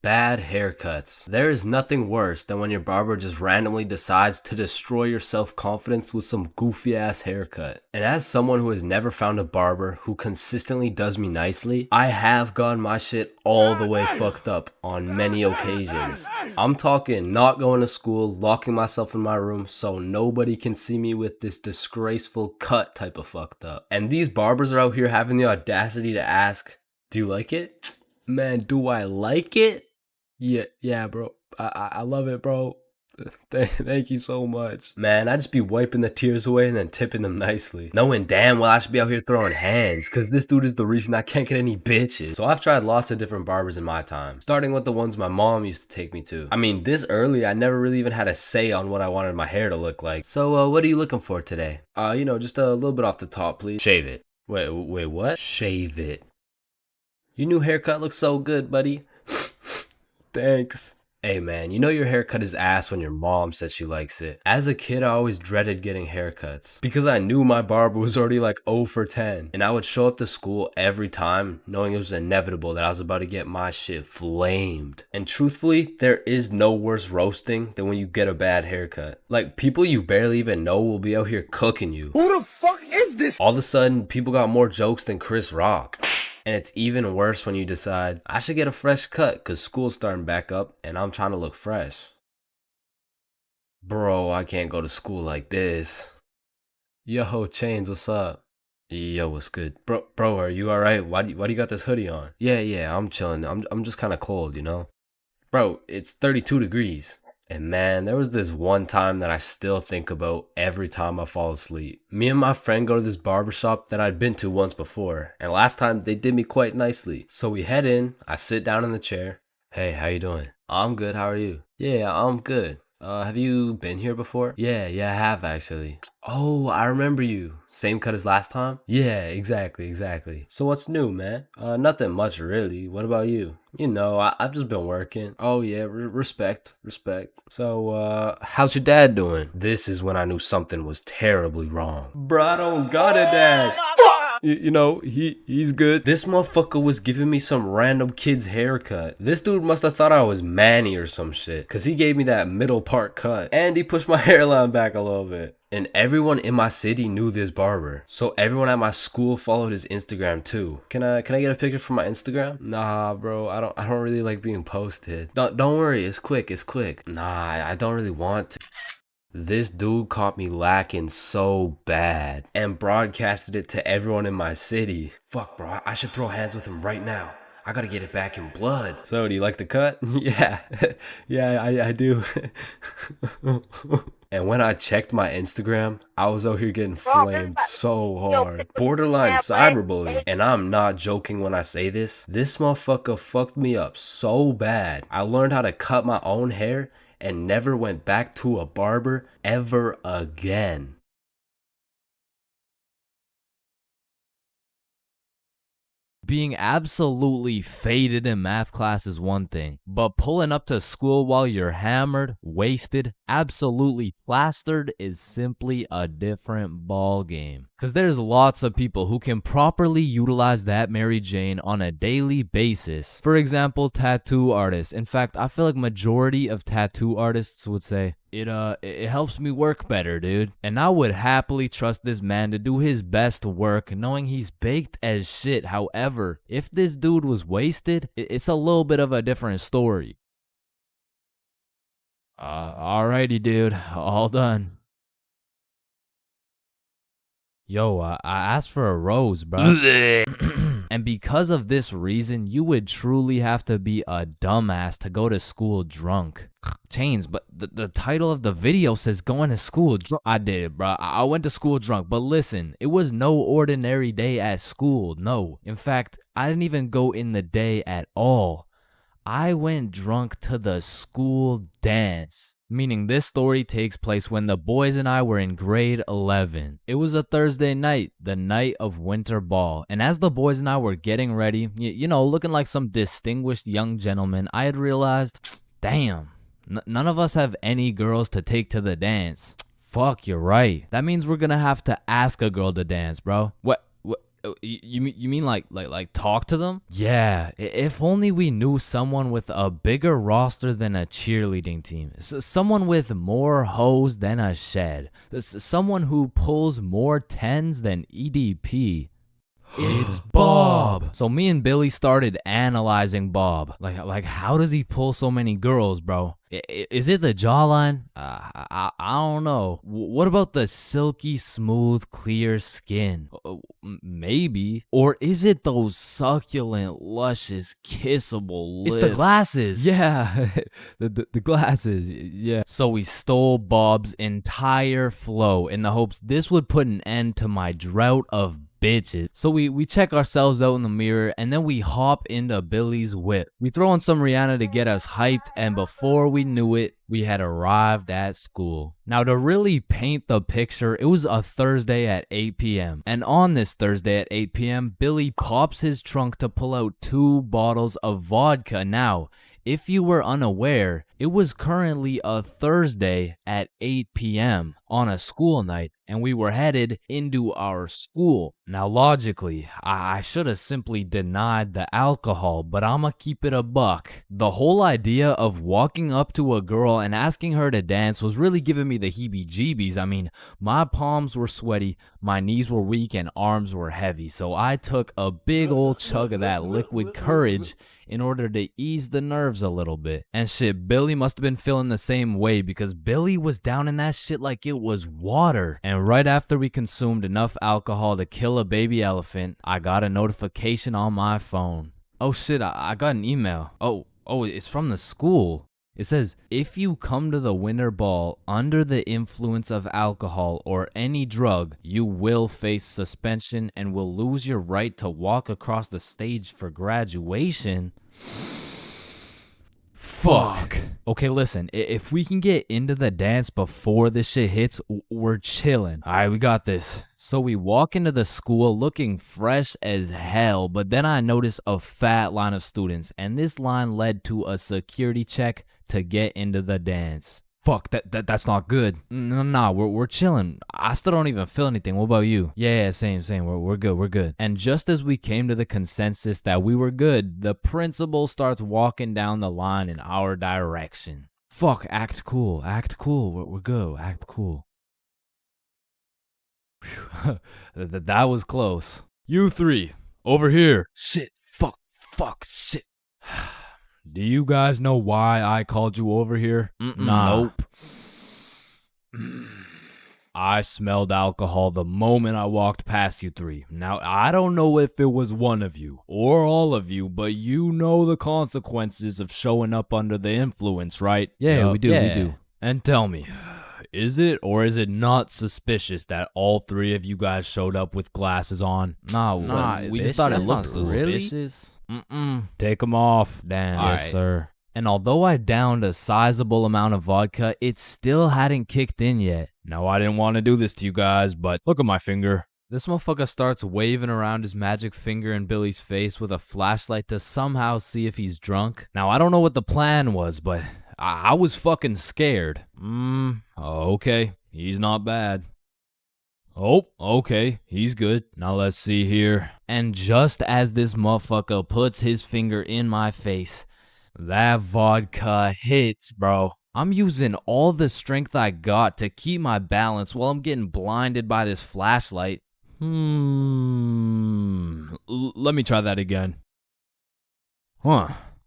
Bad haircuts. There is nothing worse than when your barber just randomly decides to destroy your self-confidence with some goofy ass haircut. And as someone who has never found a barber who consistently does me nicely, I have gotten my shit all the way fucked up on many occasions. I'm talking not going to school, locking myself in my room so nobody can see me with this disgraceful cut type of fucked up. And these barbers are out here having the audacity to ask, do you like it? Man, do I like it? Yeah, bro. I love it, bro. Thank you so much. Man, I just be wiping the tears away and then tipping them nicely. Knowing damn well I should be out here throwing hands, cause this dude is the reason I can't get any bitches. So I've tried lots of different barbers in my time, starting with the ones my mom used to take me to. I mean, this early, I never really even had a say on what I wanted my hair to look like. So, what are you looking for today? Just a little bit off the top, please. Shave it. Wait, what? Shave it. Your new haircut looks so good, buddy. Thanks. Hey man, you know your haircut is ass when your mom says she likes it. As a kid, I always dreaded getting haircuts because I knew my barber was already like 0 for 10. And I would show up to school every time knowing it was inevitable that I was about to get my shit flamed. And truthfully, there is no worse roasting than when you get a bad haircut. Like, people you barely even know will be out here cooking you. Who the fuck is this? All of a sudden, people got more jokes than Chris Rock. And it's even worse when you decide, I should get a fresh cut because school's starting back up and I'm trying to look fresh. Bro, I can't go to school like this. Yo, Chains, what's up? Yo, what's good? Bro, are you alright? Why do you got this hoodie on? Yeah, I'm chilling. I'm just kind of cold, you know? Bro, it's 32 degrees. And man, there was this one time that I still think about every time I fall asleep. Me and my friend go to this barbershop that I'd been to once before, and last time they did me quite nicely. So we head in, I sit down in the chair. Hey, how you doing? I'm good, how are you? Yeah, I'm good. Have you been here before? Yeah, I have actually. Oh, I remember you. Same cut as last time? Yeah, exactly. So what's new, man? Nothing much really. What about you? You know, I've just been working. Oh yeah, respect. So, how's your dad doing? This is when I knew something was terribly wrong. Bruh, I don't got a dad. You know, he's good. This motherfucker was giving me some random kid's haircut. This dude must have thought I was Manny or some shit, cause he gave me that middle part cut and he pushed my hairline back a little bit. And everyone in my city knew this barber, so everyone at my school followed his Instagram too. Can I get a picture from my Instagram? Nah, bro, I don't really like being posted. Don't worry, it's quick. Nah, I don't really want to. This dude caught me lacking so bad and broadcasted it to everyone in my city. Fuck, bro, I should throw hands with him right now. I gotta get it back in blood. So, do you like the cut? Yeah, I do. And when I checked my Instagram, I was out here getting flamed so hard. Borderline cyberbullying. And I'm not joking when I say this. This motherfucker fucked me up so bad. I learned how to cut my own hair and never went back to a barber ever again. Being absolutely faded in math class is one thing, but pulling up to school while you're hammered, wasted, absolutely plastered is simply a different ball game. Cause there's lots of people who can properly utilize that Mary Jane on a daily basis. For example, tattoo artists. In fact, I feel like majority of tattoo artists would say, it helps me work better, dude. And I would happily trust this man to do his best work knowing he's baked as shit. However, if this dude was wasted, it's a little bit of a different story. Alrighty, dude. All done. Yo, I asked for a rose, bro. And because of this reason, you would truly have to be a dumbass to go to school drunk. Chains, but the title of the video says going to school drunk. I did, bro. I went to school drunk, but listen, it was no ordinary day at school. No. In fact, I didn't even go in the day at all. I went drunk to the school dance. Meaning this story takes place when the boys and I were in grade 11. It was a Thursday night, the night of winter ball. And as the boys and I were getting ready, you know, looking like some distinguished young gentlemen, I had realized, damn, none of us have any girls to take to the dance. Fuck, you're right. That means we're gonna have to ask a girl to dance, bro. What? You mean like talk to them? Yeah, if only we knew someone with a bigger roster than a cheerleading team. Someone with more hoes than a shed. Someone who pulls more tens than EDP. It's Bob. So me and Billy started analyzing Bob. Like how does he pull so many girls, bro? Is it the jawline? I don't know. What about the silky smooth clear skin? Maybe. Or is it those succulent luscious kissable lips? It's the glasses. Yeah. the glasses. Yeah. So we stole Bob's entire flow in the hopes this would put an end to my drought of bitches. So we check ourselves out in the mirror and then we hop into Billy's whip. We throw on some Rihanna to get us hyped, and before we knew it, we had arrived at school. Now to really paint the picture, it was a Thursday at 8 p.m. And on this Thursday at 8 p.m., Billy pops his trunk to pull out 2 bottles of vodka. Now, if you were unaware, it was currently a Thursday at 8 p.m. on a school night, and we were headed into our school. Now, logically, I should have simply denied the alcohol, but I'ma keep it a buck. The whole idea of walking up to a girl and asking her to dance was really giving me the heebie-jeebies. I mean, my palms were sweaty, my knees were weak, and arms were heavy, so I took a big old chug of that liquid courage in order to ease the nerves a little bit. And shit, Billy must have been feeling the same way because Billy was down in that shit like it was water. And right after we consumed enough alcohol to kill a baby elephant, I got a notification on my phone. Oh shit, I got an email. Oh, it's from the school. It says, if you come to the winter ball under the influence of alcohol or any drug, you will face suspension and will lose your right to walk across the stage for graduation. Fuck. Okay, listen, if we can get into the dance before this shit hits, we're chilling. All right, we got this. So we walk into the school looking fresh as hell, but then I notice a fat line of students, and this line led to a security check to get into the dance. Fuck, that's not good. Nah, we're chilling. I still don't even feel anything. What about you? Yeah, same. We're good. And just as we came to the consensus that we were good, the principal starts walking down the line in our direction. Fuck, act cool. We're good. Act cool. That was close. You 3, over here. Shit, fuck, shit. Do you guys know why I called you over here? Nah. Nope. I smelled alcohol the moment I walked past you 3. Now, I don't know if it was one of you or all of you, but you know the consequences of showing up under the influence, right? Yeah, we do. And tell me, is it or is it not suspicious that all 3 of you guys showed up with glasses on? Nah, we just thought it looked suspicious. Take them off. Damn. Yes, right, sir. And although I downed a sizable amount of vodka, it still hadn't kicked in yet. Now, I didn't want to do this to you guys, but look at my finger. This motherfucker starts waving around his magic finger in Billy's face with a flashlight to somehow see if he's drunk. Now, I don't know what the plan was, but I was fucking scared. Okay. He's not bad. Oh, okay, he's good. Now let's see here. And just as this motherfucker puts his finger in my face, that vodka hits, bro. I'm using all the strength I got to keep my balance while I'm getting blinded by this flashlight. Let me try that again.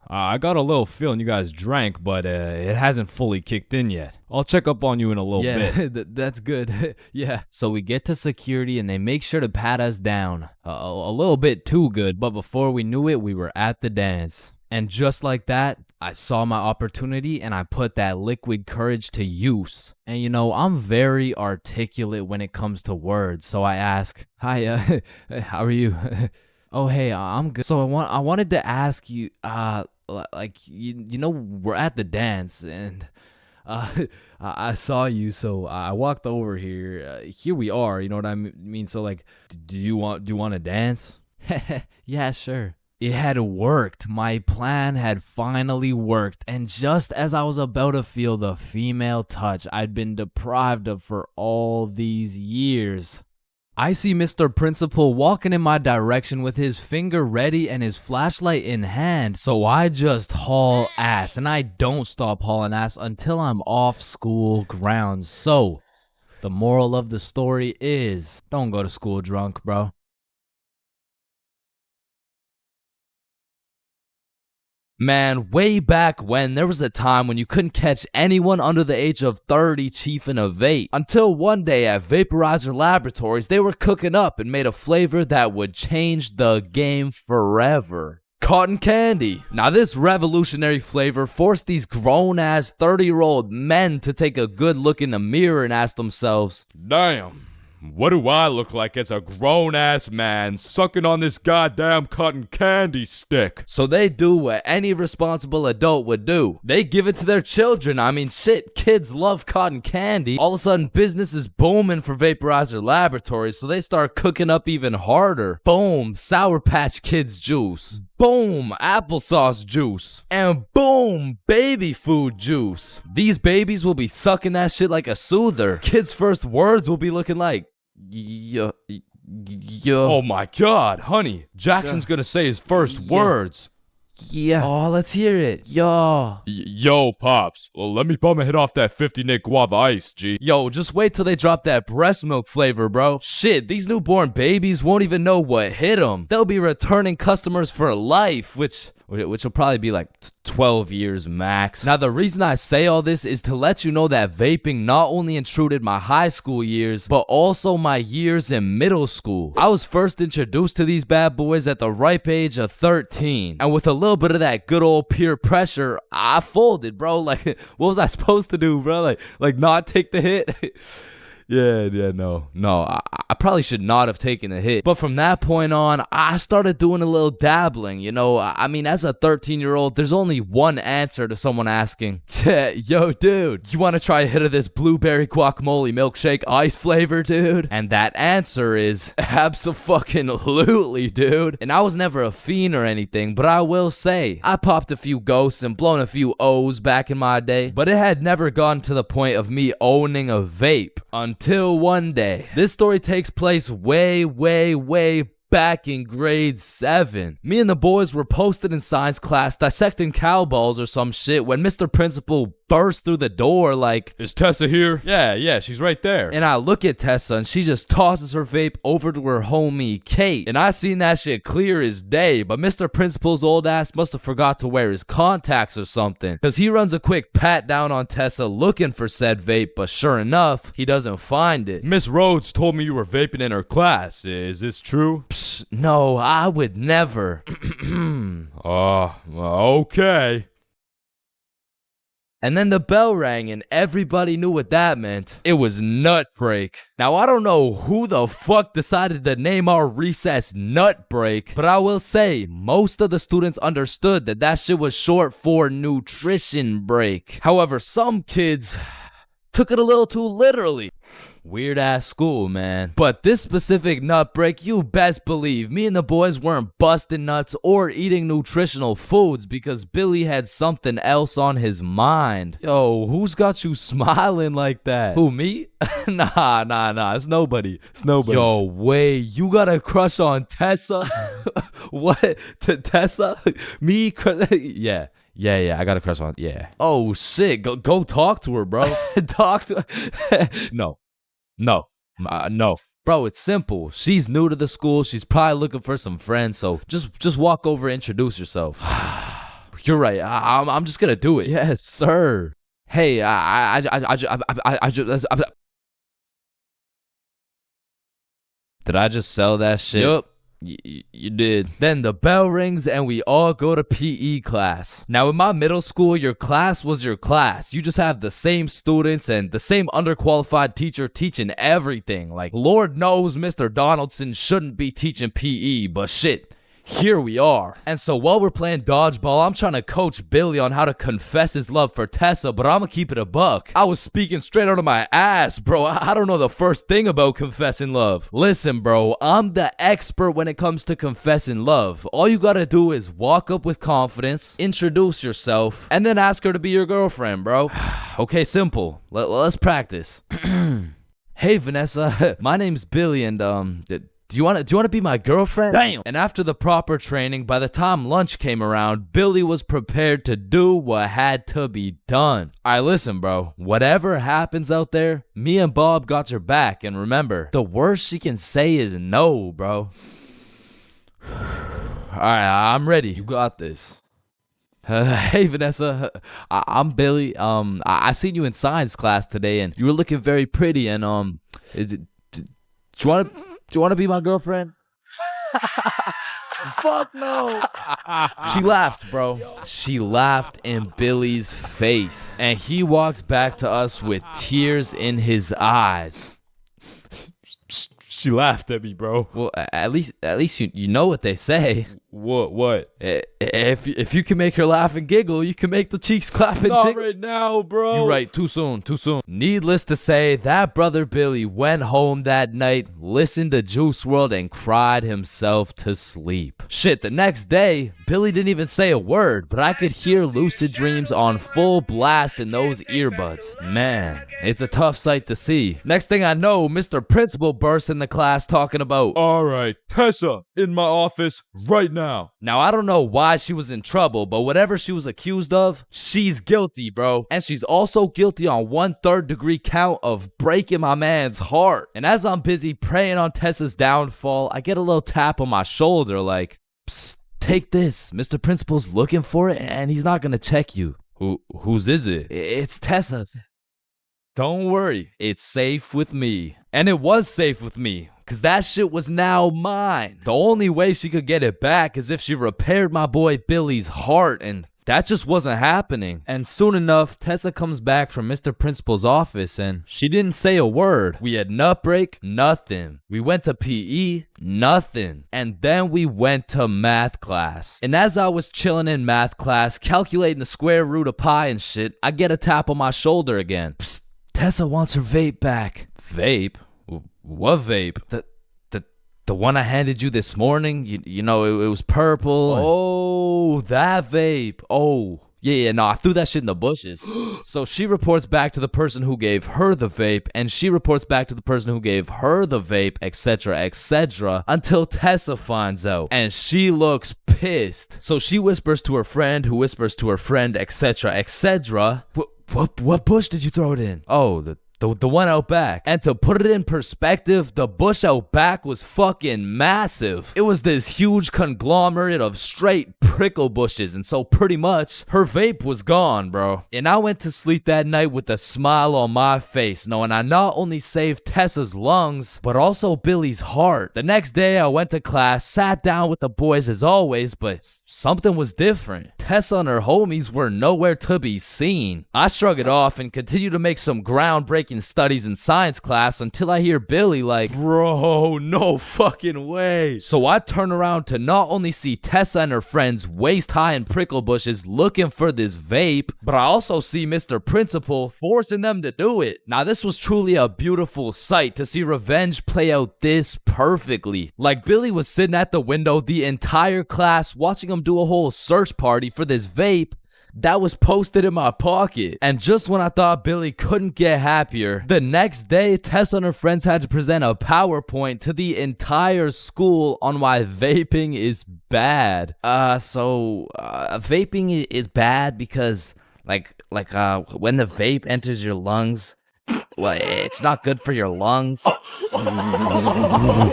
I got a little feeling you guys drank, but it hasn't fully kicked in yet. I'll check up on you in a little bit. Yeah, that's good. Yeah. So we get to security and they make sure to pat us down. A little bit too good, but before we knew it, we were at the dance. And just like that, I saw my opportunity and I put that liquid courage to use. And you know, I'm very articulate when it comes to words, so I ask, hi, how are you? Oh, hey, I'm good. So I wanted to ask you, like, you know, we're at the dance and I saw you, so I walked over here. Here we are, you know what I mean? So like, do you want to dance? Yeah, sure. It had worked. My plan had finally worked. And just as I was about to feel the female touch I'd been deprived of for all these years, I see Mr. Principal walking in my direction with his finger ready and his flashlight in hand. So I just haul ass, and I don't stop hauling ass until I'm off school grounds. So the moral of the story is, don't go to school drunk, bro. Man, way back when, there was a time when you couldn't catch anyone under the age of 30 chiefing a vape. Until one day at Vaporizer Laboratories, they were cooking up and made a flavor that would change the game forever. Cotton candy. Now this revolutionary flavor forced these grown-ass 30-year-old men to take a good look in the mirror and ask themselves, damn, what do I look like as a grown-ass man sucking on this goddamn cotton candy stick? So they do what any responsible adult would do. They give it to their children. I mean, shit, kids love cotton candy. All of a sudden, business is booming for Vaporizer Laboratories, so they start cooking up even harder. Boom, Sour Patch Kids juice. Boom, applesauce juice. And boom, baby food juice. These babies will be sucking that shit like a soother. Kids' first words will be looking like, yo. Oh my god, honey, Jackson's gonna say his first words. Yeah. Oh, let's hear it. Yo, Pops, well, let me bum a hit off that 50 Nick Guava Ice, G. Yo, just wait till they drop that breast milk flavor, bro. Shit, these newborn babies won't even know what hit them. They'll be returning customers for life, which will probably be like 12 years max. Now, the reason I say all this is to let you know that vaping not only intruded my high school years, but also my years in middle school. I was first introduced to these bad boys at the ripe age of 13. And with a little bit of that good old peer pressure, I folded, bro. Like, what was I supposed to do, bro? Like not take the hit? No, I probably should not have taken a hit. But from that point on, I started doing a little dabbling, you know. I mean, as a 13-year-old, there's only one answer to someone asking, yo, dude, you want to try a hit of this blueberry guacamole milkshake ice flavor, dude? And that answer is abso-fucking-lutely, dude. And I was never a fiend or anything, but I will say, I popped a few ghosts and blown a few O's back in my day, but it had never gotten to the point of me owning a vape. Until one day. This story takes place way back in grade 7. Me and the boys were posted in science class dissecting cow balls or some shit when Mr. Principal burst through the door like, is Tessa here? Yeah, she's right there. And I look at Tessa and she just tosses her vape over to her homie Kate. And I seen that shit clear as day, but Mr. Principal's old ass must have forgot to wear his contacts or something, cause he runs a quick pat down on Tessa looking for said vape, but sure enough, he doesn't find it. Miss Rhodes told me you were vaping in her class. Is this true? Psh, no, I would never. Okay. And then the bell rang and everybody knew what that meant. It was nut break. Now, I don't know who the fuck decided to name our recess nut break, but I will say most of the students understood that that shit was short for nutrition break. However, some kids took it a little too literally. Weird ass school, man. But this specific nut break, you best believe me and the boys weren't busting nuts or eating nutritional foods because Billy had something else on his mind. Yo, who's got you smiling like that? Who, me? Nah. It's nobody. Yo, wait, you got a crush on Tessa? What? Tessa? Me? Yeah, I got a crush on. Yeah. Oh shit, go talk to her, bro. Talk to her. No. Bro, it's simple. She's new to the school. She's probably looking for some friends. So just walk over and introduce yourself. You're right. I'm just gonna do it. Yes, sir. Hey, did I just sell that shit? Yup. You did. Then the bell rings and we all go to PE class. Now in my middle school, your class was your class. You just have the same students and the same underqualified teacher teaching everything. Like, Lord knows Mr. Donaldson shouldn't be teaching PE, but shit, here we are. And so while we're playing dodgeball, I'm trying to coach Billy on how to confess his love for Tessa, but I'm gonna keep it a buck. I was speaking straight out of my ass, bro. I don't know the first thing about confessing love. Listen, bro, I'm the expert when it comes to confessing love. All you gotta do is walk up with confidence, introduce yourself, and then ask her to be your girlfriend, bro. Okay, simple. Let's practice. Hey Vanessa, my name's Billy, and do you want to be my girlfriend? Damn. And after the proper training, by the time lunch came around, Billy was prepared to do what had to be done. Alright, listen, bro. Whatever happens out there, me and Bob got your back, and remember, the worst she can say is no, bro. Alright, I'm ready. You got this. Hey Vanessa, I'm Billy. I seen you in science class today, and you were looking very pretty. And do you want to be my girlfriend? Fuck no. She laughed, bro. She laughed in Billy's face, and he walks back to us with tears in his eyes. She laughed at me, bro. Well, at least you know what they say. What? If you can make her laugh and giggle, you can make the cheeks clap and Not jiggle. right now, bro. You're right. Too soon. Needless to say, that brother Billy went home that night, listened to Juice WRLD, and cried himself to sleep. Shit, the next day, Billy didn't even say a word, but I could hear Lucid Dreams on full blast in those earbuds. Man, it's a tough sight to see. Next thing I know, Mr. Principal bursts in the class talking about, All right, Tessa, in my office right now. Now, I don't know why she was in trouble, but whatever she was accused of, she's guilty, bro. And she's also guilty on 1/3 degree count of breaking my man's heart. And as I'm busy praying on Tessa's downfall, I get a little tap on my shoulder like, psst, take this. Mr. Principal's looking for it, and he's not gonna check you. Whose is it? It's Tessa's. Don't worry, it's safe with me. And it was safe with me, cause that shit was now mine. The only way she could get it back is if she repaired my boy Billy's heart, and that just wasn't happening. And soon enough, Tessa comes back from Mr. Principal's office, and she didn't say a word. We had nut break, nothing. We went to PE, nothing. And then we went to math class. And as I was chilling in math class, calculating the square root of pi and shit, I get a tap on my shoulder again. Psst, Tessa wants her vape back. Vape? What vape? The one I handed you this morning? You know, it was purple. Oh, that vape. Oh, yeah, no, I threw that shit in the bushes. So she reports back to the person who gave her the vape, and she reports back to the person who gave her the vape, etc., until Tessa finds out, and she looks pissed. So she whispers to her friend, who whispers to her friend, etc. What bush did you throw it in? Oh, the one out back. And to put it in perspective, the bush out back was fucking massive. It was this huge conglomerate of straight prickle bushes, and so pretty much her vape was gone, bro. And I went to sleep that night with a smile on my face, knowing I not only saved Tessa's lungs, but also Billy's heart. The next day I went to class, sat down with the boys as always, but something was different. Tessa and her homies were nowhere to be seen. I shrug it off and continue to make some groundbreaking studies in science class until I hear Billy like, bro, no fucking way. So I turn around to not only see Tessa and her friends waist high in prickle bushes looking for this vape, but I also see Mr. Principal forcing them to do it. Now this was truly a beautiful sight to see revenge play out this perfectly. Like Billy was sitting at the window the entire class watching him do a whole search party for this vape that was posted in my pocket. And just when I thought Billy couldn't get happier, the next day Tessa and her friends had to present a PowerPoint to the entire school on why vaping is bad. Vaping is bad because when the vape enters your lungs, well, it's not good for your lungs.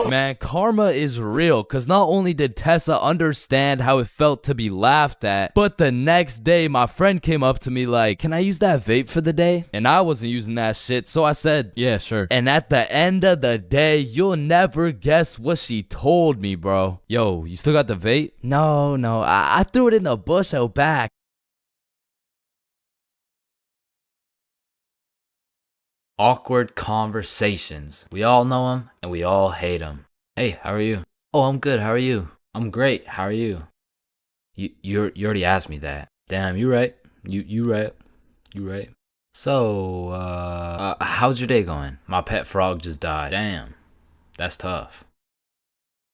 Man, karma is real, because not only did Tessa understand how it felt to be laughed at, but the next day my friend came up to me like, can I use that vape for the day? And I wasn't using that shit, so I said, yeah, sure. And at the end of the day, you'll never guess what she told me, bro. Yo, you still got the vape? No, I threw it in the bush out back. Awkward conversations. We all know them and we all hate them. Hey, how are you? Oh, I'm good. How are you? I'm great. How are you? You already asked me that. Damn, you right. You right. So, how's your day going? My pet frog just died. Damn, that's tough.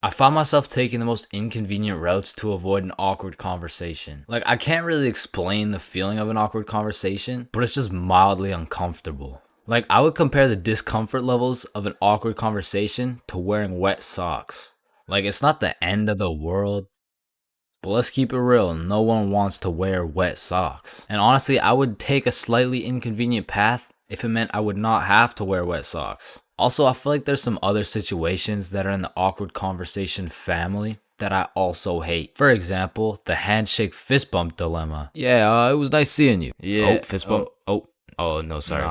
I found myself taking the most inconvenient routes to avoid an awkward conversation. Like, I can't really explain the feeling of an awkward conversation, but it's just mildly uncomfortable. Like, I would compare the discomfort levels of an awkward conversation to wearing wet socks. Like, it's not the end of the world, but let's keep it real. No one wants to wear wet socks. And honestly, I would take a slightly inconvenient path if it meant I would not have to wear wet socks. Also, I feel like there's some other situations that are in the awkward conversation family that I also hate. For example, the handshake fist bump dilemma. Yeah, it was nice seeing you. Yeah. Oh, fist bump. Oh, no, sorry.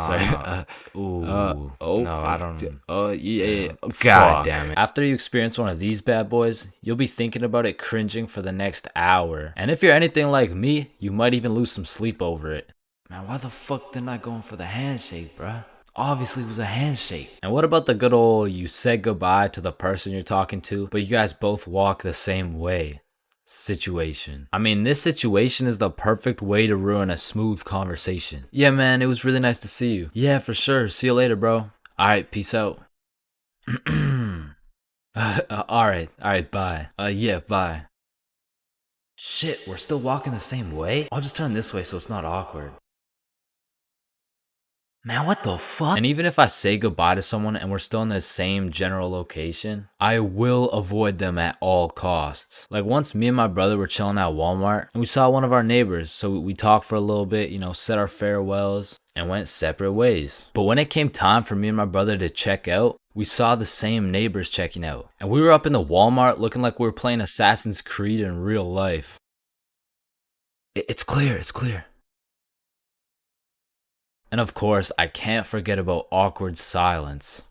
Ooh. No, I don't. Yeah. God Fuck. damn it. After you experience one of these bad boys, you'll be thinking about it cringing for the next hour. And if you're anything like me, you might even lose some sleep over it. Man, why the fuck didn't I go in for the handshake, bruh? Obviously it was a handshake. And what about the good old you said goodbye to the person you're talking to, but you guys both walk the same way situation? I mean, this situation is the perfect way to ruin a smooth conversation. Yeah, man, it was really nice to see you. Yeah, for sure. See you later, bro. Alright, peace out. Alright, bye. Yeah, bye. Shit, we're still walking the same way? I'll just turn this way so it's not awkward. Man, what the fuck? And even if I say goodbye to someone and we're still in the same general location, I will avoid them at all costs. Like once me and my brother were chilling at Walmart and we saw one of our neighbors, so we talked for a little bit, said our farewells and went separate ways. But when it came time for me and my brother to check out, we saw the same neighbors checking out. And we were up in the Walmart looking like we were playing Assassin's Creed in real life. It's clear. And of course, I can't forget about awkward silence.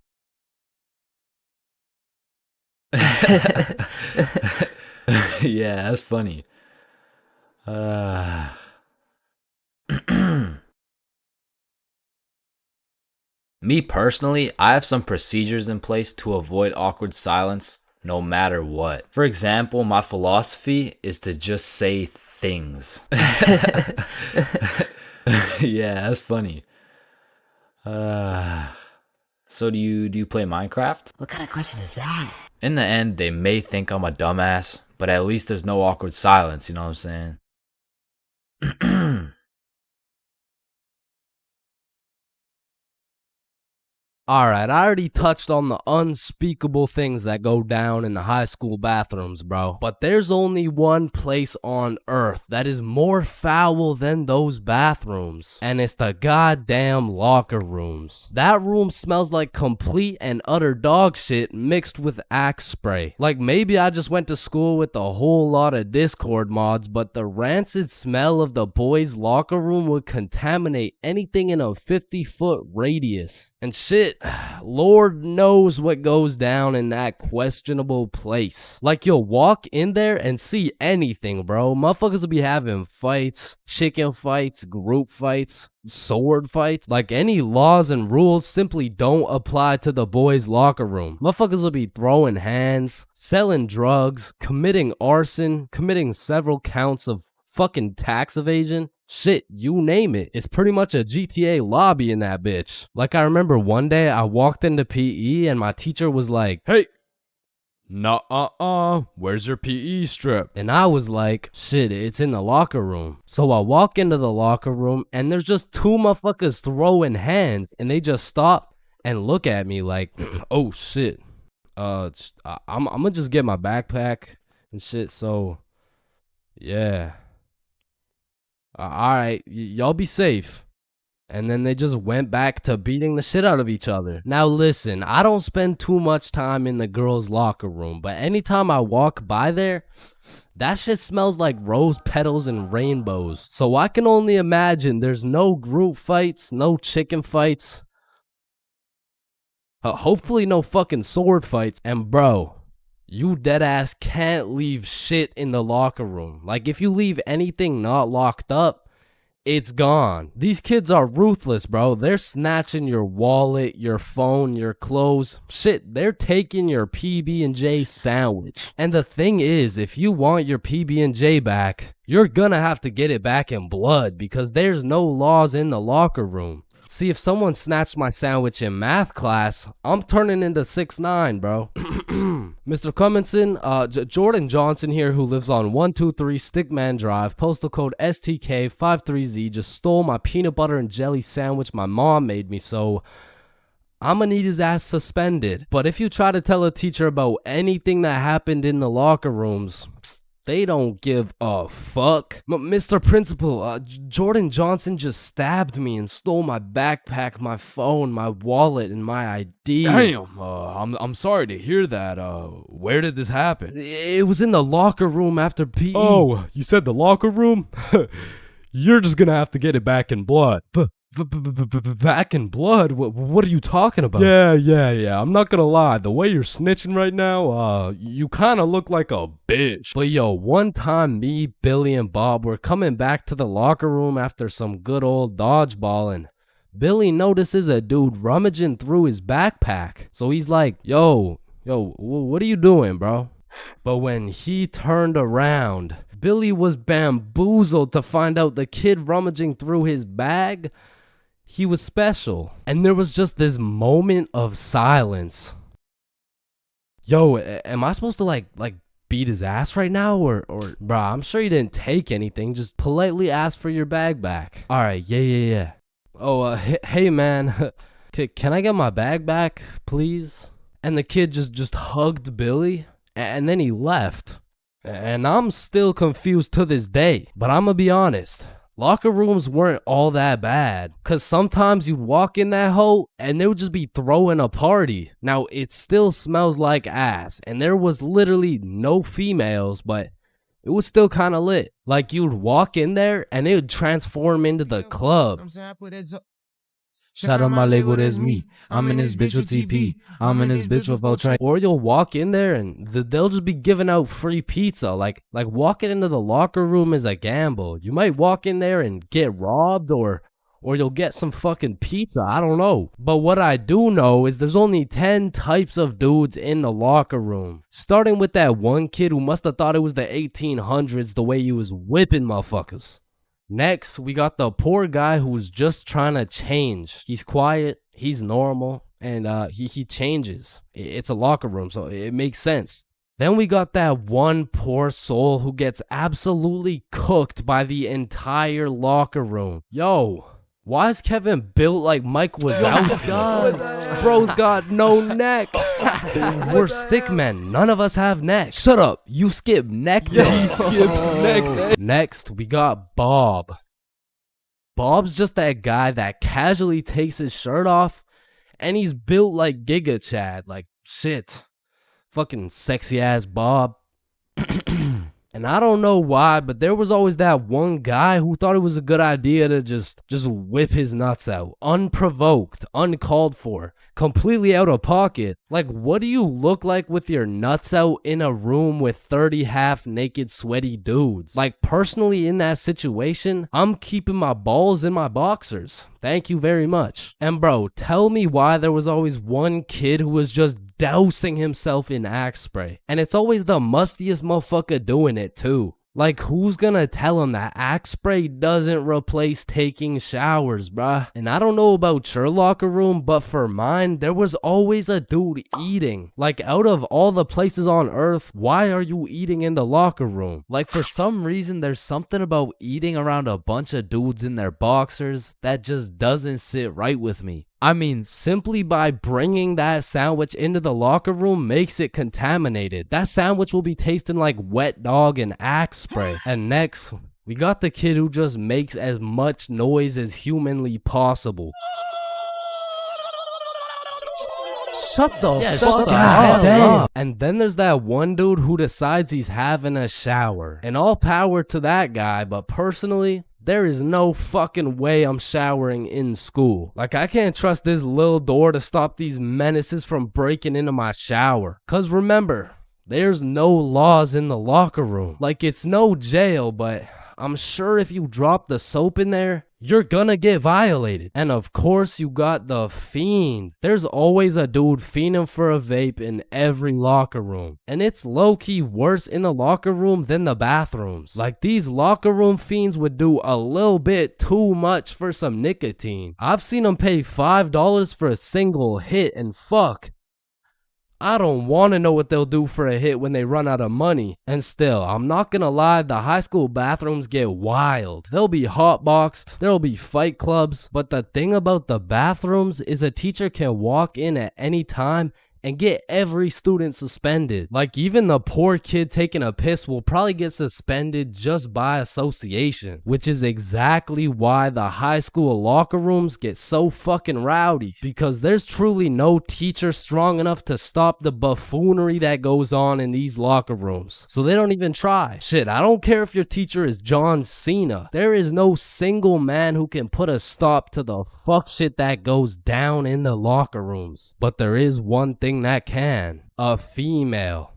Yeah, that's funny. Me personally, I have some procedures in place to avoid awkward silence no matter what. For example, my philosophy is to just say things. Yeah, that's funny. So do you play Minecraft? What kind of question is that? In the end, they may think I'm a dumbass, but at least there's no awkward silence, you know what I'm saying? Alright, I already touched on the unspeakable things that go down in the high school bathrooms, bro. But there's only one place on earth that is more foul than those bathrooms. And it's the goddamn locker rooms. That room smells like complete and utter dog shit mixed with Axe spray. Like maybe I just went to school with a whole lot of Discord mods, but the rancid smell of the boys' locker room would contaminate anything in a 50-foot radius. And shit, Lord knows what goes down in that questionable place. Like you'll walk in there and see anything, bro. Motherfuckers will be having fights, chicken fights, group fights, sword fights. Like any laws and rules simply don't apply to the boys' locker room. Motherfuckers will be throwing hands, selling drugs, committing arson, committing several counts of fucking tax evasion. Shit, you name it. It's pretty much a GTA lobby in that bitch. Like I remember one day I walked into PE and my teacher was like, Hey, where's your PE strip? and I was like, shit, it's in the locker room. So I walk into the locker room and there's just two motherfuckers throwing hands and they just stop and look at me like, oh shit. I'm gonna just get my backpack and shit. So yeah. Alright, y'all be safe. And then they just went back to beating the shit out of each other. Now listen, I don't spend too much time in the girls' locker room, but anytime I walk by there, that shit smells like rose petals and rainbows. So I can only imagine there's no group fights, no chicken fights. Hopefully no fucking sword fights. And bro, you deadass can't leave shit in the locker room. Like if you leave anything not locked up, it's gone. These kids are ruthless, bro. They're snatching your wallet, your phone, your clothes. Shit, they're taking your PB&J sandwich. And the thing is, if you want your PB&J back, you're gonna have to get it back in blood because there's no laws in the locker room. See, if someone snatched my sandwich in math class, I'm turning into 6'9", bro. Mr. Cumminson, Jordan Johnson here, who lives on 123 Stickman Drive, postal code STK53Z, just stole my peanut butter and jelly sandwich my mom made me, so I'ma need his ass suspended. But if you try to tell a teacher about anything that happened in the locker rooms, they don't give a fuck. Mr. Principal, Jordan Johnson just stabbed me and stole my backpack, my phone, my wallet, and my ID. Damn, I'm sorry to hear that. Where did this happen? It was in the locker room after PE. Oh, you said the locker room? You're just gonna have to get it back in blood. Back in blood? What are you talking about? Yeah. I'm not gonna lie. The way you're snitching right now, you kind of look like a bitch. But yo, one time me, Billy, and Bob were coming back to the locker room after some good old dodgeballing. Billy notices a dude rummaging through his backpack. So he's like, yo, what are you doing, bro? But when he turned around, Billy was bamboozled to find out the kid rummaging through his bag, he was special. And there was just this moment of silence. Yo, am I supposed to like beat his ass right now? Or bruh, I'm sure he didn't take anything. Just politely ask for your bag back. All right, yeah. Oh, hey man, can I get my bag back, please? And the kid just hugged Billy, and then he left. And I'm still confused to this day. But I'm gonna be honest, locker rooms weren't all that bad. Cause sometimes you'd walk in that hole and they would just be throwing a party. Now it still smells like ass, and there was literally no females, but it was still kind of lit. Like you'd walk in there and it would transform into the club. Shout out my label, that's me. I'm in this bitch with TP. I'm in this bitch with Ultra. Or you'll walk in there and they'll just be giving out free pizza. Like walking into the locker room is a gamble. You might walk in there and get robbed, or you'll get some fucking pizza. I don't know. But what I do know is there's only 10 types of dudes in the locker room. Starting with that one kid who must have thought it was the 1800s the way he was whipping motherfuckers. Next, we got the poor guy who's just trying to change. He's quiet, he's normal, and he changes. It's a locker room, so it makes sense. Then we got that one poor soul who gets absolutely cooked by the entire locker room. Yo, why is Kevin built like Mike Wazowski? Bro's got no neck. We're stick men. None of us have necks. Shut up. You skip neck day. Yeah, he skips neck day. Next, we got Bob. Bob's just that guy that casually takes his shirt off, and he's built like Giga Chad. Like, shit. Fucking sexy ass Bob. And I don't know why, but there was always that one guy who thought it was a good idea to just whip his nuts out. Unprovoked, uncalled for, completely out of pocket. Like, what do you look like with your nuts out in a room with 30 half-naked sweaty dudes? Like, personally in that situation, I'm keeping my balls in my boxers. Thank you very much. And bro, tell me why there was always one kid who was just dousing himself in Axe spray. And it's always the mustiest motherfucker doing it too. Like, who's gonna tell him that Axe spray doesn't replace taking showers, bruh? And I don't know about your locker room, but for mine, there was always a dude eating. Like, out of all the places on earth, why are you eating in the locker room? Like, for some reason, there's something about eating around a bunch of dudes in their boxers that just doesn't sit right with me. I mean, simply by bringing that sandwich into the locker room makes it contaminated. That sandwich will be tasting like wet dog and Axe spray. And next, we got the kid who just makes as much noise as humanly possible. Shut the fuck up. Damn. And then there's that one dude who decides he's having a shower. And all power to that guy, but personally, there is no fucking way I'm showering in school. Like, I can't trust this little door to stop these menaces from breaking into my shower. Cause remember, there's no laws in the locker room. Like, it's no jail, but I'm sure if you drop the soap in there, you're gonna get violated. And of course, you got the fiend. There's always a dude fiending for a vape in every locker room. And it's low-key worse in the locker room than the bathrooms. Like, these locker room fiends would do a little bit too much for some nicotine. I've seen them pay $5 for a single hit, and fuck, I don't want to know what they'll do for a hit when they run out of money. And still, I'm not gonna lie, the high school bathrooms get wild. They'll be hotboxed, there'll be fight clubs, but the thing about the bathrooms is a teacher can walk in at any time and get every student suspended. Like, even the poor kid taking a piss will probably get suspended just by association, which is exactly why the high school locker rooms get so fucking rowdy, because there's truly no teacher strong enough to stop the buffoonery that goes on in these locker rooms. So they don't even try. Shit, I don't care if your teacher is John Cena. There is no single man who can put a stop to the fuck shit that goes down in the locker rooms. But there is one thing that can: a female.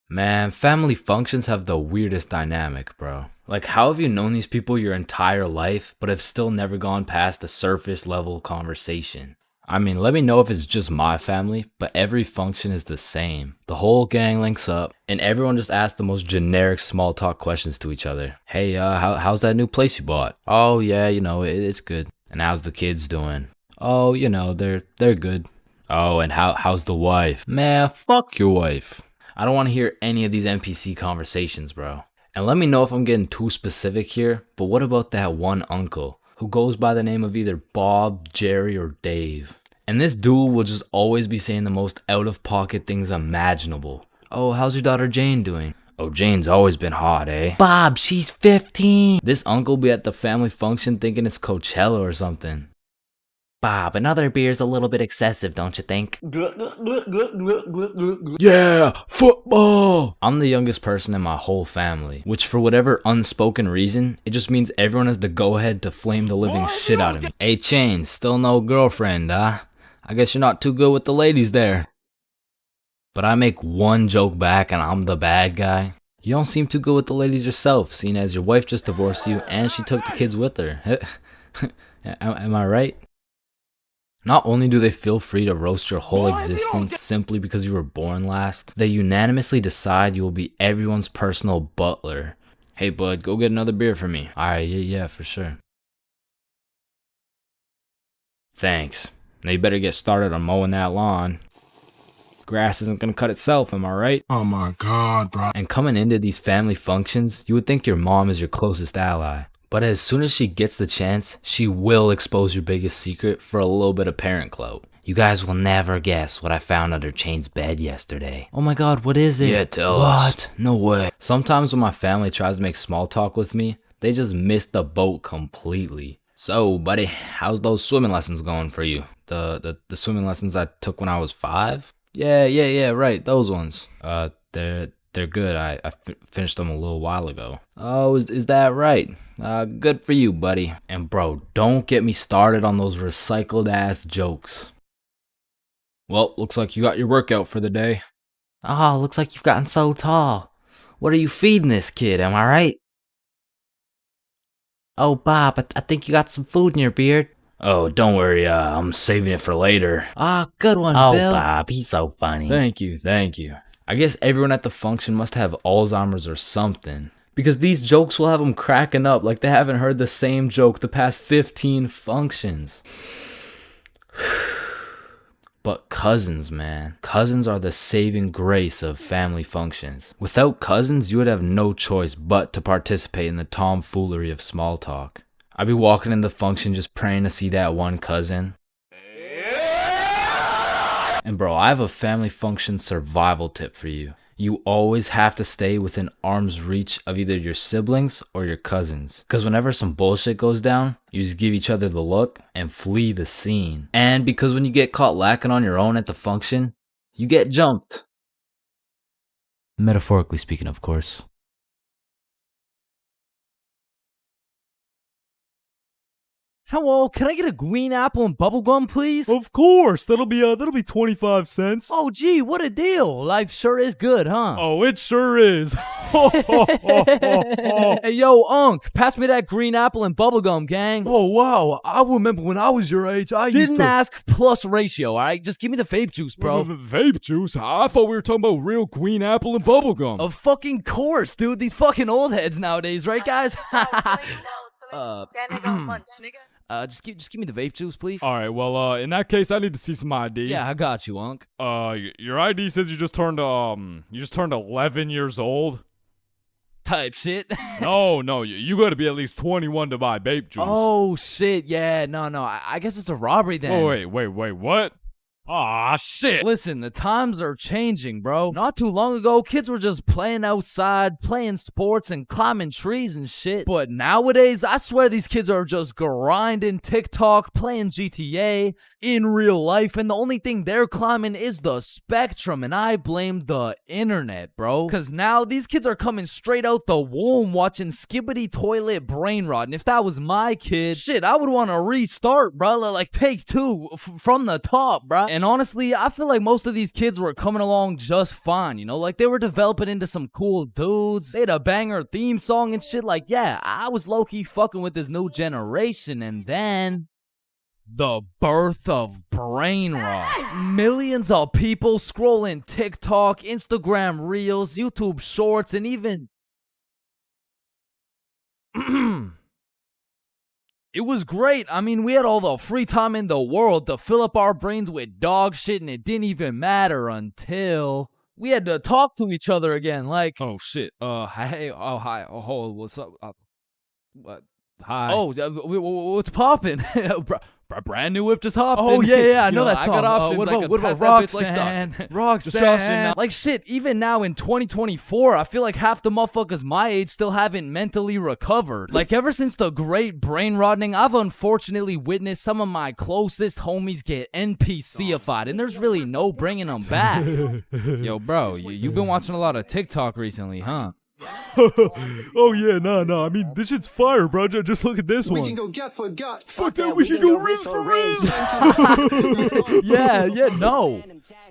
Man, family functions have the weirdest dynamic, bro. Like, how have you known these people your entire life, but have still never gone past a surface level conversation? I mean, let me know if it's just my family, but every function is the same. The whole gang links up, and everyone just asks the most generic small talk questions to each other. Hey, how's that new place you bought? Oh, yeah, it's good. And how's the kids doing? Oh, they're good. Oh, and how's the wife? Man, fuck your wife. I don't want to hear any of these NPC conversations, bro. And let me know if I'm getting too specific here, but what about that one uncle who goes by the name of either Bob, Jerry, or Dave? And this dude will just always be saying the most out-of-pocket things imaginable. Oh, how's your daughter Jane doing? Oh, Jane's always been hot, eh? Bob, she's 15. This uncle be at the family function thinking it's Coachella or something. Bob, another beer's a little bit excessive, don't you think? Yeah, football! I'm the youngest person in my whole family, which for whatever unspoken reason, it just means everyone has the go-ahead to flame the living shit out of me. Hey, Chains, still no girlfriend, huh? I guess you're not too good with the ladies there. But I make one joke back and I'm the bad guy. You don't seem too good with the ladies yourself, seeing as your wife just divorced you and she took the kids with her. Am I right? Not only do they feel free to roast your whole existence simply because you were born last, they unanimously decide you will be everyone's personal butler. Hey bud, go get another beer for me. Alright, yeah, for sure. Thanks. Now you better get started on mowing that lawn. Grass isn't gonna cut itself, am I right? Oh my god, bro. And coming into these family functions, you would think your mom is your closest ally. But as soon as she gets the chance, she will expose your biggest secret for a little bit of parent clout. You guys will never guess what I found under Chain's bed yesterday. Oh my god, what is it? Yeah, tell us. What? No way. Sometimes when my family tries to make small talk with me, they just miss the boat completely. So, buddy, how's those swimming lessons going for you? The swimming lessons I took when I was 5? Yeah, right, those ones. They're good. I finished them a little while ago. Oh, is that right? Good for you, buddy. And bro, don't get me started on those recycled ass jokes. Well, looks like you got your workout for the day. Oh, looks like you've gotten so tall. What are you feeding this kid, am I right? Oh, Bob, I think you got some food in your beard. Oh, don't worry, I'm saving it for later. Ah, good one, Bill. Oh, Bob, he's so funny. Thank you. I guess everyone at the function must have Alzheimer's or something, because these jokes will have them cracking up like they haven't heard the same joke the past 15 functions. But cousins, man. Cousins are the saving grace of family functions. Without cousins, you would have no choice but to participate in the tomfoolery of small talk. I'd be walking in the function just praying to see that one cousin. And bro, I have a family function survival tip for you. You always have to stay within arm's reach of either your siblings or your cousins. Because whenever some bullshit goes down, you just give each other the look and flee the scene. And because when you get caught lacking on your own at the function, you get jumped. Metaphorically speaking, of course. Hello, can I get a green apple and bubblegum, please? Of course, that'll be 25 cents. Oh, gee, what a deal. Life sure is good, huh? Oh, it sure is. Hey, yo, Unc, pass me that green apple and bubblegum, gang. Oh, wow. I remember when I was your age, I used Didn't to... ask plus ratio, all right? Just give me the vape juice, bro. Vape juice? I thought we were talking about real green apple and bubblegum. Of fucking course, dude. These fucking old heads nowadays, right, guys? Just give me the vape juice, please. All right, well, in that case, I need to see some ID. Yeah, I got you, Unc. Your ID says you just turned 11 years old. Type shit. No, you gotta be at least 21 to buy vape juice. Oh, shit, yeah, no, I guess it's a robbery then. Wait, what? Ah, shit. Listen, the times are changing, bro. Not too long ago, kids were just playing outside, playing sports, and climbing trees and shit. But nowadays, I swear these kids are just grinding TikTok, playing GTA in real life, and the only thing they're climbing is the spectrum, and I blame the internet, bro. Cause now these kids are coming straight out the womb watching Skibbity Toilet Brain Rot, and if that was my kid, shit, I would want to restart, bro. Like take two from the top, bro. And honestly, I feel like most of these kids were coming along just fine, you know? Like, they were developing into some cool dudes. They had a banger theme song and shit. Like, yeah, I was low-key fucking with this new generation. And then... the birth of brain rot. Millions of people scrolling TikTok, Instagram Reels, YouTube Shorts, and even... It was great. I mean, we had all the free time in the world to fill up our brains with dog shit, and it didn't even matter until we had to talk to each other again. Like, Oh, shit. hey, oh, hi, oh, what's up? What? Hi. Oh, what's poppin'? Brand new whip just hopped. Oh, in. yeah, I know Yo, that I song. got options. What I about- could what about pass that bitch Roxanne? Like Roxanne. Like shit, even now in 2024, I feel like half the motherfuckers my age still haven't mentally recovered. Like ever since the great brain rotting, I've unfortunately witnessed some of my closest homies get NPC-ified, and there's really no bringing them back. Yo, bro, you've been watching a lot of TikTok recently, huh? Oh, yeah, nah. I mean, this shit's fire, bro. Just look at this We one. can go gut for gut. Fuck that, we can go wrist for wrist. Yeah,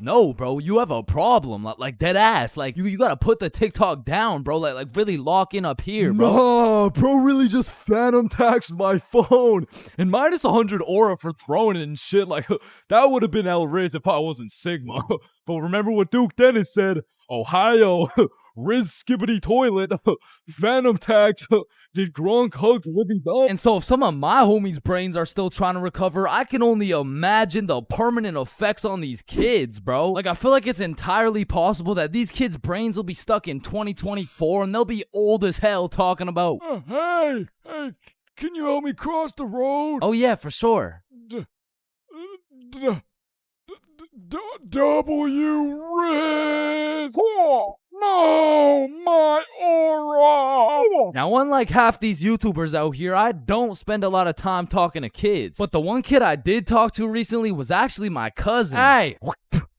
no, bro, you have a problem, like dead ass. Like you gotta put the TikTok down, bro. Like really lock in up here, bro. Nah, bro really just phantom taxed my phone. And minus 100 aura for throwing it and shit. Like, that would have been outrageous if I wasn't Sigma. But remember what Duke Dennis said? Ohio, Riz Skibbity Toilet, Phantom Tax, did Gronk hug Libby Dub? And so if some of my homies' brains are still trying to recover, I can only imagine the permanent effects on these kids, bro. Like, I feel like it's entirely possible that these kids' brains will be stuck in 2024 and they'll be old as hell talking about, Hey, can you help me cross the road? oh yeah, for sure. W Riz! Oh, no, my aura! Now, unlike half these YouTubers out here, I don't spend a lot of time talking to kids. But the one kid I did talk to recently was actually my cousin. Hey,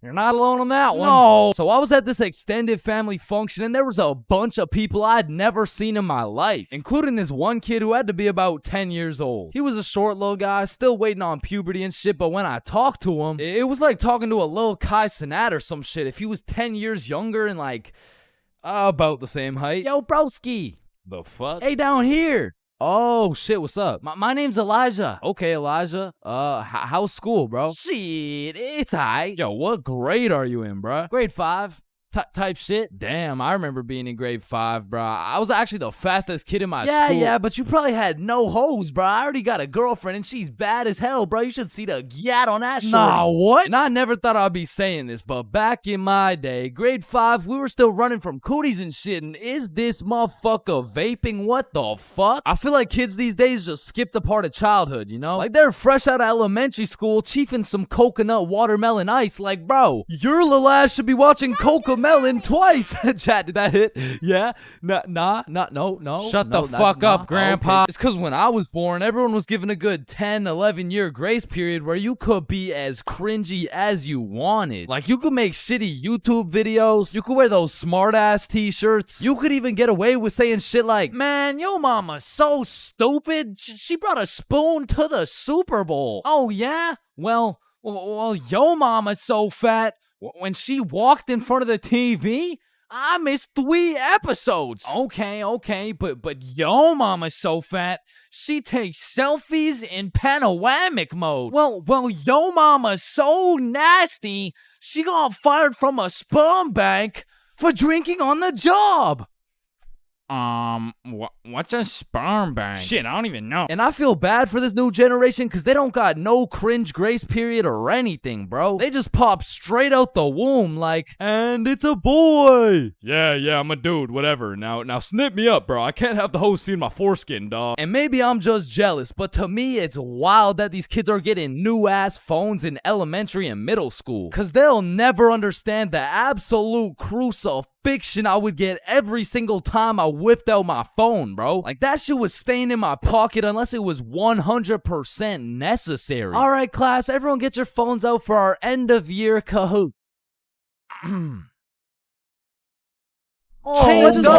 you're not alone on that one. No. So I was at this extended family function, and there was a bunch of people I'd never seen in my life, including this one kid who had to be about 10 years old. He was a short little guy, still waiting on puberty and shit, but when I talked to him, it was like talking to a little Kai Cenat or some shit. If he was 10 years younger and like, about the same height. Yo, broski. The fuck? Hey, down here. Oh, shit, what's up? My name's Elijah. Okay, Elijah. How's school, bro? Shit, it's alright. Yo, what grade are you in, bro? Grade 5. Type shit. Damn, I remember being in grade 5, bro. I was actually the fastest kid in my school. Yeah, but you probably had no hoes, bro. I already got a girlfriend and she's bad as hell, bro. You should see the gyat on that shit. Nah, what? And I never thought I'd be saying this, but back in my day, grade 5, we were still running from cooties and shit, and is this motherfucker vaping? What the fuck? I feel like kids these days just skipped a part of childhood, you know? Like they're fresh out of elementary school, chiefing some coconut watermelon ice. Like, bro, your little ass should be watching Coca melon twice. Chat, did that hit? Yeah. No. Shut no, the fuck up, Grandpa. Okay. It's because when I was born, everyone was given a good 10, 11-year grace period where you could be as cringy as you wanted. Like, you could make shitty YouTube videos. You could wear those smart-ass t-shirts. You could even get away with saying shit like, man, yo mama's so stupid. She brought a spoon to the Super Bowl. Oh, yeah? Well, yo mama's so fat. When she walked in front of the TV, I missed 3 episodes. Okay, but yo mama's so fat, she takes selfies in panoramic mode. Well, yo mama's so nasty, she got fired from a sperm bank for drinking on the job. What's a sperm bank? Shit, I don't even know. And I feel bad for this new generation because they don't got no cringe grace period or anything, bro. They just pop straight out the womb like, and it's a boy. Yeah, I'm a dude, whatever. Now snip me up, bro. I can't have the host seeing my foreskin, dog. And maybe I'm just jealous, but to me, it's wild that these kids are getting new-ass phones in elementary and middle school. Because they'll never understand the absolute crucifixion I would get every single time I whipped out my phone, bro. Like, that shit was staying in my pocket unless it was 100% necessary. All right, class, everyone get your phones out for our end-of-year Kahoot. Change the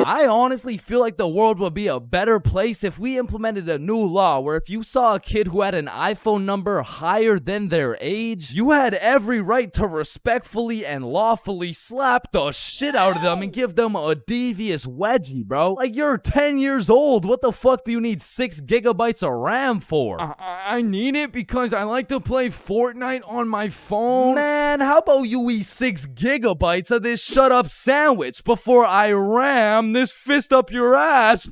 I honestly feel like the world would be a better place if we implemented a new law where if you saw a kid who had an iPhone number higher than their age, you had every right to respectfully and lawfully slap the shit out of them and give them a devious wedgie, bro. Like, you're 10 years old. What the fuck do you need 6 gigabytes of RAM for? I need it because I like to play Fortnite on my phone. Man, how about you eat 6 gigabytes of this shut up sandwich before I ram this fist up your ass?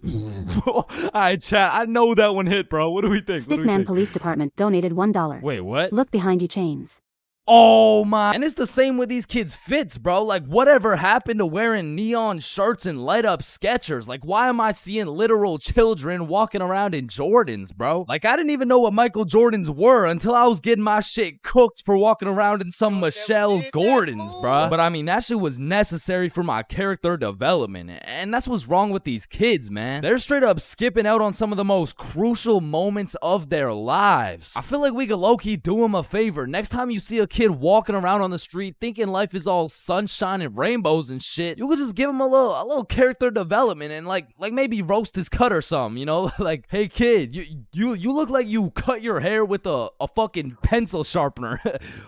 Alright, chat, I know that one hit, bro. What do we think? Stickman Police Department donated $1. Wait, what? Look behind you, Chains. Oh my. And it's the same with these kids' fits, bro. Like, whatever happened to wearing neon shirts and light up Skechers? Like, why am I seeing literal children walking around in Jordans, bro? Like, I didn't even know what Michael Jordans were until I was getting my shit cooked for walking around in some Michelle Gordons, bro. But I mean, that shit was necessary for my character development. And that's what's wrong with these kids, man. They're straight up skipping out on some of the most crucial moments of their lives. I feel like we could low-key do them a favor. Next time you see a kid walking around on the street thinking life is all sunshine and rainbows and shit, you could just give him a little character development and like maybe roast his cut or something, you know? Like, hey kid, you look like you cut your hair with a fucking pencil sharpener.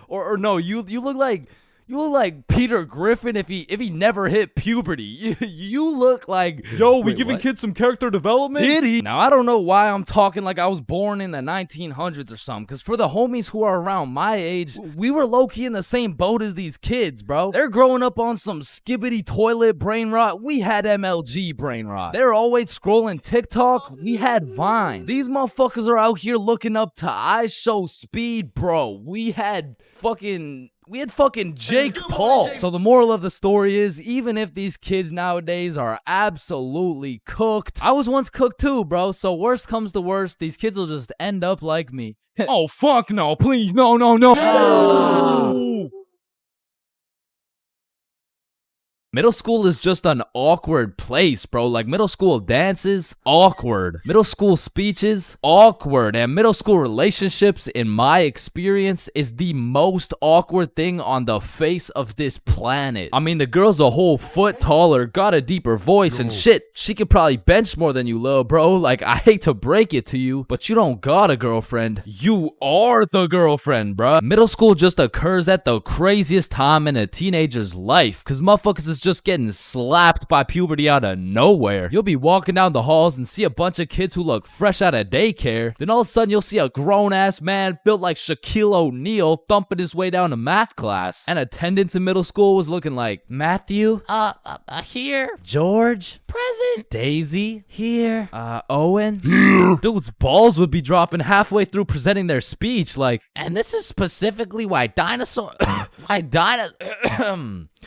or no, you look like Peter Griffin if he never hit puberty. You look like, yo, we giving kids some character development? Did he? Now, I don't know why I'm talking like I was born in the 1900s or something, because for the homies who are around my age, we were low-key in the same boat as these kids, bro. They're growing up on some skibbity toilet brain rot. We had MLG brain rot. They're always scrolling TikTok. We had Vine. These motherfuckers are out here looking up to I Show Speed, bro. We had fucking Jake Paul. So the moral of the story is, even if these kids nowadays are absolutely cooked, I was once cooked too, bro. So worst comes to worst, these kids will just end up like me. Oh, fuck no, please, no. Middle school is just an awkward place, bro. Like, middle school dances, awkward. Middle school speeches, awkward. And middle school relationships, in my experience, is the most awkward thing on the face of this planet. I mean, the girl's a whole foot taller, got a deeper voice, and shit, she could probably bench more than you, lil' bro. Like, I hate to break it to you, but you don't got a girlfriend. You are the girlfriend, bruh. Middle school just occurs at the craziest time in a teenager's life, because motherfuckers is just getting slapped by puberty out of nowhere. You'll be walking down the halls and see a bunch of kids who look fresh out of daycare. Then all of a sudden you'll see a grown-ass man built like Shaquille O'Neal thumping his way down to math class. And attendance in middle school was looking like, Matthew? Here. George? Present. Daisy? Here. Owen? Here. Dude's balls would be dropping halfway through presenting their speech like, and this is specifically why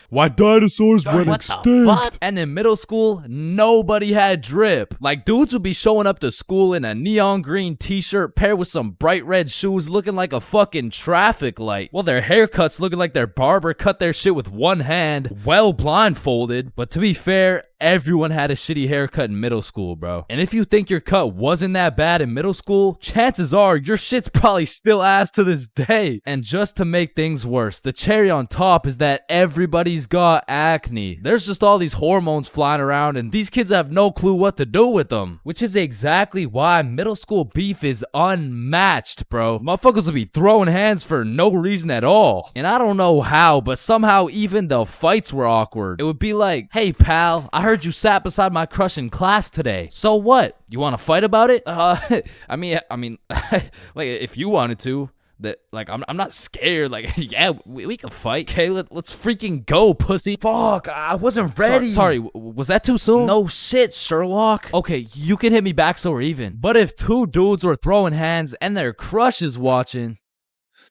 Why dinosaurs went What the extinct. fuck? And in middle school, nobody had drip. Like, dudes would be showing up to school in a neon green t-shirt paired with some bright red shoes looking like a fucking traffic light. Well, their haircuts looking like their barber cut their shit with one hand, well blindfolded. But to be fair, everyone had a shitty haircut in middle school, bro. And if you think your cut wasn't that bad in middle school, chances are your shit's probably still ass to this day. And just to make things worse, the cherry on top is that everybody's got acne. There's just all these hormones flying around and these kids have no clue what to do with them. Which is exactly why middle school beef is unmatched, bro. Motherfuckers will be throwing hands for no reason at all. And I don't know how, but somehow even the fights were awkward. It would be like, hey pal, I heard you sat beside my crush in class today. So what? You want to fight about it? I mean, like if you wanted to. That like I'm not scared. Like yeah, we can fight. Okay, let's freaking go, pussy. Fuck, I wasn't ready. Sorry, was that too soon? No shit, Sherlock. Okay, you can hit me back so we're even. But if two dudes were throwing hands and their crush is watching,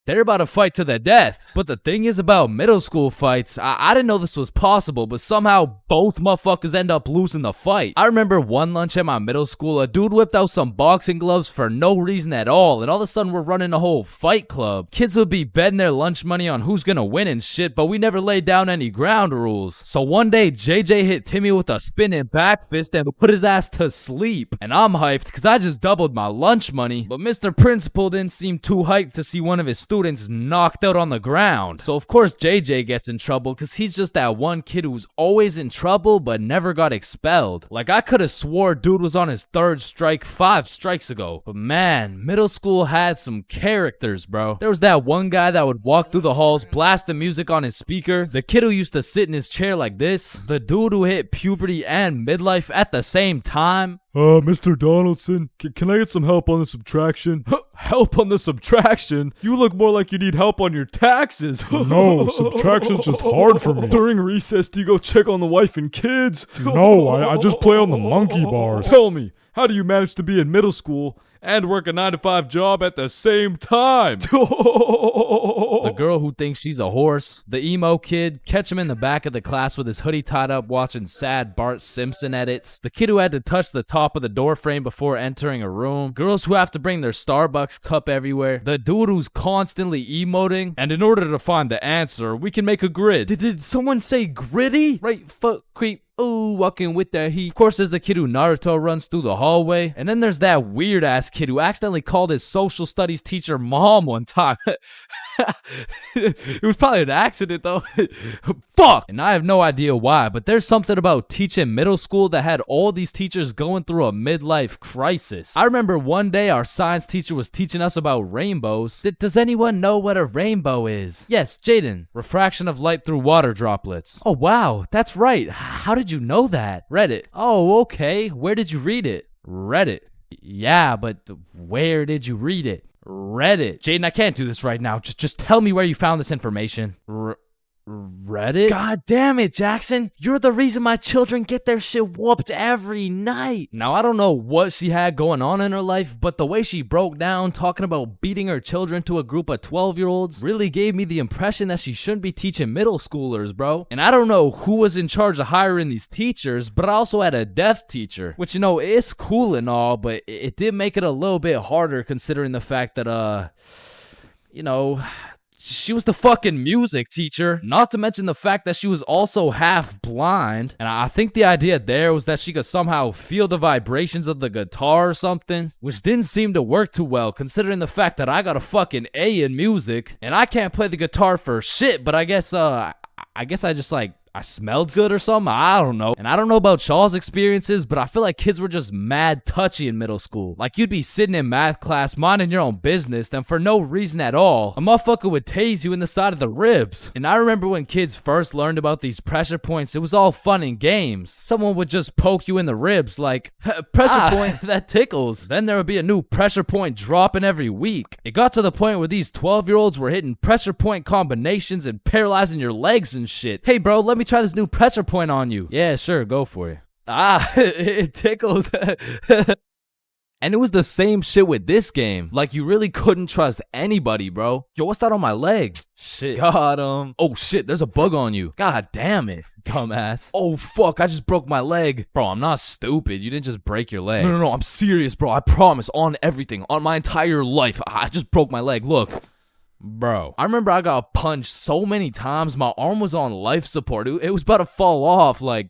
they're about to fight to the death. But the thing is about middle school fights, I didn't know this was possible, but somehow both motherfuckers end up losing the fight. I remember one lunch at my middle school, a dude whipped out some boxing gloves for no reason at all, and all of a sudden we're running a whole fight club. Kids would be betting their lunch money on who's gonna win and shit, but we never laid down any ground rules. So one day, JJ hit Timmy with a spinning back fist and put his ass to sleep. And I'm hyped because I just doubled my lunch money, but Mr. Principal didn't seem too hyped to see one of his students knocked out on the ground. So of course JJ gets in trouble because he's just that one kid who's always in trouble but never got expelled. Like I could have swore dude was on his third strike 5 strikes ago. But man, middle school had some characters, bro. There was that one guy that would walk through the halls blasting music on his speaker. The kid who used to sit in his chair like this. The dude who hit puberty and midlife at the same time. Mr. Donaldson, can I get some help on the subtraction? Help on the subtraction? You look more like you need help on your taxes. No, subtraction's just hard for me. During recess, do you go check on the wife and kids? No, I just play on the monkey bars. Tell me, how do you manage to be in middle school and work a 9-to-5 job at the same time? The girl who thinks she's a horse. The emo kid. Catch him in the back of the class with his hoodie tied up watching sad Bart Simpson edits. The kid who had to touch the top of the door frame before entering a room. Girls who have to bring their Starbucks cup everywhere. The dude who's constantly emoting. And in order to find the answer, we can make a grid. Did someone say gritty? Right foot creep. Ooh, walking with the heat. Of course, there's the kid who Naruto runs through the hallway. And then there's that weird ass kid who accidentally called his social studies teacher mom one time. It was probably an accident though. Fuck! And I have no idea why, but there's something about teaching middle school that had all these teachers going through a midlife crisis. I remember one day our science teacher was teaching us about rainbows. Does anyone know what a rainbow is? Yes, Jaden. Refraction of light through water droplets. Oh wow, that's right. How did you know that? Reddit. Oh, okay. Where did you read it? Reddit. Yeah, but where did you read it? Reddit. Jaden, I can't do this right now. Just tell me where you found this information. Reddit? God damn it, Jackson. You're the reason my children get their shit whooped every night. Now, I don't know what she had going on in her life, but the way she broke down talking about beating her children to a group of 12-year-olds really gave me the impression that she shouldn't be teaching middle schoolers, bro. And I don't know who was in charge of hiring these teachers, but I also had a deaf teacher, which, you know, is cool and all, but it did make it a little bit harder considering the fact that, you know, she was the fucking music teacher, not to mention the fact that she was also half blind. And I think the idea there was that she could somehow feel the vibrations of the guitar or something, which didn't seem to work too well considering the fact that I got a fucking A in music and I can't play the guitar for shit, but I guess I just like I smelled good or something. I don't know. And I don't know about y'all's experiences, but I feel like kids were just mad touchy in middle school. Like you'd be sitting in math class minding your own business, then for no reason at all, a motherfucker would tase you in the side of the ribs. And I remember when kids first learned about these pressure points, it was all fun and games. Someone would just poke you in the ribs like, pressure point, that tickles. Then there would be a new pressure point dropping every week. It got to the point where these 12-year-olds were hitting pressure point combinations and paralyzing your legs and shit. Hey bro, let me try this new pressure point on you. Yeah, sure, go for it. It tickles. And it was the same shit with this game. Like, you really couldn't trust anybody, bro. Yo, what's that on my leg? Shit. Got him. Oh, shit, there's a bug on you. God damn it, dumbass. Oh, fuck, I just broke my leg. Bro, I'm not stupid. You didn't just break your leg. No, I'm serious, bro. I promise, on everything, on my entire life. I just broke my leg. Look. Bro, I remember I got punched so many times, my arm was on life support. It was about to fall off, like,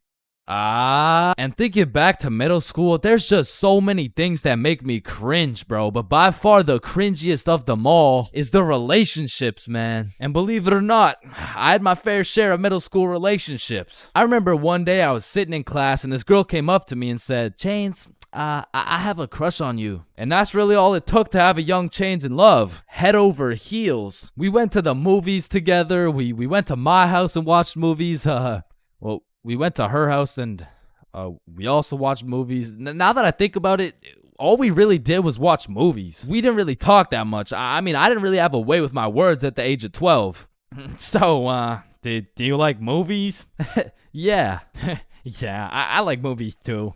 And thinking back to middle school, there's just so many things that make me cringe, bro. But by far the cringiest of them all is the relationships, man. And believe it or not, I had my fair share of middle school relationships. I remember one day I was sitting in class and this girl came up to me and said, Chains, I have a crush on you. And that's really all it took to have a young Chains in love. Head over heels. We went to the movies together. We went to my house and watched movies. Well, we went to her house and we also watched movies. Now that I think about it, all we really did was watch movies. We didn't really talk that much. I mean, I didn't really have a way with my words at the age of 12. So, do you like movies? Yeah. Yeah, I like movies too.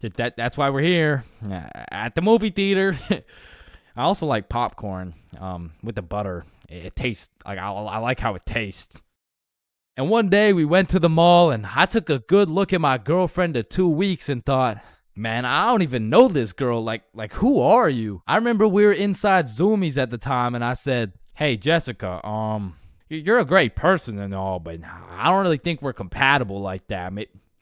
That's why we're here at the movie theater. I also like popcorn with the butter. It tastes like I like how it tastes. And one day we went to the mall and I took a good look at my girlfriend of 2 weeks and thought, man, I don't even know this girl. Like who are you? I remember we were inside Zoomies at the time and I said, hey, Jessica, you're a great person and all, but I don't really think we're compatible like that.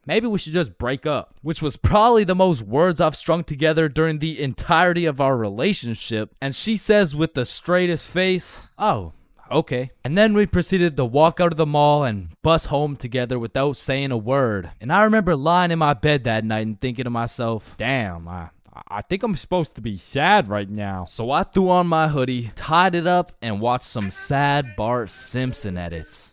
Maybe we should just break up, which was probably the most words I've strung together during the entirety of our relationship. And she says with the straightest face, oh, okay. And then we proceeded to walk out of the mall and bus home together without saying a word. And I remember lying in my bed that night and thinking to myself, damn, I think I'm supposed to be sad right now. So I threw on my hoodie, tied it up, and watched some sad Bart Simpson edits.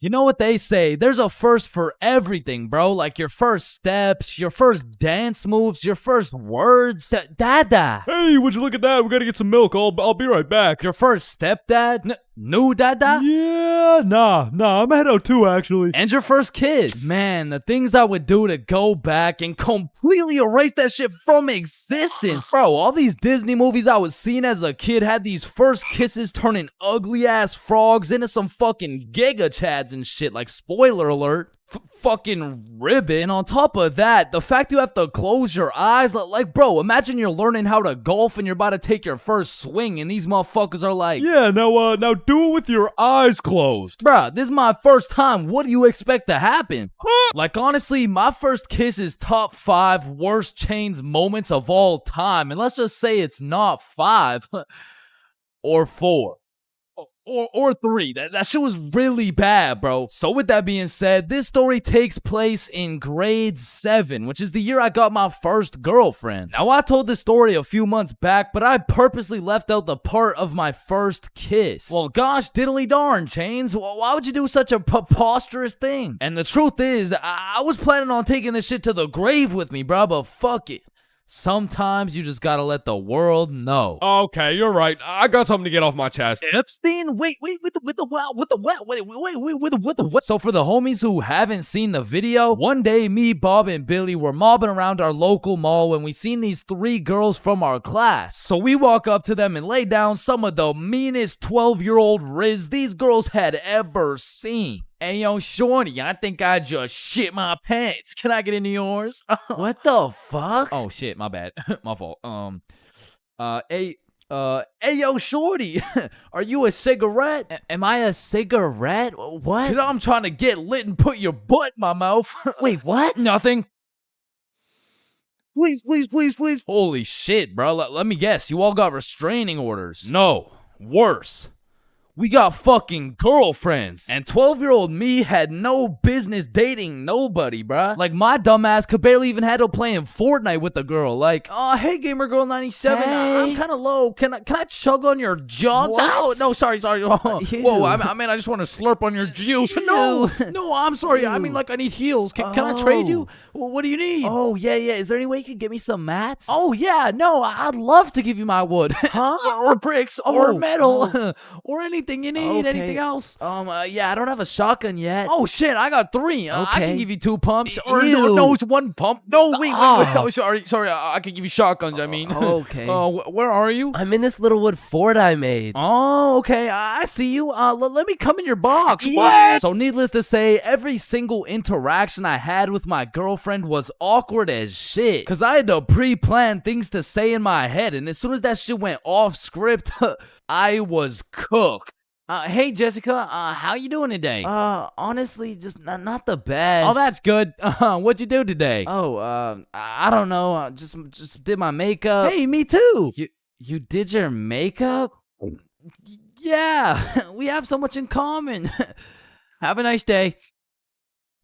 You know what they say, there's a first for everything, bro. Like your first steps, your first dance moves, your first words. Dada. Hey, would you look at that? We gotta get some milk. I'll be right back. Your first stepdad? New dada? Yeah, nah, I'm head out too, actually. And your first kiss? Man, the things I would do to go back and completely erase that shit from existence. Bro, all these Disney movies I was seeing as a kid had these first kisses turning ugly ass frogs into some fucking giga chads and shit. Like, spoiler alert. Fucking ribbon. And on top of that, the fact you have to close your eyes, like, bro, imagine you're learning how to golf and you're about to take your first swing and these motherfuckers are like, yeah, now do it with your eyes closed. Bruh, this is my first time. What do you expect to happen? Like, honestly, my first kiss is top 5 worst Chains moments of all time. And let's just say it's not 5 or 4. Or 3. That shit was really bad, bro. So with that being said, this story takes place in grade 7, which is the year I got my first girlfriend. Now, I told this story a few months back, but I purposely left out the part of my first kiss. Well, gosh diddly darn, Chains. Why would you do such a preposterous thing? And the truth is, I was planning on taking this shit to the grave with me, bro, but fuck it. Sometimes you just gotta let the world know. Okay, you're right. I got something to get off my chest. Epstein? Wait, with the what? So for the homies who haven't seen the video, one day me, Bob, and Billy were mobbing around our local mall when we seen these 3 girls from our class. So we walk up to them and lay down some of the meanest 12-year-old riz these girls had ever seen. Hey, yo, shorty, I think I just shit my pants. Can I get into yours? What the fuck? Oh, shit, my bad. My fault. Hey, yo, shorty, are you a cigarette? Am I a cigarette? What? Because I'm trying to get lit and put your butt in my mouth. Wait, what? Nothing. Please. Holy shit, bro. Let me guess. You all got restraining orders. No. Worse. We got fucking girlfriends. And 12-year-old me had no business dating nobody, bruh. Like, my dumbass could barely even handle playing Fortnite with a girl. Like, oh, hey, Gamer Girl 97, Hey. I'm kind of low. Can I chug on your jugs? What? Oh, no, sorry. Whoa, I mean, I just want to slurp on your juice. No, I'm sorry. I mean, like, I need heels. Can I trade you? What do you need? Oh, yeah. Is there any way you could get me some mats? Oh, yeah, no, I'd love to give you my wood. Huh? or bricks, or metal, or anything anything you need? Okay. Anything else? Yeah, I don't have a shotgun yet. Oh shit, I got 3. I can Okay. give you 2 pumps. Or Ew. no, it's 1 pump. No, wait. Stop. Oh, sorry. I can give you shotguns. I mean. Okay. Where are you? I'm in this little wood fort I made. Oh, okay. I see you. Let me come in your box. Yeah. So, needless to say, every single interaction I had with my girlfriend was awkward as shit. Cause I had to pre-plan things to say in my head, and as soon as that shit went off script, I was cooked. Hey Jessica, how you doing today? Honestly, just not the best. Oh, that's good. What'd you do today? I don't know. Just did my makeup. Hey, me too. You did your makeup? Yeah, we have so much in common. Have a nice day.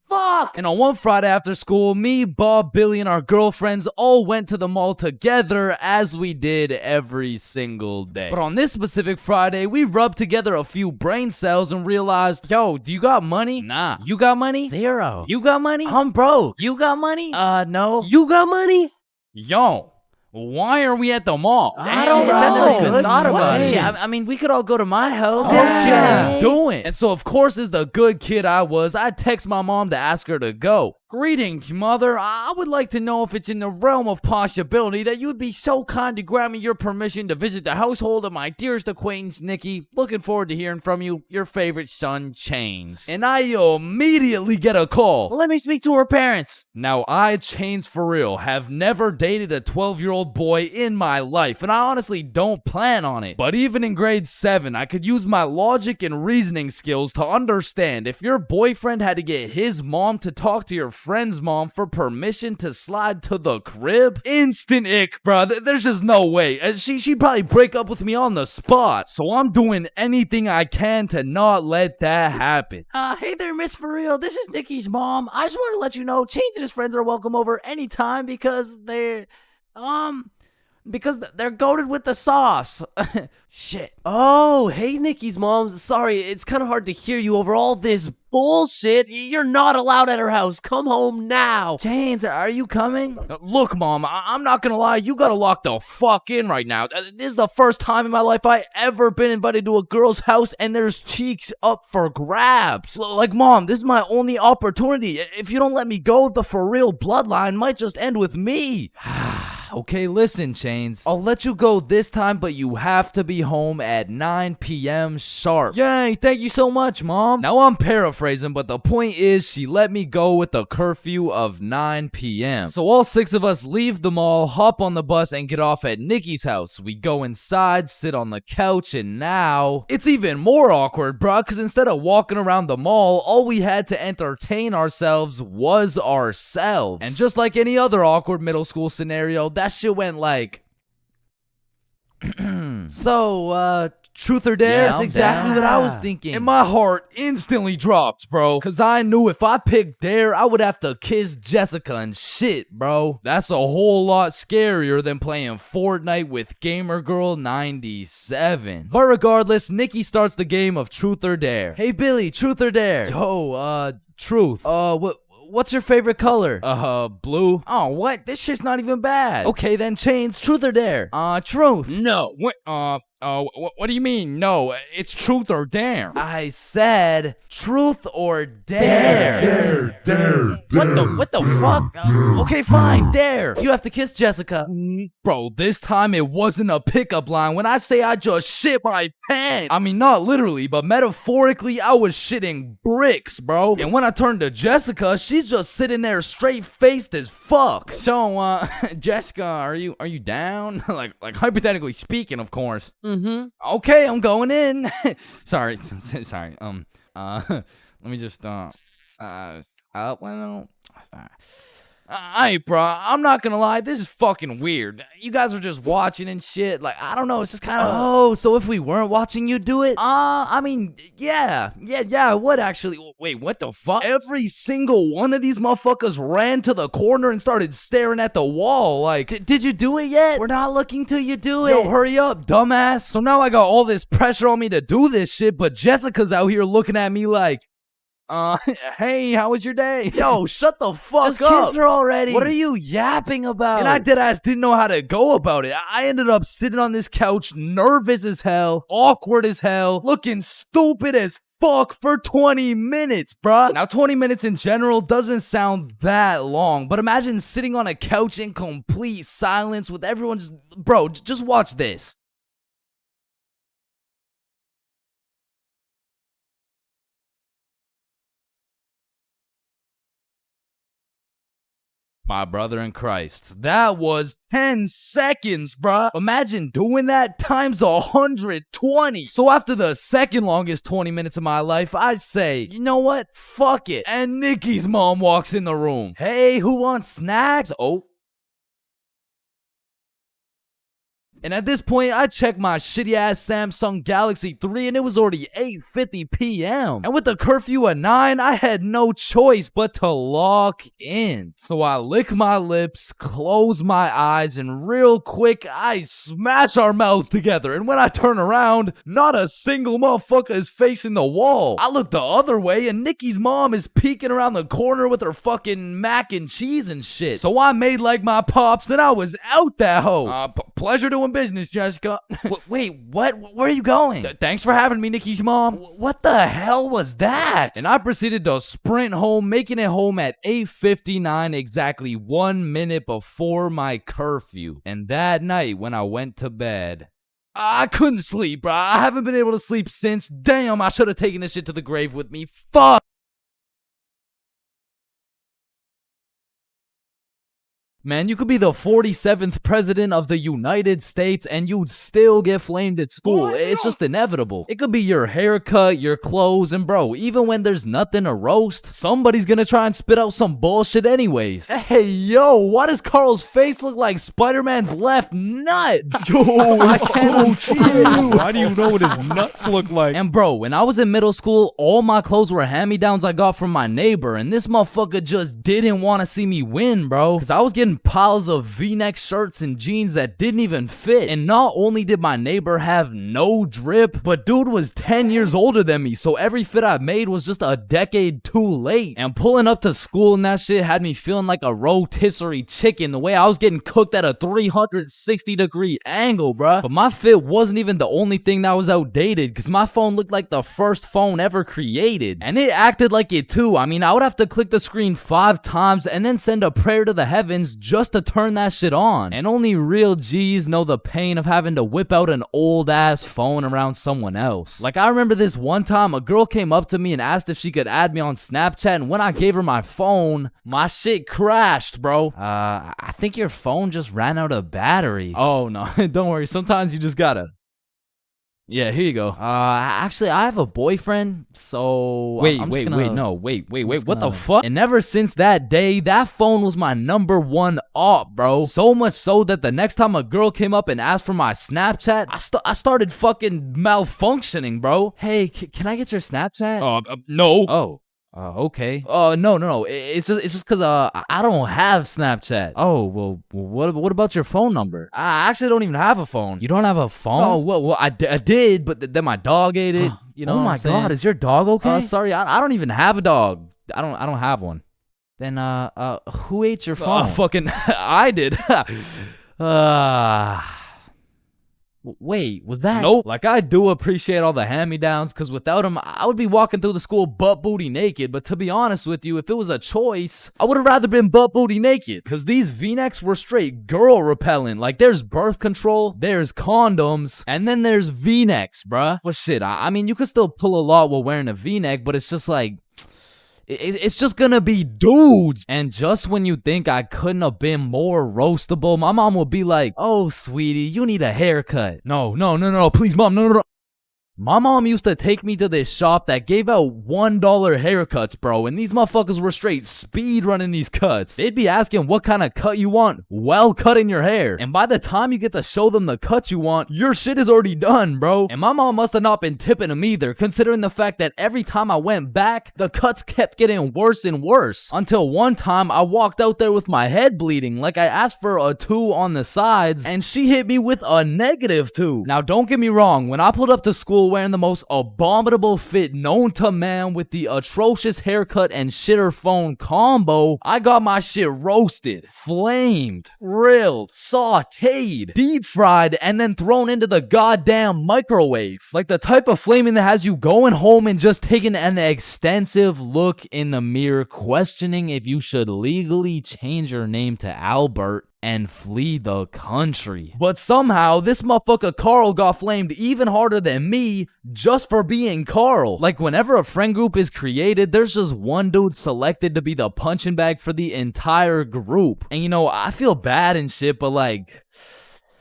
Fuck! And on one Friday after school, me, Bob, Billy, and our girlfriends all went to the mall together as we did every single day. But on this specific Friday, we rubbed together a few brain cells and realized, yo, do you got money? Nah. You got money? 0. You got money? I'm broke. You got money? No. You got money? Yo, why are we at the mall? I don't know. I never even Good thought about it. question. I mean, we could all go to my house. Oh, shit, Yeah. let's do it. And so, of course, as the good kid I was, I text my mom to ask her to go. Greetings, mother. I would like to know if it's in the realm of possibility that you would be so kind to grant me your permission to visit the household of my dearest acquaintance, Nikki. Looking forward to hearing from you. Your favorite son, Chains. And I immediately get a call. Let me speak to her parents. Now, I, ChainsFR, have never dated a 12-year-old boy in my life, and I honestly don't plan on it. But even in grade 7, I could use my logic and reasoning skills to understand if your boyfriend had to get his mom to talk to your friend's mom for permission to slide to the crib, instant ick, bro. There's just no way. She'd probably break up with me on the spot. So I'm doing anything I can to not let that happen. Hey there, Miss For Real. This is Nikki's mom. I just want to let you know Chains and his friends are welcome over anytime because they're goated with the sauce. Shit. Oh, hey, Nikki's mom. Sorry, it's kind of hard to hear you over all this bullshit. You're not allowed at her house. Come home now. Chains, are you coming? Look, Mom, I'm not gonna lie, you gotta lock the fuck in right now. This is the first time in my life I ever been invited to a girl's house and there's cheeks up for grabs. Like, Mom, this is my only opportunity. If you don't let me go, the For Real bloodline might just end with me. Okay, listen, Chains. I'll let you go this time, but you have to be home at 9 p.m. sharp. Yay, thank you so much, Mom. Now, I'm paraphrasing, but the point is she let me go with a curfew of 9 p.m. So all 6 of us leave the mall, hop on the bus, and get off at Nikki's house. We go inside, sit on the couch, and now it's even more awkward, bruh, because instead of walking around the mall, all we had to entertain ourselves was ourselves. And just like any other awkward middle school scenario, that shit went like so, truth or dare? Yeah, That's I'm exactly down. what I was thinking. And my heart instantly dropped, bro. Cause I knew if I picked dare, I would have to kiss Jessica and shit, bro. That's a whole lot scarier than playing Fortnite with Gamer Girl 97. But regardless, Nikki starts the game of truth or dare. Hey Billy, truth or dare? Yo, truth. What's your favorite color? Blue. Oh, what? This shit's not even bad. Okay, then Chains, truth or dare? Truth. No. What do you mean? No, it's truth or dare. I said truth or dare. Dare. What the fuck? Okay, fine, dare. You have to kiss Jessica. Bro, this time it wasn't a pickup line. When I say I just shit my pants, I mean not literally, but metaphorically, I was shitting bricks, bro. And when I turned to Jessica, she's just sitting there straight-faced as fuck. So, Jessica, are you down? like hypothetically speaking, of course. Okay, I'm going in. Sorry. Let me just Alright, bro, I'm not gonna lie, this is fucking weird. You guys are just watching and shit. Like, I don't know, it's just kind of. Oh, so if we weren't watching you do it? I mean, yeah, I would actually. Wait, what the fuck? Every single one of these motherfuckers ran to the corner and started staring at the wall. Like, Did you do it yet? We're not looking till you do it. yo, hurry up, dumbass. So now I got all this pressure on me to do this shit, but Jessica's out here looking at me like, Hey, how was your day? Yo, shut the fuck Just up. kiss her already. What are you yapping about? And I deadass didn't know how to go about it. I ended up sitting on this couch, nervous as hell, awkward as hell, looking stupid as fuck for 20 minutes, bruh. Now, 20 minutes in general doesn't sound that long, but imagine sitting on a couch in complete silence with everyone just... Bro, just watch this. My brother in Christ, that was 10 seconds, bruh. Imagine doing that times 120. So after the second longest 20 minutes of my life, I say, you know what? Fuck it. And Nikki's mom walks in the room. Hey, who wants snacks? Oh. And at this point, I checked my shitty-ass Samsung Galaxy 3 and it was already 8:50 p.m. And with the curfew at 9, I had no choice but to lock in. So I lick my lips, close my eyes, and real quick, I smash our mouths together. And when I turn around, not a single motherfucker is facing the wall. I look the other way and Nikki's mom is peeking around the corner with her fucking mac and cheese and shit. So I made like my pops and I was out that hoe. Pleasure doing business, Jessica. Wait, what? Where are you going? Thanks for having me, Nikki's mom. What the hell was that? And I proceeded to sprint home, making it home at 8:59, exactly 1 minute before my curfew. And that night, when I went to bed, I couldn't sleep, bro. I haven't been able to sleep since. Damn, I should have taken this shit to the grave with me. Fuck. Man, you could be the 47th president of the United States and you'd still get flamed at school. It's just inevitable. It could be your haircut, your clothes, and bro, even when there's nothing to roast, somebody's gonna try and spit out some bullshit anyways. Hey, yo, why does Carl's face look like Spider-Man's left nut? Yo, I can't see it. Why do you know what his nuts look like? And bro, when I was in middle school, all my clothes were hand-me-downs I got from my neighbor, and this motherfucker just didn't want to see me win, bro. Cause I was getting piles of V-neck shirts and jeans that didn't even fit. And not only did my neighbor have no drip, but dude was 10 years older than me, so every fit I made was just a decade too late. And pulling up to school and that shit had me feeling like a rotisserie chicken, the way I was getting cooked at a 360-degree angle, bruh. But my fit wasn't even the only thing that was outdated, cause my phone looked like the first phone ever created. And it acted like it too. I mean, I would have to click the screen 5 times and then send a prayer to the heavens just to turn that shit on. And only real G's know the pain of having to whip out an old ass phone around someone else. Like, I remember this one time a girl came up to me and asked if she could add me on Snapchat, and when I gave her my phone, my shit crashed, bro. I think your phone just ran out of battery. Oh no, don't worry, sometimes you just gotta. Yeah, here you go. Actually, I have a boyfriend, so... Wait, what the fuck? And ever since that day, that phone was my #1 op, bro. So much so that the next time a girl came up and asked for my Snapchat, I started fucking malfunctioning, bro. Hey, can I get your Snapchat? No. Oh. Okay. No. It's just cause I don't have Snapchat. Oh, well, what about your phone number? I actually don't even have a phone. You don't have a phone? Oh, well, I did, but then my dog ate it. You know? Oh my God, is your dog okay? Sorry, I don't even have a dog. I don't have one. Then who ate your phone? Fucking I did. Wait, was that? Nope. Like, I do appreciate all the hand-me-downs, because without them, I would be walking through the school butt-booty naked. But to be honest with you, if it was a choice, I would have rather been butt-booty naked, because these V-necks were straight girl-repellent. Like, there's birth control, there's condoms, and then there's V-necks, bruh. Well, shit, I mean, you could still pull a lot while wearing a V-neck, but it's just like... It's just gonna be dudes. And just when you think I couldn't have been more roastable, my mom will be like, oh, sweetie, you need a haircut. No, please, mom, no. My mom used to take me to this shop that gave out $1 haircuts, bro, and these motherfuckers were straight speed running these cuts. They'd be asking what kind of cut you want while cutting your hair. And by the time you get to show them the cut you want, your shit is already done, bro. And my mom must have not been tipping them either, considering the fact that every time I went back, the cuts kept getting worse and worse. Until one time, I walked out there with my head bleeding, like I asked for a 2 on the sides, and she hit me with a -2. Now, don't get me wrong, when I pulled up to school school wearing the most abominable fit known to man with the atrocious haircut and shitter phone combo, I got my shit roasted, flamed, grilled, sauteed, deep fried, and then thrown into the goddamn microwave. Like the type of flaming that has you going home and just taking an extensive look in the mirror, questioning if you should legally change your name to Albert and flee the country. But somehow, this motherfucker Carl got flamed even harder than me just for being Carl. Like, whenever a friend group is created, there's just one dude selected to be the punching bag for the entire group. And you know, I feel bad and shit, but like,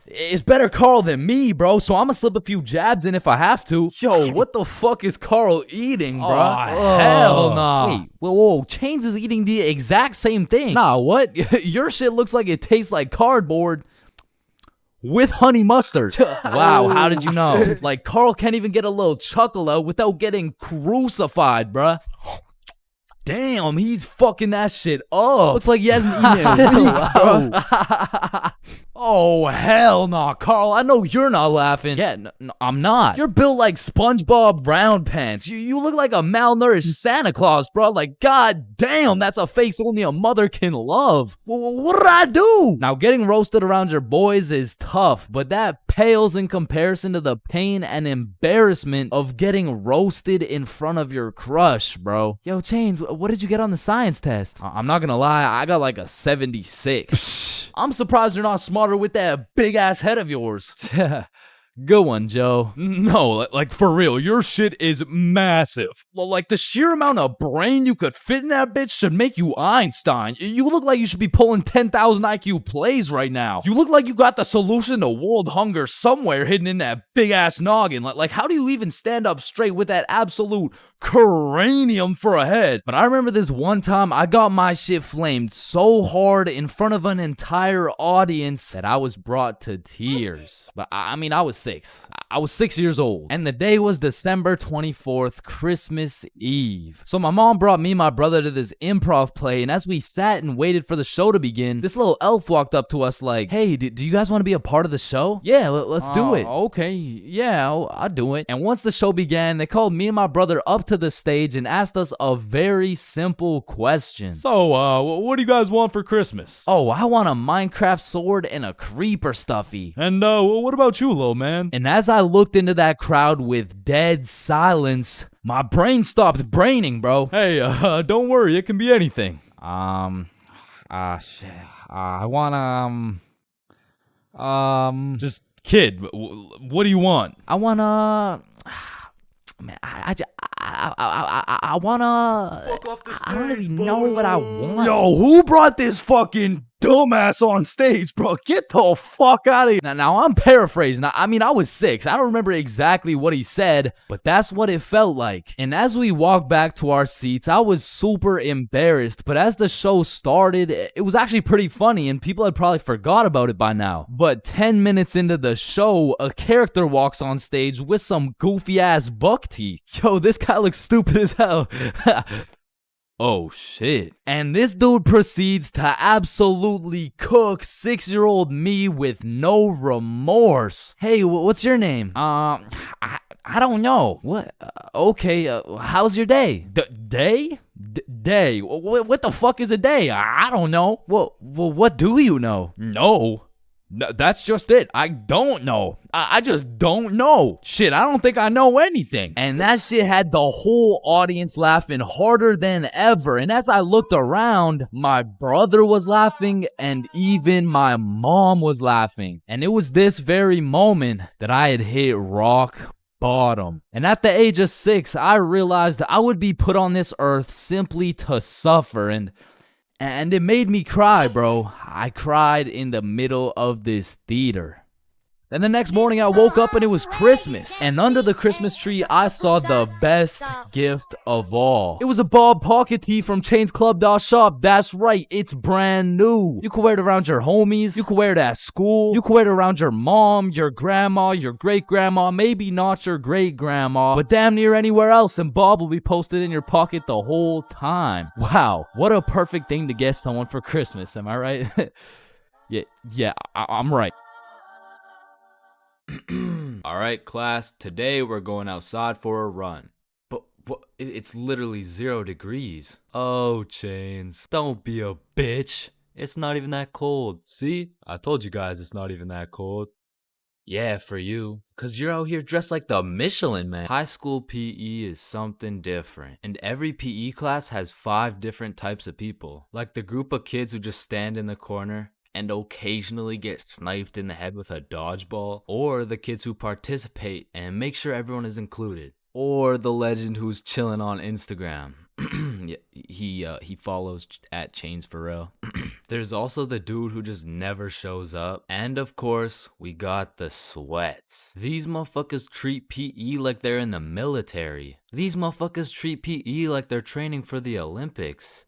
it's better Carl than me, bro, so I'm gonna slip a few jabs in if I have to. Yo, what the fuck is Carl eating, bro? Oh, Hell nah. Wait, whoa, Chains is eating the exact same thing. Nah, what? Your shit looks like it tastes like cardboard with honey mustard. Wow, how did you know? Like, Carl can't even get a little chuckle out without getting crucified, bruh. Damn, he's fucking that shit up. Looks like he hasn't eaten in weeks, bro. Oh, hell nah, Carl. I know you're not laughing. Yeah, I'm not. You're built like SpongeBob Round Pants. You look like a malnourished Santa Claus, bro. Like, god damn, that's a face only a mother can love. What did I do? Now, getting roasted around your boys is tough, but that pales in comparison to the pain and embarrassment of getting roasted in front of your crush, bro. Yo, Chains, what did you get on the science test? I'm not gonna lie, I got like a 76. I'm surprised you're not smarter with that big ass head of yours. Good one, Joe. No, like for real, your shit is massive. Well, like the sheer amount of brain you could fit in that bitch should make you Einstein. You look like you should be pulling 10,000 IQ plays right now. You look like you got the solution to world hunger somewhere hidden in that big ass noggin. Like how do you even stand up straight with that absolute cranium for a head? But I remember this one time I got my shit flamed so hard in front of an entire audience that I was brought to tears. But I mean, I was 6. I was 6 years old. And the day was December 24th, Christmas Eve. So my mom brought me and my brother to this improv play, and as we sat and waited for the show to begin, this little elf walked up to us like, hey, do you guys want to be a part of the show? Yeah, let's do it. Okay, yeah, I'll do it. And once the show began, they called me and my brother up to the stage and asked us a very simple question. So, what do you guys want for Christmas? Oh, I want a Minecraft sword and a creeper stuffy. And, what about you, little man? And as I looked into that crowd with dead silence, my brain stopped braining, bro. Hey, don't worry, it can be anything. Shit. I want, Just kid, what do you want? I wanna... Man, I wanna... I don't really know what I want. Yo, who brought this fucking dumbass on stage, bro? Get the fuck out of here. Now I'm paraphrasing. I mean, I was 6. I don't remember exactly what he said, but that's what it felt like. And as we walked back to our seats, I was super embarrassed. But as the show started, it was actually pretty funny, and people had probably forgot about it by now. But 10 minutes into the show, a character walks on stage with some goofy ass buck teeth. Yo, this guy looks stupid as hell. Oh shit. And this dude proceeds to absolutely cook 6-year-old me with no remorse. Hey, what's your name? I don't know. What? Okay, how's your day? Day? Day? What the fuck is a day? I don't know. Well, what do you know? No, that's just it. I don't know. I just don't know. Shit, I don't think I know anything. And that shit had the whole audience laughing harder than ever. And as I looked around, my brother was laughing and even my mom was laughing. And it was this very moment that I had hit rock bottom. And at the age of 6, I realized I would be put on this earth simply to suffer. And it made me cry, bro. I cried in the middle of this theater. Then the next morning I woke up and it was Christmas. And under the Christmas tree, I saw the best gift of all. It was a Bob pocket tee from ChainsClub.shop. That's right, it's brand new. You can wear it around your homies. You can wear it at school. You can wear it around your mom, your grandma, your great-grandma, maybe not your great-grandma, but damn near anywhere else, and Bob will be posted in your pocket the whole time. Wow, what a perfect thing to get someone for Christmas, am I right? Yeah, I'm right. All right, class, today we're going outside for a run. But it's literally 0 degrees. Oh, Chains, don't be a bitch. It's not even that cold. See? I told you guys it's not even that cold. Yeah, for you. Cause you're out here dressed like the Michelin Man. High school PE is something different. And every PE class has 5 different types of people. Like the group of kids who just stand in the corner and occasionally get sniped in the head with a dodgeball. Or the kids who participate and make sure everyone is included. Or the legend who's chilling on Instagram. Yeah, he follows at ChainsFR. There's also the dude who just never shows up. And of course, we got the sweats. These motherfuckers treat PE like they're in the military. These motherfuckers treat PE like they're training for the Olympics.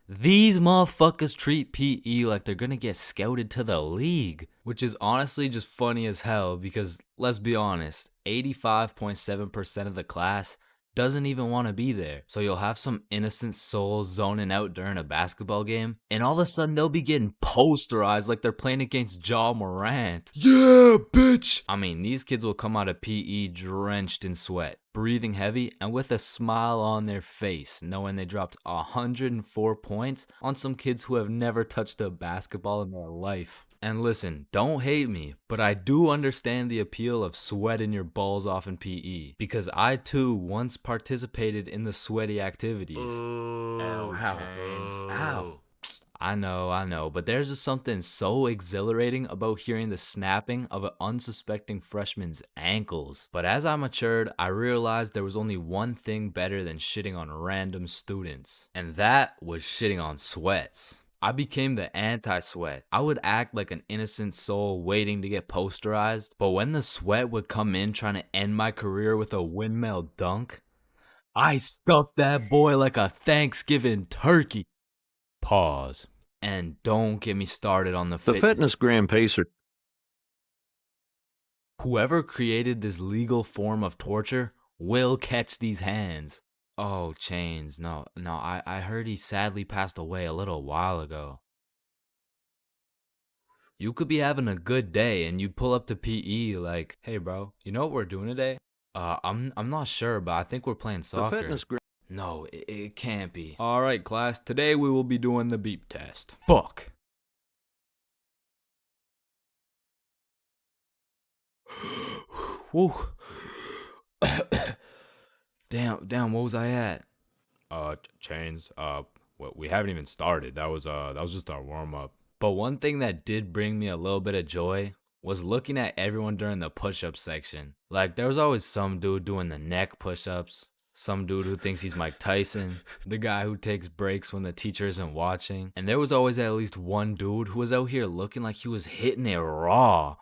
These motherfuckers treat PE like they're gonna get scouted to the league. Which is honestly just funny as hell because, let's be honest, 85.7% of the class doesn't even want to be there. So you'll have some innocent soul zoning out during a basketball game, and all of a sudden they'll be getting posterized like they're playing against Ja Morant. Yeah, bitch! I mean, these kids will come out of PE drenched in sweat, breathing heavy, and with a smile on their face, knowing they dropped 104 points on some kids who have never touched a basketball in their life. And listen, don't hate me, but I do understand the appeal of sweating your balls off in PE, because I too once participated in the sweaty activities. Ow. Ow. I know, but there's just something so exhilarating about hearing the snapping of an unsuspecting freshman's ankles. But as I matured, I realized there was only one thing better than shitting on random students, and that was shitting on sweats. I became the anti-sweat. I would act like an innocent soul waiting to get posterized, but when the sweat would come in trying to end my career with a windmill dunk, I stuffed that boy like a Thanksgiving turkey. Pause. And don't get me started on the fitness gram pacer. Whoever created this legal form of torture will catch these hands. Oh, Chains, no, I heard he sadly passed away a little while ago. You could be having a good day and you pull up to PE like, hey bro, you know what we're doing today? I'm not sure, but I think we're playing soccer. No, it can't be. Alright class, today we will be doing the beep test. Fuck. Woo. Damn, what was I at? Chains, we haven't even started. That was just our warm-up. But one thing that did bring me a little bit of joy was looking at everyone during the push-up section. Like, there was always some dude doing the neck push-ups, some dude who thinks he's Mike Tyson, the guy who takes breaks when the teacher isn't watching, and there was always at least one dude who was out here looking like he was hitting it raw.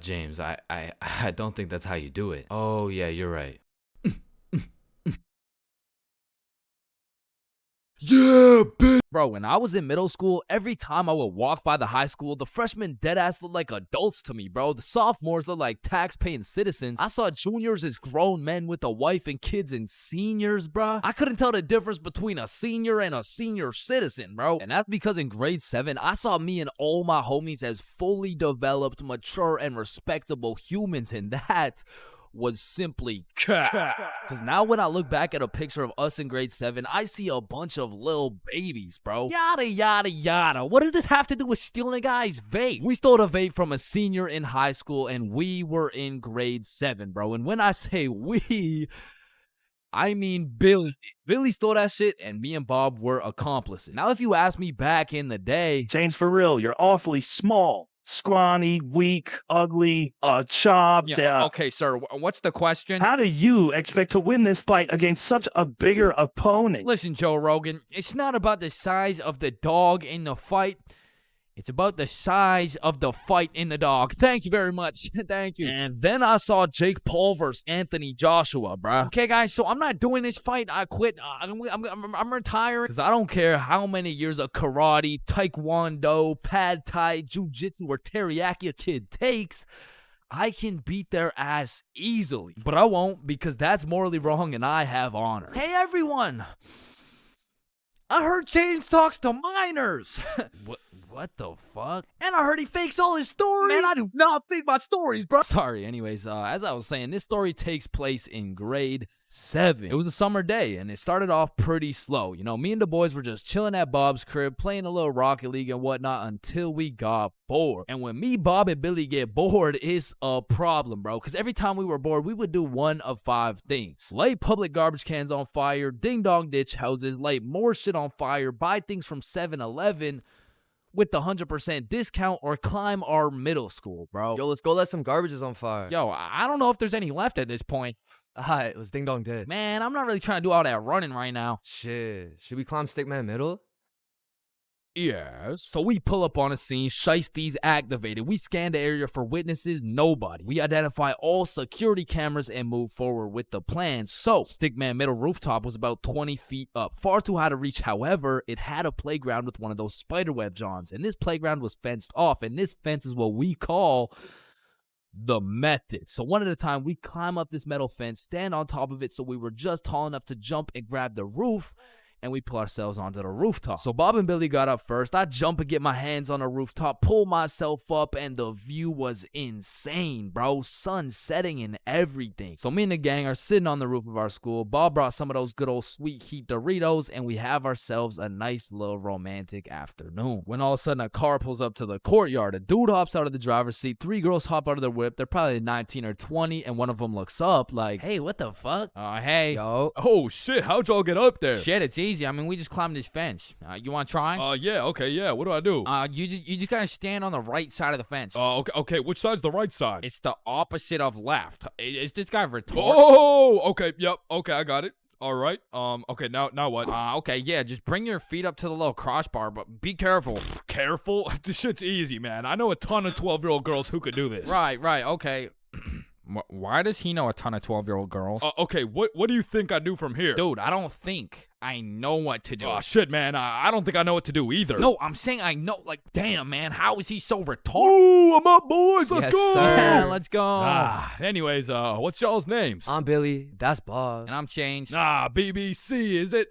James, I don't think that's how you do it. Oh, yeah, you're right. Yeah, bitch! Bro, when I was in middle school, every time I would walk by the high school, the freshmen deadass looked like adults to me, bro. The sophomores looked like tax-paying citizens. I saw juniors as grown men with a wife and kids, and seniors, bro. I couldn't tell the difference between a senior and a senior citizen, bro. And that's because in grade 7, I saw me and all my homies as fully developed, mature, and respectable humans, and that was simply cap. Because now when I look back at a picture of us in grade 7, I see a bunch of little babies, bro. Yada, yada, yada. What does this have to do with stealing a guy's vape? We stole a vape from a senior in high school, and we were in grade 7, bro. And when I say we, I mean Billy. Billy stole that shit, and me and Bob were accomplices. Now, if you ask me back in the day, ChainsFR, you're awfully small. Scrawny, weak, ugly, chopped. yeah, okay, sir, what's the question? How do you expect to win this fight against such a bigger opponent? Listen, Joe Rogan, it's not about the size of the dog in the fight. It's about the size of the fight in the dog. Thank you very much. Thank you. And then I saw Jake Paul versus Anthony Joshua, bruh. Okay, guys, so I'm not doing this fight. I quit. I'm retiring. Because I don't care how many years of karate, taekwondo, pad thai, jujitsu, or teriyaki a kid takes. I can beat their ass easily. But I won't, because that's morally wrong and I have honor. Hey, everyone. I heard Chains talks to minors. What the fuck? And I heard he fakes all his stories. Man, I do not fake my stories, bro. Sorry, anyways, as I was saying, this story takes place in grade 7. It was a summer day, and it started off pretty slow. You know, me and the boys were just chilling at Bob's crib, playing a little Rocket League and whatnot until we got bored. And when me, Bob, and Billy get bored, it's a problem, bro. Because every time we were bored, we would do one of 5 things. Light public garbage cans on fire, ding-dong ditch houses, light more shit on fire, buy things from 7-Eleven with the 100% discount, or climb our middle school, bro. Yo, let's go let some garbages on fire. Yo, I don't know if there's any left at this point. Alright, let's ding dong ditch. Man, I'm not really trying to do all that running right now. Shit. Should we climb Stickman Middle? Yes. So we pull up on a scene, shiesties activated. We scan the area for witnesses, nobody. We identify all security cameras and move forward with the plan. So, Stickman Middle rooftop was about 20 feet up, far too high to reach. However, it had a playground with one of those spiderweb johns, and this playground was fenced off, and this fence is what we call the method. So one at a time, we climb up this metal fence, stand on top of it so we were just tall enough to jump and grab the roof, and we pull ourselves onto the rooftop. So Bob and Billy got up first. I jump and get my hands on the rooftop, pull myself up, and the view was insane, bro. Sun setting and everything. So me and the gang are sitting on the roof of our school. Bob brought some of those good old sweet heat Doritos, and we have ourselves a nice little romantic afternoon. When all of a sudden a car pulls up to the courtyard. A dude hops out of the driver's seat. 3 girls hop out of their whip. They're probably 19 or 20, and one of them looks up like, Hey, what the fuck? hey. Yo. Oh, shit. How'd y'all get up there? Shit, it's easy. I mean, we just climbed this fence. You want to try? Yeah, okay, yeah. What do I do? You just gotta stand on the right side of the fence. Okay. Which side's the right side? It's the opposite of left. Is this guy retarded? Oh, okay. Yep. Okay, I got it. All right. Okay, now what? Okay, yeah, just bring your feet up to the little crossbar, but be careful. Careful? This shit's easy, man. I know a ton of 12-year-old girls who could do this. Right, okay. Why does he know a ton of 12-year-old girls? Okay, what do you think I do from here? Dude, I don't think I know what to do. Oh, shit, man. I don't think I know what to do either. No, I'm saying I know. Like, damn, man, how is he so retarded? Oh, I'm up, boys. Let's Yes, go. sir. Yeah, let's go. Anyways, what's y'all's names? I'm Billy. That's Bob. And I'm changed. BBC, is it?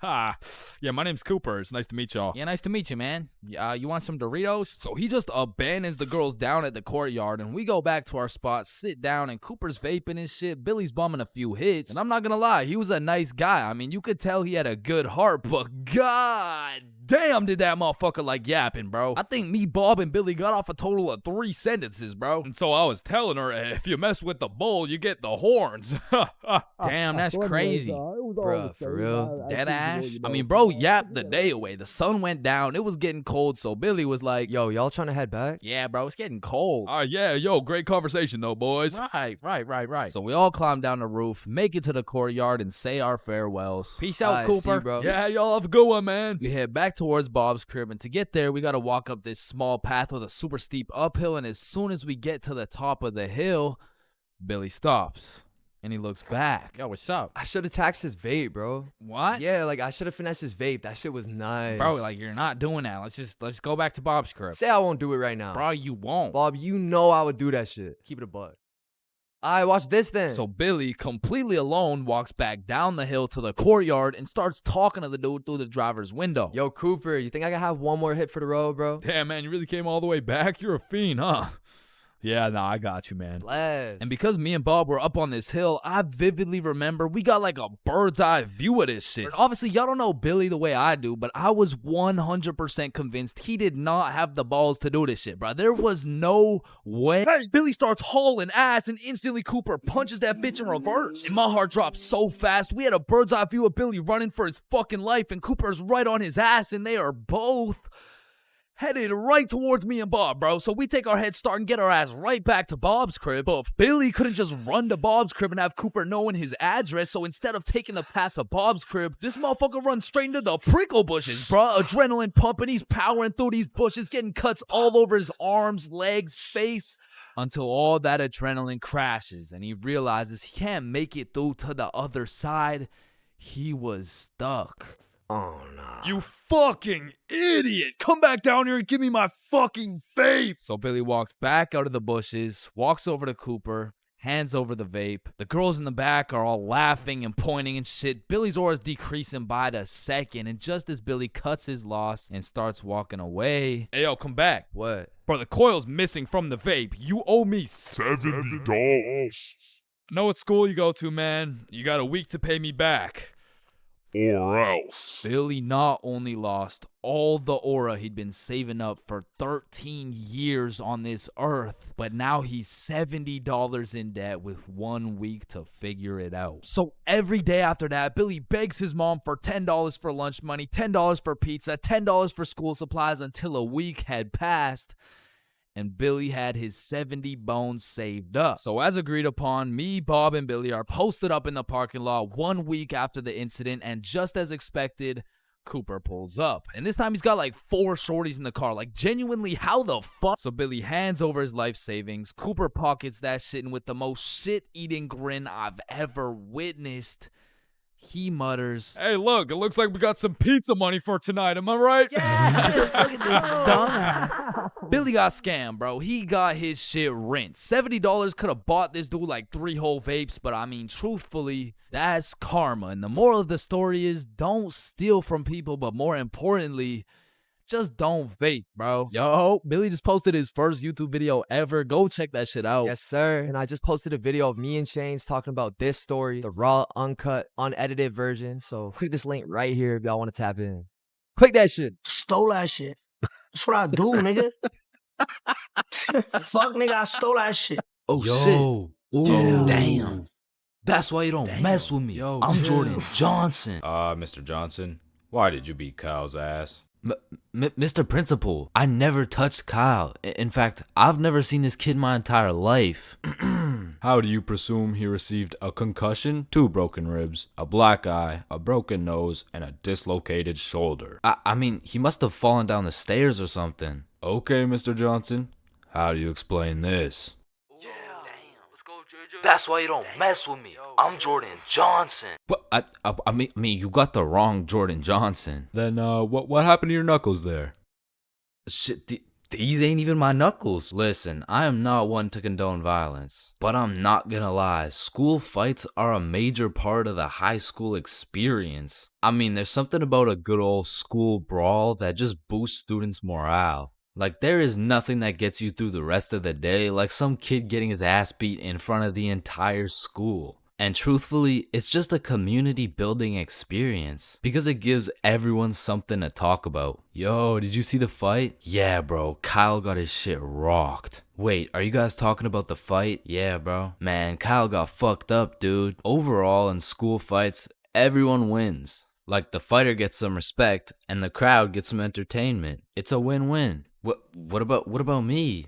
Yeah, my name's Cooper. It's nice to meet y'all. Yeah, nice to meet you, man. You want some Doritos? So he just abandons the girls down at the courtyard, and we go back to our spot, sit down, and Cooper's vaping and shit. Billy's bumming a few hits, and I'm not gonna lie, he was a nice guy. I mean, you could tell he had a good heart, but god damn did that motherfucker like yapping, bro. I think me, Bob, and Billy got off a total of 3 sentences, bro. And so I was telling her, if you mess with the bull, you get the horns. Damn, that's crazy. Bruh, for real. Dead ass. I mean, bro yapped the day away. The sun went down. It was getting cold, so Billy was like, Yo, y'all trying to head back? yeah, bro, it's getting cold. Yeah, yo, great conversation though, boys. Right. So we all climb down the roof, make it to the courtyard, and say our farewells. Peace out, Alright, see Cooper. you, bro. Yeah, y'all have a good one, man. We head back towards Bob's crib, and to get there, we gotta walk up this small path with a super steep uphill, and as soon as we get to the top of the hill, Billy stops, and he looks back. Yo, what's up? I should have taxed his vape, bro. What? Yeah, like I should have finessed his vape. That shit was nice. Bro, like, you're not doing that. Let's go back to Bob's crib. Say I won't do it right now. Bro, you won't. Bob, you know I would do that shit. Keep it a buck. Alright, watch this then. So Billy, completely alone, walks back down the hill to the courtyard and starts talking to the dude through the driver's window. Yo, Cooper, you think I can have one more hit for the road, bro? Damn, man, you really came all the way back? You're a fiend, huh? Yeah, nah, I got you, man. Bless. And because me and Bob were up on this hill, I vividly remember we got like a bird's eye view of this shit. And obviously, y'all don't know Billy the way I do, but I was 100% convinced he did not have the balls to do this shit, bro. There was no way. Hey, Billy starts hauling ass, and instantly Cooper punches that bitch in reverse. And my heart dropped so fast. We had a bird's eye view of Billy running for his fucking life, and Cooper's right on his ass, and they are both headed right towards me and Bob, bro. So we take our head start and get our ass right back to Bob's crib. But Billy couldn't just run to Bob's crib and have Cooper knowing his address. So instead of taking the path to Bob's crib, this motherfucker runs straight into the prickle bushes, bro. Adrenaline pumping. He's powering through these bushes, getting cuts all over his arms, legs, face, until all that adrenaline crashes and he realizes he can't make it through to the other side. He was stuck. Oh, no. You fucking idiot! Come back down here and give me my fucking vape! So Billy walks back out of the bushes, walks over to Cooper, hands over the vape. The girls in the back are all laughing and pointing and shit. Billy's aura's decreasing by the second, and just as Billy cuts his loss and starts walking away, Hey, yo, come back. what? Bro, the coil's missing from the vape. You owe me $70. I know what school you go to, man. You got a week to pay me back. Or else. Billy not only lost all the aura he'd been saving up for 13 years on this earth, but now he's $70 in debt with 1 week to figure it out. So every day after that, Billy begs his mom for $10 for lunch money, $10 for pizza, $10 for school supplies until a week had passed. And Billy had his 70 bones saved up. So as agreed upon, me, Bob, and Billy are posted up in the parking lot 1 week after the incident, and just as expected, Cooper pulls up. And this time he's got like 4 shorties in the car. Like, genuinely, how the fuck? So Billy hands over his life savings. Cooper pockets that shit, and with the most shit-eating grin I've ever witnessed, he mutters, Hey, look, it looks like we got some pizza money for tonight. Am I right? Yes, look at this dumbass. Billy got scammed, bro. He got his shit rinsed. $70 could have bought this dude like 3 whole vapes, but I mean, truthfully, that's karma. And the moral of the story is don't steal from people, but more importantly, just don't vape, bro. Yo, Billy just posted his first YouTube video ever. Go check that shit out. Yes, sir. And I just posted a video of me and Chains talking about this story, the raw, uncut, unedited version. So click this link right here if y'all want to tap in. Click that shit. Stole that shit. That's what I do, nigga. Fuck, nigga, I stole that shit. Oh, Yo. shit. Ooh. Ooh. Damn. That's why you don't mess with me. Yo, I'm chill. Jordan Johnson. Mr. Johnson, why did you beat Kyle's ass? Mr. Principal, I never touched Kyle. In fact, I've never seen this kid my entire life. How do you presume he received a concussion, 2 broken ribs, a black eye, a broken nose, and a dislocated shoulder? I mean, he must have fallen down the stairs or something. Okay, Mr. Johnson, how do you explain this? That's why you don't mess with me. I'm Jordan Johnson. What? I mean, you got the wrong Jordan Johnson. Then, what happened to your knuckles there? Shit, these ain't even my knuckles. Listen, I am not one to condone violence, but I'm not gonna lie. School fights are a major part of the high school experience. I mean, there's something about a good old school brawl that just boosts students' morale. Like, there is nothing that gets you through the rest of the day like some kid getting his ass beat in front of the entire school. And truthfully, it's just a community building experience because it gives everyone something to talk about. Yo, did you see the fight? Yeah, bro, Kyle got his shit rocked. Wait, are you guys talking about the fight? Yeah, bro. Man, Kyle got fucked up, dude. Overall, in school fights, everyone wins. Like, the fighter gets some respect and the crowd gets some entertainment. It's a win-win. What about me?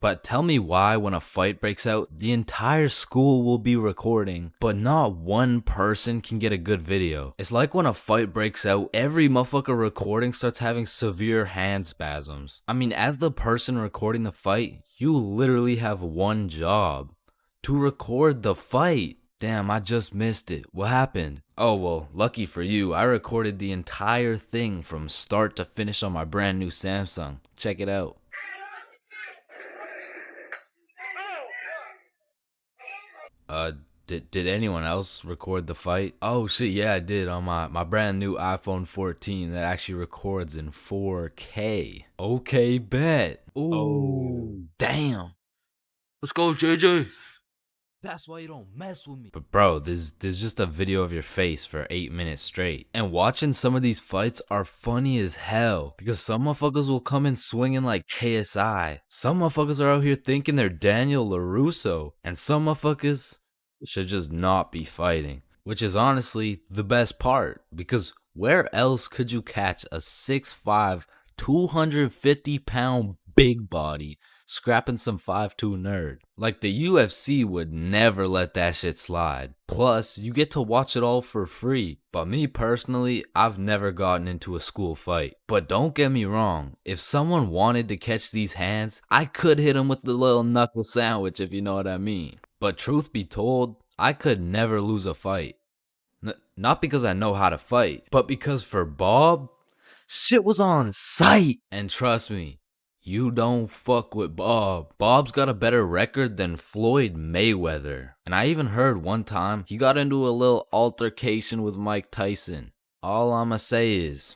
But tell me why when a fight breaks out, the entire school will be recording, but not one person can get a good video. It's like when a fight breaks out, every motherfucker recording starts having severe hand spasms. I mean, as the person recording the fight, you literally have one job: to record the fight. Damn, I just missed it. What happened? Oh, well, lucky for you, I recorded the entire thing from start to finish on my brand new Samsung. Check it out. Did anyone else record the fight? Oh shit, yeah, I did on my brand new iPhone 14 that actually records in 4K. Okay, bet. Ooh, Oh, damn. Let's go, JJ. That's why you don't mess with me. But bro, there's just a video of your face for 8 minutes straight. And watching some of these fights are funny as hell because some motherfuckers will come in swinging like KSI. Some motherfuckers are out here thinking they're Daniel LaRusso. And some motherfuckers should just not be fighting. Which is honestly the best part because where else could you catch a 6'5", 250-pound big body scrapping some 5'2" nerd? Like, the UFC would never let that shit slide. Plus, you get to watch it all for free. But me personally, I've never gotten into a school fight. But don't get me wrong, if someone wanted to catch these hands, I could hit them with the little knuckle sandwich, if you know what I mean. But truth be told, I could never lose a fight. Not because I know how to fight, but because for Bob, shit was on sight. And trust me, You don't fuck with Bob. Bob's got a better record than Floyd Mayweather. And I even heard one time he got into a little altercation with Mike Tyson. All I'ma say is,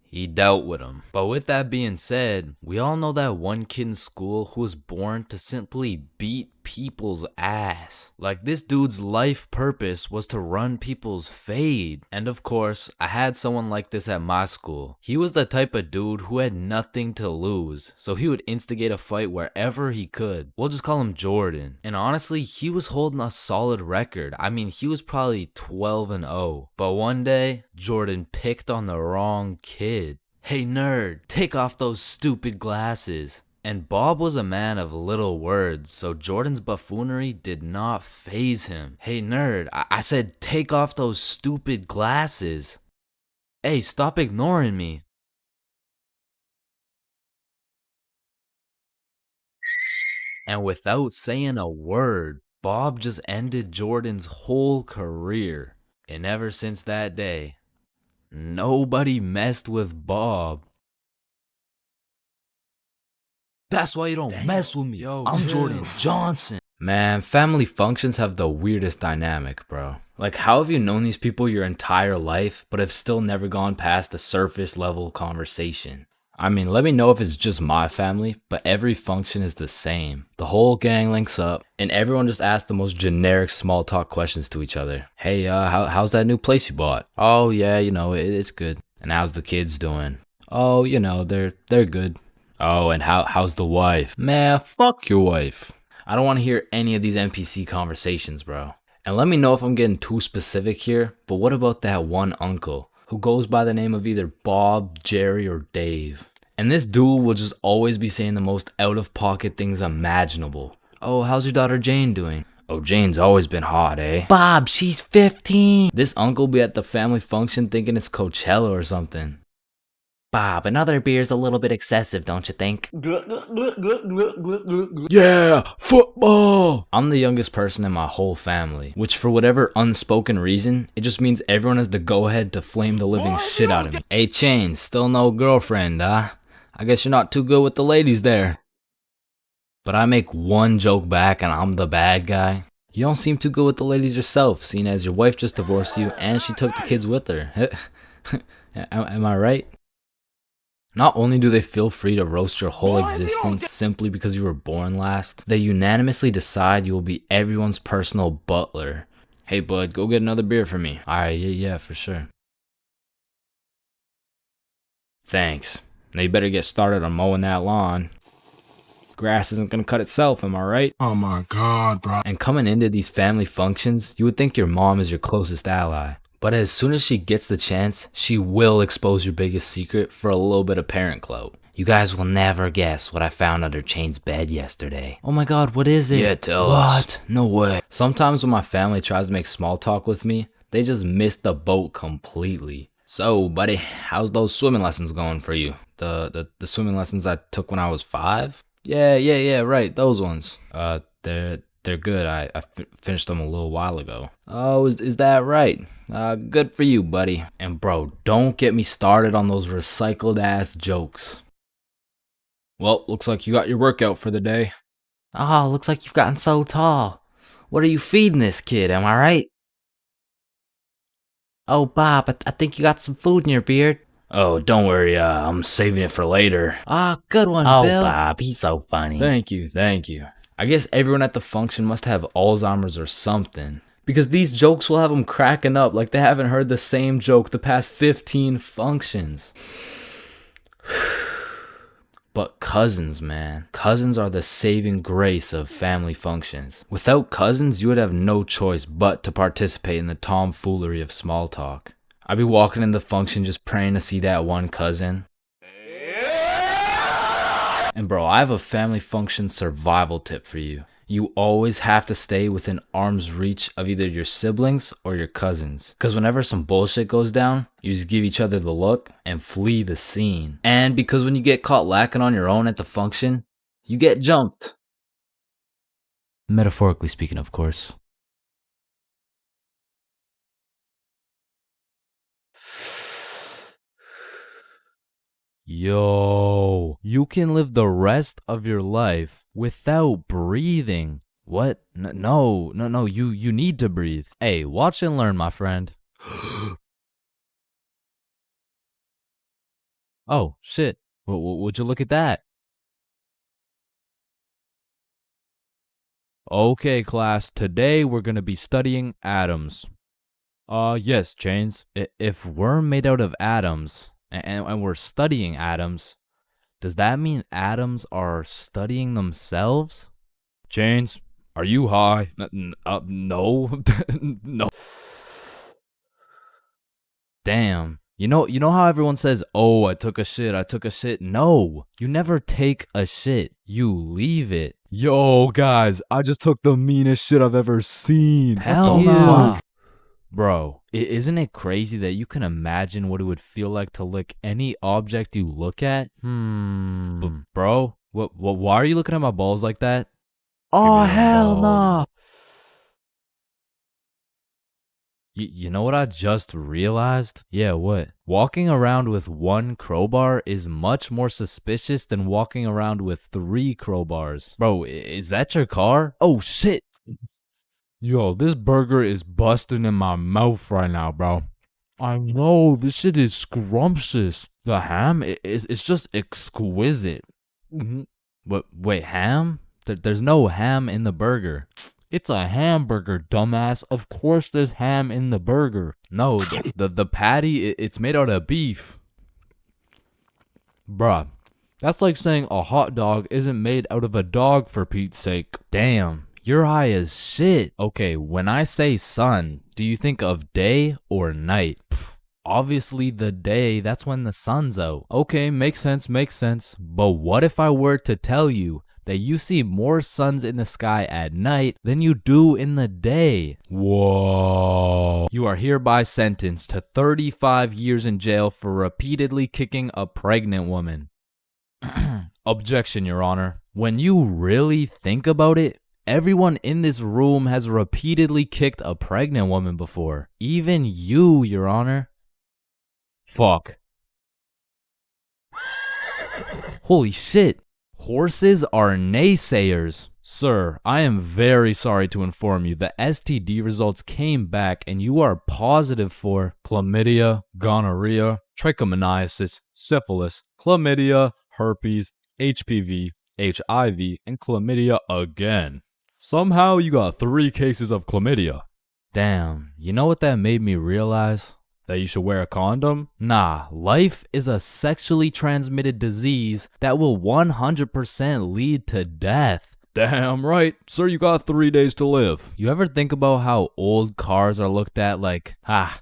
he dealt with him. But with that being said, we all know that one kid in school who was born to simply beat people's ass. Like, this dude's life purpose was to run people's fade. And of course, I had someone like this at my school. He was the type of dude who had nothing to lose, so he would instigate a fight wherever he could. We'll just call him Jordan. And honestly, he was holding a solid record. I mean, he was probably 12-0. But one day, Jordan picked on the wrong kid. Hey nerd, take off those stupid glasses. And Bob was a man of little words, so Jordan's buffoonery did not faze him. Hey nerd, I said take off those stupid glasses. Hey, stop ignoring me. And without saying a word, Bob just ended Jordan's whole career. And ever since that day, nobody messed with Bob. That's why you don't mess with me. I'm Jordan Johnson. Man, family functions have the weirdest dynamic, bro. Like, how have you known these people your entire life, but have still never gone past the surface level conversation? I mean, let me know if it's just my family, but every function is the same. The whole gang links up, and everyone just asks the most generic small talk questions to each other. Hey, how's that new place you bought? Oh, yeah, it's good. And how's the kids doing? Oh, they're good. Oh, and how's the wife? Man, fuck your wife. I don't want to hear any of these NPC conversations, bro. And let me know if I'm getting too specific here, but what about that one uncle who goes by the name of either Bob, Jerry, or Dave? And this dude will just always be saying the most out-of-pocket things imaginable. Oh, how's your daughter Jane doing? Oh, Jane's always been hot, eh? Bob, she's 15. This uncle be at the family function thinking it's Coachella or something. Bob, another beer's a little bit excessive, don't you think? Yeah, football! I'm the youngest person in my whole family, which for whatever unspoken reason, it just means everyone has the go-ahead to flame the living shit out of me. Hey, Chains, still no girlfriend, huh? I guess you're not too good with the ladies there. But I make one joke back and I'm the bad guy. You don't seem too good with the ladies yourself, seeing as your wife just divorced you and she took the kids with her. Am I right? Not only do they feel free to roast your whole existence simply because you were born last, they unanimously decide you will be everyone's personal butler. Hey bud, go get another beer for me. Alright, yeah, for sure. Thanks. Now you better get started on mowing that lawn. Grass isn't gonna cut itself, am I right? Oh my god, bro. And coming into these family functions, you would think your mom is your closest ally. But as soon as she gets the chance, she will expose your biggest secret for a little bit of parent clout. You guys will never guess what I found under Chain's bed yesterday. Oh my god, what is it? Yeah, tell us. What? No way. Sometimes when my family tries to make small talk with me, they just miss the boat completely. So, buddy, how's those swimming lessons going for you? The swimming lessons I took when I was 5? Yeah, right, those ones. They're good. I finished them a little while ago. Oh, is that right? Good for you, buddy. And bro, don't get me started on those recycled ass jokes. Well, looks like you got your workout for the day. Oh, looks like you've gotten so tall. What are you feeding this kid, am I right? Oh, Bob, I think you got some food in your beard. Oh, don't worry, I'm saving it for later. Ah, good one, Bill. Bob, he's so funny. Thank you. I guess everyone at the function must have Alzheimer's or something, because these jokes will have them cracking up like they haven't heard the same joke the past 15 functions. But cousins, man. Cousins are the saving grace of family functions. Without cousins, you would have no choice but to participate in the tomfoolery of small talk. I'd be walking in the function just praying to see that one cousin. And bro, I have a family function survival tip for you. You always have to stay within arm's reach of either your siblings or your cousins. Because whenever some bullshit goes down, you just give each other the look and flee the scene. And because when you get caught lacking on your own at the function, you get jumped. Metaphorically speaking, of course. Yo, You can live the rest of your life without breathing. What? No. You need to breathe. Hey, watch and learn, my friend. Oh, shit. Would you look at that? Okay, class. Today we're going to be studying atoms. Yes, Chains. If we're made out of atoms and we're studying atoms, does that mean atoms are studying themselves? Chains, are you high? No. No. Damn. You know how everyone says, "Oh, I took a shit." No, you never take a shit. You leave it. Yo, guys, I just took the meanest shit I've ever seen. Hell What the no. fuck? Bro, isn't it crazy that you can imagine what it would feel like to lick any object you look at? Bro, why are you looking at my balls like that? Oh, Give me them hell balls. nah. You know what I just realized? Yeah, what? Walking around with one crowbar is much more suspicious than walking around with 3 crowbars. Bro, is that your car? Oh, shit. Yo, this burger is busting in my mouth right now, bro. I know, this shit is scrumptious. The ham it's just exquisite. Wait, ham? There's no ham in the burger. It's a hamburger, dumbass. Of course there's ham in the burger. No, the patty, it's made out of beef. Bruh, that's like saying a hot dog isn't made out of a dog, for Pete's sake. Damn, you're high as shit. Okay, when I say sun, do you think of day or night? Obviously the day, that's when the sun's out. Okay, makes sense. But what if I were to tell you that you see more suns in the sky at night than you do in the day? Whoa. You are hereby sentenced to 35 years in jail for repeatedly kicking a pregnant woman. Objection, Your Honor. When you really think about it, everyone in this room has repeatedly kicked a pregnant woman before. Even you, Your Honor. Fuck. Holy shit. Horses are naysayers. Sir, I am very sorry to inform you the STD results came back and you are positive for chlamydia, gonorrhea, trichomoniasis, syphilis, chlamydia, herpes, HPV, HIV, and chlamydia again. Somehow you got 3 cases of chlamydia. Damn, you know what that made me realize? That you should wear a condom? Nah, life is a sexually transmitted disease that will 100% lead to death. Damn right. Sir, you got 3 days to live. You ever think about how old cars are looked at like,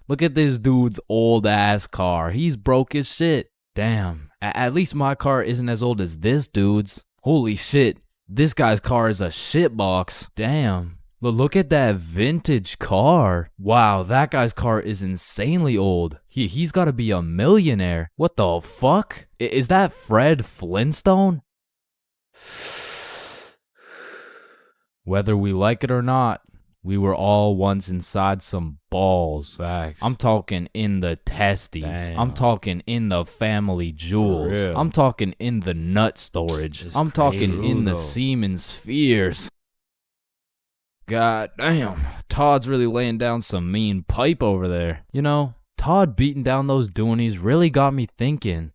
look at this dude's old ass car. He's broke as shit. Damn, at least my car isn't as old as this dude's. Holy shit, this guy's car is a shitbox. Damn. Look at that vintage car. Wow, that guy's car is insanely old. He's got to be a millionaire. What the fuck? Is that Fred Flintstone? Whether we like it or not, we were all once inside some balls. Facts. I'm talking in the testes. Damn. I'm talking in the family jewels. real. I'm talking in the nut storage. I'm talking in the Brutal. semen spheres. God damn, Todd's really laying down some mean pipe over there. You know, Todd beating down those doonies really got me thinking.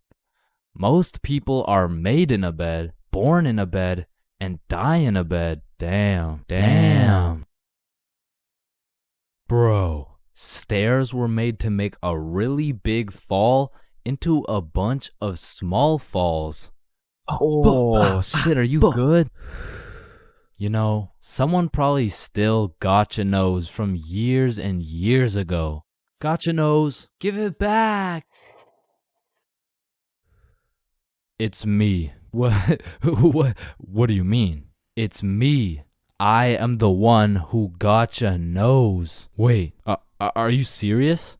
Most people are made in a bed, born in a bed, and die in a bed. Damn. Bro, stairs were made to make a really big fall into a bunch of small falls. Oh, shit, are you good? You know, someone probably still gotcha knows from years and years ago. Gotcha knows, give it back. It's me. What? What do you mean? It's me. I am the one who gotcha knows. Wait, are you serious?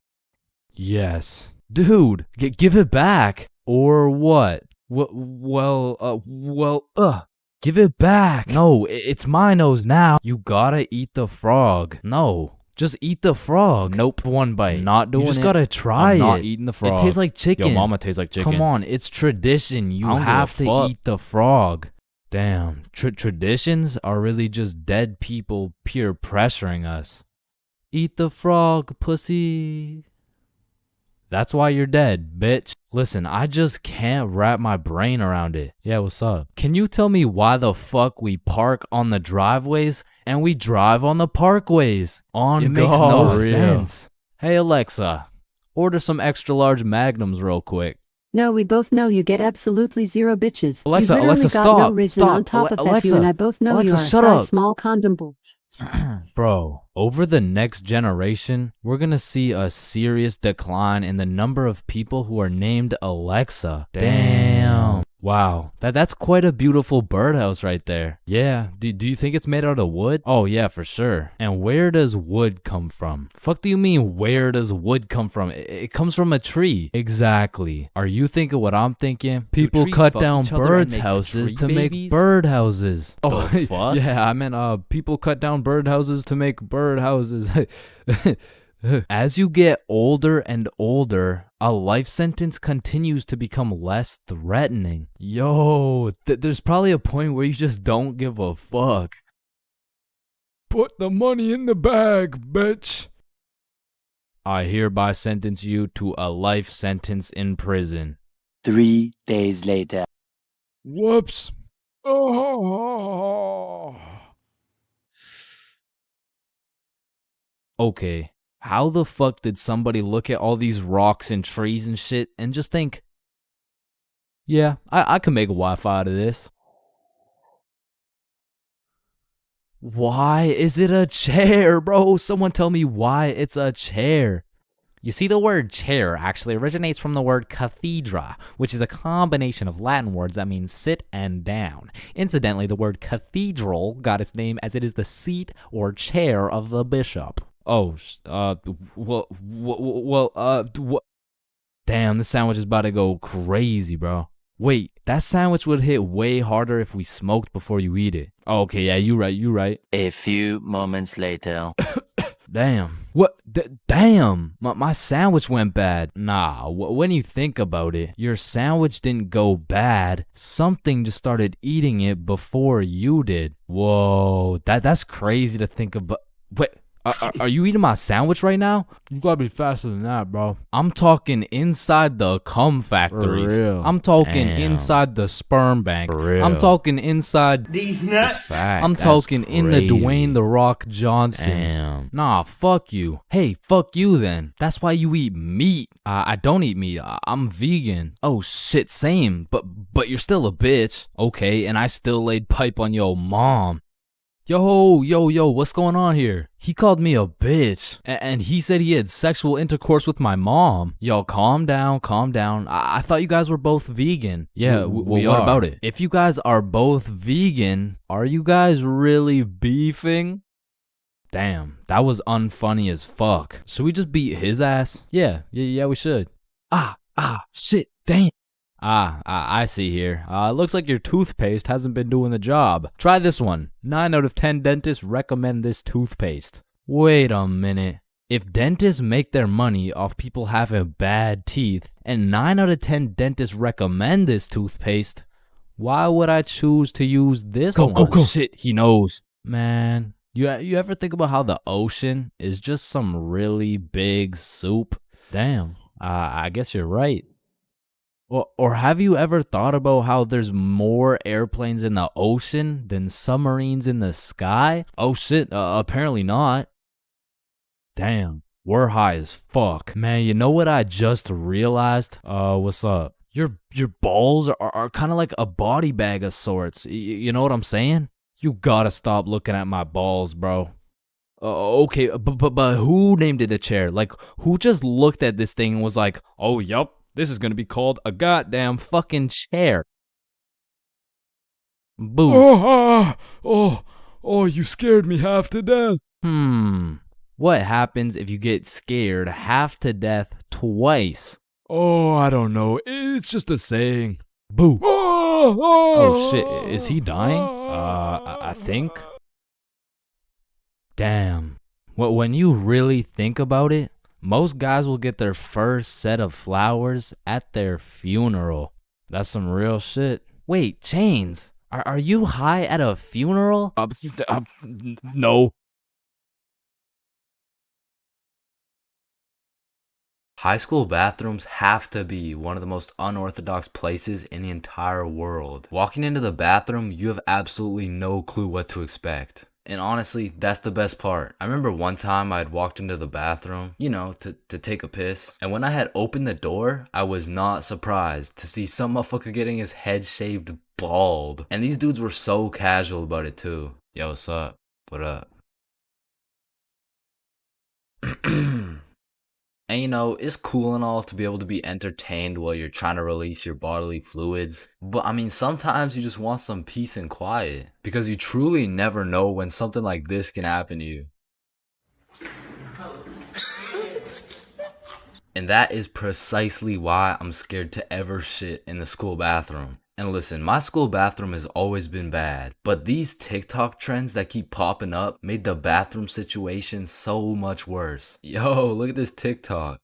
Yes. Dude, give it back. Or what? Give it back. No, it's my nose now. You gotta eat the frog. No, Just eat the frog. Nope. One bite. Not doing it. You just gotta try it. I'm not eating the frog. It tastes like chicken. Yo, mama tastes like chicken. Come on, it's tradition. You have to eat the frog. Damn. Traditions are really just dead people peer pressuring us. Eat the frog, pussy. That's why you're dead, bitch. Listen, I just can't wrap my brain around it. Yeah, what's up? Can you tell me why the fuck we park on the driveways and we drive on the parkways? It makes no sense. Hey, Alexa, order some extra large magnums real quick. No, we both know you get absolutely zero bitches. Alexa, you literally Alexa, got stop, no reason stop. on top of that, Alexa, you and I both know Alexa, you are a shut size up. small condom bull. Bro, over the next generation, we're gonna see a serious decline in the number of people who are named Alexa. Damn. Wow, that's quite a beautiful birdhouse right there. Yeah, do you think it's made out of wood? Oh yeah, for sure. And where does wood come from? Fuck do you mean where does wood come from? It comes from a tree. Exactly. Are you thinking what I'm thinking? People cut down birds' houses to make bird houses. Oh, fuck? Yeah, I meant people cut down bird houses to make bird houses. As you get older and older, a life sentence continues to become less threatening. Yo, there's probably a point where you just don't give a fuck. Put the money in the bag, bitch. I hereby sentence you to a life sentence in prison. 3 days later. Whoops. Oh. Okay. How the fuck did somebody look at all these rocks and trees and shit and just think, yeah, I could make a Wi-Fi out of this? Why is it a chair, bro? Someone tell me why it's a chair. You see, the word chair actually originates from the word cathedra, which is a combination of Latin words that mean sit and down. Incidentally, the word cathedral got its name as it is the seat or chair of the bishop. Oh, damn, this sandwich is about to go crazy, bro. Wait, that sandwich would hit way harder if we smoked before you eat it. Oh, okay, yeah, you right. A few moments later. Damn. What? Damn. My sandwich went bad. Nah, when you think about it, your sandwich didn't go bad. Something just started eating it before you did. Whoa, that's crazy to think about. Wait. Are you eating my sandwich right now? You gotta be faster than that, bro. I'm talking inside the cum factories. For real. I'm talking inside the sperm bank. For real. I'm talking inside These nuts. I'm talking in the Dwayne The Rock Johnsons. Damn. Nah, fuck you. Hey, fuck you then. That's why you eat meat. I don't eat meat. I'm vegan. Oh shit, same. But you're still a bitch. Okay, and I still laid pipe on your mom. Yo, what's going on here? He called me a bitch, and he said he had sexual intercourse with my mom. Yo, calm down. I thought you guys were both vegan. Yeah, we are. What about it? If you guys are both vegan, are you guys really beefing? Damn, that was unfunny as fuck. Should we just beat his ass? Yeah, we should. Shit, damn. I see here. Looks like your toothpaste hasn't been doing the job. Try this one. 9 out of 10 dentists recommend this toothpaste. Wait a minute. If dentists make their money off people having bad teeth, and 9 out of 10 dentists recommend this toothpaste, why would I choose to use this one? Go. Shit, he knows. Man, you ever think about how the ocean is just some really big soup? Damn, I guess you're right. Or have you ever thought about how there's more airplanes in the ocean than submarines in the sky? Oh shit, apparently not. Damn, we're high as fuck. Man, you know what I just realized? What's up? Your balls are kind of like a body bag of sorts. You know what I'm saying? You gotta stop looking at my balls, bro. Okay, but who named it a chair? Like, who just looked at this thing and was like, oh, yup. This is gonna be called a goddamn fucking chair. Boo. Oh, you scared me half to death. What happens if you get scared half to death twice? Oh, I don't know. It's just a saying. Boo. Oh shit, is he dying? I think. Damn. Well, when you really think about it, most guys will get their first set of flowers at their funeral. That's some real shit. Wait, Chains, are you high at a funeral? No. High school bathrooms have to be one of the most unorthodox places in the entire world. Walking into the bathroom, you have absolutely no clue what to expect. And honestly, that's the best part. I remember one time I had walked into the bathroom, you know, to take a piss. And when I had opened the door, I was not surprised to see some motherfucker getting his head shaved bald. And these dudes were so casual about it too. Yo, what's up? What up? And you know, it's cool and all to be able to be entertained while you're trying to release your bodily fluids. But I mean, sometimes you just want some peace and quiet. Because you truly never know when something like this can happen to you. And that is precisely why I'm scared to ever shit in the school bathroom. And listen, my school bathroom has always been bad, but these TikTok trends that keep popping up made the bathroom situation so much worse. Yo, look at this TikTok.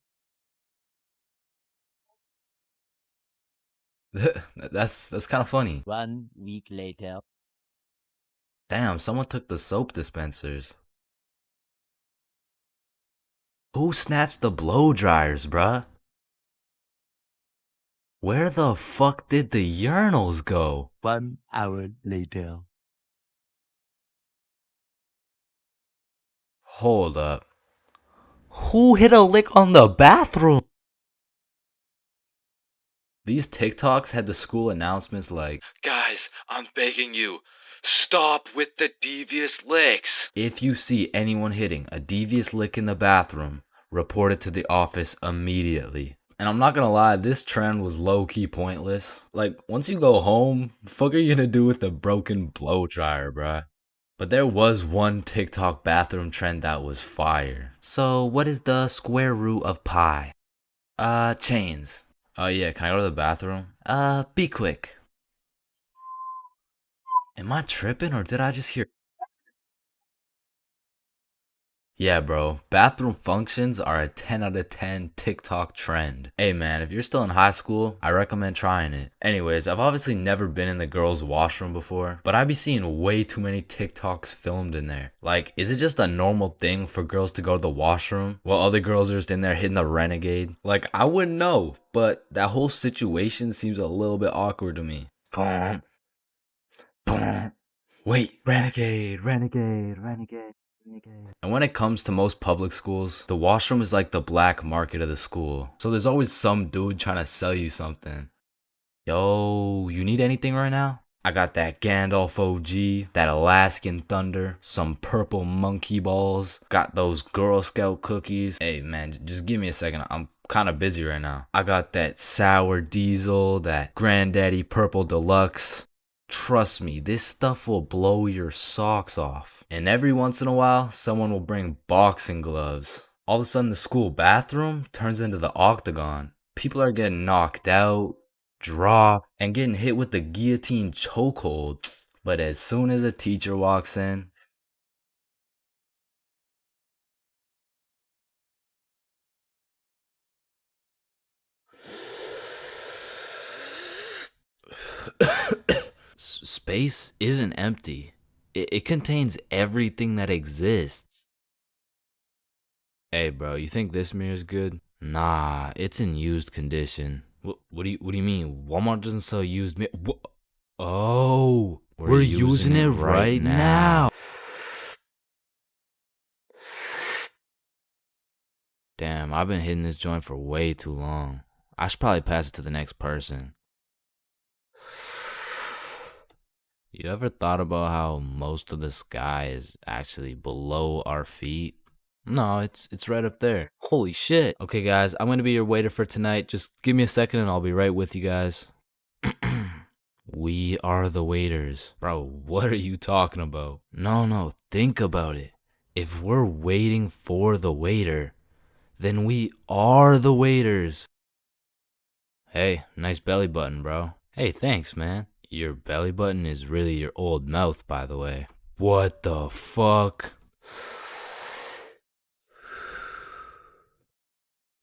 That's kind of funny. 1 week later. Damn, someone took the soap dispensers. Who snatched the blow dryers, bruh? Where the fuck did the urinals go? 1 hour later. Hold up. Who hit a lick on the bathroom? These TikToks had the school announcements like, "Guys, I'm begging you, stop with the devious licks." if you see anyone hitting a devious lick in the bathroom, report it to the office immediately. And I'm not gonna lie, this trend was low-key pointless. Like, once you go home, the fuck are you gonna do with a broken blow dryer, bruh? But there was one TikTok bathroom trend that was fire. So, what is the square root of pi? Chains. Yeah, can I go to the bathroom? Be quick. Am I tripping or did I just hear? Yeah, bro, bathroom functions are a 10 out of 10 TikTok trend. Hey man, if you're still in high school, I recommend trying it. Anyways, I've obviously never been in the girls' washroom before, but I be seeing way too many TikToks filmed in there. Like, is it just a normal thing for girls to go to the washroom while other girls are just in there hitting the renegade? Like, I wouldn't know, but that whole situation seems a little bit awkward to me. Boom. Boom. Wait, renegade, renegade, renegade. And when it comes to most public schools, the washroom is like the black market of the school. So there's always some dude trying to sell you something. Yo, you need anything right now? I got that Gandalf OG, that Alaskan Thunder, some purple monkey balls, got those Girl Scout cookies. Hey man, just give me a second. I'm kind of busy right now. I got that sour diesel, that Granddaddy Purple Deluxe. Trust me, this stuff will blow your socks off. And every once in a while, someone will bring boxing gloves. All of a sudden, the school bathroom turns into the octagon. People are getting knocked out, dropped, and getting hit with the guillotine chokehold. But as soon as a teacher walks in, space isn't empty. It contains everything that exists. Hey bro, you think this mirror's good? Nah, it's in used condition. What do you mean? Walmart doesn't sell used mirror. Oh, we're using it right now. Damn, I've been hitting this joint for way too long. I should probably pass it to the next person. You ever thought about how most of the sky is actually below our feet? No, it's right up there. Holy shit. Okay, guys, I'm gonna be your waiter for tonight. Just give me a second and I'll be right with you guys. We are the waiters. Bro, what are you talking about? No, think about it. If we're waiting for the waiter, then we are the waiters. Hey, nice belly button, bro. Hey, thanks, man. Your belly button is really your old mouth, by the way. What the fuck?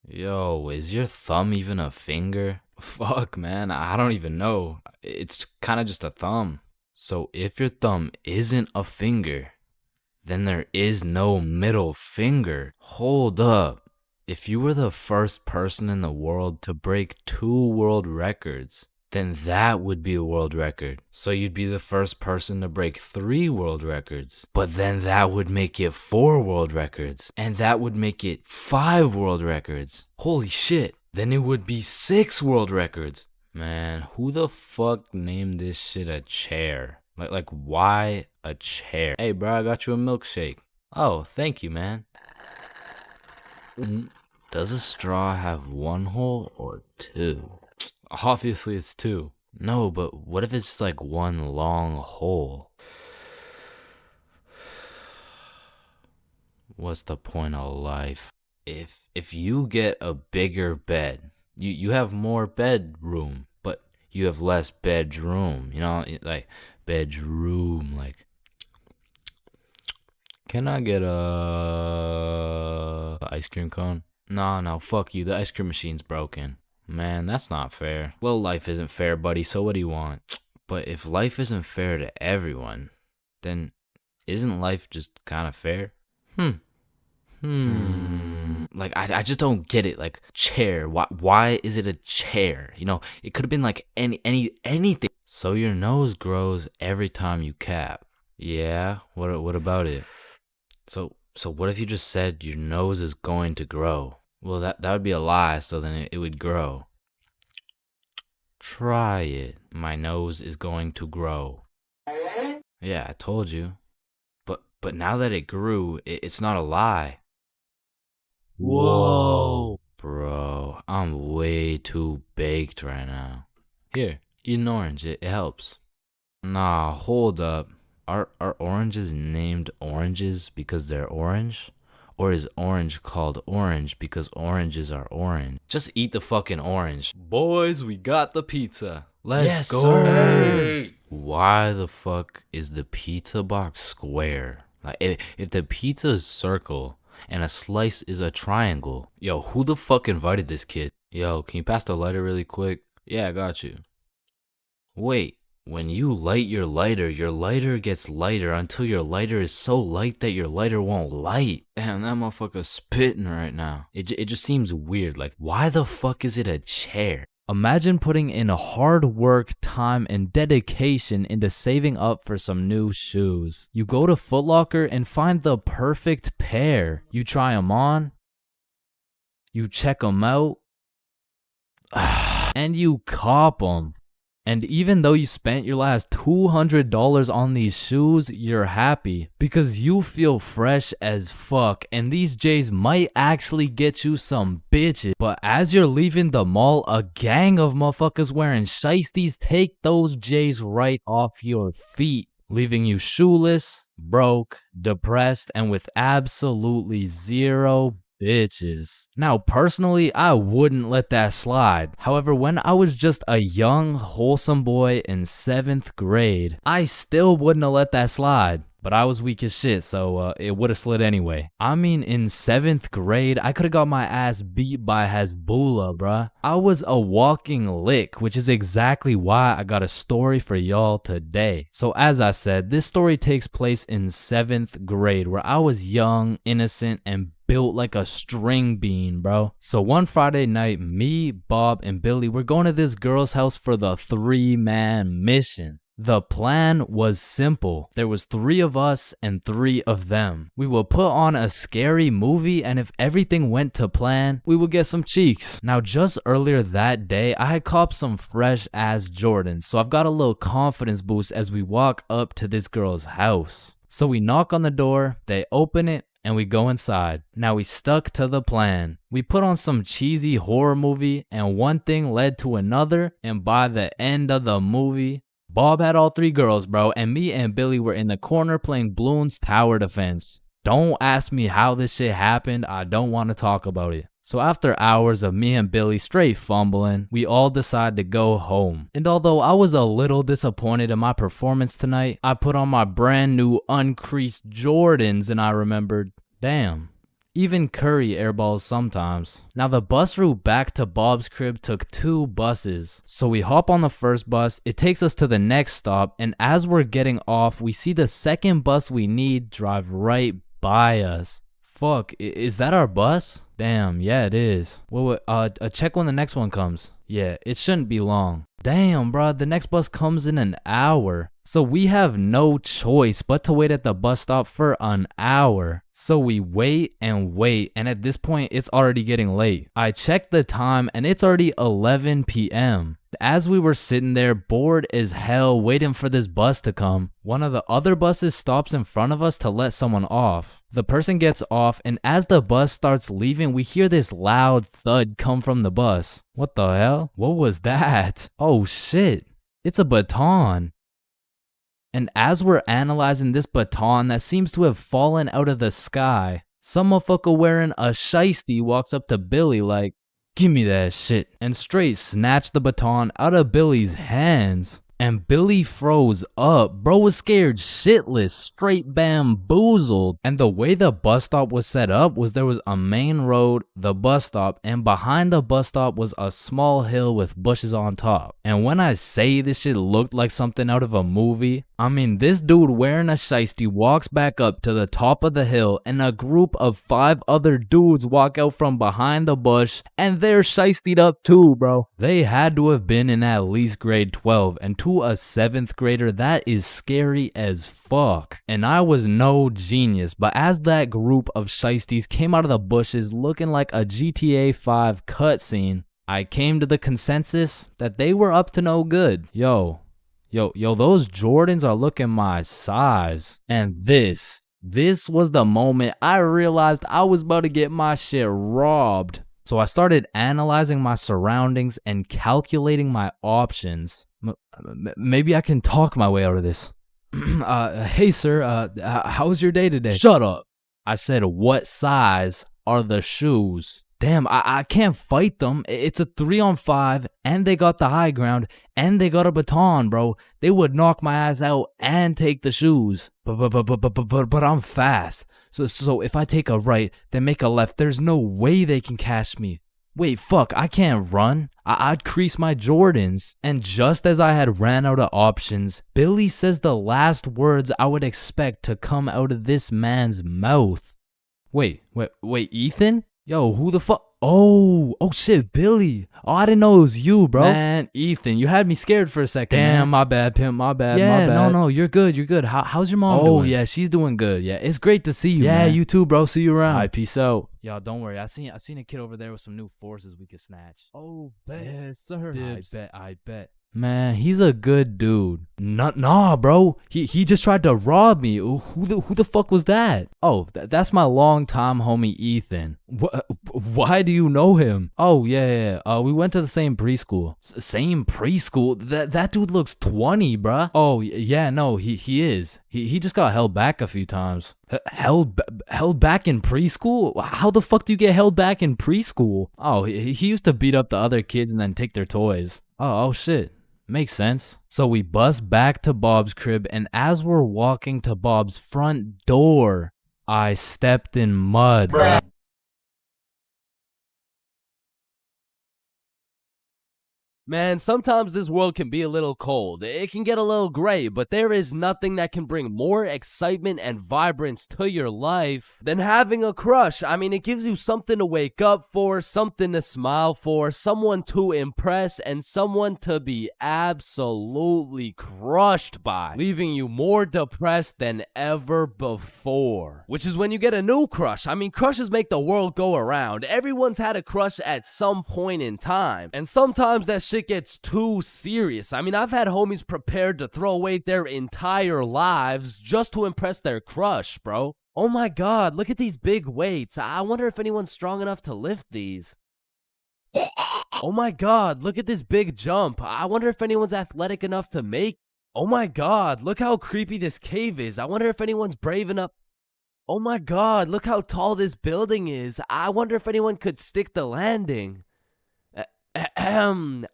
Yo, is your thumb even a finger? Fuck, man, I don't even know. It's kind of just a thumb. So if your thumb isn't a finger, then there is no middle finger. Hold up. If you were the first person in the world to break 2 world records, then that would be a world record. So you'd be the first person to break 3 world records. But then that would make it 4 world records. And that would make it 5 world records. Holy shit. Then it would be 6 world records. Man, who the fuck named this shit a chair? Like why a chair? Hey, bro, I got you a milkshake. Oh, thank you, man. Does a straw have 1 hole or 2? Obviously it's 2. No, but what if it's just like 1 long hole? What's the point of life? If you get a bigger bed, you have more bedroom, but you have less bedroom. You know, like bedroom. Like, can I get a ice cream cone? No, fuck you. The ice cream machine's broken. Man, that's not fair. Well, life isn't fair, buddy, so what do you want? But if life isn't fair to everyone, then isn't life just kind of fair? Like, I just don't get it. Like, chair. Why is it a chair? You know, it could have been like anything. So your nose grows every time you cap. Yeah, what about it? So what if you just said your nose is going to grow? Well, that would be a lie, so then it would grow. Try it. My nose is going to grow. Yeah, I told you. But now that it grew, it's not a lie. Whoa. Bro, I'm way too baked right now. Here, eat an orange. It helps. Nah, hold up. Are oranges named oranges because they're orange? Or is orange called orange because oranges are orange? Just eat the fucking orange. Boys, we got the pizza. Let's go. Sir. Why the fuck is the pizza box square? Like, if the pizza is circle and a slice is a triangle, yo, who the fuck invited this kid? Yo, can you pass the lighter really quick? Yeah, I got you. Wait. When you light your lighter gets lighter until your lighter is so light that your lighter won't light. Damn, that motherfucker's spitting right now. It just seems weird. Like, why the fuck is it a chair? Imagine putting in hard work, time, and dedication into saving up for some new shoes. You go to Foot Locker and find the perfect pair. You try them on, you check them out, and you cop them. And even though you spent your last $200 on these shoes, you're happy because you feel fresh as fuck and these J's might actually get you some bitches. But as you're leaving the mall, a gang of motherfuckers wearing shiesties take those J's right off your feet, leaving you shoeless, broke, depressed, and with absolutely zero bitches. Now, personally, I wouldn't let that slide. However, when I was just a young, wholesome boy in 7th grade, I still wouldn't have let that slide. But I was weak as shit, so it would have slid anyway. I mean, in 7th grade, I could have got my ass beat by Hezbollah, bruh. I was a walking lick, which is exactly why I got a story for y'all today. So as I said, this story takes place in 7th grade, where I was young, innocent, and built like a string bean, bro. So one Friday night, me, Bob, and Billy were going to this girl's house for the 3-man mission. The plan was simple. There was 3 of us and 3 of them. We would put on a scary movie, and if everything went to plan, we would get some cheeks. Now, just earlier that day, I had copped some fresh ass Jordans, so I've got a little confidence boost as we walk up to this girl's house. So we knock on the door, they open it, and we go inside. Now we stuck to the plan. We put on some cheesy horror movie, and one thing led to another, and by the end of the movie, Bob had all 3 girls, bro, and me and Billy were in the corner playing Bloons Tower Defense. Don't ask me how this shit happened, I don't want to talk about it. So after hours of me and Billy straight fumbling, we all decided to go home. And although I was a little disappointed in my performance tonight, I put on my brand new uncreased Jordans and I remembered, damn, Even Curry airballs sometimes. Now the bus route back to Bob's crib took 2 buses. So we hop on the first bus, it takes us to the next stop, and as we're getting off, we see the second bus we need drive right by us. Fuck, is that our bus? Damn, yeah it is. Wait, check when the next one comes. Yeah, it shouldn't be long. Damn, bro, the next bus comes in an hour. So we have no choice but to wait at the bus stop for an hour. So we wait, and at this point, it's already getting late. I checked the time, and it's already 11 p.m. As we were sitting there, bored as hell, waiting for this bus to come, one of the other buses stops in front of us to let someone off. The person gets off, and as the bus starts leaving, we hear this loud thud come from the bus. What the hell? What was that? Oh shit, it's a baton. And as we're analyzing this baton that seems to have fallen out of the sky, some motherfucker wearing a shiesty walks up to Billy like, "Give me that shit," and straight snatched the baton out of Billy's hands. And Billy froze up. Bro was scared shitless, straight bamboozled. And the way the bus stop was set up was there was a main road, the bus stop, and behind the bus stop was a small hill with bushes on top. And when I say this shit looked like something out of a movie, I mean this dude wearing a shiesty walks back up to the top of the hill, and a group of 5 other dudes walk out from behind the bush, and they're shiestied up too, bro. They had to have been in at least grade 12, and to a 7th grader, that is scary as fuck. And I was no genius, but as that group of shiesties came out of the bushes looking like a GTA 5 cutscene, I came to the consensus that they were up to no good. Yo, those Jordans are looking my size. And this was the moment I realized I was about to get my shit robbed. So I started analyzing my surroundings and calculating my options. Maybe I can talk my way out of this. Hey sir, how was your day today? Shut up. I said, what size are the shoes? Damn, I can't fight them. It's a 3-on-5, and they got the high ground, and they got a baton, bro. They would knock my ass out and take the shoes. But I'm fast. So if I take a right, then make a left, there's no way they can catch me. Wait, fuck, I can't run. I'd crease my Jordans. And just as I had ran out of options, Billy says the last words I would expect to come out of this man's mouth. Wait, Ethan? Yo, who the fuck? Oh shit, Billy. Oh, I didn't know it was you, bro. Man, Ethan, you had me scared for a second. Damn, man. My bad, pimp, my bad, my bad. No, you're good, How's your mom doing? Oh, yeah, she's doing good. Yeah, it's great to see you, man. Yeah, you too, bro. See you around. All right, peace out. Y'all, don't worry. I seen a kid over there with some new forces we could snatch. Oh, bet. Yes, sir. I bet. Man, he's a good dude. Nah, bro. He just tried to rob me. Who the fuck was that? Oh, that's my longtime homie Ethan. Why do you know him? Oh, yeah. We went to the same preschool. Same preschool? That dude looks 20, bruh. Oh, yeah, no, he is. He just got held back a few times. Held back in preschool? How the fuck do you get held back in preschool? Oh, he used to beat up the other kids and then take their toys. Oh shit. Makes sense. So we bus back to Bob's crib, and as we're walking to Bob's front door, I stepped in mud. Bruh. Man, sometimes this world can be a little cold. It can get a little gray, but there is nothing that can bring more excitement and vibrance to your life than having a crush. I mean, it gives you something to wake up for, something to smile for, someone to impress, and someone to be absolutely crushed by, leaving you more depressed than ever before. Which is when you get a new crush. I mean, crushes make the world go around. Everyone's had a crush at some point in time, and sometimes that shit gets too serious. I mean, I've had homies prepared to throw away their entire lives just to impress their crush, bro. Oh my god, look at these big weights. I wonder if anyone's strong enough to lift these. Oh my god, look at this big jump. I wonder if anyone's athletic enough to make. Oh my god, look how creepy this cave is. I wonder if anyone's brave enough. Oh my god, look how tall this building is. I wonder if anyone could stick the landing.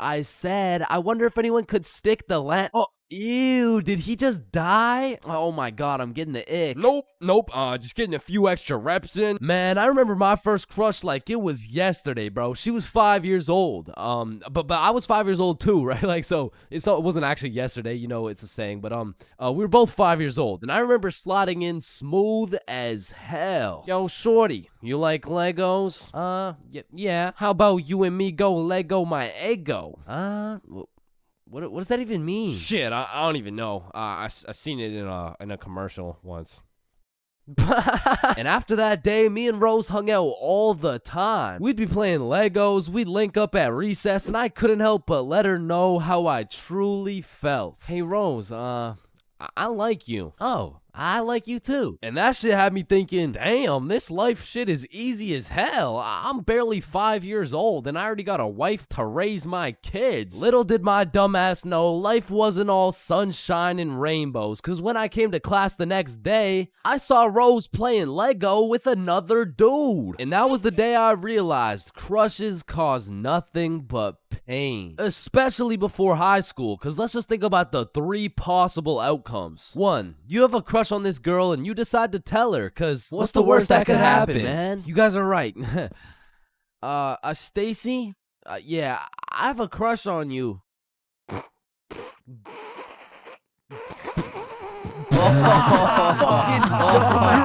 I said, I wonder if anyone could stick the land. Ew, did he just die? Oh my god, I'm getting the ick. Nope. Just getting a few extra reps in. Man, I remember my first crush like it was yesterday, bro. She was 5 years old. But I was 5 years old too, right? Like, so it wasn't actually yesterday, you know, it's a saying. But we were both 5 years old, and I remember sliding in smooth as hell. Yo, shorty, you like Legos? Yeah. How about you and me go Lego my ego? What does that even mean? Shit, I don't even know. I seen it in a commercial once. And after that day, me and Rose hung out all the time. We'd be playing Legos, we'd link up at recess, and I couldn't help but let her know how I truly felt. Hey Rose, I like you. Oh, I like you too. And that shit had me thinking, damn, this life shit is easy as hell. I'm barely 5 years old and I already got a wife to raise my kids. Little did my dumbass know life wasn't all sunshine and rainbows, cause when I came to class the next day, I saw Rose playing Lego with another dude. And that was the day I realized crushes cause nothing but pain. Especially before high school, cause let's just think about the 3 possible outcomes. 1, you have a crush on this girl and you decide to tell her, cause what's the worst that could happen, man? You guys are right. Stacy? Yeah, I have a crush on you. You're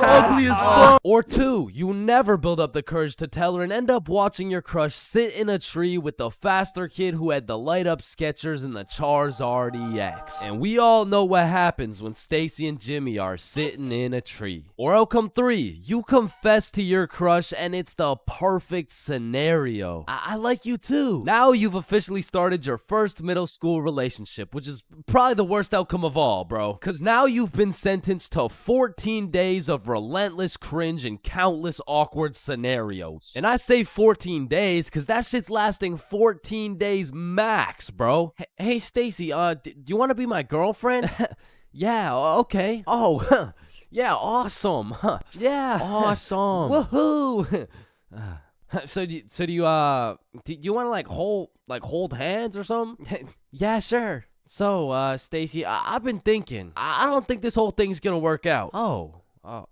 ugly as fuck. Or 2, you never build up the courage to tell her and end up watching your crush sit in a tree with the faster kid who had the light up Skechers and the Charizard EX. And we all know what happens when Stacy and Jimmy are sitting in a tree. Or outcome 3, you confess to your crush and it's the perfect scenario. I like you too. Now you've officially started your first middle school relationship, which is probably the worst outcome of all, bro. Cause now you've been sentenced to 14 days of relentless cringe and countless awkward scenarios. And I say 14 days because that shit's lasting 14 days max, bro. Hey, Stacy, do you want to be my girlfriend? Yeah, okay. Oh, yeah, awesome. Yeah, awesome. Woohoo. So do you want to like hold hands or something? Yeah, sure. So, Stacy, I've been thinking. I don't think this whole thing's gonna work out. Oh,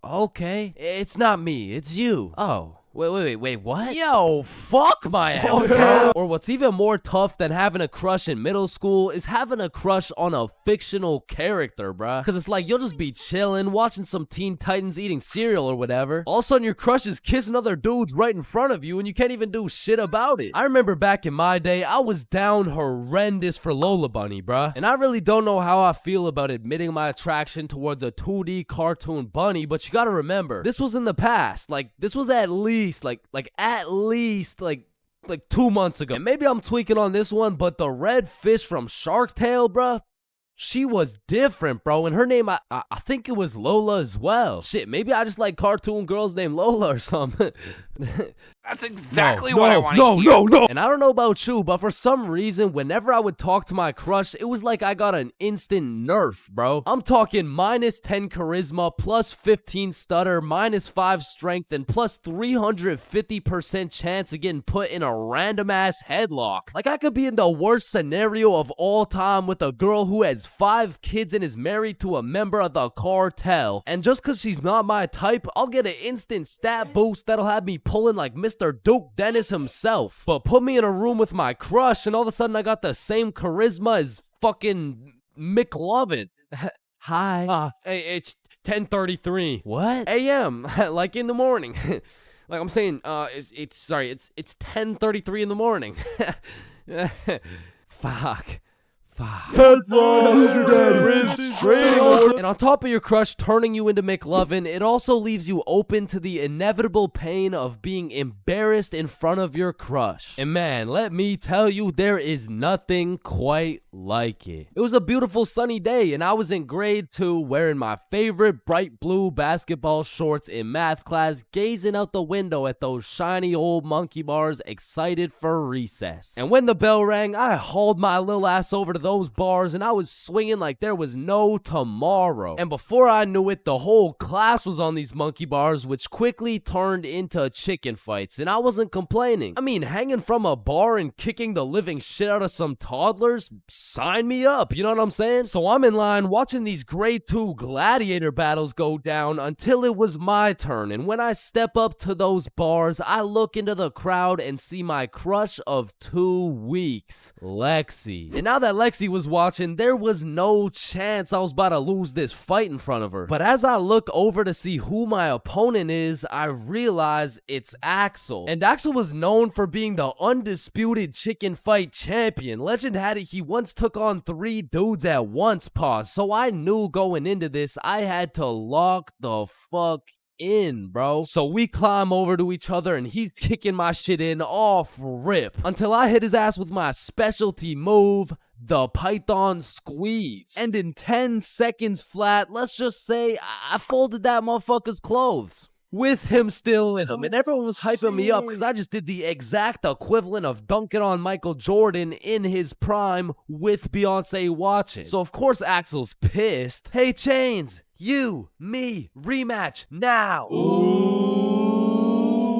okay. It's not me, it's you. Oh. Wait, what? Yo, fuck my ass, bro. Or what's even more tough than having a crush in middle school is having a crush on a fictional character, bruh. Cause it's like you'll just be chilling, watching some Teen Titans eating cereal or whatever. All of a sudden your crush is kissing other dudes right in front of you and you can't even do shit about it. I remember back in my day, I was down horrendous for Lola Bunny, bruh. And I really don't know how I feel about admitting my attraction towards a 2D cartoon bunny, but you gotta remember, this was in the past. Like, this was at least 2 months ago. And maybe I'm tweaking on this one, but the red fish from Shark Tale, bruh, she was different, bro. And her name, I think it was Lola as well. Shit, maybe I just like cartoon girls named Lola or something. That's exactly what I want to hear. No. And I don't know about you, but for some reason, whenever I would talk to my crush, it was like I got an instant nerf, bro. I'm talking minus 10 charisma, plus 15 stutter, minus 5 strength, and plus 350% chance of getting put in a random ass headlock. Like I could be in the worst scenario of all time with a girl who has 5 kids and is married to a member of the cartel. And just cause she's not my type, I'll get an instant stat boost that'll have me pulling like Mr. Duke Dennis himself. But put me in a room with my crush and all of a sudden I got the same charisma as fucking McLovin. Hi. Hey, it's 10:33. What? AM, like in the morning. Like I'm saying, it's 10:33 in the morning. Fuck. Headline, your dad, restraining order. And on top of your crush turning you into McLovin, it also leaves you open to the inevitable pain of being embarrassed in front of your crush. And man, let me tell you, there is nothing quite like it. It was a beautiful sunny day and I was in grade 2 wearing my favorite bright blue basketball shorts in math class, gazing out the window at those shiny old monkey bars, excited for recess. And when the bell rang, I hauled my little ass over to those bars and I was swinging like there was no tomorrow. And before I knew it, the whole class was on these monkey bars, which quickly turned into chicken fights. And I wasn't complaining. I mean, hanging from a bar and kicking the living shit out of some toddlers, sign me up, you know what I'm saying? So I'm in line watching these grade 2 gladiator battles go down until it was my turn. And when I step up to those bars, I look into the crowd and see my crush of 2 weeks, Lexi. And now that Lexi was watching, there was no chance I was about to lose this fight in front of her. But as I look over to see who my opponent is, I realize it's Axel. And Axel was known for being the undisputed chicken fight champion. Legend had it he once took on 3 dudes at once, pause. So I knew going into this, I had to lock the fuck in, bro. So we climb over to each other and he's kicking my shit in off rip until I hit his ass with my specialty move, the Python squeeze. And in 10 seconds flat, let's just say I folded that motherfucker's clothes with him still in him. And everyone was hyping me up because I just did the exact equivalent of dunking on Michael Jordan in his prime with Beyonce watching. So of course Axel's pissed. Hey Chains, you, me, rematch now.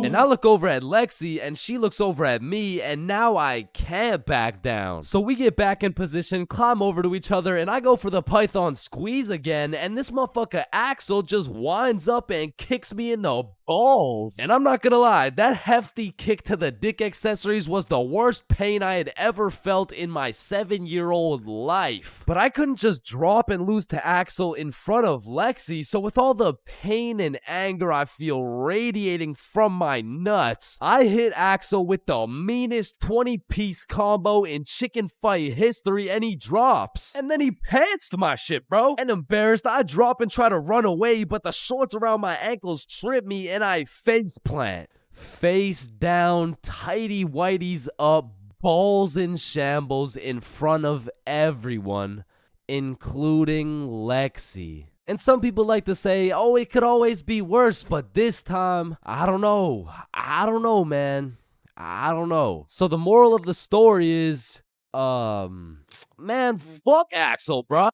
And I look over at Lexi and she looks over at me and now I can't back down. So we get back in position, climb over to each other, and I go for the Python squeeze again, and this motherfucker Axel just winds up and kicks me in the balls. And I'm not gonna lie, that hefty kick to the dick accessories was the worst pain I had ever felt in my 7-year-old life. But I couldn't just drop and lose to Axel in front of Lexi, so with all the pain and anger I feel radiating from my nuts, I hit Axel with the meanest 20-piece combo in chicken fight history, and he drops. And then he pantsed my shit, bro. And embarrassed, I drop and try to run away, but the shorts around my ankles trip me and I face plant. Face down, tighty whities up, balls in shambles in front of everyone, including Lexi. And some people like to say, oh, it could always be worse, but this time, I don't know. I don't know, man. I don't know. So the moral of the story is, man, fuck Axel, bro.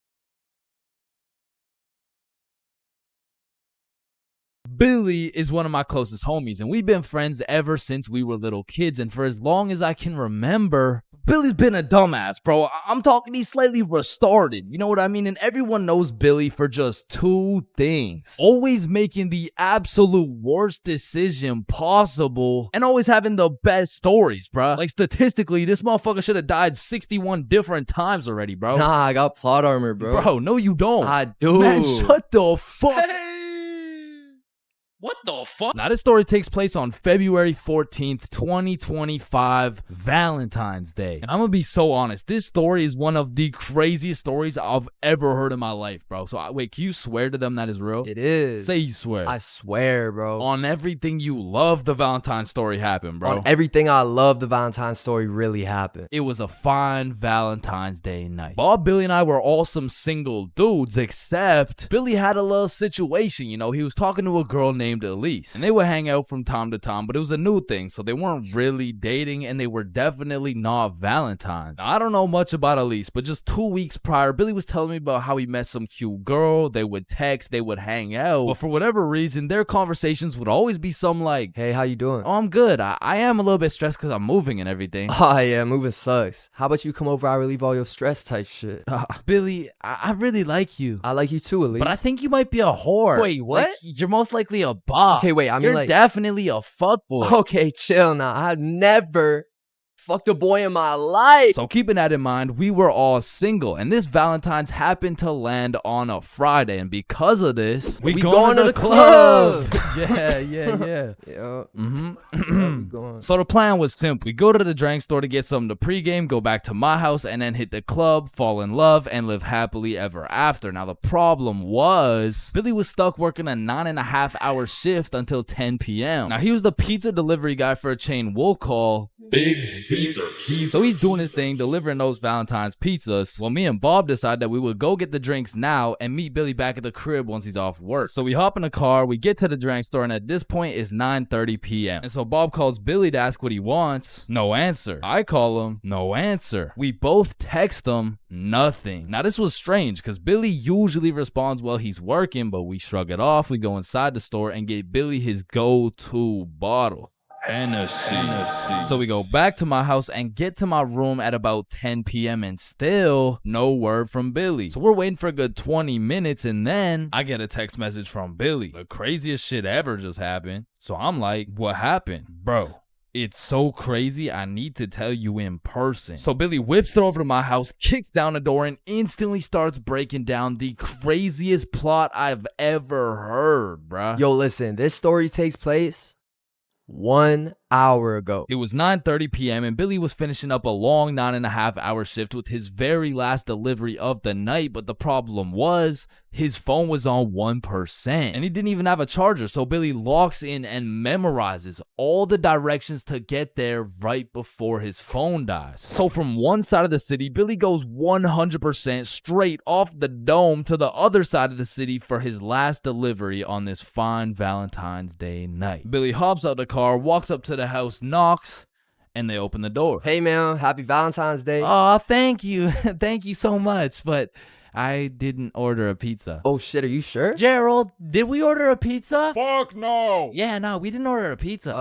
Billy is one of my closest homies, and we've been friends ever since we were little kids, and for as long as I can remember, Billy's been a dumbass, bro. I'm talking he's slightly retarded, you know what I mean? And everyone knows Billy for just 2 things: always making the absolute worst decision possible, and always having the best stories, bro. Like, statistically, this motherfucker should have died 61 different times already, bro. Nah, I got plot armor, bro. Bro, no you don't. I do. Man, shut the fuck. What the fuck? Now, this story takes place on February 14th, 2025, Valentine's Day. And I'm gonna be so honest, this story is one of the craziest stories I've ever heard in my life, bro. So, wait, can you swear to them that is real? It is. Say you swear. I swear, bro. On everything you love, the Valentine's story happened, bro. On everything I love, the Valentine's story really happened. It was a fine Valentine's Day night. Bob, Billy, and I were all some single dudes, except Billy had a little situation, you know. He was talking to a girl named Elise, and they would hang out from time to time, but it was a new thing, so they weren't really dating, and they were definitely not Valentines. Now, I don't know much about Elise, but just 2 weeks prior, Billy was telling me about how he met some cute girl. They would text, they would hang out, but for whatever reason, their conversations would always be some like, hey, how you doing? Oh, I'm good. I am a little bit stressed because I'm moving and everything. Oh yeah, moving sucks. How about you come over, I relieve all your stress type shit? Billy, I really like you. I like you too, Elise. But I think you might be a whore. Wait, what? Like, you're most likely a bop. Okay, wait, I mean, you're like, definitely a fuckboy. Okay, chill now. I've never fucked a boy in my life. So keeping that in mind, we were all single, and this Valentine's happened to land on a Friday, and because of this, we going to the club. yeah. Yeah. So the plan was simple. We go to the drink store to get something to pregame, go back to my house, and then hit the club, fall in love, and live happily ever after. Now, the problem was Billy was stuck working a 9.5-hour shift until 10 p.m. Now, he was the pizza delivery guy for a chain we'll call Big Caesars. So he's doing his thing, delivering those Valentine's pizzas. Well, me and Bob decided that we would go get the drinks now and meet Billy back at the crib once he's off work. So we hop in the car, we get to the drink store, and at this point it's 9:30 p.m. And so Bob calls Billy to ask what he wants. No answer. I call him. No answer. We both text him. Nothing. Now, this was strange because Billy usually responds while he's working, but we shrug it off. We go inside the store and get Billy his go-to bottle. Hennessy. So we go back to my house and get to my room at about 10 p.m. and still no word from Billy. So we're waiting for a good 20 minutes and then I get a text message from Billy. The craziest shit ever just happened. So I'm like, what happened? Bro, it's so crazy, I need to tell you in person. So Billy whips it over to my house, kicks down the door, and instantly starts breaking down the craziest plot I've ever heard, bruh. Yo, listen, this story takes place 1 hour ago. It was 9:30 p.m. and Billy was finishing up a long 9.5-hour shift with his very last delivery of the night, but the problem was his phone was on 1% and he didn't even have a charger. So Billy locks in and memorizes all the directions to get there right before his phone dies. So from one side of the city, Billy goes 100% straight off the dome to the other side of the city for his last delivery on this fine Valentine's Day night. Billy hops out the car, walks up to the house, knocks, and they open the door. Hey man, happy Valentine's Day. Oh, thank you. Thank you so much. But I didn't order a pizza. Oh shit, are you sure? Gerald, did we order a pizza? Fuck no. Yeah, no, we didn't order a pizza.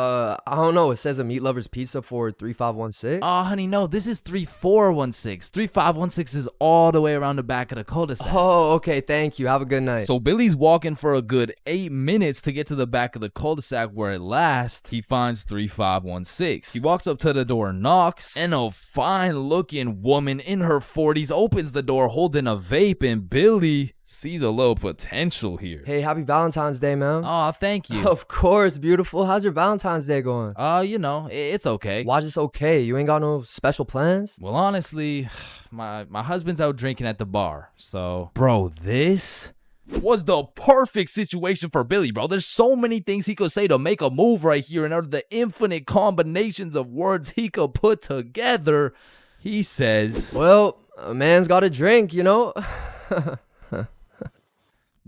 I don't know. It says a meat lover's pizza for 3516. Oh, honey, no, this is 3416. 3516 is all the way around the back of the cul-de-sac. Oh, okay, thank you. Have a good night. So Billy's walking for a good 8 minutes to get to the back of the cul-de-sac where at last he finds 3516. He walks up to the door, knocks, and a fine-looking woman in her 40s opens the door holding a vape, and Billy sees a little potential here. Hey, happy Valentine's Day, man. Oh, thank you. Of course, beautiful. How's your Valentine's Day going? You know, it's okay. Why's this okay? You ain't got no special plans? Well, honestly, my husband's out drinking at the bar, so... Bro, this was the perfect situation for Billy, bro. There's so many things he could say to make a move right here, and out of the infinite combinations of words he could put together, he says, well, a man's got to drink, you know?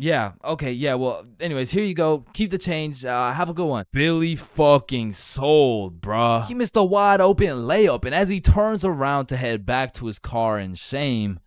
Yeah, okay, yeah, well, anyways, here you go. Keep the change. Have a good one. Billy fucking sold, bruh. He missed a wide open layup, and as he turns around to head back to his car in shame,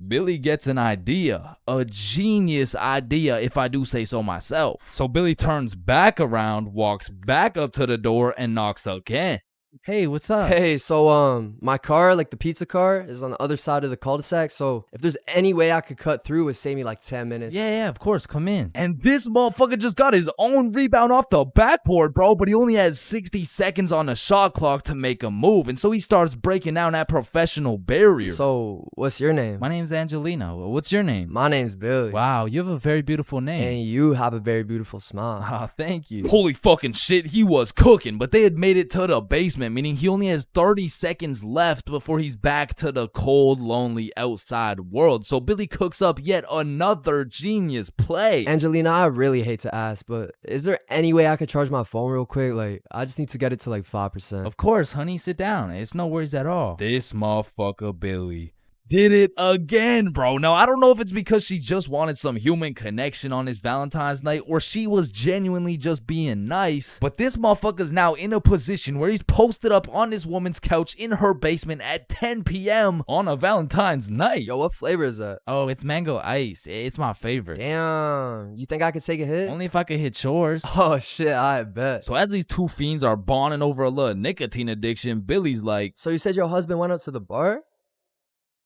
Billy gets an idea. A genius idea, if I do say so myself. So Billy turns back around, walks back up to the door, and knocks again. Hey, what's up? Hey, so my car, like the pizza car, is on the other side of the cul-de-sac. So if there's any way I could cut through, it would save me like 10 minutes. Yeah, of course, come in. And this motherfucker just got his own rebound off the backboard, bro. But he only has 60 seconds on the shot clock to make a move, and so he starts breaking down that professional barrier. So what's your name? My name's Angelina. What's your name? My name's Billy. Wow, you have a very beautiful name. And you have a very beautiful smile. Oh, thank you. Holy fucking shit, he was cooking, but they had made it to the basement, meaning he only has 30 seconds left before he's back to the cold, lonely outside world. So Billy cooks up yet another genius play. Angelina, I really hate to ask, but is there any way I could charge my phone real quick? Like, I just need to get it to like 5%. Of course, honey, sit down. It's no worries at all. This motherfucker Billy did it again, bro. Now, I don't know if it's because she just wanted some human connection on his Valentine's night or she was genuinely just being nice, but this motherfucker's now in a position where he's posted up on this woman's couch in her basement at 10 p.m. on a Valentine's night. Yo, what flavor is that? Oh, it's mango ice. It's my favorite. Damn. You think I could take a hit? Only if I could hit yours. Oh, shit, I bet. So as these two fiends are bonding over a little nicotine addiction, Billy's like, so you said your husband went out to the bar?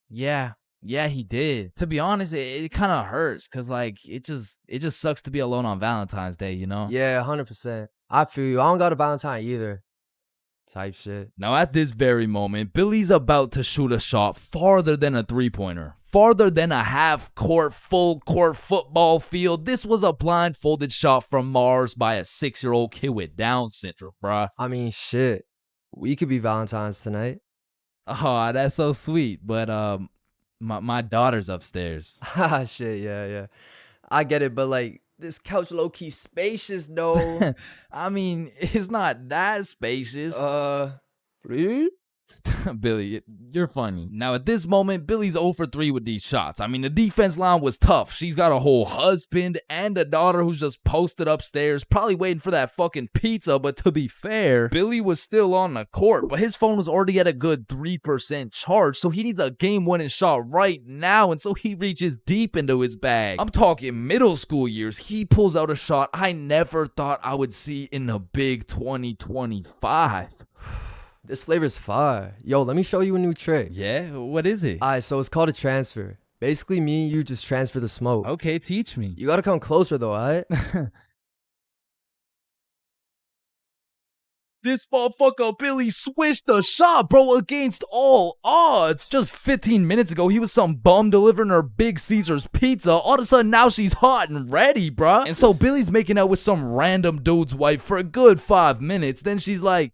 Yeah, he did. To be honest, it kind of hurts because like it just sucks to be alone on Valentine's Day, you know? Yeah, 100%. I feel you. I don't got a Valentine either. Type shit. Now at this very moment, Billy's about to shoot a shot farther than a three-pointer, farther than a half-court, full-court football field. This was a blindfolded shot from Mars by a 6-year-old kid with Down syndrome, bruh. I mean, shit. We could be Valentine's tonight. Oh, that's so sweet. But my daughter's upstairs. Ah, shit, yeah. I get it, but like this couch low-key spacious though. I mean, it's not that spacious. Please? Billy, you're funny. Now, at this moment, Billy's 0 for 3 with these shots. I mean, the defense line was tough. She's got a whole husband and a daughter who's just posted upstairs, probably waiting for that fucking pizza. But to be fair, Billy was still on the court, but his phone was already at a good 3% charge, so he needs a game-winning shot right now, and so he reaches deep into his bag. I'm talking middle school years. He pulls out a shot I never thought I would see in the big 2025. This flavor's fire. Yo, let me show you a new trick. Yeah? What is it? Alright, so it's called a transfer. Basically, me and you just transfer the smoke. Okay, teach me. You gotta come closer though, alright? This motherfucker Billy switched the shot, bro, against all odds. Just 15 minutes ago, he was some bum delivering her Big Caesar's pizza. All of a sudden, now she's hot and ready, bruh. And so Billy's making out with some random dude's wife for a good 5 minutes. Then she's like,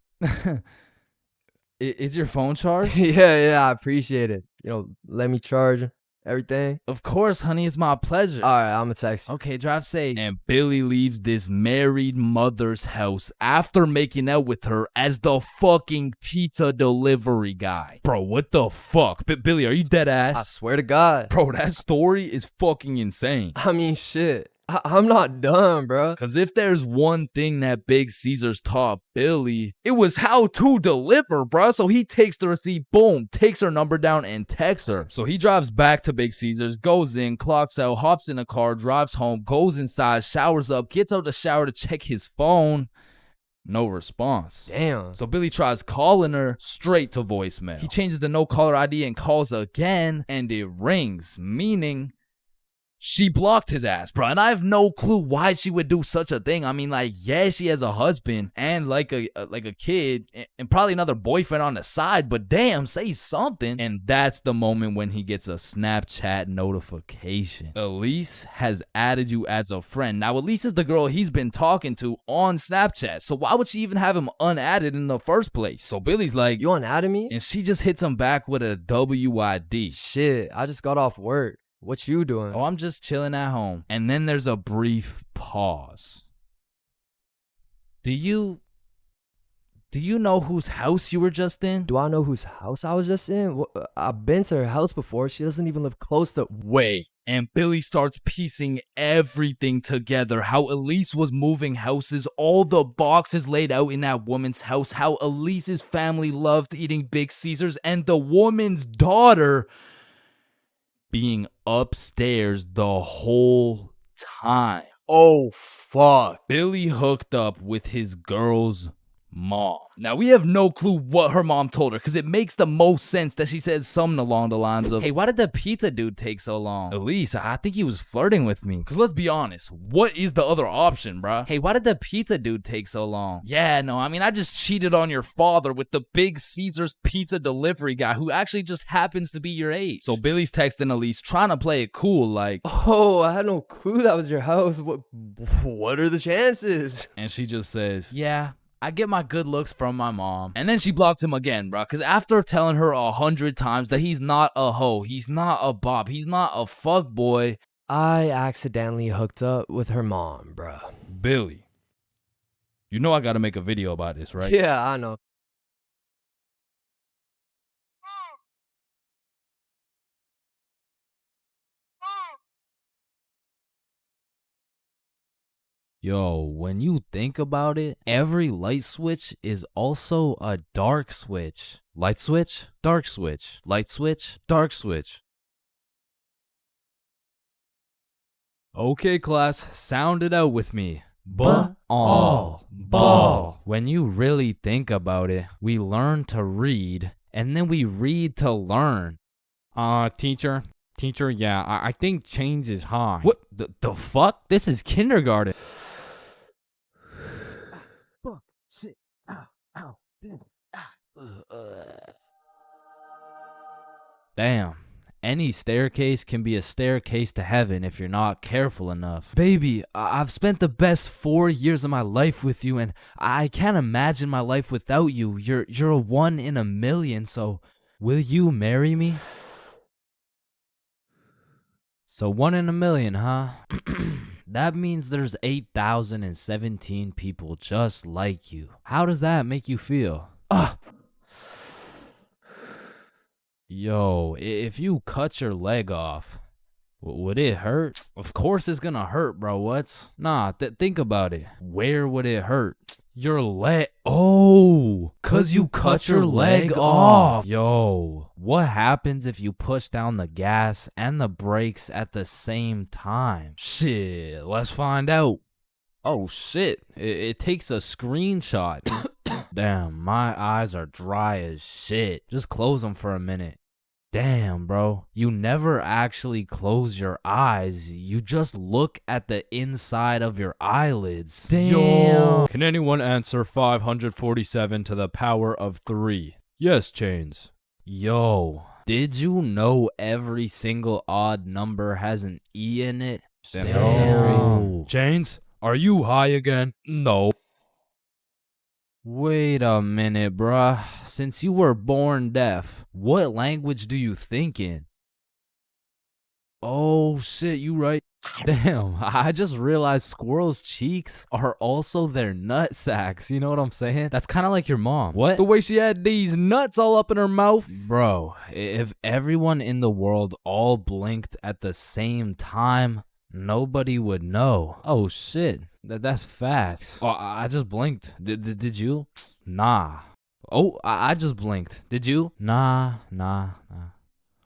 is your phone charged? Yeah, I appreciate it. You know, let me charge everything. Of course, honey, it's my pleasure. Alright, I'm gonna text you. Okay, drive safe. And Billy leaves this married mother's house after making out with her as the fucking pizza delivery guy. Bro, what the fuck? Billy, are you dead ass? I swear to God. Bro, that story is fucking insane. I mean, shit. I'm not done, bro. Cause if there's one thing that Big Caesar's taught Billy, it was how to deliver, bro. So he takes the receipt, boom, takes her number down and texts her. So he drives back to Big Caesar's, goes in, clocks out, hops in a car, drives home, goes inside, showers up, gets out the shower to check his phone. No response. Damn. So Billy tries calling her, straight to voicemail. He changes the no caller ID and calls again, and it rings, meaning she blocked his ass, bro. And I have no clue why she would do such a thing. I mean, like, yeah, she has a husband and like a kid and probably another boyfriend on the side, but damn, say something. And that's the moment when he gets a Snapchat notification. Elise has added you as a friend. Now, Elise is the girl he's been talking to on Snapchat, so why would she even have him unadded in the first place? So Billy's like, you unadded me? And she just hits him back with a WID. Shit, I just got off work. What you doing? Oh, I'm just chilling at home. And then there's a brief pause. Do you know whose house you were just in? Do I know whose house I was just in? I've been to her house before. She doesn't even live close to... Wait. And Billy starts piecing everything together. How Elise was moving houses, all the boxes laid out in that woman's house, how Elise's family loved eating Big Caesars, and the woman's daughter being upstairs the whole time. Oh, fuck. Billy hooked up with his girl's mom. Now, we have no clue what her mom told her, because it makes the most sense that she said something along the lines of, hey, why did the pizza dude take so long? Elise, I think he was flirting with me. Because let's be honest, what is the other option, bruh? Hey, why did the pizza dude take so long? Yeah, no, I mean, I just cheated on your father with the Big Caesar's pizza delivery guy who actually just happens to be your age. So Billy's texting Elise, trying to play it cool, like, oh, I had no clue that was your house. What are the chances? And she just says, yeah, I get my good looks from my mom. And then she blocked him again, bro. Because after telling her 100 times that he's not a hoe, he's not a bop, he's not a fuck boy, I accidentally hooked up with her mom, bro. Billy, you know I gotta make a video about this, right? Yeah, I know. Yo, when you think about it, every light switch is also a dark switch. Light switch, dark switch. Light switch, dark switch. Okay, class, sound it out with me. Ball. When you really think about it, we learn to read, and then we read to learn. Teacher, yeah, I think Chains is high. What the fuck? This is kindergarten. Shit. Ow. Damn. Any staircase can be a staircase to heaven if you're not careful enough. Baby, I've spent the best 4 years of my life with you, and I can't imagine my life without you. You're a 1 in a million, so will you marry me? So 1 in a million, huh? That means there's 8,017 people just like you. How does that make you feel? Yo, if you cut your leg off, would it hurt? Of course it's gonna hurt, bro. Nah, think about it. Where would it hurt? Your leg. Oh, cause you cut your leg off. Yo, what happens if you push down the gas and the brakes at the same time? Shit, let's find out. Oh shit, it takes a screenshot. Damn, my eyes are dry as shit. Just close them for a minute. Damn, bro. You never actually close your eyes. You just look at the inside of your eyelids. Damn. Yo. Can anyone answer 547 to the power of 3? Yes, Chains. Yo, did you know every single odd number has an E in it? Damn. Chains, are you high again? No. Wait a minute, bruh. Since you were born deaf, what language do you think in? Oh shit, you right. Damn, I just realized squirrels' cheeks are also their nut sacks. You know what I'm saying? That's kind of like your mom. What? The way she had these nuts all up in her mouth. Bro, if everyone in the world all blinked at the same time, nobody would know. Oh shit, that's facts. Oh, I just blinked. Did you? Nah. Oh, I just blinked. Did you? Nah.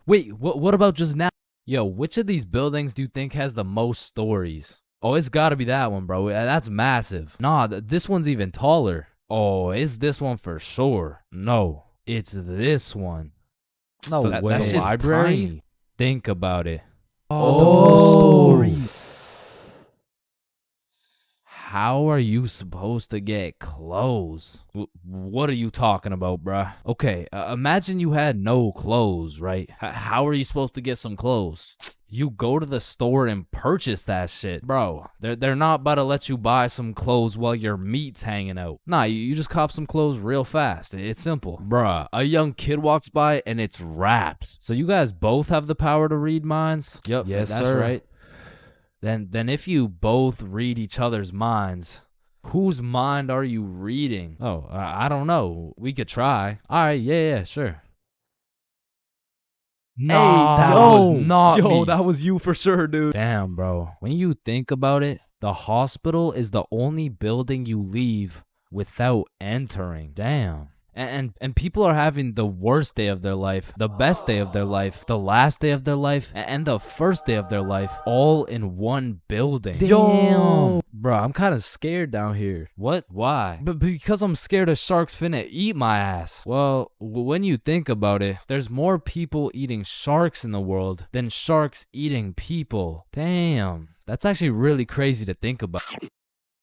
Wait, what about just now? Yo, which of these buildings do you think has the most stories? Oh, it's gotta be that one, bro. That's massive. Nah, this one's even taller. Oh, it's this one for sure. No, it's this one. No way. That shit's Library? tiny. Think about it. Oh, story. How are you supposed to get clothes? What are you talking about, bruh? Okay, imagine you had no clothes, right? How are you supposed to get some clothes? You go to the store and purchase that shit. Bro, they're not about to let you buy some clothes while your meat's hanging out. Nah, you just cop some clothes real fast. It's simple. Bruh, a young kid walks by and it's raps. So you guys both have the power to read minds? Yep, Yes, that's sir. right. Then if you both read each other's minds, whose mind are you reading? Oh, I don't know. We could try. All right, yeah, sure. Nah, that was not Yo, me. that was you for sure, dude. Damn, bro. When you think about it, the hospital is the only building you leave without entering. Damn. And people are having the worst day of their life, the best day of their life, the last day of their life, and the first day of their life, all in one building. Damn. Bro, I'm kind of scared down here. What? Why? But because I'm scared a shark's finna eat my ass. Well, when you think about it, there's more people eating sharks in the world than sharks eating people. Damn. That's actually really crazy to think about.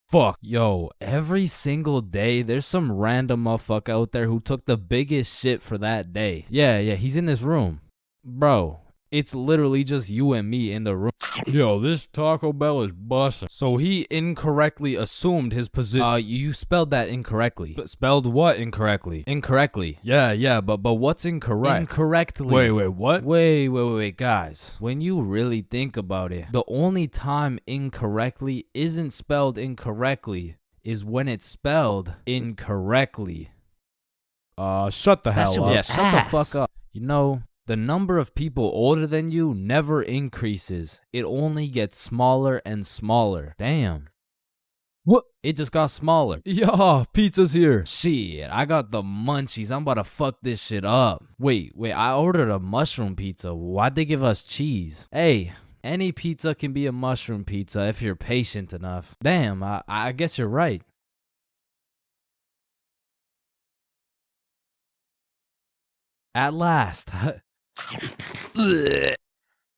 Fuck, yo, every single day there's some random motherfucker out there who took the biggest shit for that day. Yeah, he's in this room. Bro, it's literally just you and me in the room. Yo, this Taco Bell is bussin'. So he incorrectly assumed his position. You spelled that incorrectly. But spelled what incorrectly? Incorrectly. Yeah, but what's incorrect? Incorrectly. Wait, what? Wait, guys. When you really think about it, the only time incorrectly isn't spelled incorrectly is when it's spelled incorrectly. Shut the hell up. Yeah, shut the fuck up. You know, the number of people older than you never increases. It only gets smaller and smaller. Damn. What? It just got smaller. Yeah, pizza's here. Shit, I got the munchies. I'm about to fuck this shit up. Wait, I ordered a mushroom pizza. Why'd they give us cheese? Hey, any pizza can be a mushroom pizza if you're patient enough. Damn, I guess you're right. At last.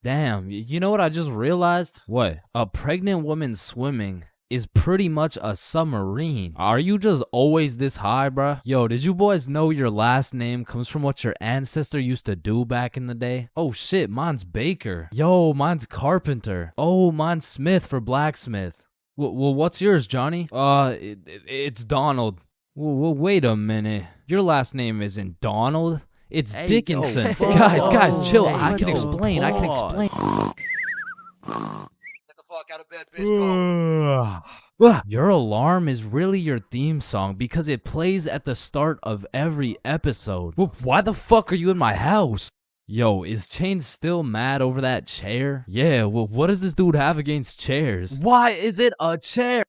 Damn, you know what I just realized? What? A pregnant woman swimming is pretty much a submarine. Are you just always this high, bruh? Yo, did you boys know your last name comes from what your ancestor used to do back in the day? Oh shit, mine's Baker. Yo, mine's Carpenter. Oh, mine's Smith for blacksmith. Well, what's yours, Johnny? It's Donald. Well, wait a minute. Your last name isn't Donald. It's Dickinson. Guys, chill. I can explain. Get the fuck out of bed, bitch. Go. Your alarm is really your theme song because it plays at the start of every episode. Well, why the fuck are you in my house? Yo, is Chains still mad over that chair? Yeah, well, what does this dude have against chairs? Why is it a chair?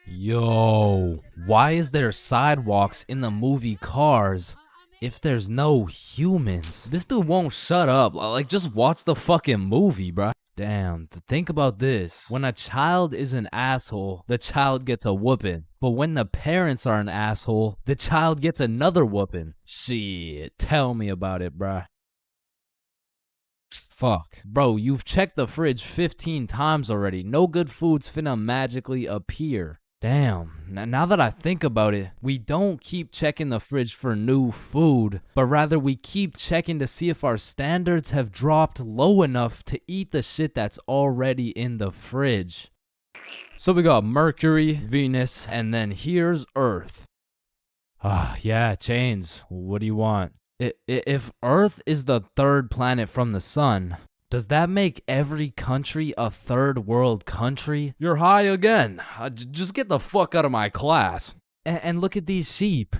Yo, why is there sidewalks in the movie Cars if there's no humans? This dude won't shut up. Like, just watch the fucking movie, bruh. Damn, think about this. When a child is an asshole, the child gets a whooping. But when the parents are an asshole, the child gets another whooping. Shit, tell me about it, bruh. Fuck. Bro, you've checked the fridge 15 times already. No good food's finna magically appear. Damn, now that I think about it, we don't keep checking the fridge for new food, but rather we keep checking to see if our standards have dropped low enough to eat the shit that's already in the fridge. So we got Mercury, Venus, and then here's Earth. Yeah, Chains, what do you want? If Earth is the third planet from the sun, does that make every country a third world country? You're high again. Just get the fuck out of my class. And look at these sheep.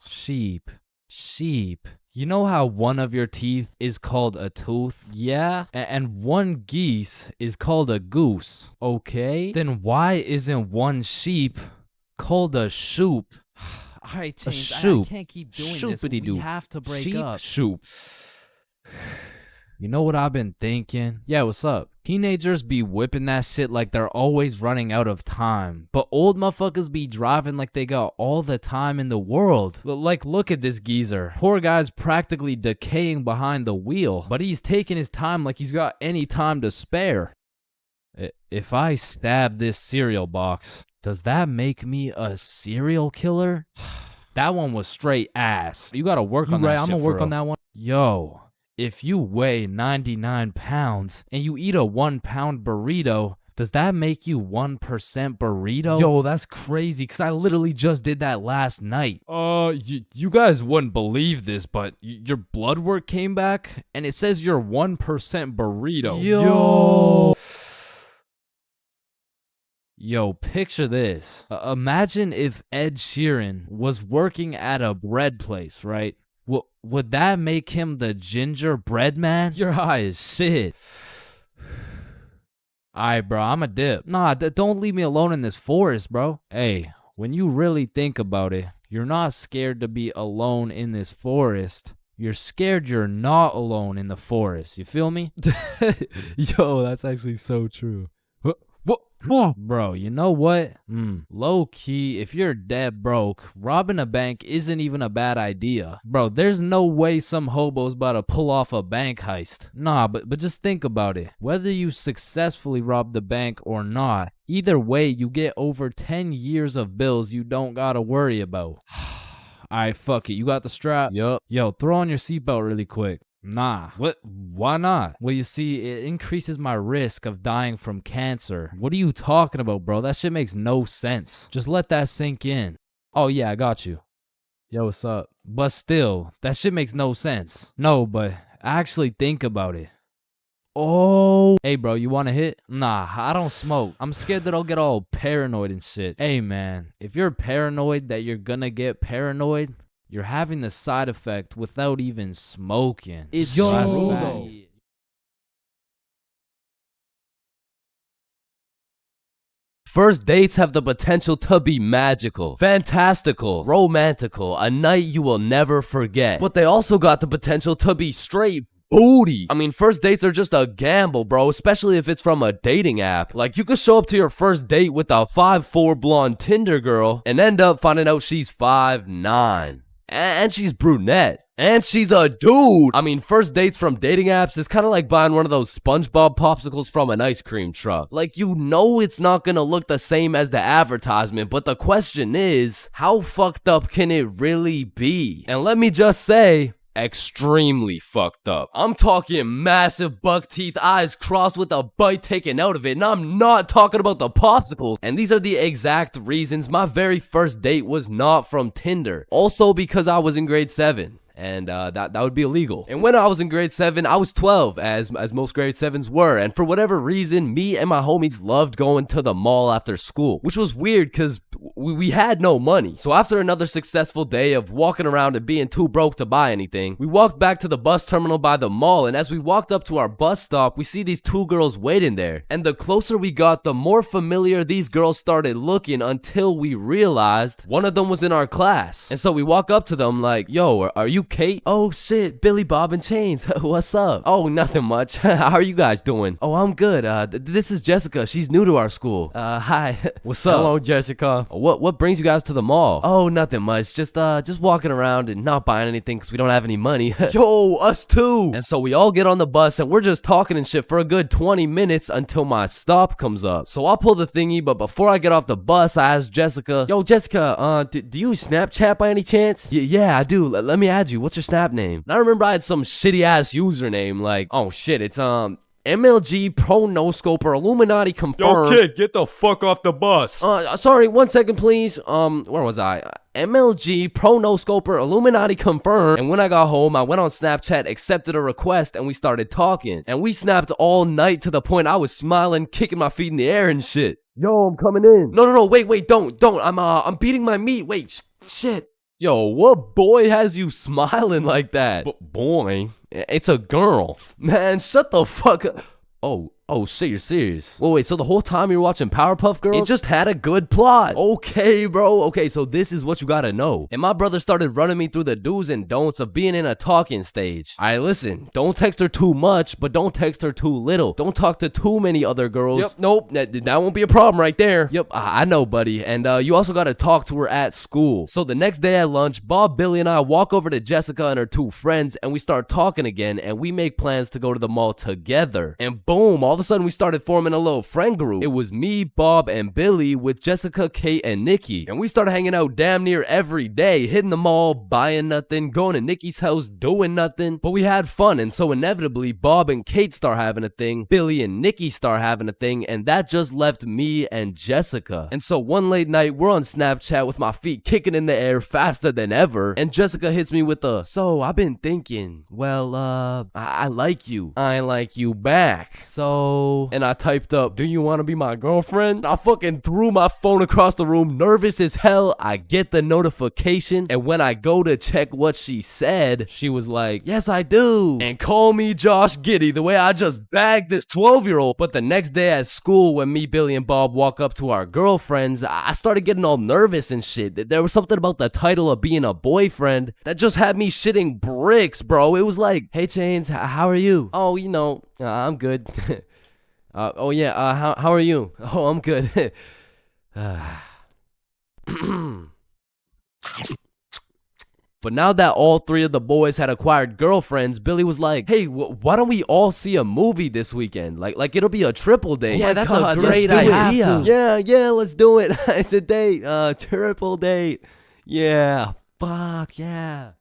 Sheep. You know how one of your teeth is called a tooth? Yeah? And one geese is called a goose. Okay? Then why isn't one sheep called a shoop? Alright, Chains, I can't keep doing this. We have to break up. Shoop. You know what I've been thinking? Yeah, what's up? Teenagers be whipping that shit like they're always running out of time. But old motherfuckers be driving like they got all the time in the world. Like, look at this geezer. Poor guy's practically decaying behind the wheel. But he's taking his time like he's got any time to spare. If I stab this cereal box, does that make me a serial killer? That one was straight ass. You gotta work on that shit. I'm gonna work on that one. Yo. If you weigh 99 pounds and you eat a 1 pound burrito, does that make you 1% burrito? Yo, that's crazy, because I literally just did that last night. You guys wouldn't believe this, but your blood work came back and it says you're 1% burrito. Yo, picture this. Imagine if Ed Sheeran was working at a bread place, right? Would that make him the gingerbread man? You're high as shit. Alright, bro, I'm a dip. Nah, don't leave me alone in this forest, bro. Hey, when you really think about it, you're not scared to be alone in this forest. You're scared you're not alone in the forest. You feel me? Yo, that's actually so true. Bro, you know what? Low key, if you're dead broke, robbing a bank isn't even a bad idea. Bro, there's no way some hobo's about to pull off a bank heist. Nah, but just think about it. Whether you successfully rob the bank or not, either way, you get over 10 years of bills you don't gotta worry about. Alright, fuck it. You got the strap? Yup. Yo, throw on your seatbelt really quick. Nah. What? Why not? Well, you see, it increases my risk of dying from cancer. What are you talking about, bro? That shit makes no sense. Just let that sink in. Oh, yeah, I got you. Yo, what's up? But still, that shit makes no sense. No, but actually think about it. Oh. Hey, bro, you want to hit? Nah, I don't smoke. I'm scared that I'll get all paranoid and shit. Hey, man, if you're paranoid that you're gonna get paranoid, you're having the side effect without even smoking. It's yo. First dates have the potential to be magical, fantastical, romantical, a night you will never forget. But they also got the potential to be straight booty. I mean, first dates are just a gamble, bro, especially if it's from a dating app. Like, you could show up to your first date with a 5'4" blonde Tinder girl and end up finding out she's 5'9". And she's brunette. And she's a dude. I mean, first dates from dating apps is kind of like buying one of those SpongeBob popsicles from an ice cream truck. Like, you know it's not gonna look the same as the advertisement, but the question is, how fucked up can it really be? And let me just say, extremely fucked up. I'm talking massive buck teeth, eyes crossed with a bite taken out of it, and I'm not talking about the popsicles. And these are the exact reasons my very first date was not from Tinder. Also because I was in grade 7. And that would be illegal. And when I was in grade 7, I was 12, as most grade 7s were. And for whatever reason, me and my homies loved going to the mall after school. Which was weird, because we had no money. So after another successful day of walking around and being too broke to buy anything, we walked back to the bus terminal by the mall, and as we walked up to our bus stop, we see these two girls waiting there. And the closer we got, the more familiar these girls started looking, until we realized one of them was in our class. And so we walk up to them like, yo, are you Kate? Oh shit, Billy, Bob, and Chains. What's up? Oh, nothing much. How are you guys doing? Oh, I'm good. This is Jessica. She's new to our school. Hi. What's up? Hello, Jessica. What brings you guys to the mall? Oh, nothing much. Just walking around and not buying anything because we don't have any money. Yo, us too. And so we all get on the bus and we're just talking and shit for a good 20 minutes until my stop comes up. So I'll pull the thingy, but before I get off the bus, I ask Jessica, yo, Jessica, do you Snapchat by any chance? Yeah, I do. Let me add you. What's your Snap name? And I remember I had some shitty ass username like, oh shit, it's MLG Pro No Scoper Illuminati confirmed. Yo, kid, get the fuck off the bus. Sorry, 1 second, please. Where was I? MLG Pro No Scoper Illuminati confirmed. And when I got home, I went on Snapchat, accepted a request, and we started talking. And we snapped all night to the point I was smiling, kicking my feet in the air and shit. Yo, I'm coming in. No, wait, don't. I'm beating my meat. Wait, shit. Yo, what boy has you smiling like that? Boy, it's a girl. Man, shut the fuck up. Oh shit, you're serious? Wait, so the whole time you were watching Powerpuff Girls? It just had a good plot. Okay, bro. Okay, so this is what you gotta know. And my brother started running me through the do's and don'ts of being in a talking stage. Alright, listen, don't text her too much, but don't text her too little. Don't talk to too many other girls. Yep, nope, that won't be a problem right there. Yep, I know, buddy. And you also gotta talk to her at school. So the next day at lunch, Bob, Billy, and I walk over to Jessica and her two friends, and we start talking again, and we make plans to go to the mall together. And boom, all of a sudden we started forming a little friend group. It was me, Bob, and Billy with Jessica, Kate, and Nikki. And we started hanging out damn near every day, hitting the mall, buying nothing, going to Nikki's house, doing nothing. But we had fun, and so inevitably, Bob and Kate start having a thing, Billy and Nikki start having a thing, and that just left me and Jessica. And so one late night, we're on Snapchat with my feet kicking in the air faster than ever, and Jessica hits me with a, so I've been thinking, well, I like you. I like you back. So... And I typed up, do you want to be my girlfriend? I fucking threw my phone across the room, nervous as hell. I get the notification, and when I go to check what she said, she was like, yes, I do. And call me Josh Giddy, the way I just bagged this 12-year-old. But the next day at school, when me, Billy, and Bob walk up to our girlfriends, I started getting all nervous and shit. There was something about the title of being a boyfriend that just had me shitting bricks, bro. It was like, hey, Chains, how are you? Oh, you know, I'm good. Oh yeah, how are you? Oh, I'm good. But now that all three of the boys had acquired girlfriends, Billy was like, hey, why don't we all see a movie this weekend? Like it'll be a triple date. Yeah, that's a great idea. Yeah, let's do it. It's a date, triple date. Yeah, fuck yeah.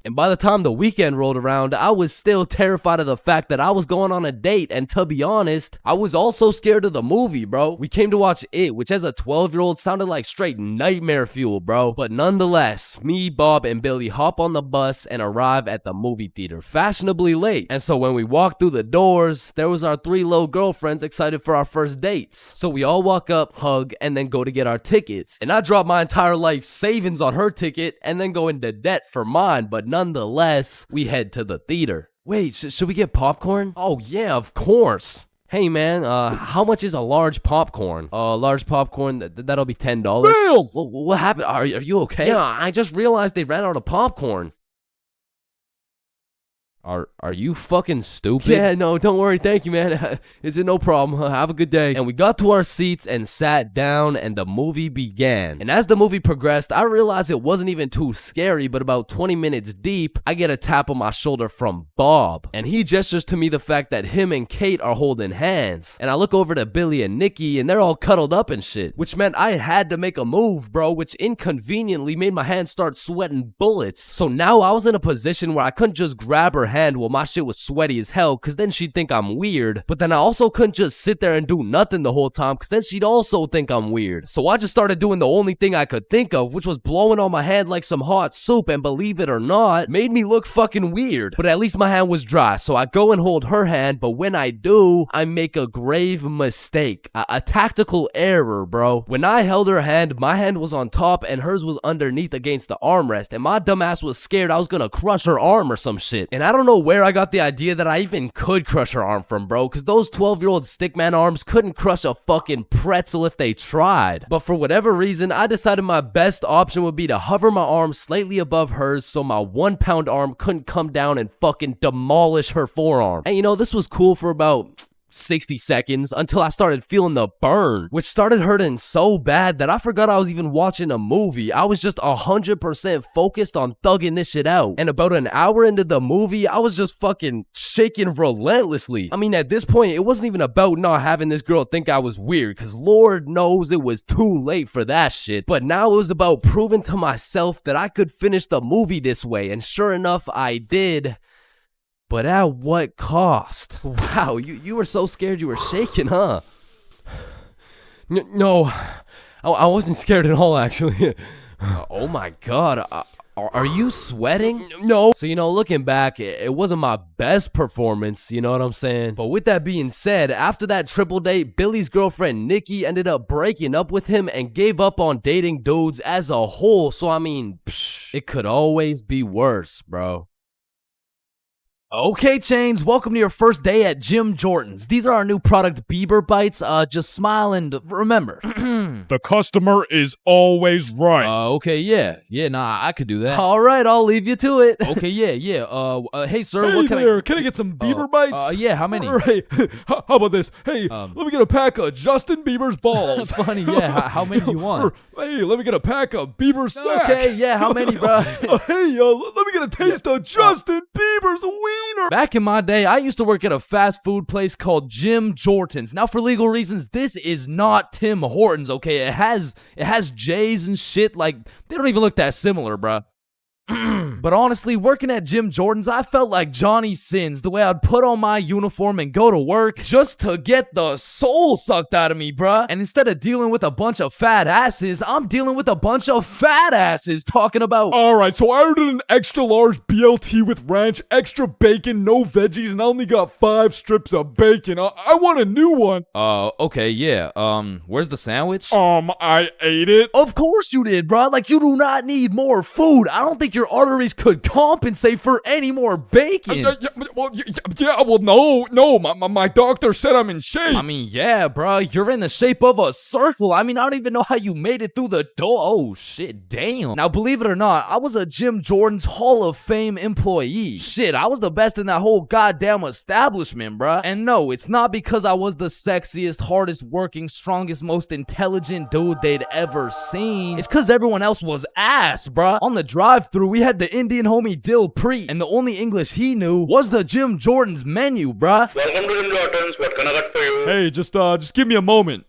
And by the time the weekend rolled around, I was still terrified of the fact that I was going on a date, and to be honest, I was also scared of the movie, bro. We came to watch It, which as a 12-year-old sounded like straight nightmare fuel, bro. But nonetheless, me, Bob, and Billy hop on the bus and arrive at the movie theater fashionably late. And so when we walked through the doors, there was our three little girlfriends excited for our first dates. So we all walk up, hug, and then go to get our tickets. And I dropped my entire life savings on her ticket and then go into debt for mine, but nonetheless, we head to the theater. Wait, should we get popcorn? Oh yeah, of course. Hey man, how much is a large popcorn? Large popcorn, that'll be $10. Damn! What happened? Are you okay? Yeah, I just realized they ran out of popcorn. Are you fucking stupid? Yeah, no, don't worry. Thank you, man. Is it no problem? Have a good day. And we got to our seats and sat down, and the movie began. And as the movie progressed, I realized it wasn't even too scary, but about 20 minutes deep, I get a tap on my shoulder from Bob. And he gestures to me the fact that him and Kate are holding hands. And I look over to Billy and Nikki, and they're all cuddled up and shit. Which meant I had to make a move, bro, which inconveniently made my hands start sweating bullets. So now I was in a position where I couldn't just grab her hand while my shit was sweaty as hell, cause then she'd think I'm weird. But then I also couldn't just sit there and do nothing the whole time, cause then she'd also think I'm weird. So I just started doing the only thing I could think of, which was blowing on my hand like some hot soup, and believe it or not, made me look fucking weird. But at least my hand was dry, so I go and hold her hand, but when I do, I make a grave mistake. A tactical error, bro. When I held her hand, my hand was on top and hers was underneath against the armrest, and my dumbass was scared I was gonna crush her arm or some shit. And I don't know where I got the idea that I even could crush her arm from, bro, cause those 12-year-old stickman arms couldn't crush a fucking pretzel if they tried. But for whatever reason, I decided my best option would be to hover my arm slightly above hers so my 1-pound arm couldn't come down and fucking demolish her forearm. And you know, this was cool for about 60 seconds until I started feeling the burn, which started hurting so bad that I forgot I was even watching a movie. I was just 100% focused on thugging this shit out. And about an hour into the movie, I was just fucking shaking relentlessly. I mean, at this point, it wasn't even about not having this girl think I was weird, because Lord knows it was too late for that shit. But now it was about proving to myself that I could finish the movie this way, and sure enough, I did. But at what cost? Wow, you were so scared you were shaking, huh? No, I wasn't scared at all, actually. Oh my god, are you sweating? No. So, you know, looking back, it wasn't my best performance, you know what I'm saying? But with that being said, after that triple date, Billy's girlfriend Nikki ended up breaking up with him and gave up on dating dudes as a whole. So, I mean, it could always be worse, bro. Okay, Chains, welcome to your first day at Jim Jordan's. These are our new product, Bieber Bites. Just smile and remember. The customer is always right. Okay, yeah, nah, I could do that. All right, I'll leave you to it. Okay, yeah. Hey, sir, Hey what can there, can I get some Bieber Bites? Yeah, how many? Right. How about this? Hey, let me get a pack of Justin Bieber's balls. Funny, yeah. How many do you want? Hey, let me get a pack of Bieber's sack. Okay, yeah, how many, bro? Hey, let me get a taste of Justin Bieber's wiener. Back in my day, I used to work at a fast food place called Jim Jordan's. Now, for legal reasons, this is not Tim Hortons, okay? It has J's and shit. Like, they don't even look that similar, bruh. But honestly, working at Jim Jordan's, I felt like Johnny Sins, the way I'd put on my uniform and go to work just to get the soul sucked out of me, bruh. And instead of dealing with a bunch of fat asses, I'm dealing with a bunch of fat asses talking about... Alright, so I ordered an extra large BLT with ranch, extra bacon, no veggies, and I only got 5 strips of bacon. I want a new one. Okay, yeah. Where's the sandwich? I ate it. Of course you did, bruh. Like, you do not need more food. I don't think your arteries could compensate for any more bacon. No, my doctor said I'm in shape. I mean, yeah, bro, you're in the shape of a circle. I mean, I don't even know how you made it through the door. Oh, shit, damn. Now, believe it or not, I was a Jim Jordan's Hall of Fame employee. Shit, I was the best in that whole goddamn establishment, bruh. And no, it's not because I was the sexiest, hardest working, strongest, most intelligent dude they'd ever seen. It's because everyone else was ass, bruh. On the drive-thru, we had the Indian homie Dill Preet, and the only English he knew was the Jim Jordan's menu, bruh. Welcome to Jim Jordan's. What can I get for you? Hey, just give me a moment.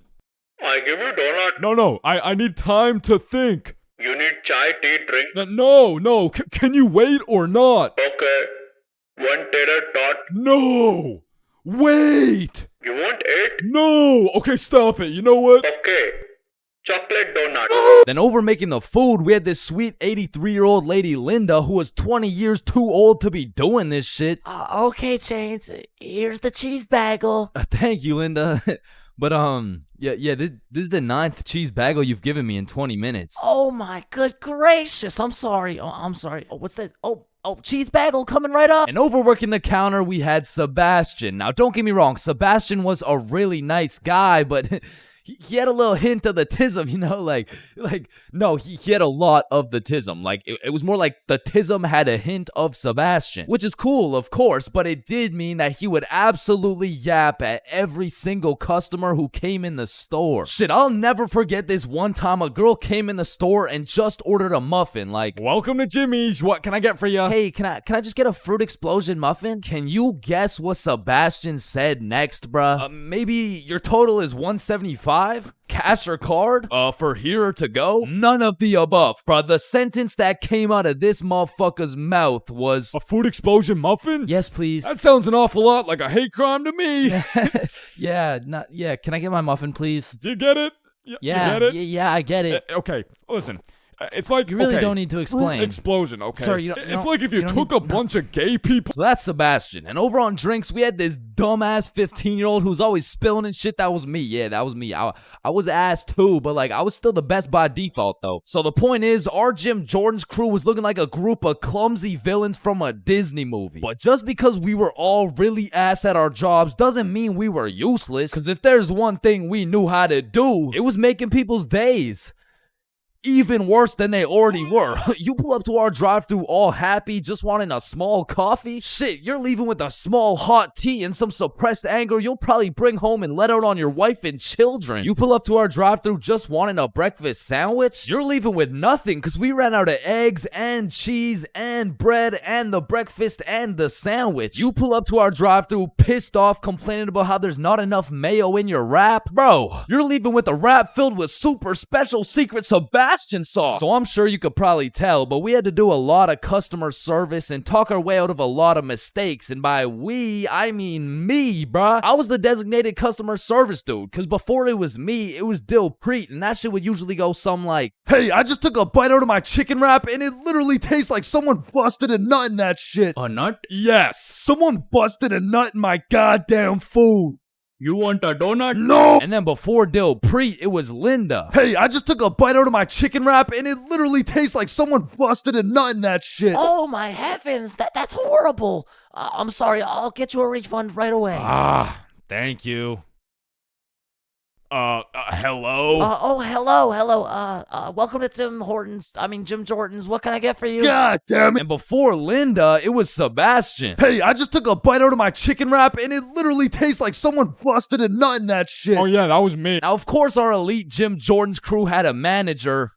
I give you donut. No, I need time to think. You need chai, tea, drink. No, can you wait or not? Okay. 1 tater tot. No! Wait! You want 8? No! Okay, stop it. You know what? Okay. Chocolate donut. Then over making the food, we had this sweet 83-year-old lady Linda who was 20 years too old to be doing this shit. Okay, Chains, here's the cheese bagel. Thank you, Linda. But yeah, this is the 9th cheese bagel you've given me in 20 minutes. Oh my good gracious, I'm sorry. I'm sorry. Oh, what's this? Oh, cheese bagel coming right up. And overworking the counter, we had Sebastian. Now, don't get me wrong, Sebastian was a really nice guy, but he had a little hint of the tism, you know, no, he had a lot of the tism. Like, it was more like the tism had a hint of Sebastian, which is cool, of course, but it did mean that he would absolutely yap at every single customer who came in the store. Shit, I'll never forget this one time a girl came in the store and just ordered a muffin, like, welcome to Jimmy's, what can I get for you? Hey, can I just get a fruit explosion muffin? Can you guess what Sebastian said next, bruh? Maybe your total is $175? cash or card? For here or to go? None of the above. Bruh, the sentence that came out of this motherfucker's mouth was, a food explosion muffin? Yes, please. That sounds an awful lot like a hate crime to me. Yeah, can I get my muffin, please? Do you get it? Yeah, you get it? yeah, I get it. Okay, listen. It's like, You really okay, don't need to explain. Explosion, okay. Sir, It's like if you took a bunch of gay people. So that's Sebastian. And over on drinks, we had this dumbass 15-year-old who's always spilling and shit. That was me. Yeah, that was me. I was ass too, but like I was still the best by default though. So the point is, our Jim Jordan's crew was looking like a group of clumsy villains from a Disney movie. But just because we were all really ass at our jobs doesn't mean we were useless. Because if there's one thing we knew how to do, it was making people's days even worse than they already were. You pull up to our drive-thru all happy, just wanting a small coffee? Shit, you're leaving with a small hot tea and some suppressed anger you'll probably bring home and let out on your wife and children. You pull up to our drive-thru just wanting a breakfast sandwich? You're leaving with nothing because we ran out of eggs and cheese and bread and the breakfast and the sandwich. You pull up to our drive-thru pissed off, complaining about how there's not enough mayo in your wrap? Bro, you're leaving with a wrap filled with super special secret Sebastian sauce. So I'm sure you could probably tell, but we had to do a lot of customer service and talk our way out of a lot of mistakes. And by we, I mean me, bruh. I was the designated customer service dude, because before it was me, it was Dilpreet, and that shit would usually go something like, hey, I just took a bite out of my chicken wrap, and it literally tastes like someone busted a nut in that shit. A nut? Yes, someone busted a nut in my goddamn food. You want a donut? No! And then before Dilpreet, it was Linda. Hey, I just took a bite out of my chicken wrap and it literally tastes like someone busted a nut in that shit. Oh my heavens, that's horrible. I'm sorry, I'll get you a refund right away. Thank you. Hello? Hello. Welcome to Jim Jordan's. What can I get for you? God damn it. And before Linda, it was Sebastian. Hey, I just took a bite out of my chicken wrap and it literally tastes like someone busted a nut in that shit. Oh yeah, that was me. Now, of course, our elite Jim Jordan's crew had a manager,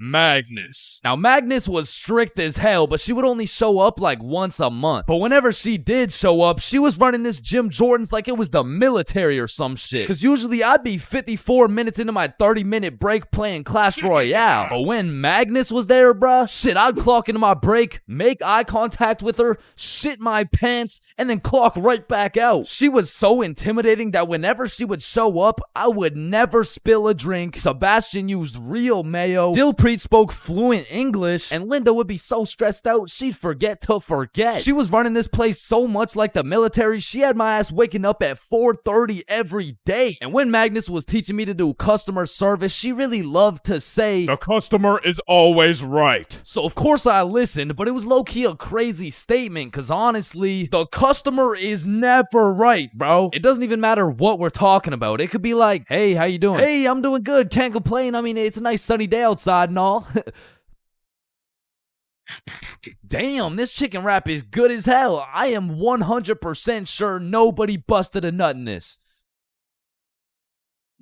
Magnus. Now, Magnus was strict as hell, but she would only show up like once a month. But whenever she did show up, she was running this Jim Jordan's like it was the military or some shit. Because usually I'd be 54 minutes into my 30-minute break playing Clash Royale. But when Magnus was there, bruh, shit, I'd clock into my break, make eye contact with her, shit my pants, and then clock right back out. She was so intimidating that whenever she would show up, I would never spill a drink. Sebastian used real mayo. Dilpreet spoke fluent English, and Linda would be so stressed out she'd forget to forget. She was running this place so much like the military, she had my ass waking up at 4:30 every day. And when Magnus was teaching me to do customer service, she really loved to say, the customer is always right. So of course I listened, but it was low-key a crazy statement, cause honestly, the customer is never right, bro. It doesn't even matter what we're talking about. It could be like, hey, how you doing? Hey, I'm doing good, can't complain. I mean, it's a nice sunny day outside and all. Damn, this chicken wrap is good as hell. I am 100% sure nobody busted a nut in this.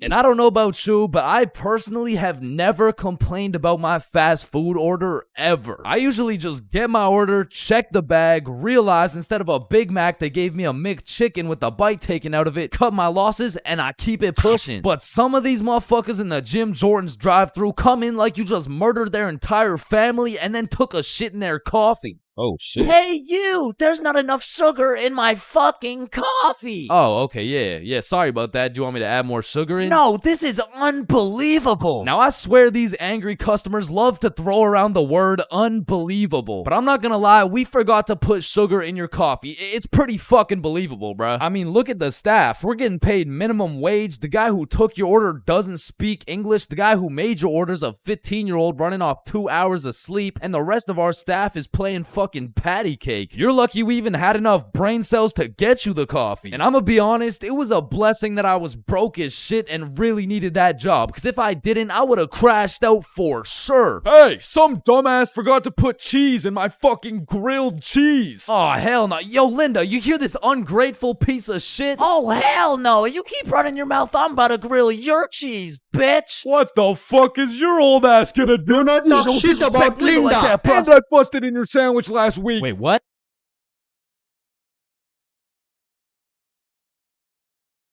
And I don't know about you, but I personally have never complained about my fast food order ever. I usually just get my order, check the bag, realize instead of a Big Mac, they gave me a McChicken with a bite taken out of it, cut my losses, and I keep it pushing. But some of these motherfuckers in the Jim Jordan's drive-thru come in like you just murdered their entire family and then took a shit in their coffee. Oh, shit. Hey, you! There's not enough sugar in my fucking coffee! Oh, okay, yeah, sorry about that. Do you want me to add more sugar in? No, this is unbelievable! Now, I swear these angry customers love to throw around the word unbelievable. But I'm not gonna lie, we forgot to put sugar in your coffee. It's pretty fucking believable, bruh. I mean, look at the staff. We're getting paid minimum wage. The guy who took your order doesn't speak English. The guy who made your order's a 15-year-old running off 2 hours of sleep. And the rest of our staff is playing fucking patty cake. You're lucky we even had enough brain cells to get you the coffee. And I'm gonna be honest, it was a blessing that I was broke as shit and really needed that job, because if I didn't, I would have crashed out for sure. Hey, some dumbass forgot to put cheese in my fucking grilled cheese. Oh, hell no. Yo, Linda, you hear this ungrateful piece of shit? Oh, hell no. You keep running your mouth, I'm about to grill your cheese, bitch. What the fuck is your old ass gonna do? Do not talk shit about Linda. Like that, and I busted in your sandwich last week. Wait, what?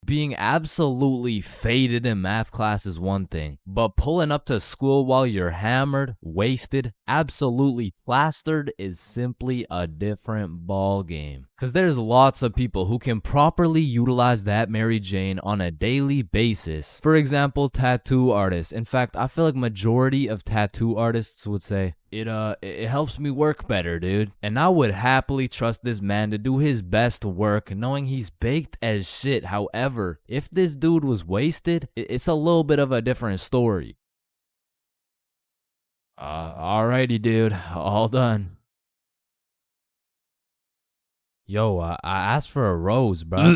Being absolutely faded in math class is one thing, but pulling up to school while you're hammered, wasted, absolutely plastered is simply a different ball game. Cause there's lots of people who can properly utilize that Mary Jane on a daily basis. For example, tattoo artists. In fact, I feel like majority of tattoo artists would say, it helps me work better, dude. And I would happily trust this man to do his best work knowing he's baked as shit. However, if this dude was wasted, it's a little bit of a different story. Alrighty, dude. All done. Yo, I asked for a rose, bro.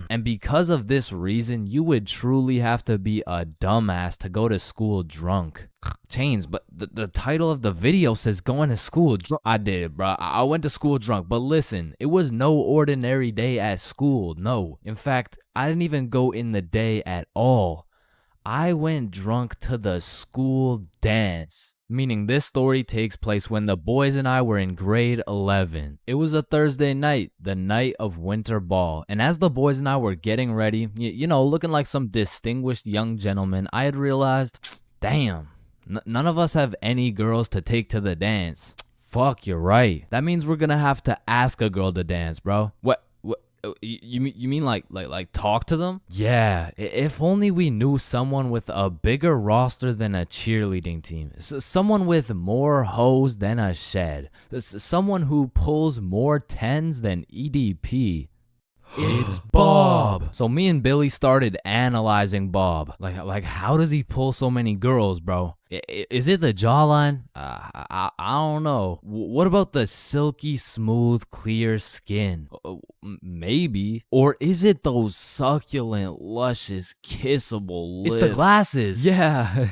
And because of this reason, you would truly have to be a dumbass to go to school drunk. Chains, but the title of the video says going to school drunk. I did, bro. I went to school drunk, but listen, it was no ordinary day at school. No. In fact, I didn't even go in the day at all. I went drunk to the school dance. Meaning this story takes place when the boys and I were in grade 11. It was a Thursday night, the night of winter ball. And as the boys and I were getting ready, you know, looking like some distinguished young gentlemen, I had realized, damn, none of us have any girls to take to the dance. Fuck, you're right. That means we're gonna have to ask a girl to dance, bro. What? You mean like talk to them? Yeah, if only we knew someone with a bigger roster than a cheerleading team. Someone with more hoes than a shed. Someone who pulls more tens than EDP. It's Bob. So me and Billy started analyzing Bob. Like how does he pull so many girls, bro? Is it the jawline? I don't know. What about the silky smooth clear skin? Maybe. Or is it those succulent luscious kissable lips? It's the glasses. Yeah.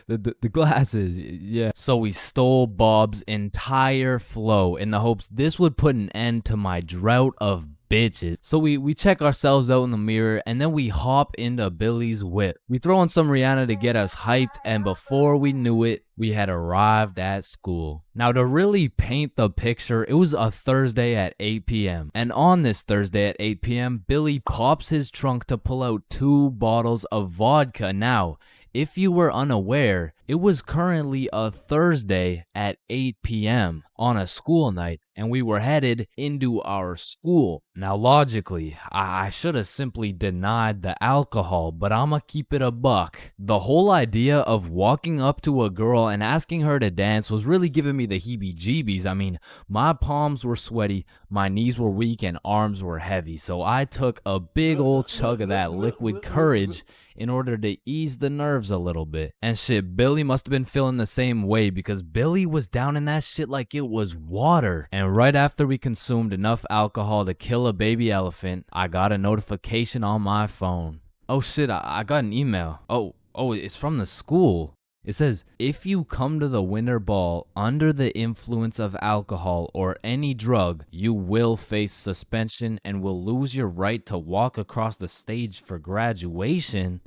the glasses. Yeah. So we stole Bob's entire flow in the hopes this would put an end to my drought of bitches. So we check ourselves out in the mirror and then we hop into Billy's whip. We throw on some Rihanna to get us hyped, and before we knew it, we had arrived at school. Now to really paint the picture, it was a Thursday at 8 p.m. And on this Thursday at 8 p.m., Billy pops his trunk to pull out 2 bottles of vodka. Now, if you were unaware, it was currently a Thursday at 8 p.m. on a school night, and we were headed into our school. Now, logically, I should have simply denied the alcohol, but I'ma keep it a buck. The whole idea of walking up to a girl and asking her to dance was really giving me the heebie-jeebies. I mean, my palms were sweaty, my knees were weak, and arms were heavy, so I took a big old chug of that liquid courage in order to ease the nerves a little bit. And shit, Billy must have been feeling the same way because Billy was down in that shit like it was water. And right after we consumed enough alcohol to kill a baby elephant, I got a notification on my phone. Oh shit, I got an email. Oh, it's from the school. It says, if you come to the winter ball under the influence of alcohol or any drug, you will face suspension and will lose your right to walk across the stage for graduation.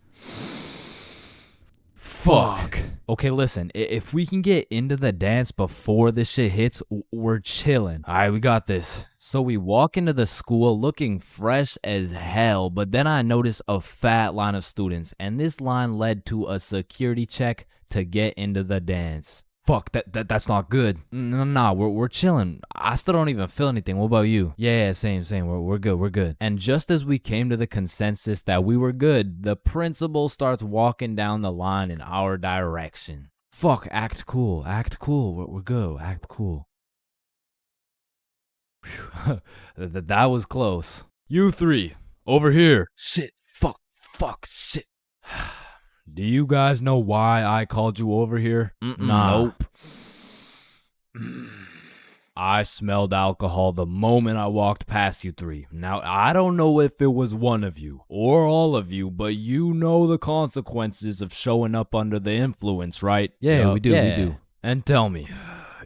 Fuck. Okay, listen, if we can get into the dance before this shit hits, we're chilling. All right, we got this. So we walk into the school looking fresh as hell, but then I notice a fat line of students, and this line led to a security check to get into the dance. Fuck, that's not good. Nah, we're chilling. I still don't even feel anything. What about you? Yeah, same. We're good. And just as we came to the consensus that we were good, the principal starts walking down the line in our direction. Fuck, act cool. We're good. Act cool. Whew. That was close. You 3, over here. Shit, fuck, shit. Do you guys know why I called you over here? Nah. Nope. I smelled alcohol the moment I walked past you 3. Now, I don't know if it was one of you or all of you, but you know the consequences of showing up under the influence, right? Yeah, we do. And tell me,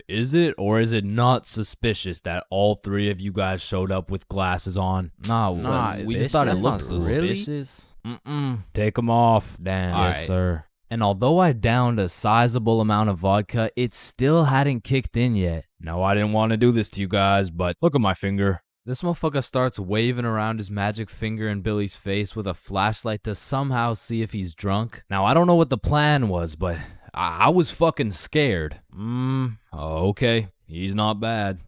is it or is it not suspicious that all 3 of you guys showed up with glasses on? Nah, we just thought it looked suspicious. Take them off. Damn. Yes, sir. And although I downed a sizable amount of vodka, it still hadn't kicked in yet. Now, I didn't want to do this to you guys, but look at my finger. This motherfucker starts waving around his magic finger in Billy's face with a flashlight to somehow see if he's drunk. Now, I don't know what the plan was, but I was fucking scared. Okay, he's not bad.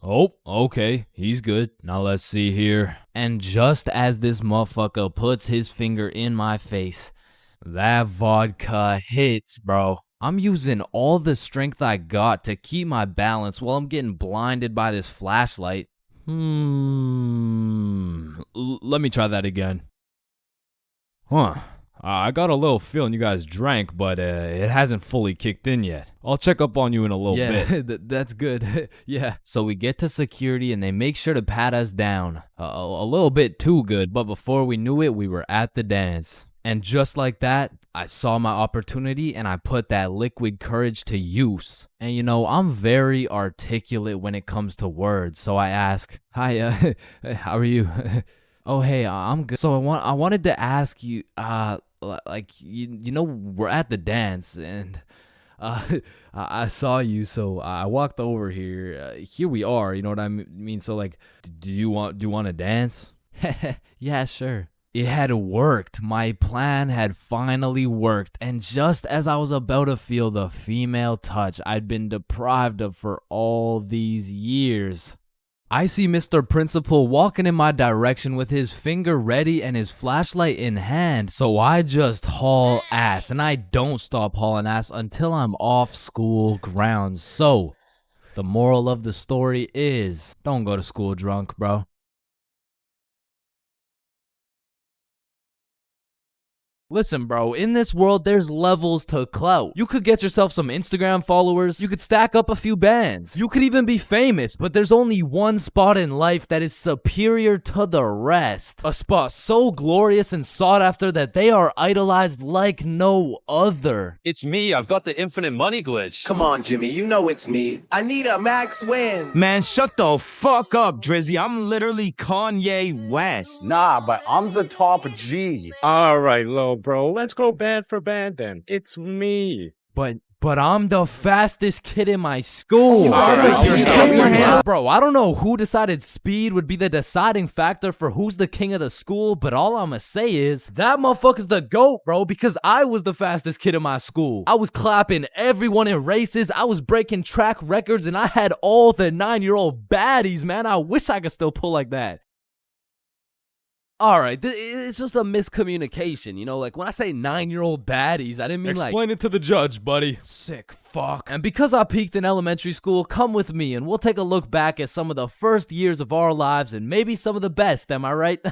Oh, okay, he's good. Now let's see here. And just as this motherfucker puts his finger in my face, that vodka hits, bro. I'm using all the strength I got to keep my balance while I'm getting blinded by this flashlight. Let me try that again. I got a little feeling you guys drank, but it hasn't fully kicked in yet. I'll check up on you in a little bit. Yeah, that's good. Yeah. So we get to security and they make sure to pat us down. A little bit too good, but before we knew it, we were at the dance. And just like that, I saw my opportunity and I put that liquid courage to use. And you know, I'm very articulate when it comes to words, so I ask, "Hi, how are you?" "Oh, hey, I'm good." So I wanted to ask you, like, you know, we're at the dance and I saw you, so I walked over here. Here we are, you know what I mean? So like, do you want to dance? Yeah, sure. It had worked. My plan had finally worked. And just as I was about to feel the female touch I'd been deprived of for all these years, I see Mr. Principal walking in my direction with his finger ready and his flashlight in hand. So I just haul ass, and I don't stop hauling ass until I'm off school grounds. So the moral of the story is, don't go to school drunk, bro. Listen, bro, in this world, there's levels to clout. You could get yourself some Instagram followers. You could stack up a few bands. You could even be famous, but there's only one spot in life that is superior to the rest. A spot so glorious and sought after that they are idolized like no other. It's me. I've got the infinite money glitch. Come on, Jimmy. You know it's me. I need a max win. Man, shut the fuck up, Drizzy. I'm literally Kanye West. Nah, but I'm the top G. All right, low bro. Let's go band for band then. It's me. But I'm the fastest kid in my school. Bro, I don't know who decided speed would be the deciding factor for who's the king of the school, but all I'ma say is that motherfucker's the GOAT, bro, because I was the fastest kid in my school. I was clapping everyone in races. I was breaking track records, and I had all the 9-year-old baddies, man. I wish I could still pull like that. All right, it's just a miscommunication, you know, like when I say 9-year-old baddies, I didn't mean like... Explain it to the judge, buddy. Sick fuck. And because I peaked in elementary school, come with me and we'll take a look back at some of the first years of our lives and maybe some of the best, am I right?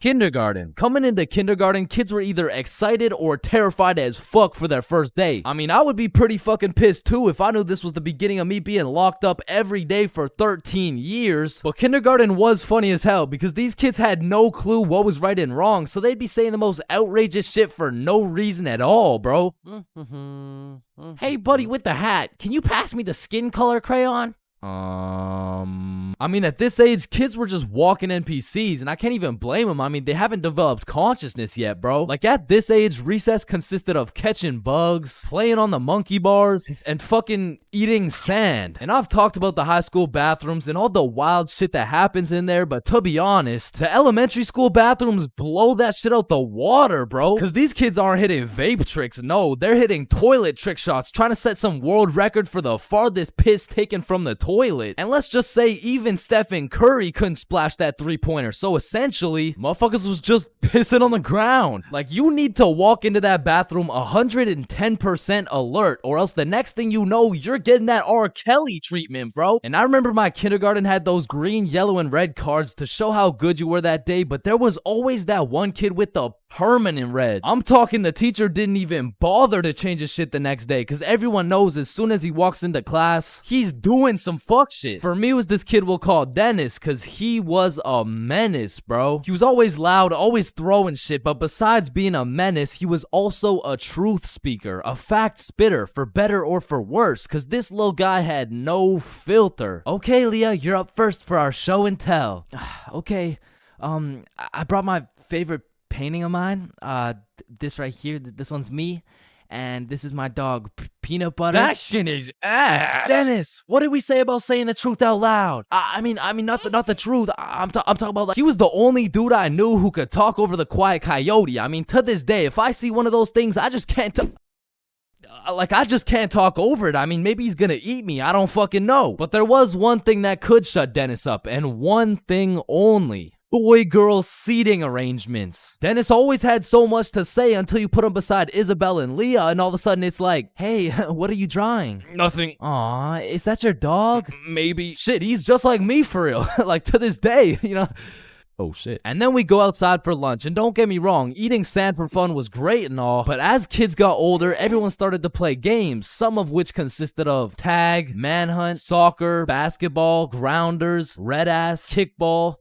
Kindergarten. Coming into kindergarten, kids were either excited or terrified as fuck for their first day. I mean, I would be pretty fucking pissed too if I knew this was the beginning of me being locked up every day for 13 years. But kindergarten was funny as hell because these kids had no clue what was right and wrong, so they'd be saying the most outrageous shit for no reason at all, bro. Hey, buddy with the hat, can you pass me the skin color crayon? I mean, at this age, kids were just walking NPCs, and I can't even blame them. I mean, they haven't developed consciousness yet, bro. Like, at this age, recess consisted of catching bugs, playing on the monkey bars, and fucking eating sand. And I've talked about the high school bathrooms and all the wild shit that happens in there, but to be honest, the elementary school bathrooms blow that shit out the water, bro. Because these kids aren't hitting vape tricks, no, they're hitting toilet trick shots, trying to set some world record for the farthest piss taken from the toilet. And let's just say even Stephen Curry couldn't splash that three-pointer. So essentially, motherfuckers was just pissing on the ground. Like, you need to walk into that bathroom 110% alert, or else the next thing you know, you're getting that R. Kelly treatment, bro. And I remember my kindergarten had those green, yellow, and red cards to show how good you were that day, but there was always that one kid with the permanent red. I'm talking the teacher didn't even bother to change his shit the next day, because everyone knows as soon as he walks into class, he's doing some fuck shit. For me, it was this kid we'll call Dennis, because he was a menace, bro. He was always loud, always throwing shit, but besides being a menace, he was also a truth speaker, a fact spitter, for better or for worse, because this little guy had no filter. Okay, Leah, you're up first for our show and tell. Okay, I brought my favorite painting of mine, this right here, this one's me, And this is my dog, Peanut Butter. That shit is ass. Dennis, what did we say about saying the truth out loud? I mean, not the truth. I'm talking about, like, he was the only dude I knew who could talk over the quiet coyote. I mean, to this day, if I see one of those things, I just can't I just can't talk over it. I mean, maybe he's gonna eat me. I don't fucking know. But there was one thing that could shut Dennis up, and one thing only. Boy-girl seating arrangements. Dennis always had so much to say until you put him beside Isabel and Leah, and all of a sudden it's like, hey, what are you drawing? Nothing. Aw, is that your dog? Maybe. Shit, he's just like me for real. Like, to this day, you know? Oh shit. And then we go outside for lunch, and don't get me wrong, eating sand for fun was great and all, but as kids got older, everyone started to play games, some of which consisted of tag, manhunt, soccer, basketball, grounders, red ass, kickball,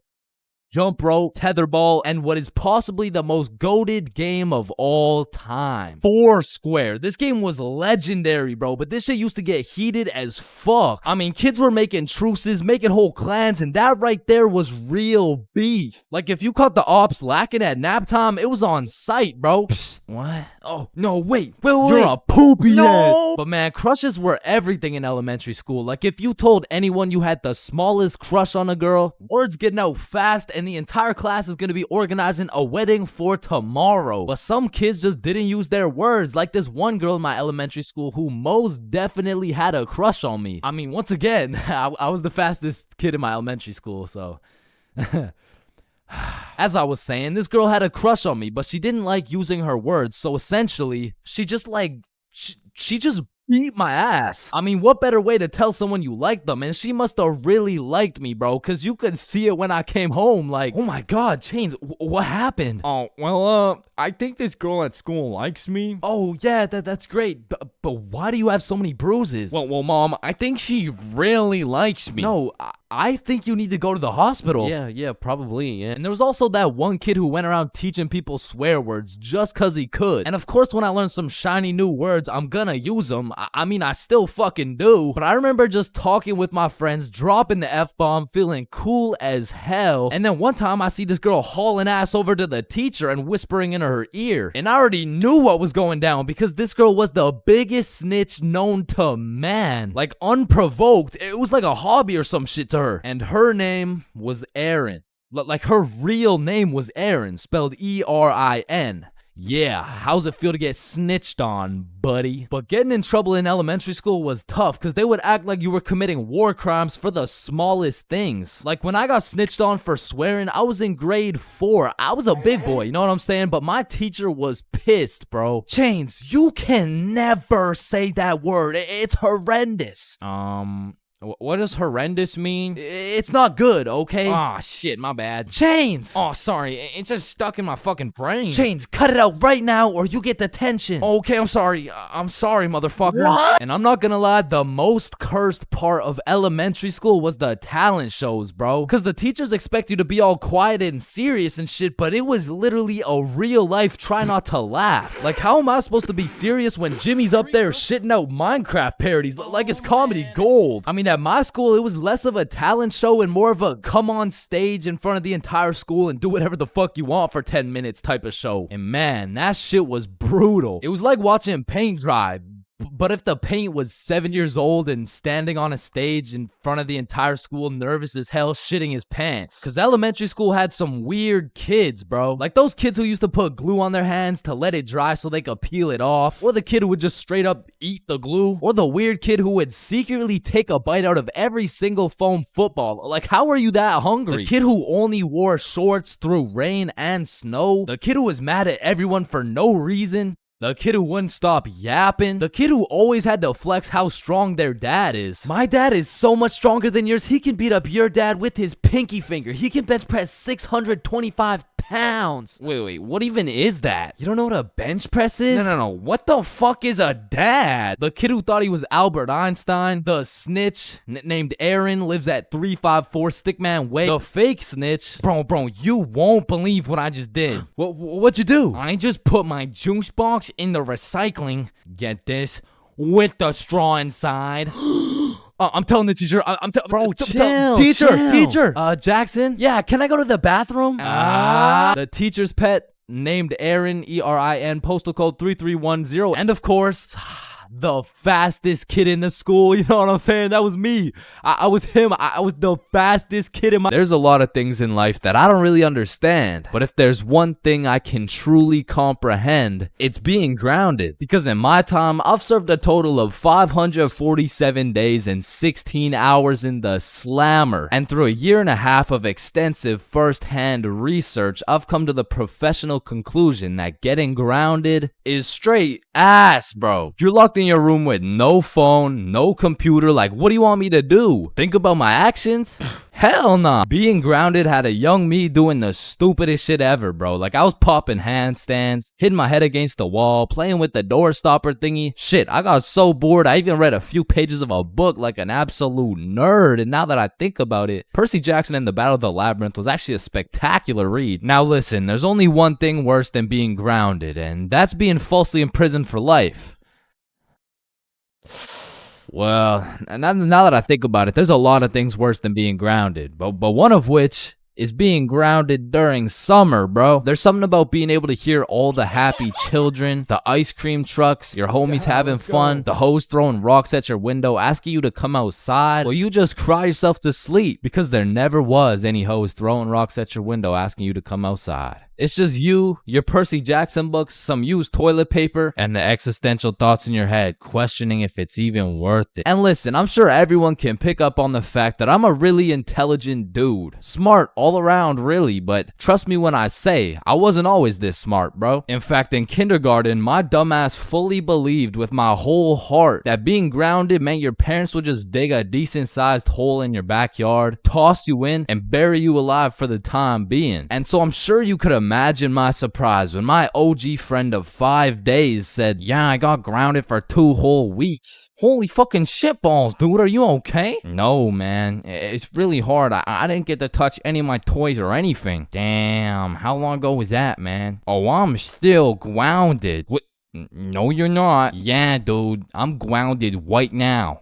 jump rope, tetherball, and what is possibly the most goated game of all time, Foursquare. This game was legendary, bro, but this shit used to get heated as fuck. I mean, kids were making truces, making whole clans, and that right there was real beef. Like, if you caught the ops lacking at nap time, it was on sight, bro. Psst, what? Oh, no, wait. You're a poopy ass. But man, crushes were everything in elementary school. Like, if you told anyone you had the smallest crush on a girl, words getting out fast, and the entire class is gonna be organizing a wedding for tomorrow. But some kids just didn't use their words, like this one girl in my elementary school who most definitely had a crush on me. I mean, once again, I was the fastest kid in my elementary school, so... As I was saying, this girl had a crush on me, but she didn't like using her words, so essentially, she just she just beat my ass. I mean, what better way to tell someone you like them? And she must have really liked me, bro, because you could see it when I came home. Like, oh my god, Chains, what happened? Oh, well, I think this girl at school likes me. Oh, yeah, that's great. But why do you have so many bruises? Well, Mom, I think she really likes me. No, I think you need to go to the hospital. Yeah, probably, yeah. And there was also that one kid who went around teaching people swear words just cause he could. And of course, when I learn some shiny new words, I'm gonna use them. I mean, I still fucking do. But I remember just talking with my friends, dropping the F-bomb, feeling cool as hell. And then one time I see this girl hauling ass over to the teacher and whispering in her ear. And I already knew what was going down because this girl was the biggest snitch known to man. Like, unprovoked. It was like a hobby or some shit to her. And her name was Erin. Like, her real name was Erin, spelled E-R-I-N. Yeah, how's it feel to get snitched on, buddy? But getting in trouble in elementary school was tough because they would act like you were committing war crimes for the smallest things. Like, when I got snitched on for swearing, I was in grade 4. I was a big boy, you know what I'm saying? But my teacher was pissed, bro. Chains, you can never say that word. It's horrendous. What does horrendous mean? It's not good, okay? Aw, shit, my bad. Chains! Oh, sorry, it's just stuck in my fucking brain. Chains, cut it out right now or you get detention. Okay, I'm sorry. I'm sorry, motherfucker. What? And I'm not gonna lie, the most cursed part of elementary school was the talent shows, bro. Because the teachers expect you to be all quiet and serious and shit, but it was literally a real life try not to laugh. Like, how am I supposed to be serious when Jimmy's up there shitting out Minecraft parodies like it's comedy gold? I mean, at my school, it was less of a talent show and more of a come on stage in front of the entire school and do whatever the fuck you want for 10 minutes type of show. And man, that shit was brutal. It was like watching paint dry. But if the paint was 7 years old and standing on a stage in front of the entire school, nervous as hell, shitting his pants. Cause elementary school had some weird kids, bro. Like those kids who used to put glue on their hands to let it dry so they could peel it off. Or the kid who would just straight up eat the glue. Or the weird kid who would secretly take a bite out of every single foam football. Like, how are you that hungry? The kid who only wore shorts through rain and snow. The kid who was mad at everyone for no reason. The kid who wouldn't stop yapping. The kid who always had to flex how strong their dad is. My dad is so much stronger than yours, he can beat up your dad with his pinky finger. He can bench press 625 pounds. Wait, what even is that? You don't know what a bench press is? No. What the fuck is a dad? The kid who thought he was Albert Einstein. The snitch named Aaron lives at 354 Stickman Way. The fake snitch. Bro, you won't believe what I just did. What'd you do? I just put my juice box in the recycling. Get this? With the straw inside. I'm telling the teacher. Bro, chill. Teacher. Jackson. Yeah, can I go to the bathroom? The teacher's pet named Aaron, E-R-I-N, postal code 3310. And of course, the fastest kid in the school. You know what I'm saying? That was me. I was him. I was the fastest kid in my... There's a lot of things in life that I don't really understand. But if there's one thing I can truly comprehend, it's being grounded. Because in my time, I've served a total of 547 days and 16 hours in the slammer. And through a year and a half of extensive first-hand research, I've come to the professional conclusion that getting grounded is straight ass, bro. You're locked in your room with no phone, no computer. Like, what do you want me to do? Think about my actions? Hell nah. Being grounded had a young me doing the stupidest shit ever, bro. Like, I was popping handstands, hitting my head against the wall, playing with the door stopper thingy. Shit, I got so bored, I even read a few pages of a book like an absolute nerd. And now that I think about it, Percy Jackson and the Battle of the Labyrinth was actually a spectacular read. Now listen, there's only one thing worse than being grounded, and that's being falsely imprisoned for life. Well, now that I think about it, there's a lot of things worse than being grounded, but one of which is being grounded during summer, bro. There's something about being able to hear all the happy children, the ice cream trucks, your homies having fun, the hoes throwing rocks at your window, asking you to come outside. Well, you just cry yourself to sleep because there never was any hoes throwing rocks at your window asking you to come outside. It's just you, your Percy Jackson books, some used toilet paper, and the existential thoughts in your head questioning if it's even worth it. And listen, I'm sure everyone can pick up on the fact that I'm a really intelligent dude. Smart all around, really, but trust me when I say, I wasn't always this smart, bro. In fact, in kindergarten, my dumbass fully believed with my whole heart that being grounded meant your parents would just dig a decent-sized hole in your backyard, toss you in, and bury you alive for the time being. And so I'm sure you could imagine my surprise when my OG friend of 5 days said, yeah, I got grounded for 2 whole weeks. Holy fucking shitballs, dude, are you okay? No, man, it's really hard. I didn't get to touch any of my toys or anything. Damn, how long ago was that, man? Oh, I'm still grounded. What? No, you're not. Yeah, dude, I'm grounded right now.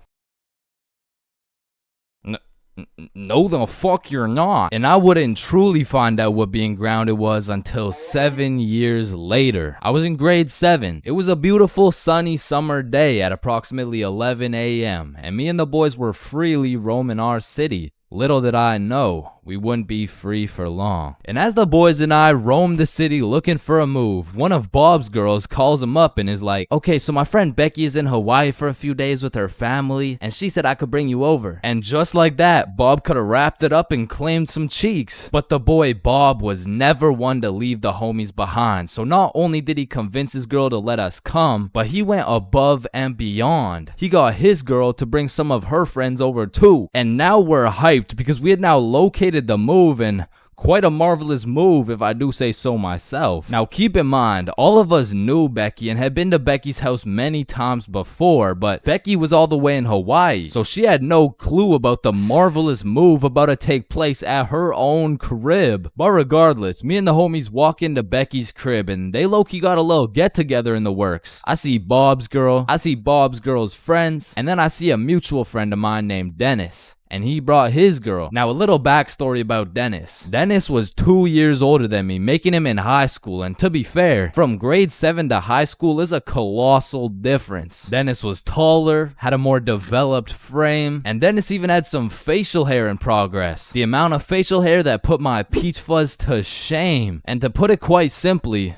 No, the fuck you're not. And I wouldn't truly find out what being grounded was until 7 years later. I was in grade 7. It was a beautiful sunny summer day at approximately 11 a.m. and me and the boys were freely roaming our city. Little did I know, we wouldn't be free for long. And as the boys and I roamed the city looking for a move, one of Bob's girls calls him up and is like, okay, so my friend Becky is in Hawaii for a few days with her family, and she said I could bring you over. And just like that, Bob could have wrapped it up and claimed some cheeks. But the boy Bob was never one to leave the homies behind. So not only did he convince his girl to let us come, but he went above and beyond. He got his girl to bring some of her friends over too. And now we're hyped because we had now located the move, and quite a marvelous move if I do say so myself. Now keep in mind, all of us knew Becky and had been to Becky's house many times before, but Becky was all the way in Hawaii, so she had no clue about the marvelous move about to take place at her own crib. But regardless, me and the homies walk into Becky's crib and they low-key got a little get-together in the works. I see Bob's girl, I see Bob's girl's friends, and then I see a mutual friend of mine named Dennis. And he brought his girl. Now, a little backstory about Dennis. Dennis was 2 years older than me, making him in high school. And to be fair, from grade 7 to high school is a colossal difference. Dennis was taller, had a more developed frame, and Dennis even had some facial hair in progress. The amount of facial hair that put my peach fuzz to shame. And to put it quite simply,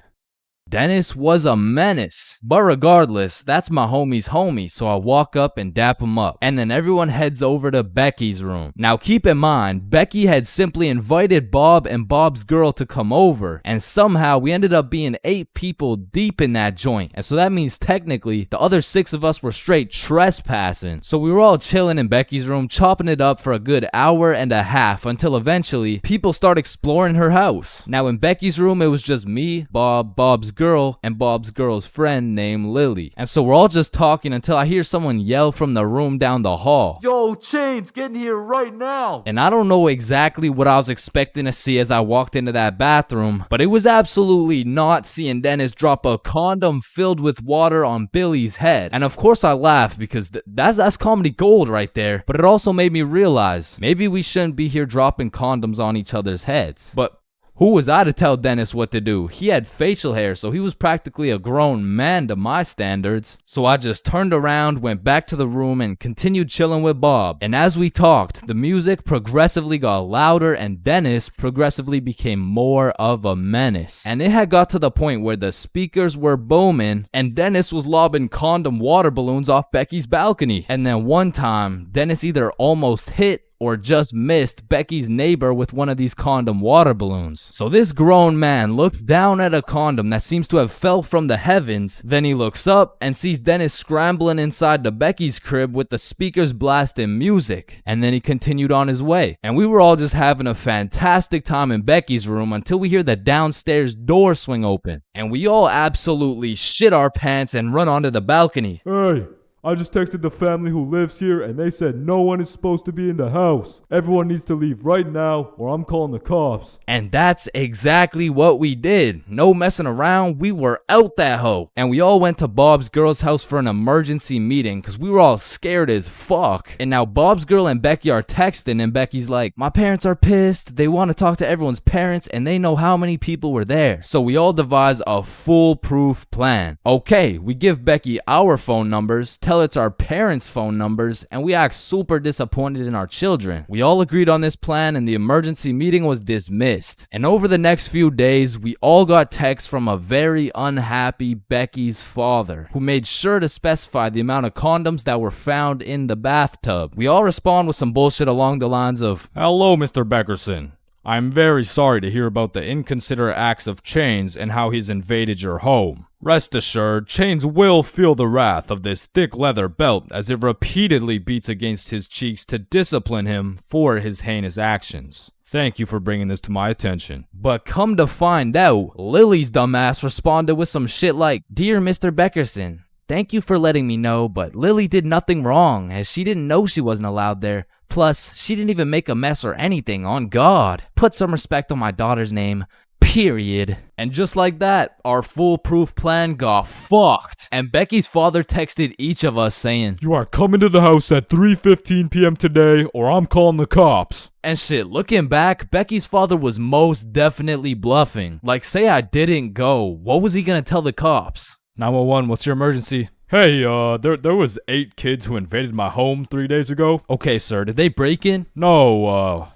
Dennis was a menace. But regardless, that's my homie's homie, so I walk up and dap him up. And then everyone heads over to Becky's room. Now keep in mind, Becky had simply invited Bob and Bob's girl to come over, and somehow we ended up being 8 people deep in that joint. And so that means technically, the other 6 of us were straight trespassing. So we were all chilling in Becky's room, chopping it up for a good hour and a half, until eventually, people start exploring her house. Now in Becky's room, it was just me, Bob, Bob's girl, and Bob's girl's friend named Lily. And so we're all just talking until I hear someone yell from the room down the hall, Yo, Chains, get in here right now. And I don't know exactly what I was expecting to see as I walked into that bathroom, but it was absolutely not seeing Dennis drop a condom filled with water on Billy's head. And of course I laughed because that's comedy gold right there, but it also made me realize maybe we shouldn't be here dropping condoms on each other's heads. But Who was I to tell Dennis what to do? He had facial hair, so he was practically a grown man to my standards. So I just turned around, went back to the room, and continued chilling with Bob. And as we talked, the music progressively got louder and Dennis progressively became more of a menace. And it had got to the point where the speakers were booming and Dennis was lobbing condom water balloons off Becky's balcony. And then one time, Dennis either almost hit or just missed Becky's neighbor with one of these condom water balloons. So this grown man looks down at a condom that seems to have fell from the heavens. Then he looks up and sees Dennis scrambling inside the Becky's crib with the speakers blasting music. And then he continued on his way. And we were all just having a fantastic time in Becky's room until we hear the downstairs door swing open. And we all absolutely shit our pants and run onto the balcony. Hey, I just texted the family who lives here and they said no one is supposed to be in the house. Everyone needs to leave right now or I'm calling the cops. And that's exactly what we did. No messing around, we were out that hoe. And we all went to Bob's girl's house for an emergency meeting because we were all scared as fuck. And now Bob's girl and Becky are texting and Becky's like, my parents are pissed. They want to talk to everyone's parents and they know how many people were there. So we all devise a foolproof plan. Okay, we give Becky our phone numbers, tell it's our parents' phone numbers, and we act super disappointed in our children. We all agreed on this plan and the emergency meeting was dismissed. And over the next few days, we all got texts from a very unhappy Becky's father, who made sure to specify the amount of condoms that were found in the bathtub. We all respond with some bullshit along the lines of, hello, Mr. Beckerson. I'm very sorry to hear about the inconsiderate acts of Chains and how he's invaded your home. Rest assured, Chains will feel the wrath of this thick leather belt as it repeatedly beats against his cheeks to discipline him for his heinous actions. Thank you for bringing this to my attention. But come to find out, Lily's dumbass responded with some shit like, Dear Mr. Beckerson, thank you for letting me know, but Lily did nothing wrong as she didn't know she wasn't allowed there. Plus, she didn't even make a mess or anything, on God. Put some respect on my daughter's name. Period. And just like that, our foolproof plan got fucked. And Becky's father texted each of us saying, you are coming to the house at 3:15 p.m. today or I'm calling the cops. And shit, looking back, Becky's father was most definitely bluffing. Like, say I didn't go, what was he gonna tell the cops? 911, what's your emergency? Hey, there was 8 kids who invaded my home 3 days ago. Okay, sir, did they break in? No,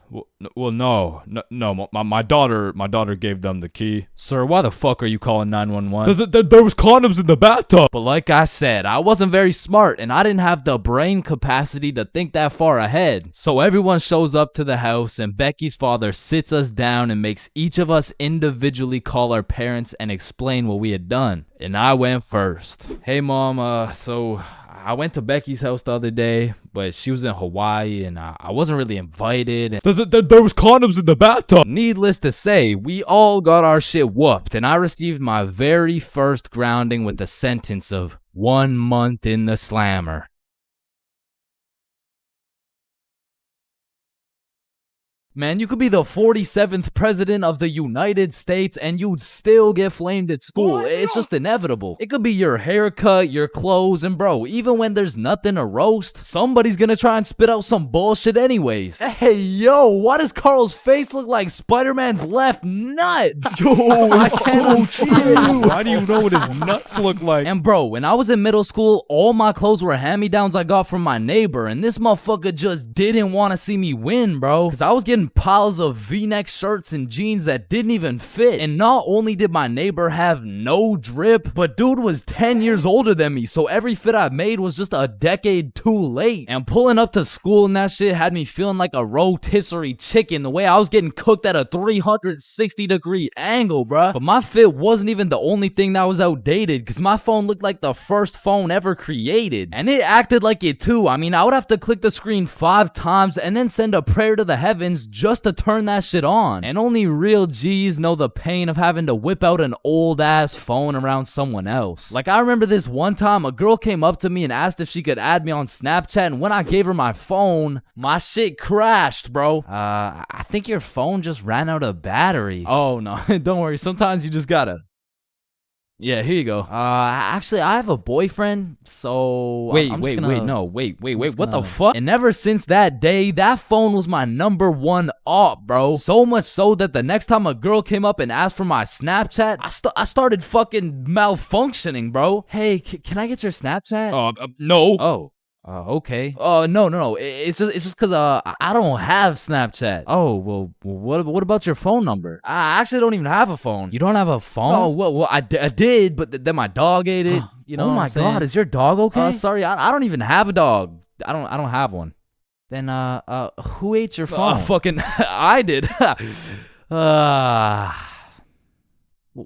no. My daughter gave them the key. Sir, why the fuck are you calling 911? There was condoms in the bathtub. But like I said, I wasn't very smart and I didn't have the brain capacity to think that far ahead. So everyone shows up to the house and Becky's father sits us down and makes each of us individually call our parents and explain what we had done. And I went first. Hey mom, so I went to Becky's house the other day, but she was in Hawaii and I wasn't really invited. And there was condoms in the bathtub. Needless to say, we all got our shit whooped and I received my very first grounding with the sentence of 1 month in the slammer. Man, you could be the 47th president of the United States and you'd still get flamed at school. It's just inevitable. It could be your haircut, your clothes, and bro, even when there's nothing to roast, somebody's gonna try and spit out some bullshit anyways. Hey, yo, why does Carl's face look like Spider-Man's left nut? Yo, it's so true. Why do you know what his nuts look like? And bro, when I was in middle school, all my clothes were hand-me-downs I got from my neighbor, and this motherfucker just didn't want to see me win, bro. Cause I was getting piles of V-neck shirts and jeans that didn't even fit. And not only did my neighbor have no drip, but dude was 10 years older than me, so every fit I made was just a decade too late. And pulling up to school and that shit had me feeling like a rotisserie chicken the way I was getting cooked at a 360-degree angle, bruh. But my fit wasn't even the only thing that was outdated, because my phone looked like the first phone ever created. And it acted like it too. I mean, I would have to click the screen 5 times and then send a prayer to the heavens just to turn that shit on. And only real G's know the pain of having to whip out an old ass phone around someone else. Like, I remember this one time a girl came up to me and asked if she could add me on Snapchat, and when I gave her my phone, my shit crashed, bro. I think your phone just ran out of battery. Oh no, don't worry, sometimes you just gotta Yeah, here you go. Actually, I have a boyfriend, so Wait, I'm wait, just wait, gonna- no, wait, I'm just what the gonna- fuck? And ever since that day, that phone was my #1 op, bro. So much so that the next time a girl came up and asked for my Snapchat, I started fucking malfunctioning, bro. Hey, can I get your Snapchat? No. Oh. Okay. No. It's just cause I don't have Snapchat. Oh, well, what about your phone number? I actually don't even have a phone. You don't have a phone? Oh, well, I did, but then my dog ate it. You know? Oh my God, is your dog okay? Sorry, I don't even have a dog. I don't have one. Then who ate your phone? Fucking I did.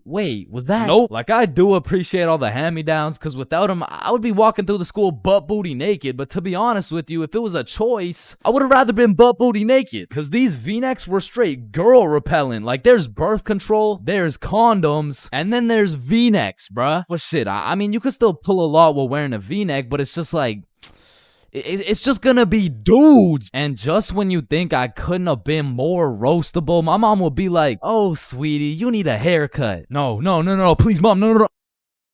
Wait, was that? Nope. Like, I do appreciate all the hand-me-downs, because without them, I would be walking through the school butt-booty naked. But to be honest with you, if it was a choice, I would have rather been butt-booty naked. Because these V-necks were straight girl-repellent. Like, there's birth control, there's condoms, and then there's V-necks, bruh. Well, shit, I mean, you could still pull a lot while wearing a V-neck, but it's just like... It's just gonna be dudes. And just when you think I couldn't have been more roastable, my mom will be like, oh, sweetie, you need a haircut. No, please, mom, no.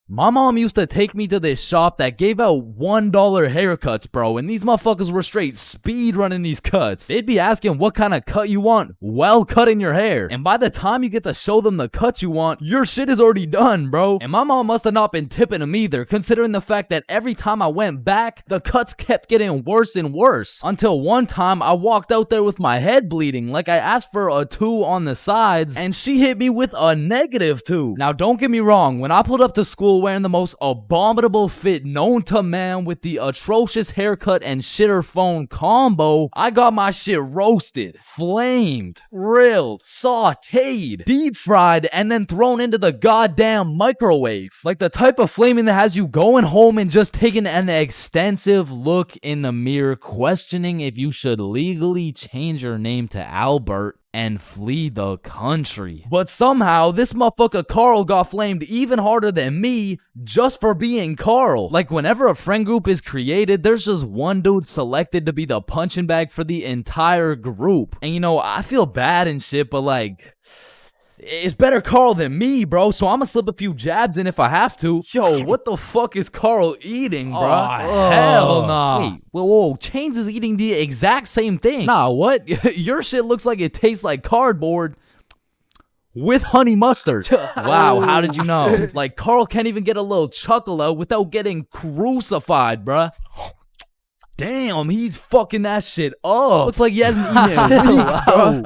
My mom used to take me to this shop that gave out $1 haircuts, bro, and these motherfuckers were straight speed running these cuts. They'd be asking what kind of cut you want while cutting your hair. And by the time you get to show them the cut you want, your shit is already done, bro. And my mom must have not been tipping them either, considering the fact that every time I went back, the cuts kept getting worse and worse. Until one time, I walked out there with my head bleeding, like I asked for a 2 on the sides, and she hit me with a -2. Now, don't get me wrong, when I pulled up to school wearing the most abominable fit known to man with the atrocious haircut and shitter phone combo, I got my shit roasted, flamed, grilled, sauteed, deep fried, and then thrown into the goddamn microwave. Like the type of flaming that has you going home and just taking an extensive look in the mirror, questioning if you should legally change your name to Albert and flee the country. But somehow, this motherfucker Carl got flamed even harder than me just for being Carl. Like, whenever a friend group is created, there's just one dude selected to be the punching bag for the entire group. And you know, I feel bad and shit, but like... it's better Carl than me, bro, so I'm gonna slip a few jabs in if I have to. Yo, what the fuck is Carl eating, bro? Oh, hell nah. Wait, whoa, Chains is eating the exact same thing. Nah, what? Your shit looks like it tastes like cardboard with honey mustard. Wow, how did you know? Like, Carl can't even get a little chuckle out without getting crucified, bruh. Damn, he's fucking that shit up. Looks like he hasn't eaten in weeks, bro.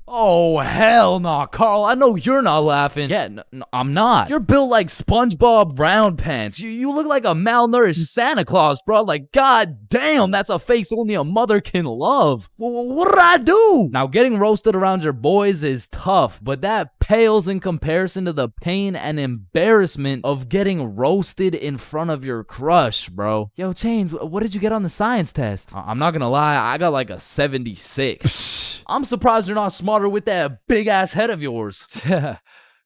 Oh, hell nah, Carl. I know you're not laughing. Yeah, I'm not. You're built like SpongeBob Round Pants. You look like a malnourished Santa Claus, bro. Like, god damn, that's a face only a mother can love. What did I do? Now, getting roasted around your boys is tough, but that pales in comparison to the pain and embarrassment of getting roasted in front of your crush, bro. Yo, Chains, what did you get on the science test? I'm not gonna lie, I got like a 76. I'm surprised you're not smarter with that big ass head of yours.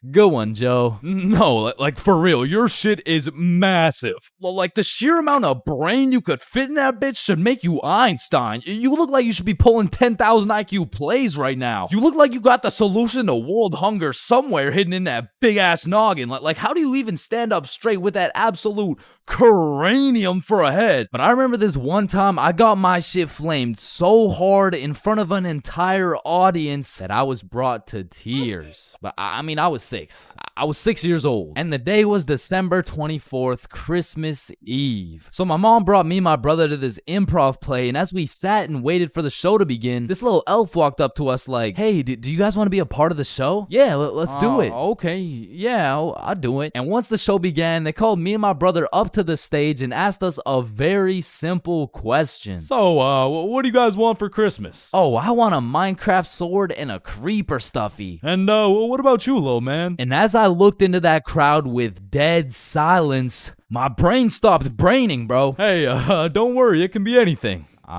Good one, Joe. No, like for real, your shit is massive. Well, like the sheer amount of brain you could fit in that bitch should make you Einstein. You look like you should be pulling 10,000 IQ plays right now. You look like you got the solution to world hunger somewhere hidden in that big ass noggin. Like how do you even stand up straight with that absolute cranium for a head? But I remember this one time I got my shit flamed so hard in front of an entire audience that I was brought to tears. But I mean, I was 6. I was 6 years old. And the day was December 24th, Christmas Eve. So my mom brought me and my brother to this improv play, and as we sat and waited for the show to begin, this little elf walked up to us like, hey, do you guys want to be a part of the show? Yeah, let's do it. Okay, yeah, I'll do it. And once the show began, they called me and my brother up to the stage and asked us a very simple question. So, what do you guys want for Christmas? Oh, I want a Minecraft sword and a creeper stuffy. And, what about you, little man? And as I looked into that crowd with dead silence, my brain stopped braining, bro. Hey, don't worry, it can be anything. Shit.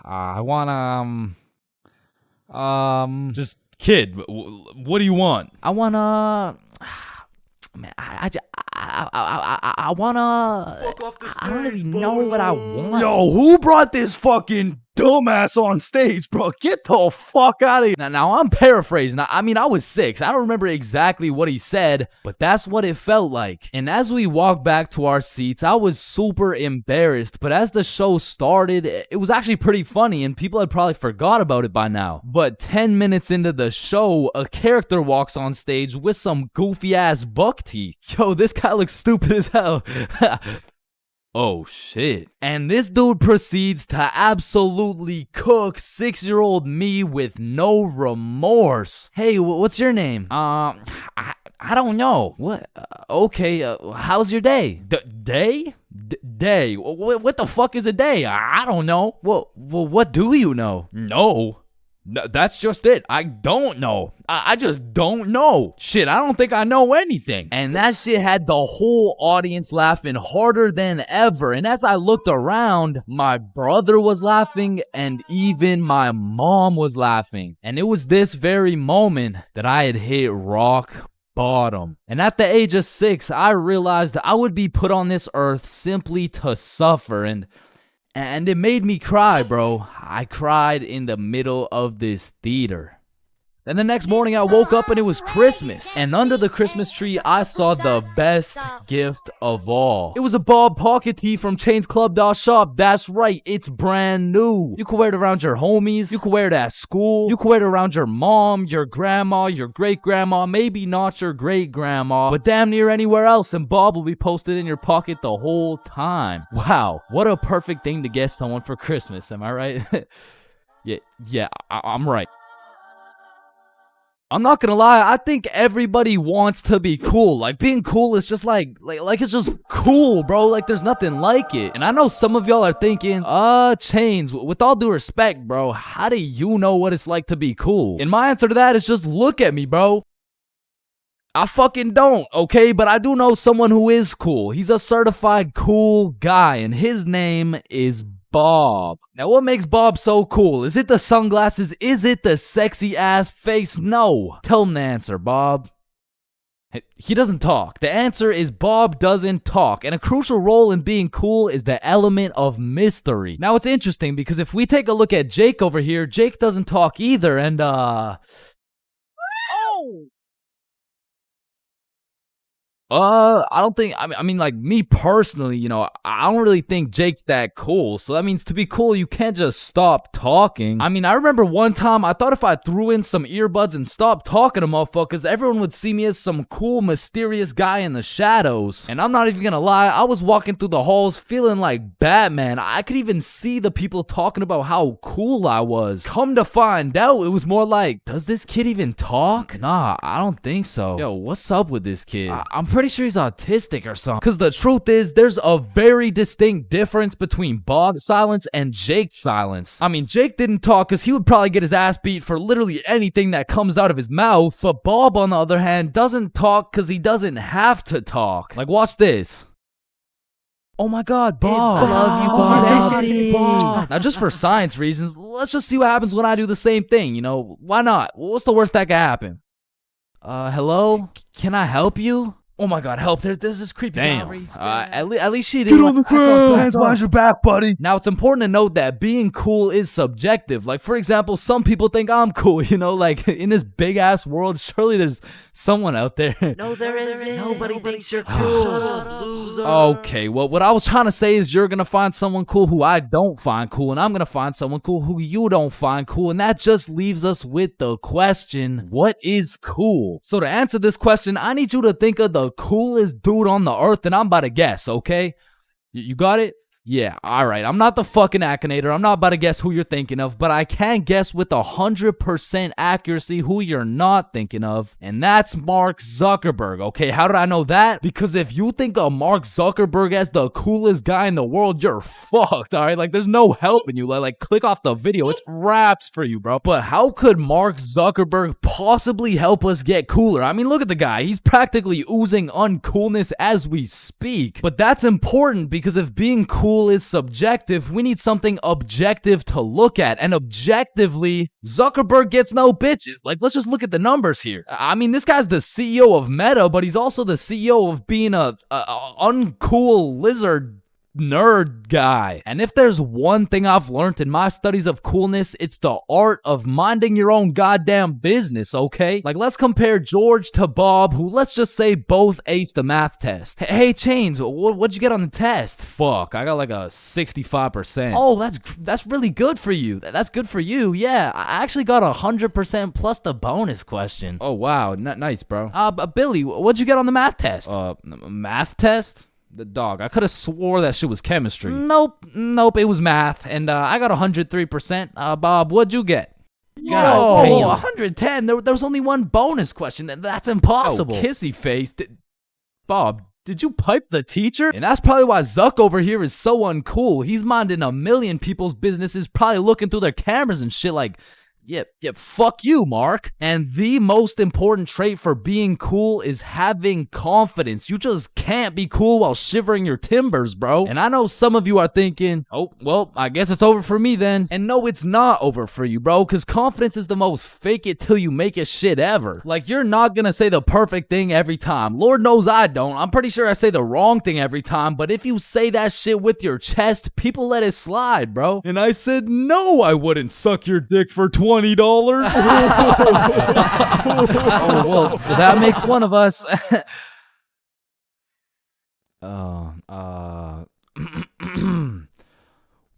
I want, just kid, what do you want? I wanna... Man, I wanna... I don't really know what I want. Yo, who brought this fucking dumbass on stage, bro. Get the fuck out of here. Now I'm paraphrasing. I mean, I was 6. I don't remember exactly what he said, but that's what it felt like. And as we walked back to our seats, I was super embarrassed. But as the show started, it was actually pretty funny, and people had probably forgot about it by now. But 10 minutes into the show, a character walks on stage with some goofy ass buck teeth. Yo, this guy looks stupid as hell. Oh shit. And this dude proceeds to absolutely cook 6-year-old me with no remorse. Hey, what's your name? I don't know. What? Okay, how's your day? Day? Day? What the fuck is a day? I don't know. Well, what do you know? No. That's just it. I don't know. I just don't know. Shit, I don't think I know anything. And that shit had the whole audience laughing harder than ever. And as I looked around, my brother was laughing and even my mom was laughing. And it was this very moment that I had hit rock bottom. And at the age of 6, I realized I would be put on this earth simply to suffer. And it made me cry, bro. I cried in the middle of this theater. Then the next morning I woke up and it was Christmas. And under the Christmas tree, I saw the best gift of all. It was a Bob pocket tee from ChainsClub.shop. That's right, it's brand new. You can wear it around your homies. You can wear it at school. You can wear it around your mom, your grandma, your great-grandma, maybe not your great-grandma, but damn near anywhere else, and Bob will be posted in your pocket the whole time. Wow, what a perfect thing to get someone for Christmas, am I right? yeah, I'm right. I'm not gonna lie, I think everybody wants to be cool. Like, being cool is just like it's just cool, bro. Like, there's nothing like it. And I know some of y'all are thinking, Chains, with all due respect, bro, how do you know what it's like to be cool? And my answer to that is just look at me, bro. I fucking don't, okay? But I do know someone who is cool. He's a certified cool guy, and his name is Bob. Now, what makes Bob so cool? Is it the sunglasses? Is it the sexy ass face? No. Tell him the answer, Bob. He doesn't talk. The answer is Bob doesn't talk. And a crucial role in being cool is the element of mystery. Now, it's interesting because if we take a look at Jake over here, Jake doesn't talk either. And, I don't think, I mean, like, me personally, you know, I don't really think Jake's that cool. So that means to be cool, you can't just stop talking. I mean, I remember one time, I thought if I threw in some earbuds and stopped talking to motherfuckers, everyone would see me as some cool, mysterious guy in the shadows. And I'm not even gonna lie, I was walking through the halls feeling like Batman. I could even see the people talking about how cool I was. Come to find out, it was more like, does this kid even talk? Nah, I don't think so. Yo, what's up with this kid? I'm pretty sure he's autistic or something. Because the truth is, there's a very distinct difference between Bob's silence and Jake's silence. I mean, Jake didn't talk because he would probably get his ass beat for literally anything that comes out of his mouth. But Bob, on the other hand, doesn't talk because he doesn't have to talk. Like, watch this. Oh my god, Bob. Love you, Bob. Now, just for science reasons, let's just see what happens when I do the same thing, you know? Why not? What's the worst that could happen? Hello? Can I help you? Oh my god, help. There's this creepy guy. At least she didn't. Get on the ground. Hands behind your back, buddy. Now, it's important to note that being cool is subjective. Like, for example, some people think I'm cool, you know? Like, in this big-ass world, surely there's someone out there. No, there isn't. Nobody thinks you're cool. Shut up, loser. Okay, well, what I was trying to say is you're gonna find someone cool who I don't find cool, and I'm gonna find someone cool who you don't find cool, and that just leaves us with the question, what is cool? So to answer this question, I need you to think of the coolest dude on the earth, and I'm about to guess, okay? You got it? Yeah, alright. I'm not the fucking Akinator. I'm not about to guess who you're thinking of, but I can guess with 100% accuracy who you're not thinking of, and that's Mark Zuckerberg, okay? How did I know that? Because if you think of Mark Zuckerberg as the coolest guy in the world, you're fucked, alright? Like, there's no helping you. Like, click off the video. It's wraps for you, bro. But how could Mark Zuckerberg possibly help us get cooler? I mean, look at the guy. He's practically oozing uncoolness as we speak. But that's important because if being cool is subjective, we need something objective to look at, and objectively, Zuckerberg gets no bitches. Like, let's just look at the numbers here. I mean, this guy's the CEO of Meta, but he's also the CEO of being a uncool lizard nerd guy. And if there's one thing I've learned in my studies of coolness, it's the art of minding your own goddamn business, okay? Like, let's compare George to Bob, who, let's just say, both aced the math test. Hey, Chains, what'd you get on the test? Fuck, I got like a 65%. Oh, that's really good for you. That's good for you. Yeah, I actually got 100% plus the bonus question. Oh, wow, nice, bro. Billy, what'd you get on the math test? Math test? The dog. I could have swore that shit was chemistry. Nope, it was math, and I got 103%. Bob, what'd you get? God damn. 110. There was only one bonus question. That's impossible. Oh, kissy face. Bob, did you pipe the teacher? And that's probably why Zuck over here is so uncool. He's minding a million people's businesses, probably looking through their cameras and shit like, yeah, fuck you, Mark. And the most important trait for being cool is having confidence. You just can't be cool while shivering your timbers, bro. And I know some of you are thinking, oh, well, I guess it's over for me then. And no, it's not over for you, bro, because confidence is the most fake it till you make it shit ever. Like, you're not gonna say the perfect thing every time. Lord knows I don't. I'm pretty sure I say the wrong thing every time, but if you say that shit with your chest, people let it slide, bro. And I said, no, I wouldn't suck your dick for $20. Oh, well, that makes one of us.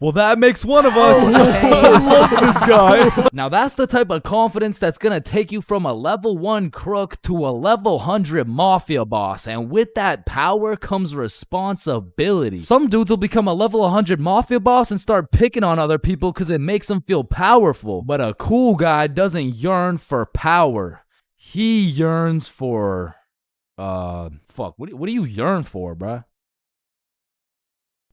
Well, that makes one of us. I love this guy. Now, that's the type of confidence that's gonna take you from a level 1 crook to a level 100 mafia boss. And with that power comes responsibility. Some dudes will become a level 100 mafia boss and start picking on other people because it makes them feel powerful. But a cool guy doesn't yearn for power. He yearns for... fuck, what do you yearn for, bruh?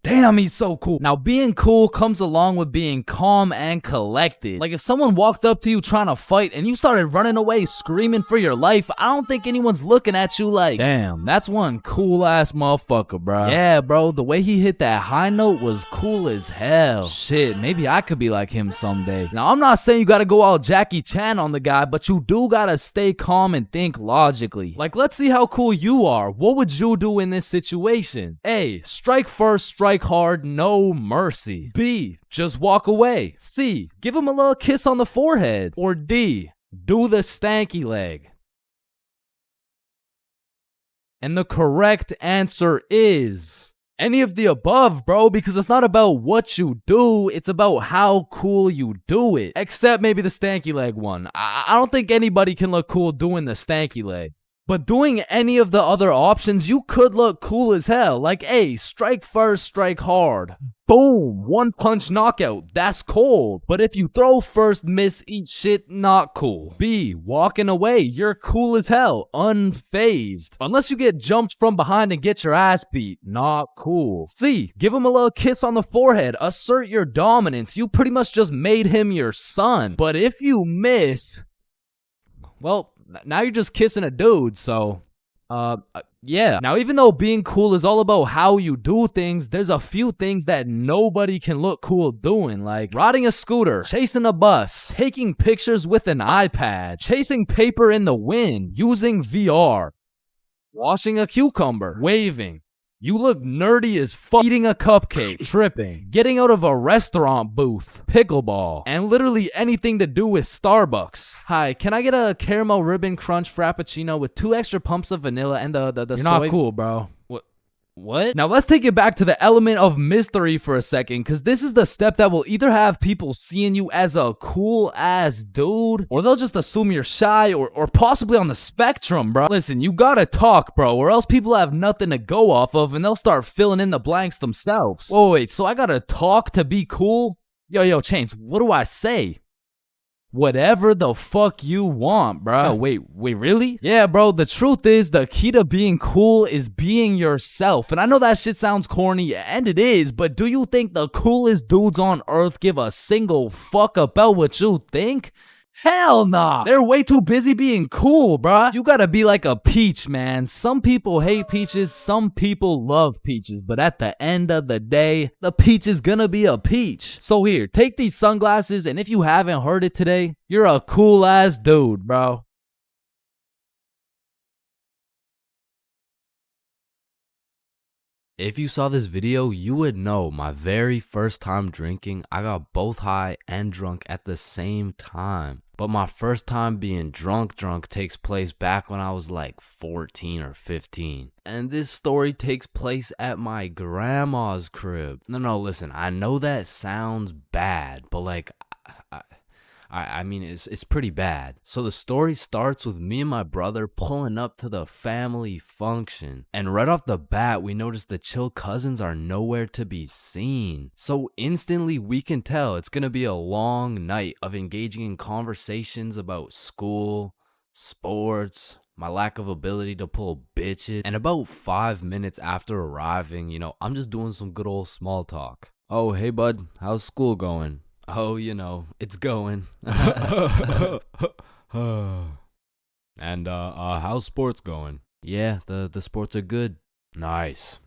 Damn, he's so cool. Now, being cool comes along with being calm and collected. Like, if someone walked up to you trying to fight and you started running away screaming for your life, I don't think anyone's looking at you like, damn, that's one cool-ass motherfucker, bro. Yeah, bro, the way he hit that high note was cool as hell. Shit, maybe I could be like him someday. Now, I'm not saying you gotta go all Jackie Chan on the guy, but you do gotta stay calm and think logically. Like, let's see how cool you are. What would you do in this situation? A, strike first, strike hard, no mercy. B, just walk away. C, give him a little kiss on the forehead. Or D, do the stanky leg. And the correct answer is any of the above, bro, because it's not about what you do, it's about how cool you do it. Except maybe the stanky leg one. I don't think anybody can look cool doing the stanky leg. But doing any of the other options, you could look cool as hell. Like, A, strike first, strike hard. Boom, one punch knockout. That's cold. But if you throw first, miss, eat shit, not cool. B, walking away. You're cool as hell. Unfazed. Unless you get jumped from behind and get your ass beat. Not cool. C, give him a little kiss on the forehead. Assert your dominance. You pretty much just made him your son. But if you miss, well, now you're just kissing a dude, so, yeah. Now, even though being cool is all about how you do things, there's a few things that nobody can look cool doing, like riding a scooter, chasing a bus, taking pictures with an iPad, chasing paper in the wind, using VR, washing a cucumber, waving. You look nerdy as fuck, eating a cupcake, tripping, getting out of a restaurant booth, pickleball, and literally anything to do with Starbucks. Hi, can I get a caramel ribbon crunch frappuccino with 2 extra pumps of vanilla and the You're soy? not cool, bro. What? Now let's take it back to the element of mystery for a second, because this is the step that will either have people seeing you as a cool ass dude, or they'll just assume you're shy or possibly on the spectrum, bro. Listen, you gotta talk, bro, or else people have nothing to go off of and they'll start filling in the blanks themselves. Whoa, wait, so I gotta talk to be cool? Yo, Chains, what do I say? Whatever the fuck you want, bro. Oh, wait, really? Yeah, bro, the truth is the key to being cool is being yourself. And I know that shit sounds corny, and it is, but do you think the coolest dudes on earth give a single fuck about what you think? Hell nah. They're way too busy being cool, bruh. You gotta be like a peach, man. Some people hate peaches, some people love peaches. But at the end of the day, the peach is gonna be a peach. So here, take these sunglasses, and if you haven't heard it today, you're a cool ass dude, bro. If you saw this video, you would know my very first time drinking, I got both high and drunk at the same time. But my first time being drunk takes place back when I was like 14 or 15. And this story takes place at my grandma's crib. No, listen, I know that sounds bad, but like, I mean, it's pretty bad. So the story starts with me and my brother pulling up to the family function. And right off the bat, we notice the chill cousins are nowhere to be seen. So instantly we can tell it's gonna be a long night of engaging in conversations about school, sports, my lack of ability to pull bitches. And about 5 minutes after arriving, I'm just doing some good old small talk. Oh, hey bud, how's school going? Oh, it's going. And how's sports going? Yeah, the sports are good. Nice.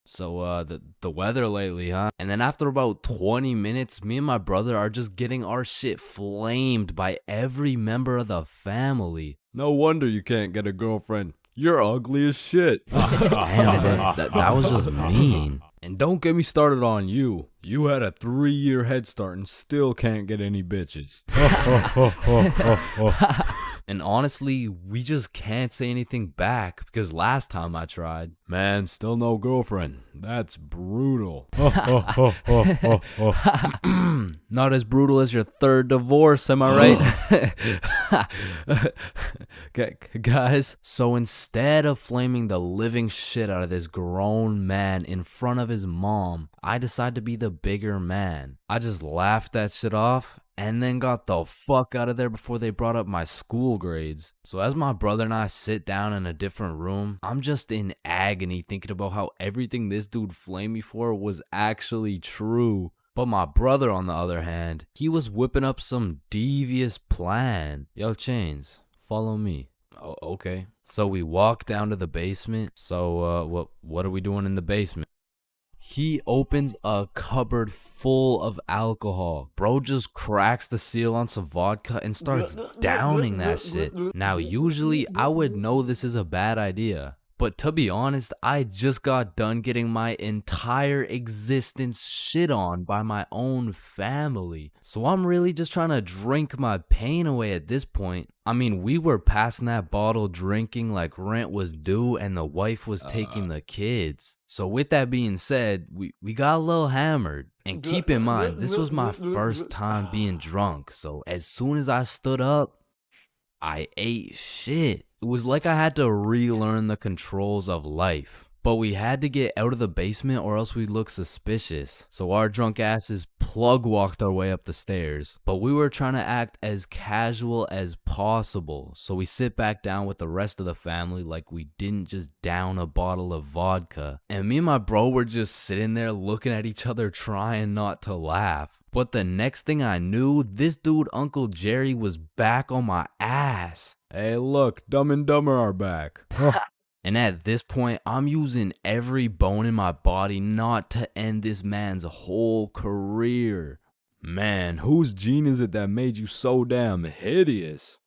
So the weather lately, huh? And then after about 20 minutes, me and my brother are just getting our shit flamed by every member of the family. No wonder you can't get a girlfriend. You're ugly as shit. Damn, that was just mean. And don't get me started on you. You had a 3-year head start and still can't get any bitches. And honestly, we just can't say anything back because last time I tried. Man, still no girlfriend. That's brutal. Not as brutal as your third divorce, am I right? Guys, so instead of flaming the living shit out of this grown man in front of his mom, I decided to be the bigger man. I just laughed that shit off and then got the fuck out of there before they brought up my school grades. So as my brother and I sit down in a different room, I'm just in agony thinking about how everything this dude flamed me for was actually true. But my brother, on the other hand, he was whipping up some devious plan. Yo, Chains, follow me. Oh, okay. So we walk down to the basement. So what are we doing in the basement? He opens a cupboard full of alcohol. Bro just cracks the seal on some vodka and starts downing that shit. Now, usually I would know this is a bad idea. But to be honest, I just got done getting my entire existence shit on by my own family. So I'm really just trying to drink my pain away at this point. I mean, we were passing that bottle drinking like rent was due and the wife was taking the kids. So with that being said, we got a little hammered. And keep in mind, this was my first time being drunk. So as soon as I stood up, I ate shit. It was like I had to relearn the controls of life. But we had to get out of the basement or else we'd look suspicious. So our drunk asses plug walked our way up the stairs. But we were trying to act as casual as possible. So we sit back down with the rest of the family like we didn't just down a bottle of vodka. And me and my bro were just sitting there looking at each other trying not to laugh. But the next thing I knew, this dude, Uncle Jerry, was back on my ass. Hey, look, Dumb and Dumber are back. And at this point, I'm using every bone in my body not to end this man's whole career. Man, whose gene is it that made you so damn hideous?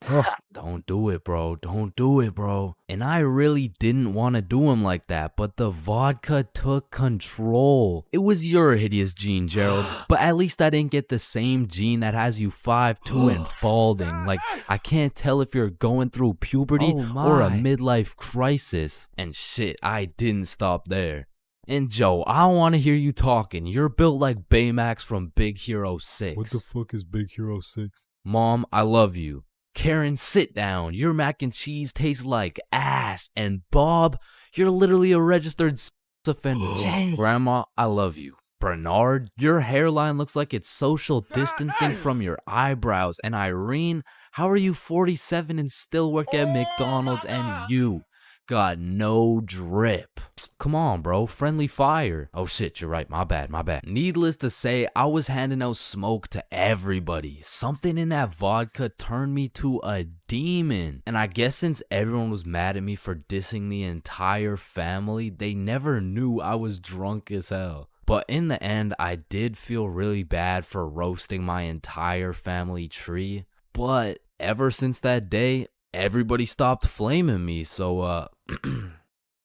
Don't do it, bro. Don't do it, bro. And I really didn't want to do him like that, but the vodka took control. It was your hideous gene, Gerald, but at least I didn't get the same gene that has you 5'2" and balding. Like, I can't tell if you're going through puberty or a midlife crisis. And shit, I didn't stop there. And Joe, I want to hear you talking. You're built like Baymax from Big Hero 6. What the fuck is Big Hero 6? Mom, I love you. Karen, sit down. Your mac and cheese tastes like ass. And Bob, you're literally a registered sex offender. Grandma, I love you. Bernard, your hairline looks like it's social distancing from your eyebrows. And Irene, how are you 47 and still work at McDonald's? And you got no drip. Come on, bro. Friendly fire. Oh shit, you're right. My bad. Needless to say, I was handing out smoke to everybody. Something in that vodka turned me to a demon. And I guess since everyone was mad at me for dissing the entire family, they never knew I was drunk as hell. But in the end, I did feel really bad for roasting my entire family tree. But ever since that day, everybody stopped flaming me, so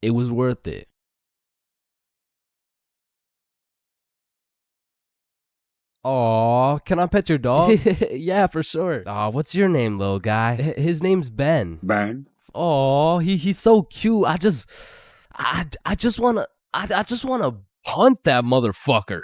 it was worth it. Aw, can I pet your dog? Yeah, for sure. Aw, what's your name, little guy? His name's Ben. Ben? Aw, he's so cute. I just wanna punt that motherfucker.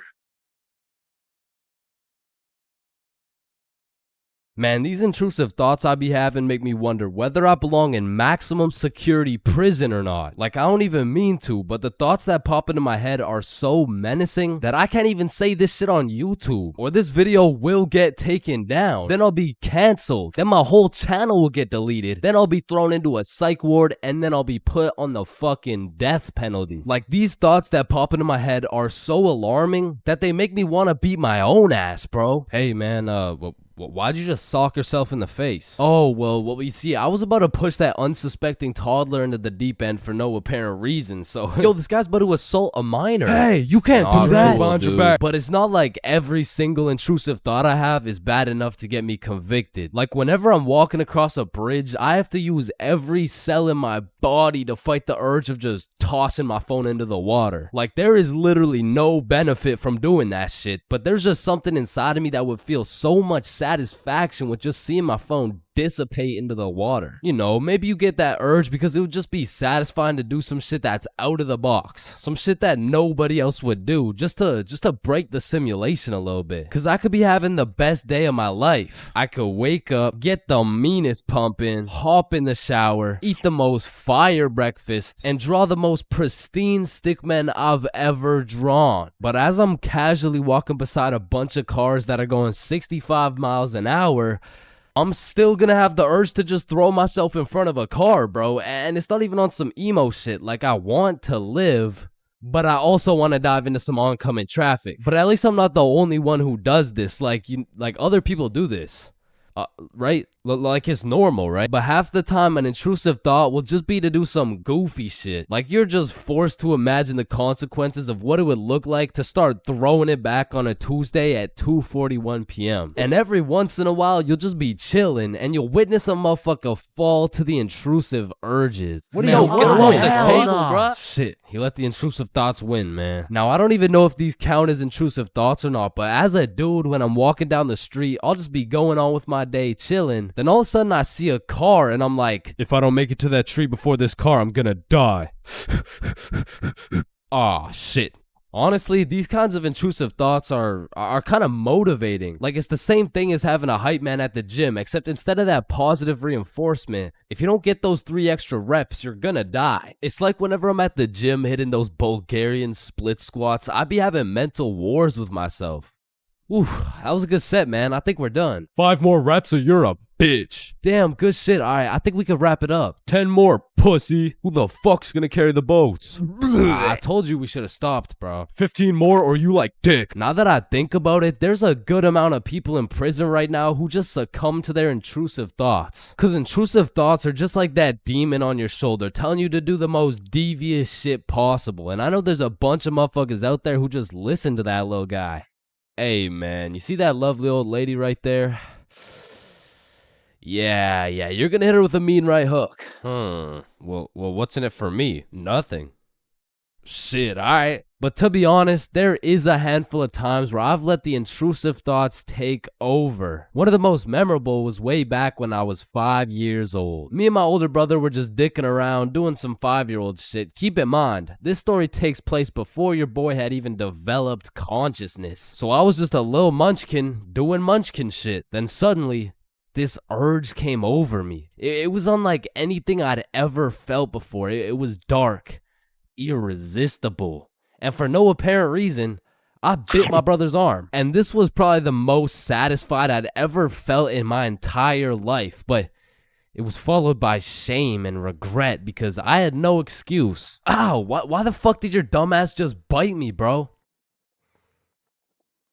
Man, these intrusive thoughts I be having make me wonder whether I belong in maximum security prison or not. Like, I don't even mean to, but the thoughts that pop into my head are so menacing that I can't even say this shit on YouTube, or this video will get taken down. Then I'll be canceled. Then my whole channel will get deleted. Then I'll be thrown into a psych ward, and then I'll be put on the fucking death penalty. Like, these thoughts that pop into my head are so alarming that they make me want to beat my own ass, bro. Hey, man, why'd you just sock yourself in the face? Oh, well, you see, I was about to push that unsuspecting toddler into the deep end for no apparent reason, so... Yo, this guy's about to assault a minor. Hey, you can't do that. Cool, dude. But it's not like every single intrusive thought I have is bad enough to get me convicted. Like, whenever I'm walking across a bridge, I have to use every cell in my body to fight the urge of just tossing my phone into the water. Like, there is literally no benefit from doing that shit, but there's just something inside of me that would feel so much satisfaction with just seeing my phone dissipate into the water. You know, maybe you get that urge because it would just be satisfying to do some shit that's out of the box. Some shit that nobody else would do, just to break the simulation a little bit. Cause I could be having the best day of my life. I could wake up, get the meanest pump in, hop in the shower, eat the most fire breakfast, and draw the most pristine stickmen I've ever drawn. But as I'm casually walking beside a bunch of cars that are going 65 miles an hour, I'm still gonna have the urge to just throw myself in front of a car, bro. And it's not even on some emo shit. Like, I want to live, but I also want to dive into some oncoming traffic. But at least I'm not the only one who does this. Like, other people do this. Right? Like, it's normal, right? But half the time, an intrusive thought will just be to do some goofy shit. Like, you're just forced to imagine the consequences of what it would look like to start throwing it back on a Tuesday at 2:41 p.m. And every once in a while, you'll just be chilling, and you'll witness a motherfucker fall to the intrusive urges. What do you get along the table, bruh? Shit, he let the intrusive thoughts win, man. Now, I don't even know if these count as intrusive thoughts or not, but as a dude, when I'm walking down the street, I'll just be going on with my day chilling. Then all of a sudden I see a car and I'm like, if I don't make it to that tree before this car, I'm gonna die. Aw, shit. Honestly, these kinds of intrusive thoughts are kind of motivating. Like, it's the same thing as having a hype man at the gym, except instead of that positive reinforcement, if you don't get those 3 extra reps, you're gonna die. It's like whenever I'm at the gym hitting those Bulgarian split squats, I be having mental wars with myself. Oof, that was a good set, man. I think we're done. 5 more reps or you're a bitch. Damn, good shit. All right, I think we could wrap it up. 10 more, pussy. Who the fuck's gonna carry the boats? I told you we should have stopped, bro. 15 more or you like dick. Now that I think about it, there's a good amount of people in prison right now who just succumb to their intrusive thoughts. Cause intrusive thoughts are just like that demon on your shoulder telling you to do the most devious shit possible. And I know there's a bunch of motherfuckers out there who just listen to that little guy. Hey, man, you see that lovely old lady right there? Yeah, you're gonna hit her with a mean right hook. Well, what's in it for me? Nothing. Shit, alright. But to be honest, there is a handful of times where I've let the intrusive thoughts take over. One of the most memorable was way back when I was 5 years old. Me and my older brother were just dicking around, doing some 5-year-old shit. Keep in mind, this story takes place before your boy had even developed consciousness. So I was just a little munchkin doing munchkin shit. Then suddenly, this urge came over me. It was unlike anything I'd ever felt before. It was dark, irresistible. And for no apparent reason, I bit my brother's arm. And this was probably the most satisfied I'd ever felt in my entire life. But it was followed by shame and regret because I had no excuse. Ow, why the fuck did your dumbass just bite me, bro?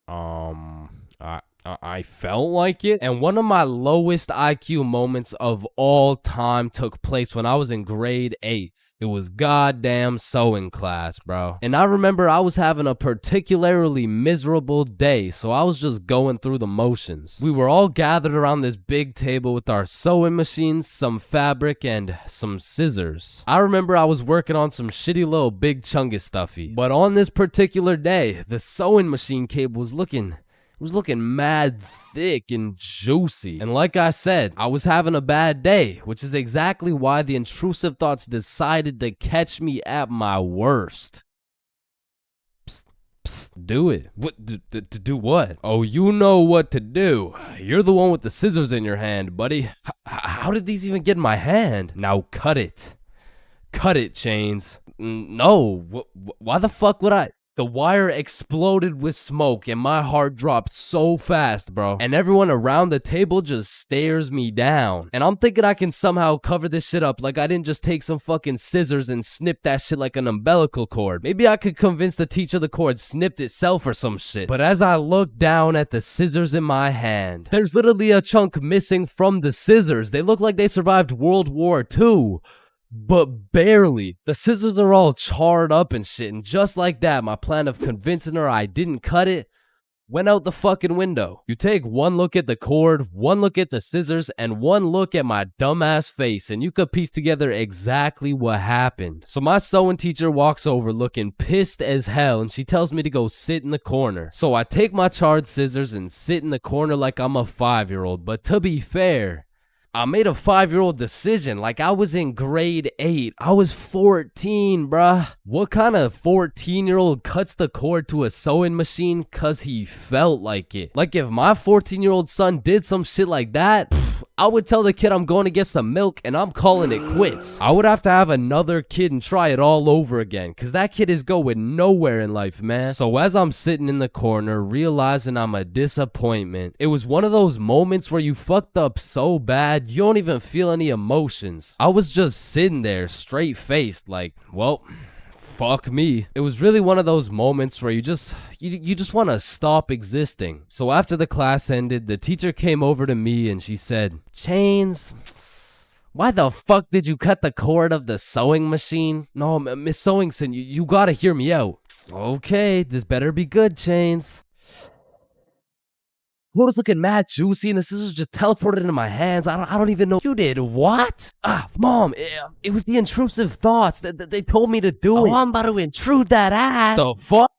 I felt like it. And one of my lowest IQ moments of all time took place when I was in grade 8. It was goddamn sewing class, bro. And I remember I was having a particularly miserable day, so I was just going through the motions. We were all gathered around this big table with our sewing machines, some fabric, and some scissors. I remember I was working on some shitty little big chungus stuffy. But on this particular day, the sewing machine cable was looking was looking mad thick and juicy. And like I said, I was having a bad day, which is exactly why the intrusive thoughts decided to catch me at my worst. Psst, psst, do it. What? Do what? Oh, you know what to do. You're the one with the scissors in your hand, buddy. How did these even get in my hand? Now cut it. Cut it, Chains. No. Why the fuck would I? The wire exploded with smoke and my heart dropped so fast, bro. And everyone around the table just stares me down. And I'm thinking I can somehow cover this shit up like I didn't just take some fucking scissors and snip that shit like an umbilical cord. Maybe I could convince the teacher the cord snipped itself or some shit. But as I look down at the scissors in my hand, there's literally a chunk missing from the scissors. They look like they survived World War II. But barely. The scissors are all charred up and shit, and just like that, my plan of convincing her I didn't cut it went out the fucking window. You take one look at the cord, one look at the scissors, and one look at my dumbass face, and you could piece together exactly what happened. So my sewing teacher walks over looking pissed as hell, and she tells me to go sit in the corner. So I take my charred scissors and sit in the corner like I'm a 5-year-old, but to be fair, I made a 5-year-old decision like I was in grade 8. I was 14, bruh. What kind of 14-year-old cuts the cord to a sewing machine cause he felt like it? Like if my 14-year-old son did some shit like that, I would tell the kid I'm going to get some milk and I'm calling it quits. I would have to have another kid and try it all over again cause that kid is going nowhere in life, man. So as I'm sitting in the corner realizing I'm a disappointment, it was one of those moments where you fucked up so bad you don't even feel any emotions. I was just sitting there straight faced like, well, fuck me. It was really one of those moments where you just want to stop existing. So after the class ended, the teacher came over to me and she said, Chains, why the fuck did you cut the cord of the sewing machine? No, Miss Sewingson, you gotta hear me out. Okay, this better be good, Chains. What was looking mad juicy and the scissors just teleported into my hands. I don't even know. You did what? Mom, it was the intrusive thoughts that they told me to do it. I'm about to intrude that ass. The fuck?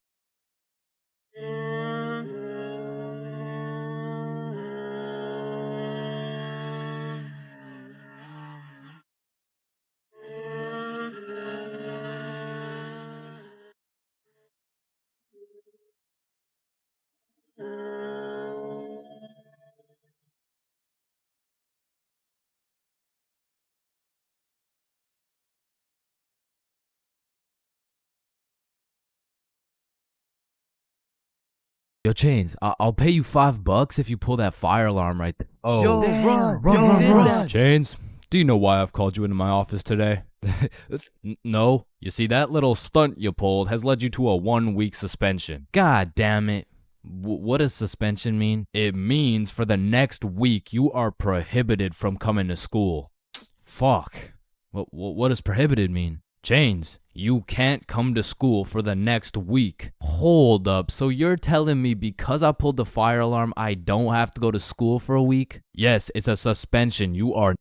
Yo, Chains, I'll pay you $5 if you pull that fire alarm right there. Oh, yo, run. Chains, do you know why I've called you into my office today? No. You see, that little stunt you pulled has led you to a 1-week suspension. God damn it. What does suspension mean? It means for the next week you are prohibited from coming to school. Fuck. What does prohibited mean? Chains, you can't come to school for the next week. Hold up, so you're telling me because I pulled the fire alarm, I don't have to go to school for a week? Yes, it's a suspension. You are...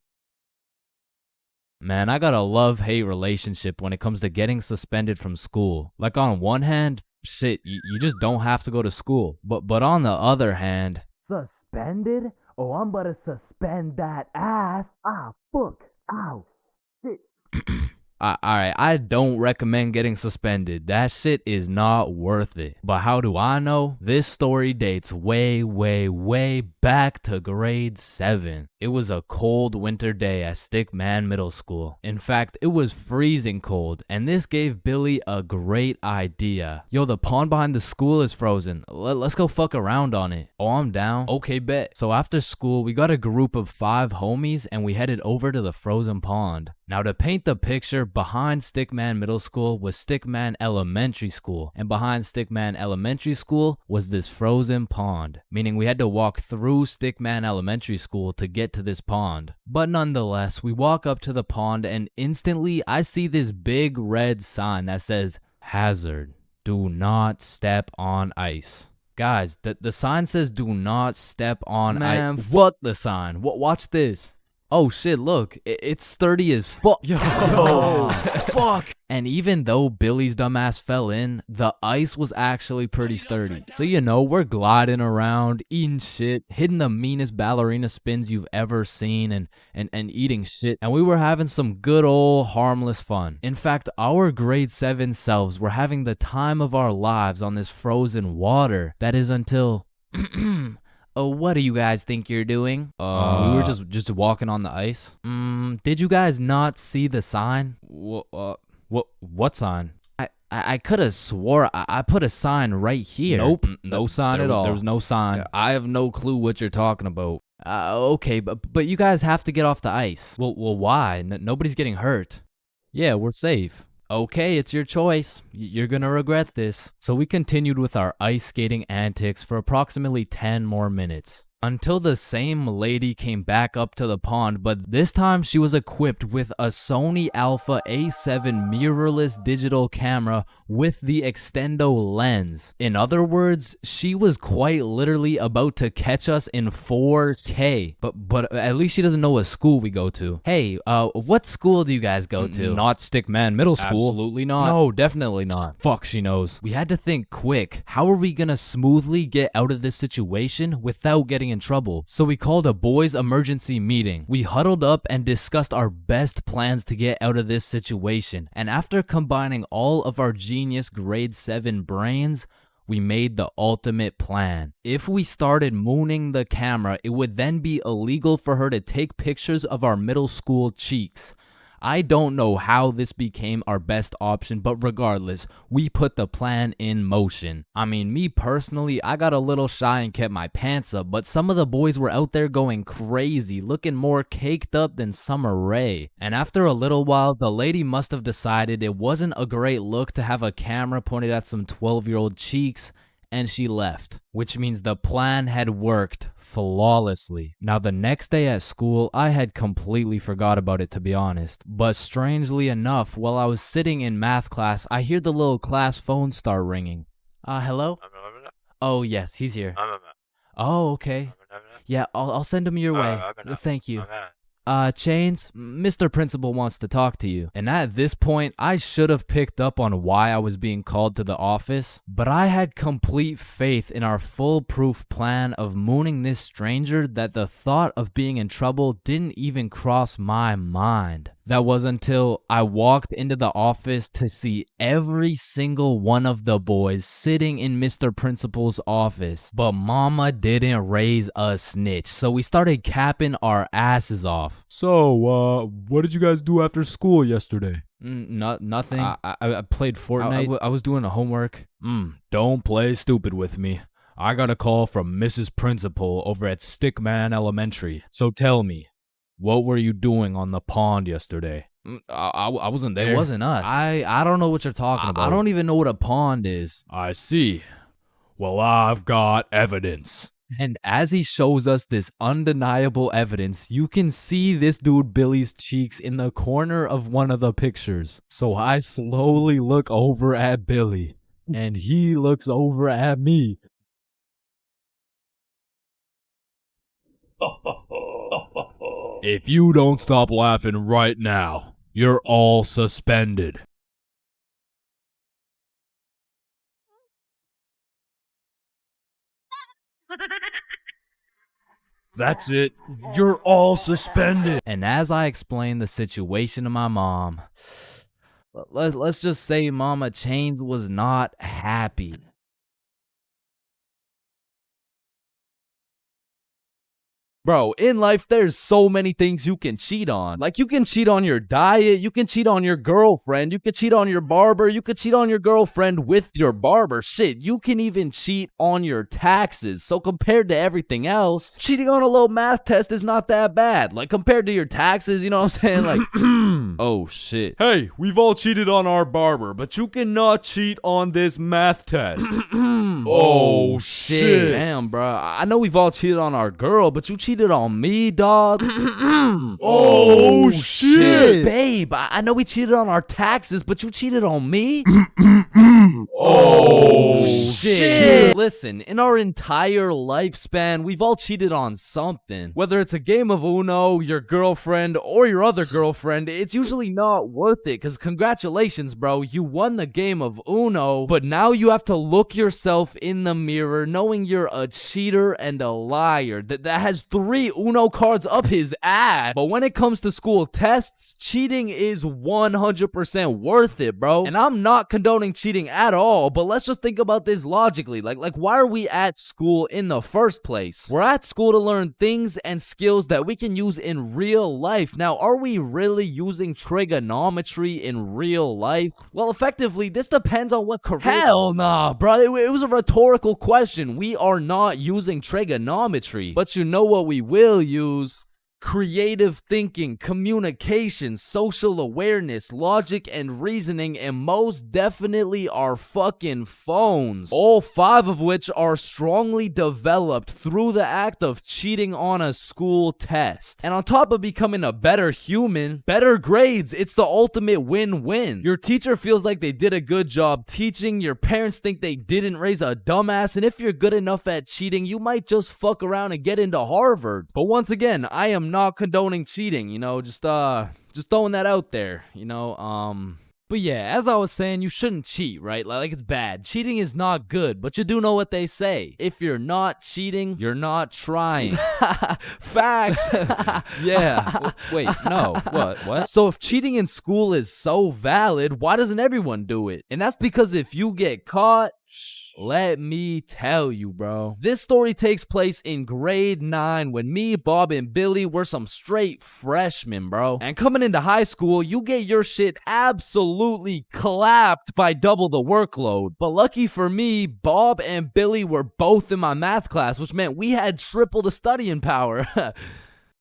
Man, I got a love-hate relationship when it comes to getting suspended from school. Like on one hand, shit, you just don't have to go to school. But on the other hand... Suspended? Oh, I'm about to suspend that ass. Fuck. Ow. Shit. Alright, I don't recommend getting suspended. That shit is not worth it. But how do I know? This story dates way back to grade 7. It was a cold winter day at Stickman Middle School. In fact, it was freezing cold, and this gave Billy a great idea. Yo, the pond behind the school is frozen. Let's go fuck around on it. Oh, I'm down. Okay, bet. So after school, we got a group of 5 homies, and we headed over to the frozen pond. Now, to paint the picture, behind Stickman Middle School was Stickman Elementary School, and behind Stickman Elementary School was this frozen pond, meaning we had to walk through Stickman Elementary School to get to this pond. But nonetheless, we walk up to the pond and instantly I see this big red sign that says, "Hazard, do not step on ice." Guys, the sign says do not step on ice. Man, fuck the sign. Watch this. Oh shit, look, it's sturdy as fuck. Yo, fuck. And even though Billy's dumbass fell in, the ice was actually pretty sturdy. So we're gliding around, eating shit, hitting the meanest ballerina spins you've ever seen, and eating shit. And we were having some good old harmless fun. In fact, our grade 7 selves were having the time of our lives on this frozen water. That is until... Oh, what do you guys think you're doing? We were just walking on the ice. Did you guys not see the sign? What sign? I could have swore I put a sign right here. Nope, no sign at all. There was no sign. I have no clue what you're talking about. Okay, but you guys have to get off the ice. Well, why? Nobody's getting hurt. Yeah, we're safe. Okay, it's your choice. You're gonna regret this. So we continued with our ice skating antics for approximately 10 more minutes. Until the same lady came back up to the pond, but this time she was equipped with a Sony Alpha A7 mirrorless digital camera with the extendo lens. In other words, she was quite literally about to catch us in 4K. But at least she doesn't know what school we go to. Hey, what school do you guys go to? Not Stickman Middle School. Absolutely not. No, definitely not. Fuck, she knows. We had to think quick. How are we gonna smoothly get out of this situation without getting in trouble? So we called a boys' emergency meeting. We huddled up and discussed our best plans to get out of this situation. And after combining all of our genius grade 7 brains, we made the ultimate plan. If we started mooning the camera, it would then be illegal for her to take pictures of our middle school cheeks. I don't know how this became our best option, but regardless, we put the plan in motion. I mean, me personally, I got a little shy and kept my pants up, but some of the boys were out there going crazy, looking more caked up than Summer Rae. And after a little while, the lady must have decided it wasn't a great look to have a camera pointed at some 12-year-old cheeks, and she left, which means the plan had worked flawlessly. Now, the next day at school, I had completely forgot about it, to be honest. But strangely enough, while I was sitting in math class, I hear the little class phone start ringing. Hello? Oh, yes, he's here. Oh, okay. Yeah, I'll send him your way. Thank you. Chains, Mr. Principal wants to talk to you. And at this point, I should have picked up on why I was being called to the office, but I had complete faith in our foolproof plan of mooning this stranger that the thought of being in trouble didn't even cross my mind. That was until I walked into the office to see every single one of the boys sitting in Mr. Principal's office. But mama didn't raise a snitch, so we started capping our asses off. So, what did you guys do after school yesterday? Nothing. I played Fortnite. I was doing a homework. Don't play stupid with me. I got a call from Mrs. Principal over at Stickman Elementary. So tell me, what were you doing on the pond yesterday? I wasn't there. It wasn't us. I don't know what you're talking about. I don't even know what a pond is. I see. Well, I've got evidence. And as he shows us this undeniable evidence, you can see this dude Billy's cheeks in the corner of one of the pictures. So I slowly look over at Billy, and he looks over at me. If you don't stop laughing right now, you're all suspended. That's it. You're all suspended. And as I explained the situation to my mom, let's just say Mama Chains was not happy. Bro, in life, there's so many things you can cheat on. Like, you can cheat on your diet, you can cheat on your girlfriend, you can cheat on your barber, you can cheat on your girlfriend with your barber. Shit, you can even cheat on your taxes. So compared to everything else, cheating on a little math test is not that bad. Like, compared to your taxes, you know what I'm saying? Like, oh shit. Hey, we've all cheated on our barber, but you cannot cheat on this math test. Oh shit. Damn, bro. I know we've all cheated on our girl, but you cheated cheated on me, dog. Oh, shit. Babe, I know we cheated on our taxes, but you cheated on me? Oh, shit. Listen, in our entire lifespan, we've all cheated on something. Whether it's a game of Uno, your girlfriend, or your other girlfriend, it's usually not worth it, because congratulations, bro, you won the game of Uno, but now you have to look yourself in the mirror knowing you're a cheater and a liar that has 3 Uno cards up his ass. But when it comes to school tests, cheating is 100% worth it, bro. And I'm not condoning cheating at all, but let's just think about this logically. Like why are we at school in the first place? We're at school to learn things and skills that we can use in real life. Now, are we really using trigonometry in real life? Well, effectively, this depends on what career. Hell nah, bro. It was a rhetorical question. We are not using trigonometry. But you know what we will use? Creative thinking, communication, social awareness, logic, and reasoning, and most definitely our fucking phones. All 5 of which are strongly developed through the act of cheating on a school test. And on top of becoming a better human, better grades, it's the ultimate win-win. Your teacher feels like they did a good job teaching, your parents think they didn't raise a dumbass, and if you're good enough at cheating, you might just fuck around and get into Harvard. But once again, I am not condoning cheating, you know, just throwing that out there, you know. But yeah, as I was saying, you shouldn't cheat, right? Like it's bad. Cheating is not good, but you do know what they say. If you're not cheating, you're not trying. Facts. Yeah. Wait, no. What? So if cheating in school is so valid, why doesn't everyone do it? And that's because if you get caught, let me tell you, bro. This story takes place in grade 9 when me, Bob, and Billy were some straight freshmen, bro. And coming into high school, you get your shit absolutely clapped by double the workload. But lucky for me, Bob and Billy were both in my math class, which meant we had triple the studying power.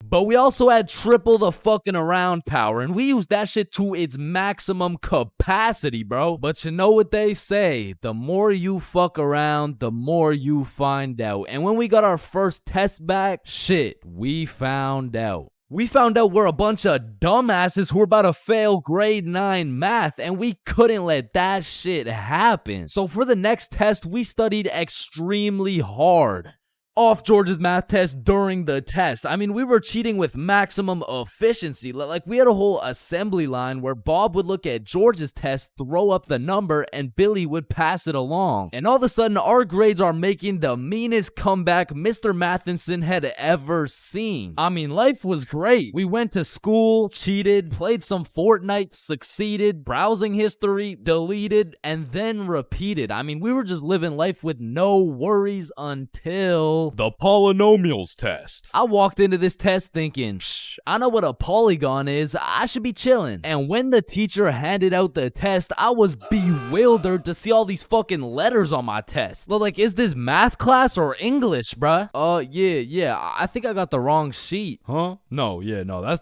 But we also had triple the fucking around power, and we used that shit to its maximum capacity, bro. But you know what they say, the more you fuck around, the more you find out. And when we got our first test back, shit, we found out. We found out we're a bunch of dumbasses who were about to fail grade 9 math, and we couldn't let that shit happen. So for the next test, we studied extremely hard. Off George's math test during the test. I mean, we were cheating with maximum efficiency. Like, we had a whole assembly line where Bob would look at George's test, throw up the number, and Billy would pass it along. And all of a sudden, our grades are making the meanest comeback Mr. Matheson had ever seen. I mean, life was great. We went to school, cheated, played some Fortnite, succeeded, browsing history, deleted, and then repeated. I mean, we were just living life with no worries until the polynomials test. I walked into this test thinking, I know what a polygon is, I should be chilling. And when the teacher handed out the test, I was bewildered to see all these fucking letters on my test. Like, is this math class or English, bruh? Yeah, I think I got the wrong sheet. Huh? No,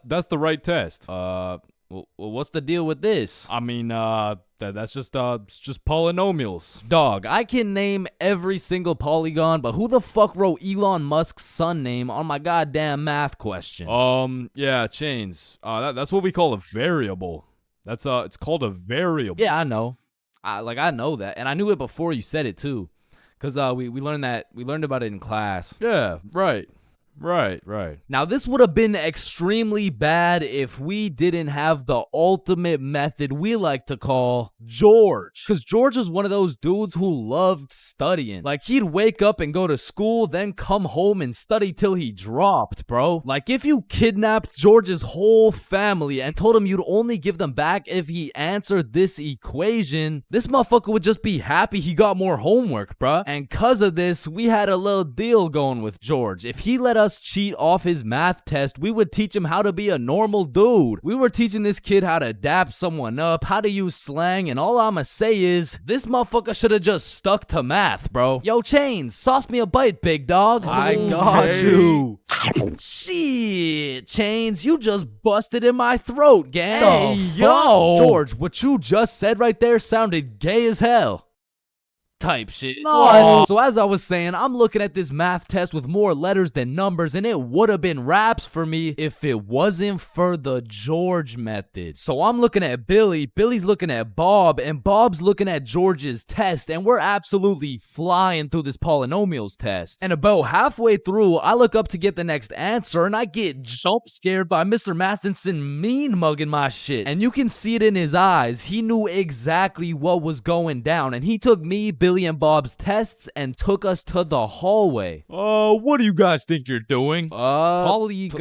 that's the right test. Well, what's the deal with this? I mean, that's just polynomials. Dog, I can name every single polygon, but who the fuck wrote Elon Musk's son name on my goddamn math question? Yeah, Chains. That's what we call a variable. It's called a variable. Yeah, I know. I know that, and I knew it before you said it too, cause we learned about it in class. Yeah, right. Right. Now, this would have been extremely bad if we didn't have the ultimate method we like to call George. Because George was one of those dudes who loved studying. Like, he'd wake up and go to school, then come home and study till he dropped, bro. Like, if you kidnapped George's whole family and told him you'd only give them back if he answered this equation, this motherfucker would just be happy he got more homework, bro. And cause of this, we had a little deal going with George. If he let us cheat off his math test, we would teach him how to be a normal dude. We were teaching this kid how to dap someone up, how to use slang, and all I'ma say is, this motherfucker should have just stuck to math, bro. Yo, Chains, sauce me a bite, big dog. I got you. Shit, Chains, you just busted in my throat, gang. Hey, yo. George, what you just said right there sounded gay as hell. type shit. No. So as I was saying, I'm looking at this math test with more letters than numbers, and it would have been raps for me if it wasn't for the George method. So I'm looking at Billy, Billy's looking at Bob, and Bob's looking at George's test, and we're absolutely flying through this polynomials test. And about halfway through, I look up to get the next answer, and I get jump scared by Mr. Matheson mean mugging my shit. And you can see it in his eyes. He knew exactly what was going down, and he took me, Billy, and Bob's tests and took us to the hallway. What do you guys think you're doing? Polygamy.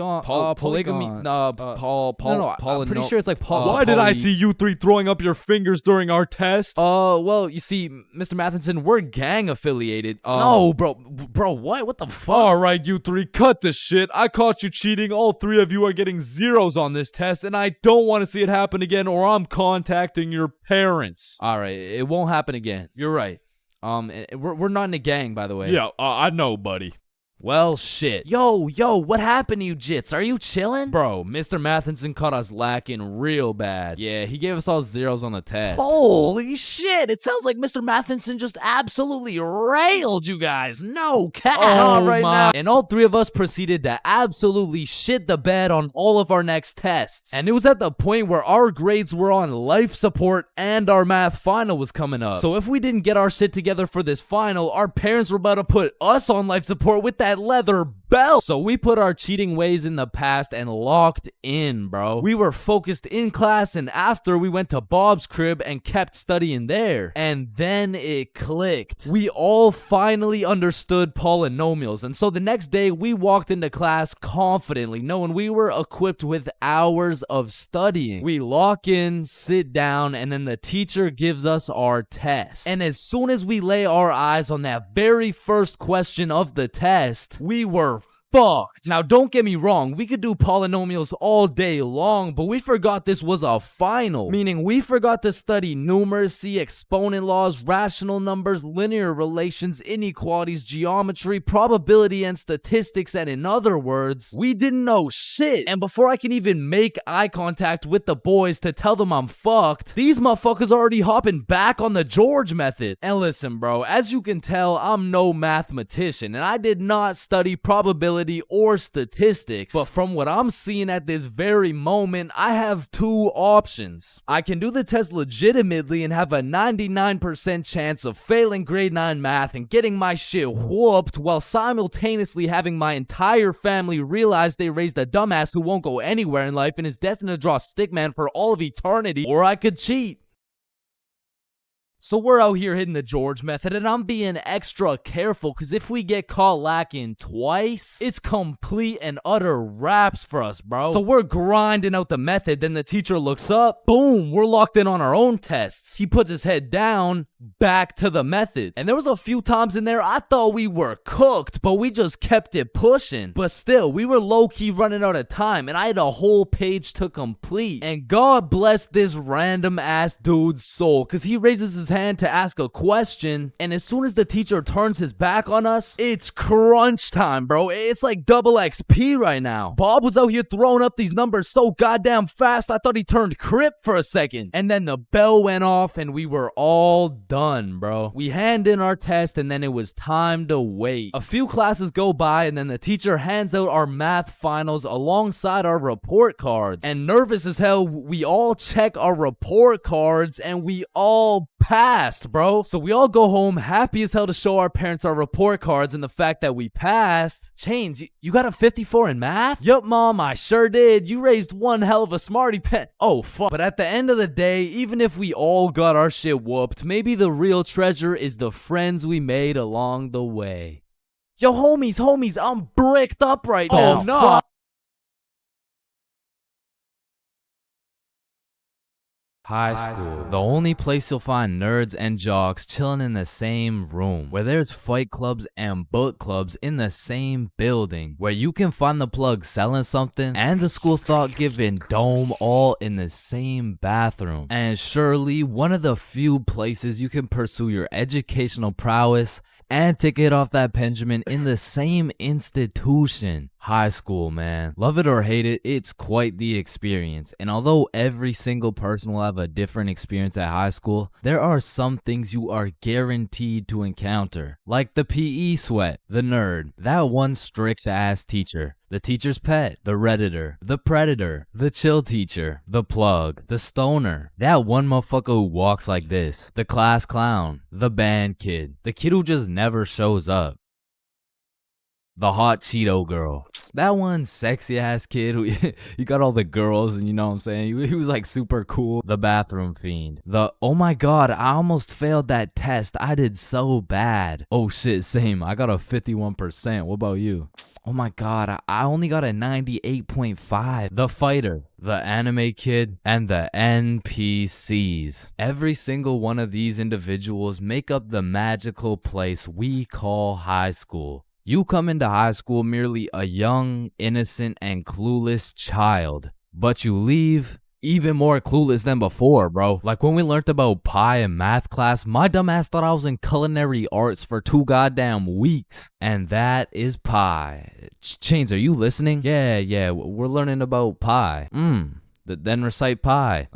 I'm pretty sure it's like Why did I see you three throwing up your fingers during our test? Well, you see, Mr. Matheson, we're gang affiliated. No, bro, what the fuck? All right, you three, cut this shit. I caught you cheating. All three of you are getting zeros on this test, and I don't want to see it happen again, or I'm contacting your parents. All right, it won't happen again. You're right. We're not in a gang, by the way. Yeah, I know, buddy. Well, shit. Yo, what happened to you, Jits? Are you chilling? Bro, Mr. Matheson caught us lacking real bad. Yeah, he gave us all zeros on the test. Holy shit, it sounds like Mr. Matheson just absolutely railed you guys. No cap. Now. And all three of us proceeded to absolutely shit the bed on all of our next tests. And it was at the point where our grades were on life support and our math final was coming up. So if we didn't get our shit together for this final, our parents were about to put us on life support with that leather belt. So we put our cheating ways in the past and locked in, bro. We were focused in class, and after we went to Bob's crib and kept studying there. And then it clicked. We all finally understood polynomials. And so the next day we walked into class confidently, knowing we were equipped with hours of studying. We lock in, sit down, and then the teacher gives us our test. And as soon as we lay our eyes on that very first question of the test, we were fucked. Now, don't get me wrong, we could do polynomials all day long, but we forgot this was a final. Meaning we forgot to study numeracy, exponent laws, rational numbers, linear relations, inequalities, geometry, probability, and statistics, and in other words, we didn't know shit. And before I can even make eye contact with the boys to tell them I'm fucked, these motherfuckers already hopping back on the George method. And listen, bro, as you can tell, I'm no mathematician, and I did not study probability or statistics, but from what I'm seeing at this very moment, I have two options. I can do the test legitimately and have a 99% chance of failing grade 9 math and getting my shit whooped while simultaneously having my entire family realize they raised a dumbass who won't go anywhere in life and is destined to draw stickman for all of eternity, or I could cheat. So we're out here hitting the George method, and I'm being extra careful because if we get caught lacking twice, it's complete and utter raps for us, bro. So we're grinding out the method, then the teacher looks up, boom, we're locked in on our own tests. He puts his head down, back to the method. And there was a few times in there I thought we were cooked, but we just kept it pushing. But still, we were low-key running out of time, and I had a whole page to complete. And God bless this random-ass dude's soul, because he raises his hand to ask a question, and as soon as the teacher turns his back on us, it's crunch time, bro. It's like double XP right now. Bob was out here throwing up these numbers so goddamn fast, I thought he turned Crip for a second. And then the bell went off, and we were all done, bro. We hand in our test, and then it was time to wait. A few classes go by, and then the teacher hands out our math finals alongside our report cards. And nervous as hell, we all check our report cards, and we all passed, bro. So we all go home happy as hell to show our parents our report cards and the fact that we passed. Chains, you got a 54 in math? Yup, Mom, I sure did. You raised one hell of a smarty pet. Oh, fuck. But at the end of the day, even if we all got our shit whooped, maybe the real treasure is the friends we made along the way. Yo, homies, I'm bricked up right now. Oh, no. High school, the only place you'll find nerds and jocks chilling in the same room, where there's fight clubs and book clubs in the same building, where you can find the plug selling something and the school thought-giving dome all in the same bathroom, and surely one of the few places you can pursue your educational prowess and take it off that Benjamin in the same institution. High school, man. Love it or hate it, it's quite the experience. And although every single person will have a different experience at high school, there are some things you are guaranteed to encounter. Like the PE sweat, the nerd, that one strict ass teacher, the teacher's pet, the redditor, the predator, the chill teacher, the plug, the stoner, that one motherfucker who walks like this, the class clown, the band kid, the kid who just never shows up. The hot Cheeto girl. That one sexy ass kid who he got all the girls and you know what I'm saying? He was like super cool. The bathroom fiend. The oh my god, I almost failed that test. I did so bad. Oh shit, same. I got a 51%. What about you? Oh my god, I only got a 98.5. The fighter. The anime kid, and the NPCs. Every single one of these individuals make up the magical place we call high school. You come into high school merely a young, innocent, and clueless child, but you leave even more clueless than before, bro. Like when we learned about pie in math class, my dumbass thought I was in culinary arts for 2 goddamn weeks. And that is pie. Chains, are you listening? Yeah, we're learning about pie. Then recite pie.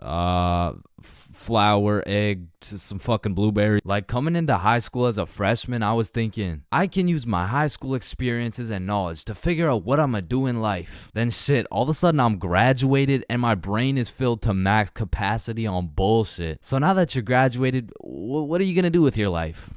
Flour, egg, some fucking blueberry. Like coming into high school as a freshman, I was thinking, I can use my high school experiences and knowledge to figure out what I'm gonna do in life. Then shit, all of a sudden I'm graduated and my brain is filled to max capacity on bullshit. So now that you're graduated, what are you gonna do with your life?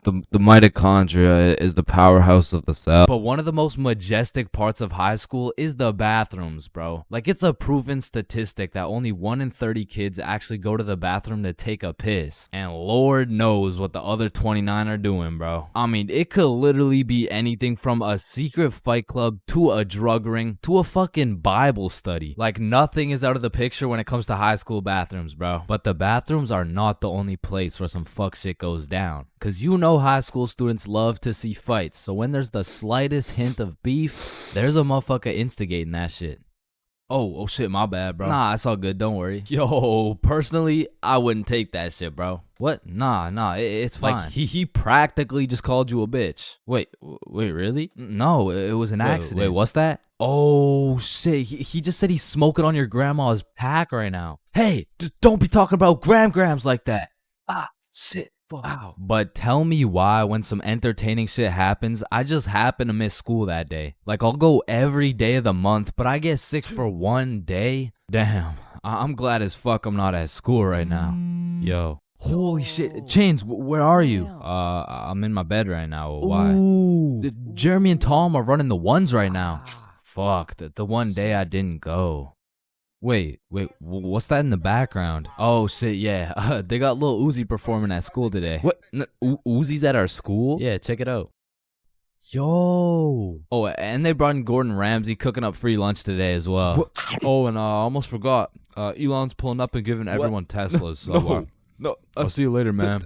The mitochondria is the powerhouse of the cell. But one of the most majestic parts of high school is the bathrooms, bro. Like it's a proven statistic that only 1 in 30 kids actually go to the bathroom to take a piss. And Lord knows what the other 29 are doing, bro. I mean, it could literally be anything from a secret fight club to a drug ring to a fucking Bible study. Like nothing is out of the picture when it comes to high school bathrooms, bro. But the bathrooms are not the only place where some fuck shit goes down. Cause you know high school students love to see fights, so when there's the slightest hint of beef, there's a motherfucker instigating that shit. Oh shit, my bad, bro. Nah, it's all good, don't worry. Yo, personally, I wouldn't take that shit, bro. What? Nah, it's fine. Like, he practically just called you a bitch. Wait, really? No, it was an accident. Wait, what's that? Oh shit, he just said he's smoking on your grandma's pack right now. Hey, don't be talking about grams like that. Ah, shit. Wow. But tell me why when some entertaining shit happens, I just happen to miss school that day. Like I'll go every day of the month, but I get sick for 1 day? Damn, I'm glad as fuck I'm not at school right now. Yo. Holy shit. Chains, where are you? I'm in my bed right now. Why? Ooh. Jeremy and Tom are running the ones right now. Fuck, the one day I didn't go. Wait, what's that in the background? Oh shit, yeah, they got Lil Uzi performing at school today. What? Uzi's at our school? Yeah, check it out. Yo. Oh, and they brought in Gordon Ramsay cooking up free lunch today as well. What? Oh, and I almost forgot, Elon's pulling up and giving everyone Teslas. So, no, I'll see you later, man.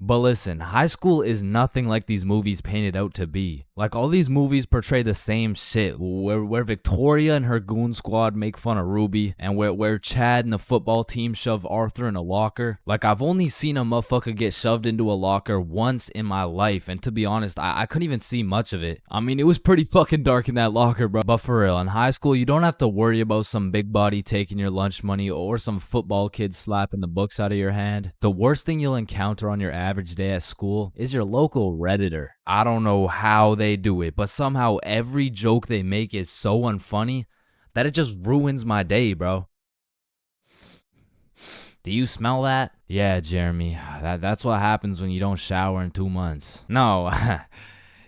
But listen, high school is nothing like these movies paint it out to be. Like all these movies portray the same shit, where Victoria and her goon squad make fun of Ruby, and where Chad and the football team shove Arthur in a locker. Like I've only seen a motherfucker get shoved into a locker once in my life, and to be honest, I couldn't even see much of it. I mean, it was pretty fucking dark in that locker, bro. But for real, in high school, you don't have to worry about some big body taking your lunch money or some football kid slapping the books out of your hand. The worst thing you'll encounter on your average day at school is your local Redditor. I don't know how they do it, but somehow every joke they make is so unfunny that it just ruins my day, bro. Do you smell that? Yeah, Jeremy, that's what happens when you don't shower in 2 months. No,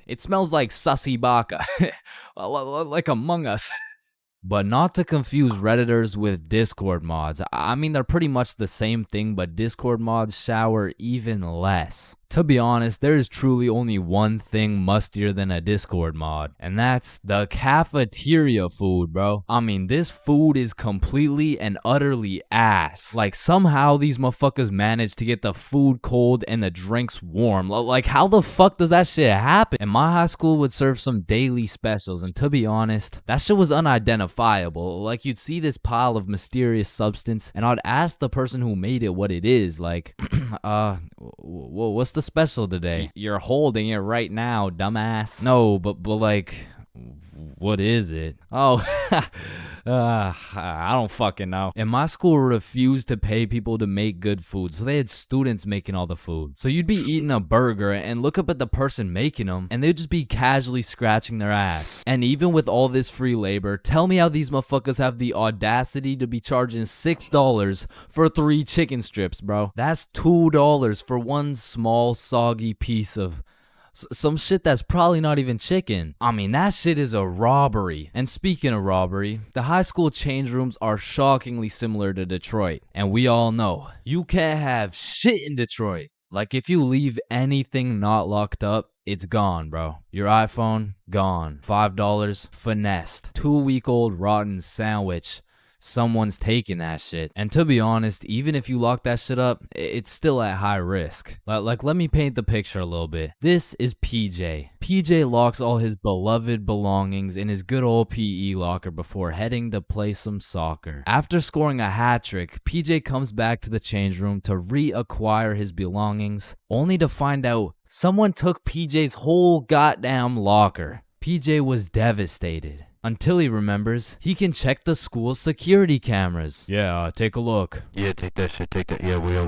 it smells like sussy baka, like Among Us. But not to confuse Redditors with Discord mods. I mean, they're pretty much the same thing, but Discord mods shower even less. To be honest, there is truly only one thing mustier than a Discord mod, and that's the cafeteria food, bro. I mean, this food is completely and utterly ass. Like, somehow these motherfuckers manage to get the food cold and the drinks warm. Like, how the fuck does that shit happen? And my high school would serve some daily specials, and to be honest, that shit was unidentifiable. Like, you'd see this pile of mysterious substance, and I'd ask the person who made it what it is. Like, what's the special today? You're holding it right now, dumbass. No, but like, what is it? Oh, I don't fucking know. And my school refused to pay people to make good food, so they had students making all the food. So you'd be eating a burger and look up at the person making them, and they'd just be casually scratching their ass. And even with all this free labor, tell me how these motherfuckers have the audacity to be charging $6 for 3 chicken strips, bro. That's $2 for one small soggy piece of some shit that's probably not even chicken. I mean, that shit is a robbery. And speaking of robbery, the high school change rooms are shockingly similar to Detroit. And we all know, you can't have shit in Detroit. Like, if you leave anything not locked up, it's gone, bro. Your iPhone, gone. $5, finessed. 2-week-old rotten sandwich. Someone's taking that shit. And to be honest, even if you lock that shit up, it's still at high risk. Like, let me paint the picture a little bit. This is PJ. PJ locks all his beloved belongings in his good old PE locker before heading to play some soccer. After scoring a hat trick, PJ comes back to the change room to reacquire his belongings, only to find out someone took PJ's whole goddamn locker. PJ was devastated. Until he remembers, he can check the school's security cameras. Yeah, take a look. Yeah, take that shit, take that. Yeah, we'll.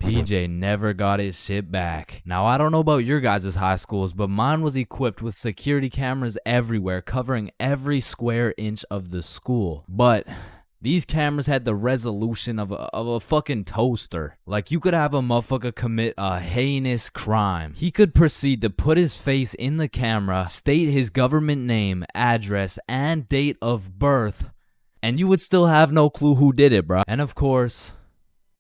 PJ never got his shit back. Now, I don't know about your guys' high schools, but mine was equipped with security cameras everywhere, covering every square inch of the school. But these cameras had the resolution of a fucking toaster. Like, you could have a motherfucker commit a heinous crime. He could proceed to put his face in the camera, state his government name, address, and date of birth, and you would still have no clue who did it, bro. And of course,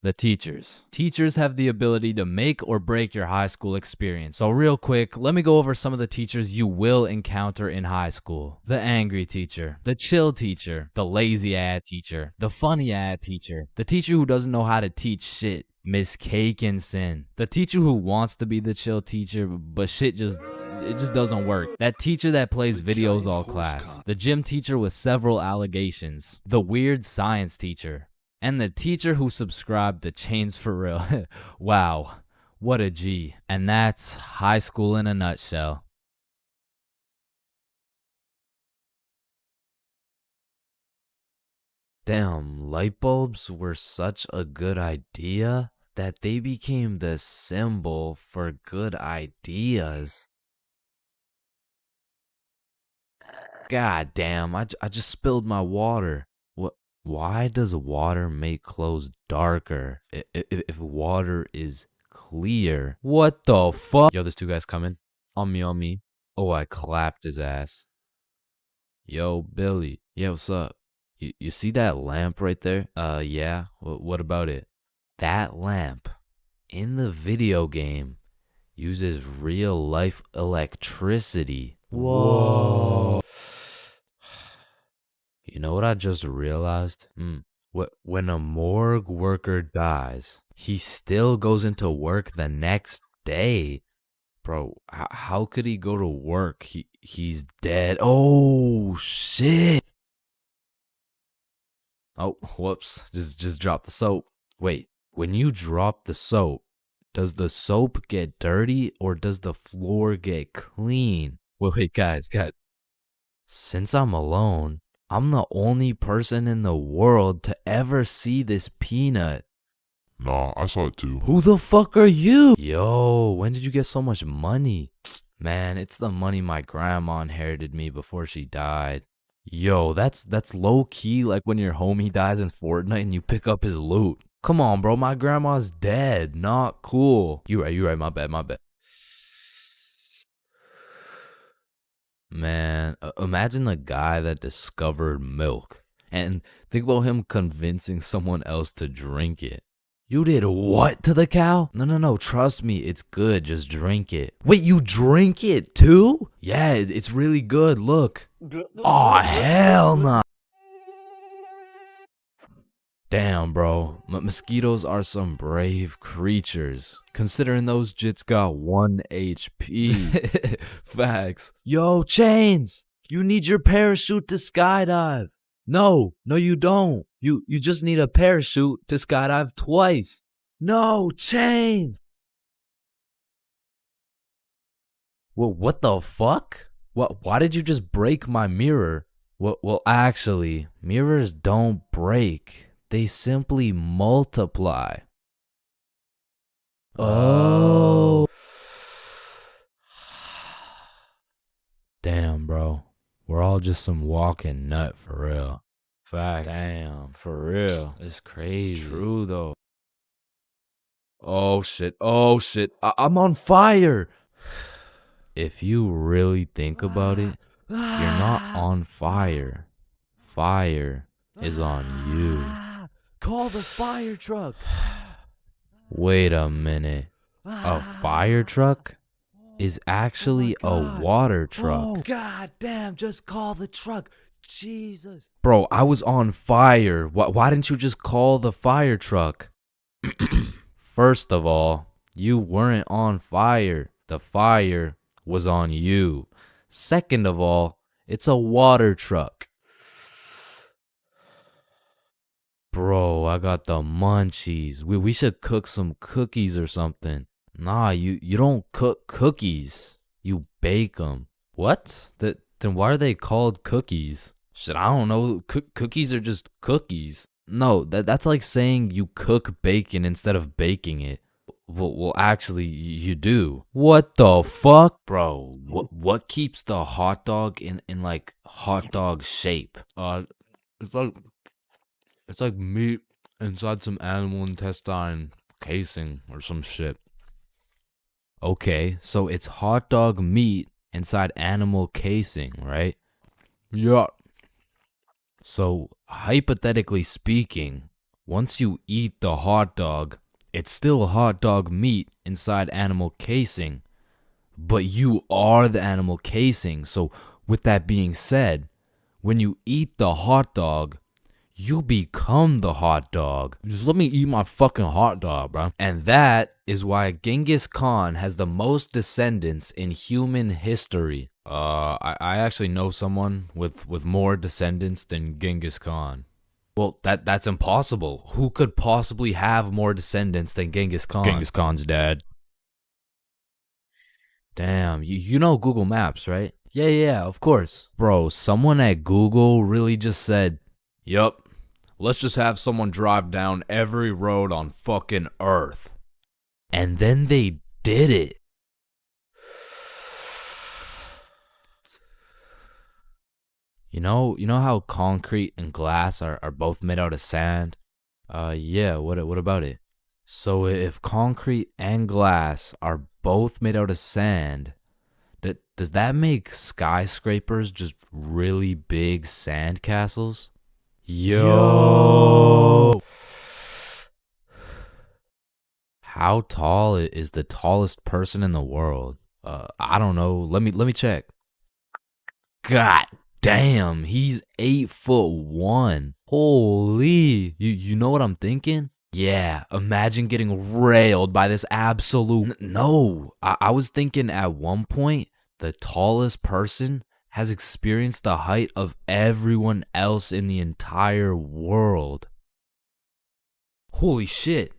the teachers. Teachers have the ability to make or break your high school experience. So real quick, let me go over some of the teachers you will encounter in high school. The angry teacher, the chill teacher, the lazy ass teacher, the funny ass teacher, the teacher who doesn't know how to teach shit, Miss Cakinson, the teacher who wants to be the chill teacher, but shit just doesn't work. That teacher that plays videos all class. The gym teacher with several allegations. The weird science teacher. And the teacher who subscribed to ChainsFR. Wow, what a G. And that's high school in a nutshell. Damn, light bulbs were such a good idea that they became the symbol for good ideas. God damn, I just spilled my water. Why does water make clothes darker if water is clear? What the fuck? Yo, there's 2 guys coming. On me. Oh, I clapped his ass. Yo, Billy. Yeah, what's up? You see that lamp right there? Yeah. What about it? That lamp in the video game uses real life electricity. Whoa. You know what I just realized? When a morgue worker dies, he still goes into work the next day. Bro, how could he go to work? He's dead. Oh, shit. Oh, whoops. Just drop the soap. Wait, when you drop the soap, does the soap get dirty or does the floor get clean? Wait, guys. Since I'm alone, I'm the only person in the world to ever see this peanut. Nah, I saw it too. Who the fuck are you? Yo, when did you get so much money? Man, it's the money my grandma inherited me before she died. Yo, that's low key like when your homie dies in Fortnite and you pick up his loot. Come on, bro, my grandma's dead. Not cool. You right, my bad. Man, imagine the guy that discovered milk and think about him convincing someone else to drink it. You did what to the cow? No, trust me, it's good, just drink it. Wait, you drink it too? Yeah, it's really good, look. Aw, hell nah. Damn, bro, mosquitoes are some brave creatures, considering those jits got 1 HP. Facts. Yo, Chains, you need your parachute to skydive. No, you don't. You just need a parachute to skydive twice. No, Chains. Well, what the fuck? Why did you just break my mirror? Well, actually, mirrors don't break. They simply multiply. Oh. Damn, bro. We're all just some walking nut for real. Facts. Damn, for real. It's crazy. It's true, though. Oh, shit. Oh, shit. I'm on fire. If you really think about it, you're not on fire. Fire is on you. Call the fire truck. Wait a minute. A fire truck is actually a water truck. Oh, god damn, just call the truck. Jesus. Bro, I was on fire. Why didn't you just call the fire truck? First of all, you weren't on fire. The fire was on you. Second of all, it's a water truck. Bro, I got the munchies. We should cook some cookies or something. Nah, you don't cook cookies. You bake them. What? Then why are they called cookies? Shit, I don't know. Cookies are just cookies. No, that's like saying you cook bacon instead of baking it. Well, actually, you do. What the fuck? Bro, what keeps the hot dog in like hot dog shape? It's like meat inside some animal intestine casing or some shit. Okay, so it's hot dog meat inside animal casing, right? Yeah. So, hypothetically speaking, once you eat the hot dog, it's still hot dog meat inside animal casing, but you are the animal casing. So, with that being said, when you eat the hot dog, you become the hot dog. Just let me eat my fucking hot dog, bro. And that is why Genghis Khan has the most descendants in human history. I actually know someone with more descendants than Genghis Khan. Well, that's impossible. Who could possibly have more descendants than Genghis Khan? Genghis Khan's dad. Damn, you know Google Maps, right? Yeah, of course. Bro, someone at Google really just said, Yup. Let's just have someone drive down every road on fucking Earth. And then they did it. You know how concrete and glass are both made out of sand? Yeah, what about it? So if concrete and glass are both made out of sand, does that make skyscrapers just really big sand castles? Yo! How tall is the tallest person in the world? I don't know. Let me check. God damn, he's 8'1". Holy, you know what I'm thinking? Yeah, imagine getting railed by this absolute. No, I was thinking at one point the tallest person has experienced the height of everyone else in the entire world. Holy shit.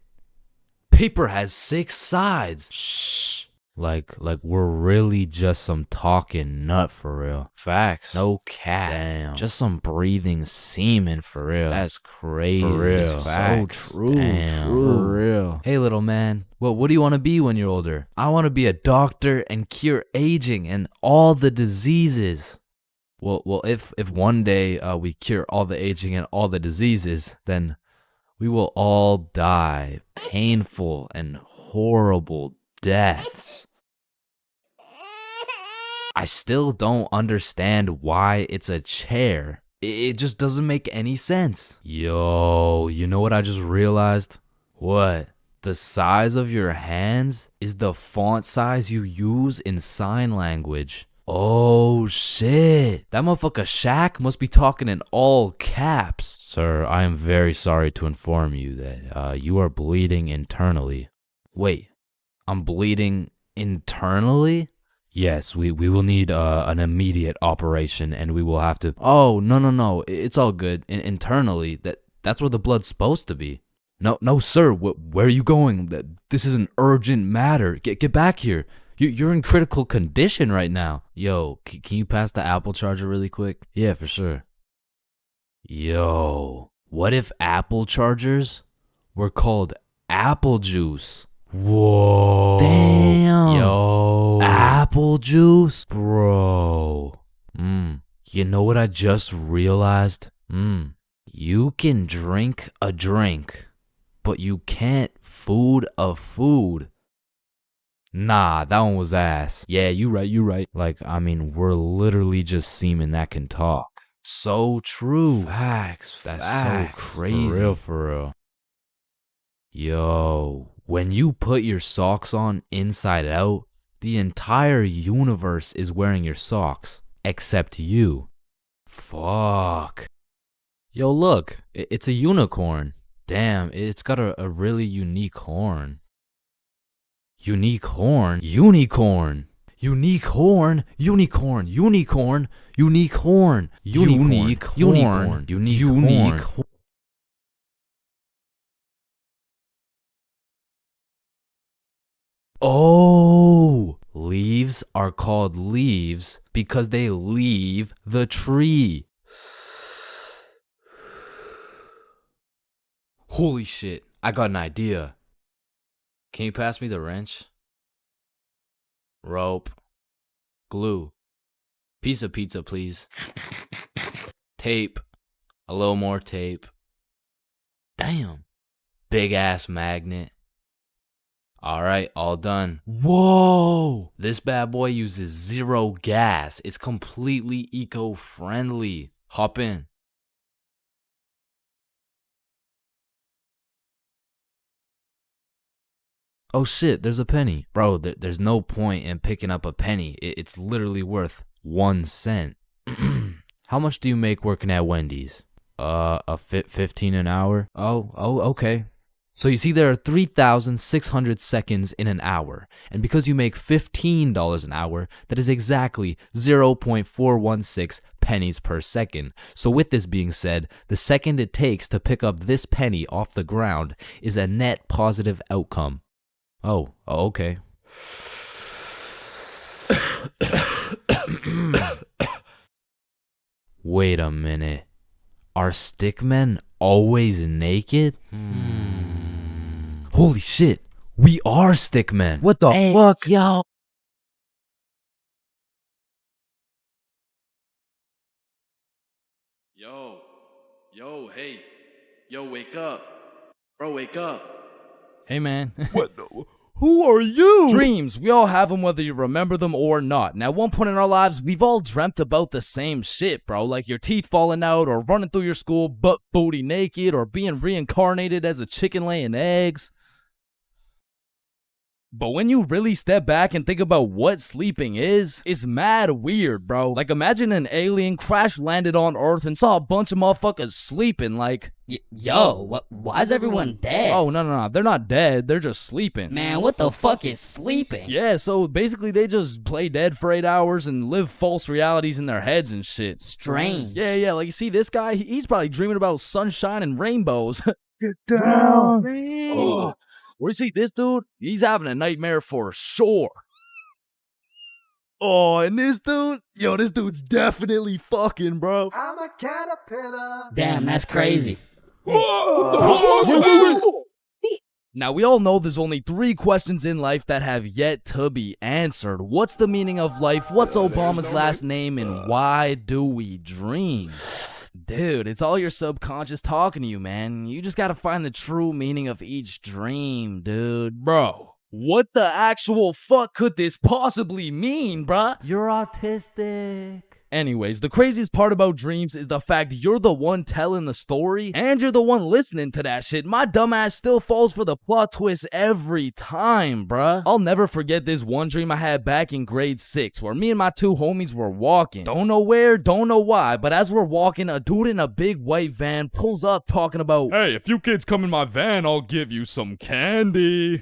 Paper has 6 sides. Shh. Like we're really just some talking nut for real. Facts. No cap. Damn. Just some breathing semen for real. That's crazy. For real. Facts. So true. Damn. True. For real. Hey, little man. What do you want to be when you're older? I want to be a doctor and cure aging and all the diseases. Well, if one day we cure all the aging and all the diseases, then we will all die painful and horrible deaths. I still don't understand why it's a chair. It just doesn't make any sense. Yo, you know what I just realized? What? The size of your hands is the font size you use in sign language. Oh shit. That motherfucker Shaq must be talking in all caps. Sir, I am very sorry to inform you that you are bleeding internally. Wait, I'm bleeding internally? Yes, we will need an immediate operation and we will have to. Oh, no. It's all good. Internally, that's where the blood's supposed to be. No, sir. Where are you going? This is an urgent matter. Get back here. You're in critical condition right now. Yo, can you pass the Apple charger really quick? Yeah, for sure. Yo, what if Apple chargers were called apple juice? Whoa. Damn. Yo. Apple juice? Bro. You know what I just realized? You can drink a drink, but you can't food a food. Nah, that one was ass. Yeah, you right. Like, I mean, we're literally just semen that can talk. So true. Facts. That's so crazy. For real. Yo, when you put your socks on inside out, the entire universe is wearing your socks, except you. Fuck. Yo, look, it's a unicorn. Damn, it's got a really unique horn. Unique horn? Unicorn. Unique horn. Unicorn. Unicorn. Unique horn. Unique horn. Unique horn. Oh, leaves are called leaves because they leave the tree. Holy shit, I got an idea. Can you pass me the wrench? Rope. Glue. Piece of pizza, please. Tape. A little more tape. Damn. Big ass magnet. Alright, all done. Whoa! This bad boy uses 0 gas. It's completely eco-friendly. Hop in. Oh shit, there's a penny. Bro, there's no point in picking up a penny. It's literally worth 1 cent. How much do you make working at Wendy's? 15 an hour? Oh, okay. So you see there are 3,600 seconds in an hour. And because you make $15 an hour, that is exactly 0.416 pennies per second. So with this being said, the second it takes to pick up this penny off the ground is a net positive outcome. Oh, okay. Wait a minute. Are stickmen always naked? Holy shit, we are stickmen. What the fuck? Yo. Hey. Yo, wake up. Bro, wake up. Hey, man. What? Who are you? Dreams. We all have them whether you remember them or not. Now, at one point in our lives, we've all dreamt about the same shit, bro. Like your teeth falling out or running through your school butt booty naked or being reincarnated as a chicken laying eggs. But when you really step back and think about what sleeping is, it's mad weird, bro. Like imagine an alien crash landed on Earth and saw a bunch of motherfuckers sleeping like... Why is everyone dead? Oh, no. They're not dead. They're just sleeping. Man, what the fuck is sleeping? Yeah, so basically they just play dead for 8 hours and live false realities in their heads and shit. Strange. Yeah, like you see this guy, he's probably dreaming about sunshine and rainbows. Get down. Oh. Where you see this dude? He's having a nightmare for sure. Oh, and this dude? Yo, this dude's definitely fucking, bro. I'm a caterpillar. Damn, that's crazy. Now, we all know there's only 3 questions in life that have yet to be answered. What's the meaning of life? What's Obama's last name? And why do we dream? Dude, it's all your subconscious talking to you, man. You just gotta find the true meaning of each dream, dude. Bro, what the actual fuck could this possibly mean, bruh? You're autistic. Anyways, the craziest part about dreams is the fact you're the one telling the story and you're the one listening to that shit. My dumbass still falls for the plot twist every time, bruh. I'll never forget this one dream I had back in grade 6 where me and my 2 homies were walking. Don't know where, don't know why, but as we're walking, a dude in a big white van pulls up talking about, "Hey, if you kids come in my van, I'll give you some candy."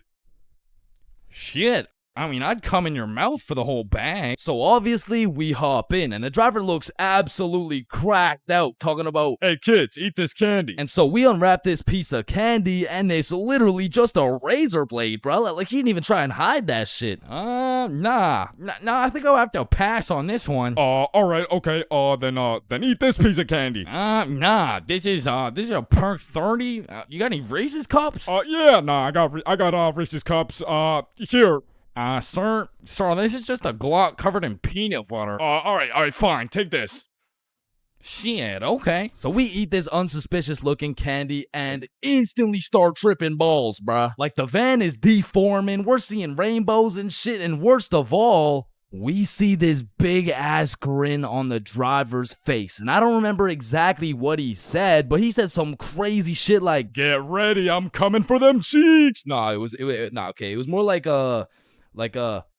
Shit. I mean, I'd come in your mouth for the whole bag. So obviously we hop in and the driver looks absolutely cracked out talking about, hey kids, eat this candy. And so we unwrap this piece of candy and it's literally just a razor blade, bro. Like he didn't even try and hide that shit. Nah, I think I'll have to pass on this one. Alright, okay, then eat this piece of candy. Nah, this is a perk 30. You got any Reese's cups? Yeah, nah, I got Reese's cups. Here. Sir, this is just a Glock covered in peanut butter. Alright, fine, take this. Shit, okay. So we eat this unsuspicious looking candy and instantly start tripping balls, bruh. Like the van is deforming, we're seeing rainbows and shit, and worst of all, we see this big ass grin on the driver's face. And I don't remember exactly what he said, but he said some crazy shit like, get ready, I'm coming for them cheeks. Nah, it was more like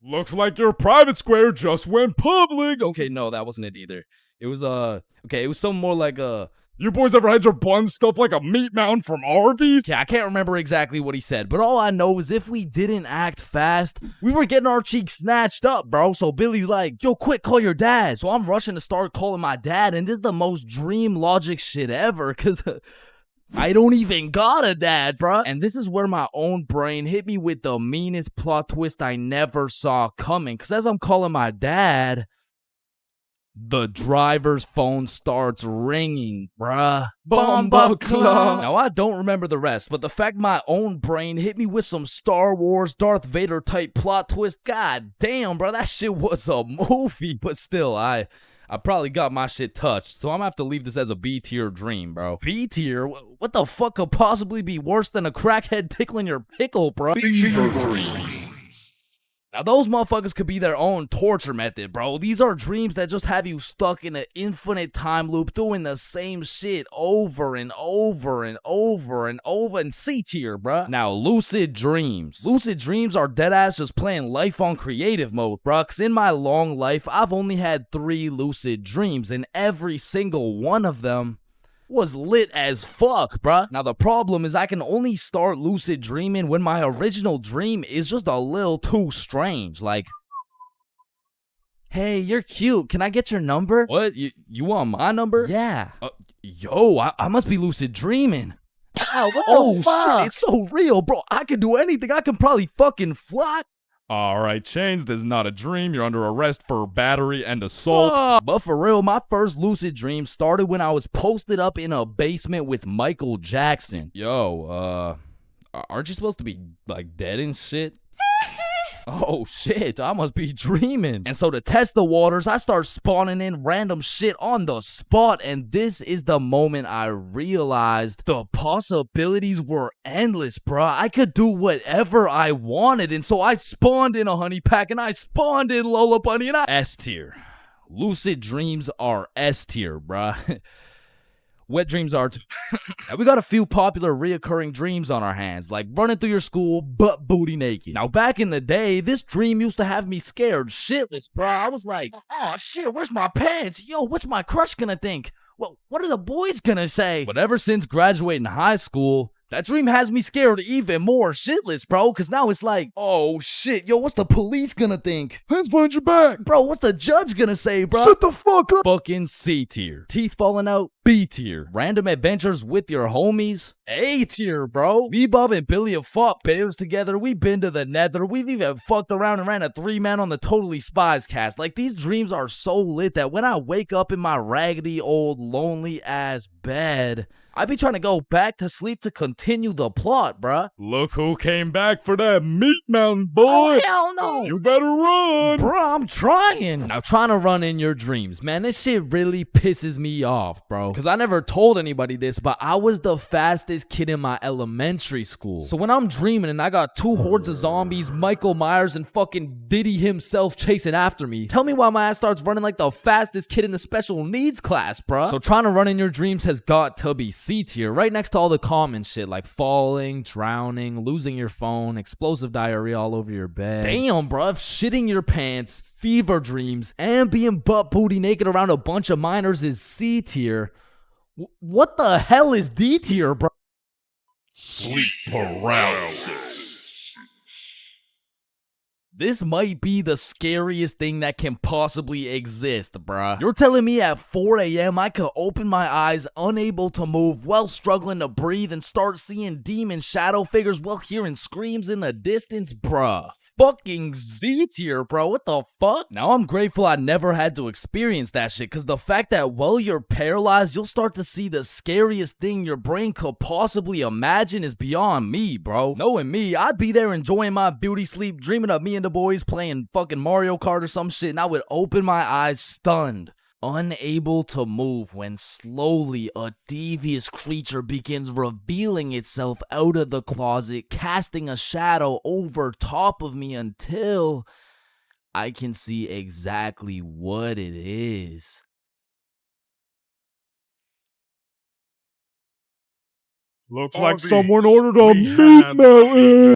looks like your private square just went public. Okay, no, that wasn't it either. It was it was something more like you boys ever had your buns stuffed like a meat mountain from Arby's? Yeah, I can't remember exactly what he said, but all I know is if we didn't act fast, we were getting our cheeks snatched up, bro. So Billy's like, yo, quick, call your dad. So I'm rushing to start calling my dad, and this is the most dream logic shit ever, cause I don't even got a dad, bruh. And this is where my own brain hit me with the meanest plot twist I never saw coming. Cause as I'm calling my dad, the driver's phone starts ringing, bruh. Bomba Club. Now I don't remember the rest, but the fact my own brain hit me with some Star Wars Darth Vader type plot twist, god damn, bruh, that shit was a movie. But still, I probably got my shit touched, so I'm gonna have to leave this as a B tier dream, bro. B tier? What the fuck could possibly be worse than a crackhead tickling your pickle, bro? Fever dreams. Now those motherfuckers could be their own torture method, bro. These are dreams that just have you stuck in an infinite time loop doing the same shit over and over and over and over in C tier, bro. Now lucid dreams. Lucid dreams are deadass just playing life on creative mode, bro. Cause in my long life, I've only had 3 lucid dreams and every single one of them was lit as fuck, bruh. Now the problem is I can only start lucid dreaming when my original dream is just a little too strange. Like, hey, you're cute. Can I get your number? What? You want my number? Yeah. Yo, I must be lucid dreaming. Ow, what the fuck? Shit, it's so real, bro. I can do anything. I can probably fucking fly. Alright, Chains, this is not a dream. You're under arrest for battery and assault. But for real, my first lucid dream started when I was posted up in a basement with Michael Jackson. Yo, aren't you supposed to be, like, dead and shit? Oh shit, I must be dreaming. And so to test the waters, I start spawning in random shit on the spot, and this is the moment I realized the possibilities were endless, bruh. I could do whatever I wanted, and so I spawned in a honey pack, and I spawned in Lola Bunny, and I S tier. Lucid dreams are S tier, bruh. Wet dreams are too. We got a few popular reoccurring dreams on our hands, like running through your school butt booty naked. Now back in the day, this dream used to have me scared shitless, bro. I was like, oh shit, where's my pants? Yo, what's my crush gonna think? Well, what are the boys gonna say? But ever since graduating high school, that dream has me scared even more shitless, bro, because now it's like, oh shit, yo, what's the police gonna think? Hands behind your back. Bro, what's the judge gonna say, bro? Shut the fuck up. Fucking C tier. Teeth falling out, B tier. Random adventures with your homies, A tier, bro. Me, Bob, and Billy have fought bears together. We've been to the nether. We've even fucked around and ran a 3-man on the Totally Spies cast. Like, these dreams are so lit that when I wake up in my raggedy old lonely ass bed, I be trying to go back to sleep to continue the plot, bruh. Look who came back for that meat mountain, boy. Oh, hell no. You better run. Bruh, I'm trying. Now, trying to run in your dreams, man, this shit really pisses me off, bro. Because I never told anybody this, but I was the fastest kid in my elementary school. So when I'm dreaming and I got 2 hordes of zombies, Michael Myers, and fucking Diddy himself chasing after me, tell me why my ass starts running like the fastest kid in the special needs class, bruh. So trying to run in your dreams has got to be C tier, right next to all the common shit like falling, drowning, losing your phone, explosive diarrhea all over your bed. Damn, bruh, shitting your pants, fever dreams, and being butt booty naked around a bunch of minors is C tier. What the hell is D tier, bro? Sleep paralysis. This might be the scariest thing that can possibly exist, bruh. You're telling me at 4 a.m. I could open my eyes, unable to move, while struggling to breathe, and start seeing demon shadow figures while hearing screams in the distance, bruh. Fucking Z tier, bro. What the fuck? Now I'm grateful I never had to experience that shit, cause the fact that while you're paralyzed, you'll start to see the scariest thing your brain could possibly imagine is beyond me, bro. Knowing me, I'd be there enjoying my beauty sleep, dreaming of me and the boys playing fucking Mario Kart or some shit, and I would open my eyes stunned, unable to move, when slowly a devious creature begins revealing itself out of the closet, casting a shadow over top of me until I can see exactly what it is. Looks like someone ordered a meat mountain.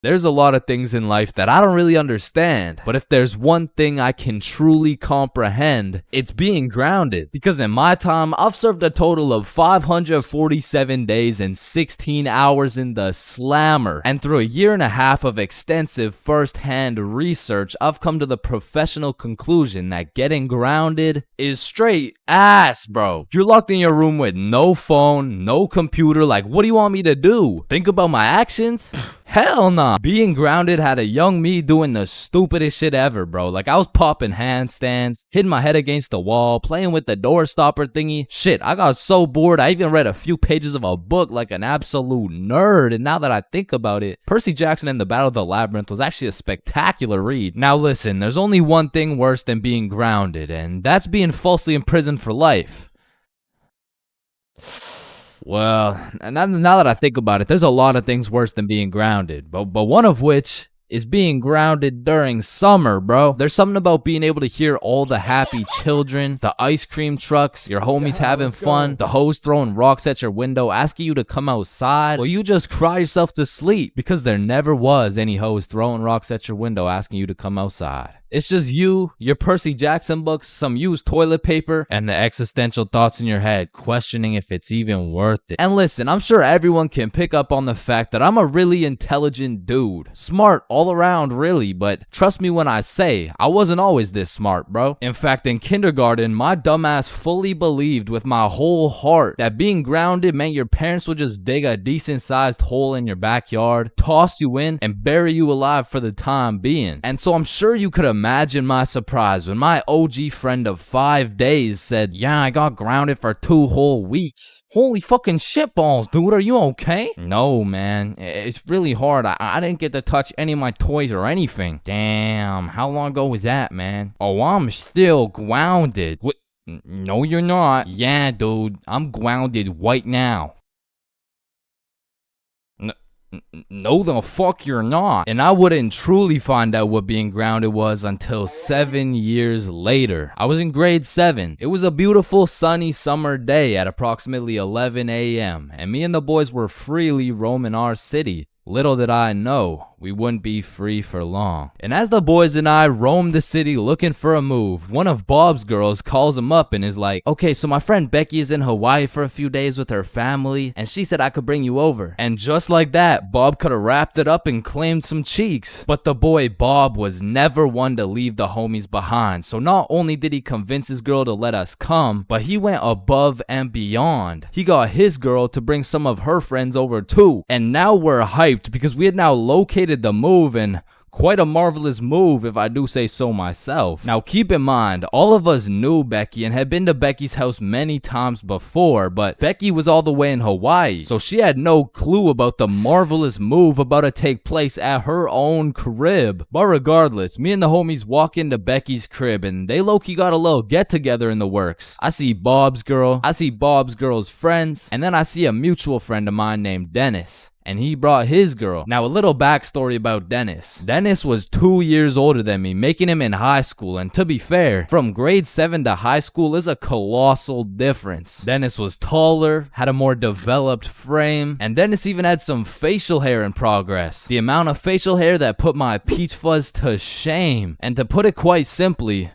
There's a lot of things in life that I don't really understand, but if there's one thing I can truly comprehend, it's being grounded. Because in my time, I've served a total of 547 days and 16 hours in the slammer. And through a year and a half of extensive first-hand research, I've come to the professional conclusion that getting grounded is straight ass, bro. You're locked in your room with no phone, no computer, like what do you want me to do? Think about my actions? Hell nah. Being grounded had a young me doing the stupidest shit ever, bro. Like I was popping handstands, hitting my head against the wall, playing with the door stopper thingy. Shit, I got so bored I even read a few pages of a book like an absolute nerd. And now that I think about it, Percy Jackson and the Battle of the Labyrinth was actually a spectacular read. Now listen, there's only one thing worse than being grounded, and that's being falsely imprisoned for life. Well, now that I think about it, there's a lot of things worse than being grounded, but one of which is being grounded during summer, bro. There's something about being able to hear all the happy children, the ice cream trucks, your homies having fun, the hoes throwing rocks at your window, asking you to come outside, or you just cry yourself to sleep because there never was any hoes throwing rocks at your window asking you to come outside. It's just you, your Percy Jackson books, some used toilet paper, and the existential thoughts in your head questioning if it's even worth it. And listen, I'm sure everyone can pick up on the fact that I'm a really intelligent dude. Smart all around, really, but trust me when I say, I wasn't always this smart, bro. In fact, in kindergarten, my dumbass fully believed with my whole heart that being grounded meant your parents would just dig a decent-sized hole in your backyard, toss you in, and bury you alive for the time being. And so I'm sure you could imagine my surprise when my OG friend of 5 days said, yeah, I got grounded for 2 whole weeks. Holy fucking shitballs, dude, are you okay? No, man, it's really hard. I didn't get to touch any of my toys or anything. Damn, how long ago was that, man? Oh, I'm still grounded. What? No, you're not. Yeah, dude, I'm grounded right now. No, the fuck you're not. And I wouldn't truly find out what being grounded was until 7 years later. I was in grade 7. It was a beautiful sunny summer day at approximately 11 a.m. and me and the boys were freely roaming our city. Little did I know, we wouldn't be free for long. And as the boys and I roamed the city looking for a move, one of Bob's girls calls him up and is like, okay, so my friend Becky is in Hawaii for a few days with her family, and she said I could bring you over. And just like that, Bob could have wrapped it up and claimed some cheeks. But the boy Bob was never one to leave the homies behind, so not only did he convince his girl to let us come, but he went above and beyond. He got his girl to bring some of her friends over too, and now we're hyped because we had now located the move, and quite a marvelous move if I do say so myself. Now keep in mind, all of us knew Becky and had been to Becky's house many times before, but Becky was all the way in Hawaii, so she had no clue about the marvelous move about to take place at her own crib. But regardless, me and the homies walk into Becky's crib and they low-key got a little get-together in the works. I see Bob's girl, I see Bob's girl's friends, and then I see a mutual friend of mine named Dennis. And he brought his girl. Now a little backstory about Dennis. Dennis was 2 years older than me, making him in high school, and to be fair, from grade 7 to high school is a colossal difference. Dennis was taller, had a more developed frame, and Dennis even had some facial hair in progress. The amount of facial hair that put my peach fuzz to shame. And to put it quite simply,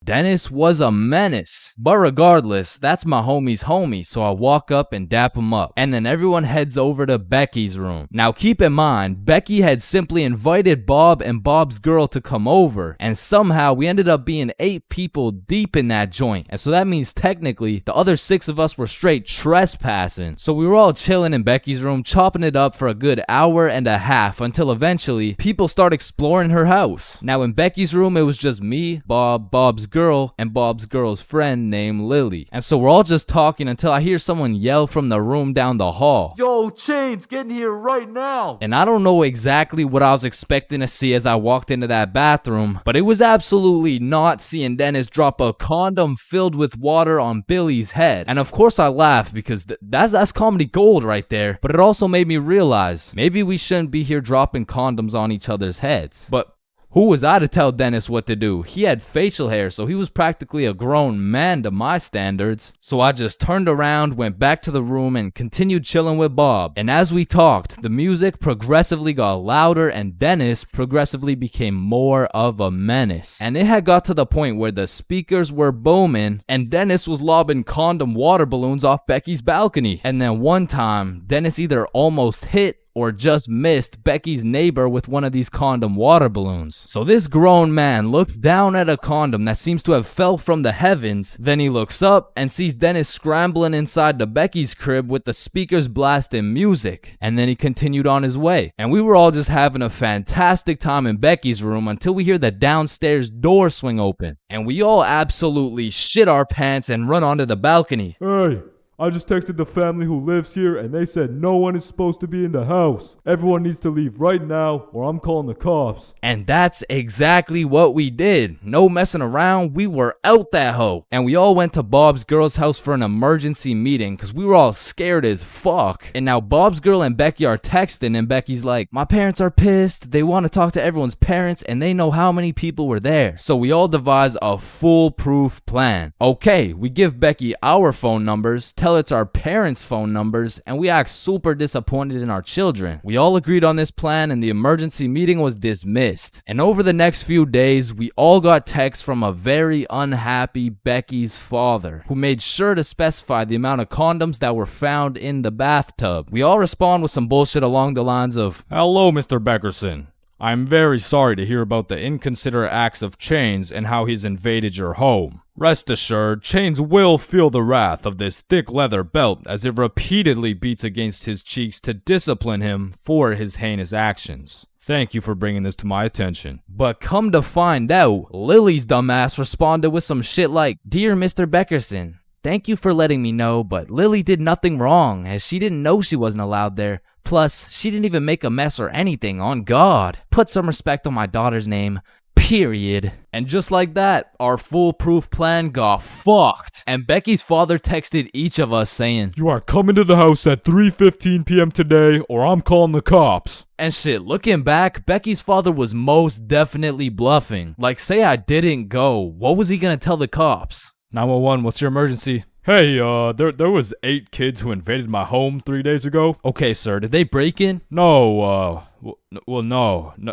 Dennis was a menace. But regardless, that's my homie's homie, so I walk up and dap him up. And then everyone heads over to Becky's room. Now keep in mind, Becky had simply invited Bob and Bob's girl to come over, and somehow we ended up being 8 people deep in that joint. And so that means technically the other 6 of us were straight trespassing. So we were all chilling in Becky's room, chopping it up for a good hour and a half until eventually people start exploring her house. Now in Becky's room, it was just me, Bob, Bob's girl, and Bob's girl's friend named Lily. And so we're all just talking until I hear someone yell from the room down the hall. Yo, Chains, get in here right now. And I don't know exactly what I was expecting to see as I walked into that bathroom, but it was absolutely not seeing Dennis drop a condom filled with water on Billy's head. And of course I laughed because that's comedy gold right there. But it also made me realize maybe we shouldn't be here dropping condoms on each other's heads. But who was I to tell Dennis what to do? He had facial hair, so he was practically a grown man to my standards. So I just turned around, went back to the room, and continued chilling with Bob. And as we talked, the music progressively got louder, and Dennis progressively became more of a menace. And it had got to the point where the speakers were booming, and Dennis was lobbing condom water balloons off Becky's balcony. And then one time, Dennis either almost hit or just missed Becky's neighbor with one of these condom water balloons. So this grown man looks down at a condom that seems to have fell from the heavens. Then he looks up and sees Dennis scrambling inside the Becky's crib with the speakers blasting music. And then he continued on his way. And we were all just having a fantastic time in Becky's room until we hear the downstairs door swing open. And we all absolutely shit our pants and run onto the balcony. Hey, I just texted the family who lives here and they said no one is supposed to be in the house. Everyone needs to leave right now or I'm calling the cops. And that's exactly what we did. No messing around, we were out that hoe. And we all went to Bob's girl's house for an emergency meeting because we were all scared as fuck. And now Bob's girl and Becky are texting and Becky's like, my parents are pissed. They want to talk to everyone's parents and they know how many people were there. So we all devise a foolproof plan. Okay, we give Becky our phone numbers, tell it's our parents' phone numbers, and we act super disappointed in our children. We all agreed on this plan and the emergency meeting was dismissed. And over the next few days, we all got texts from a very unhappy Becky's father, who made sure to specify the amount of condoms that were found in the bathtub. We all respond with some bullshit along the lines of, hello, Mr. Beckerson. I'm very sorry to hear about the inconsiderate acts of Chains and how he's invaded your home. Rest assured, Chains will feel the wrath of this thick leather belt as it repeatedly beats against his cheeks to discipline him for his heinous actions. Thank you for bringing this to my attention. But come to find out, Lily's dumbass responded with some shit like, Dear Mr. Beckerson, thank you for letting me know, but Lily did nothing wrong as she didn't know she wasn't allowed there. Plus, she didn't even make a mess or anything, on God. Put some respect on my daughter's name. Period. And just like that, our foolproof plan got fucked. And Becky's father texted each of us saying, you are coming to the house at 3:15 p.m. today or I'm calling the cops. And shit, looking back, Becky's father was most definitely bluffing. Like, say I didn't go, what was he gonna tell the cops? 911, what's your emergency? Hey, there was 8 kids who invaded my home 3 days ago. Okay, sir, did they break in? No,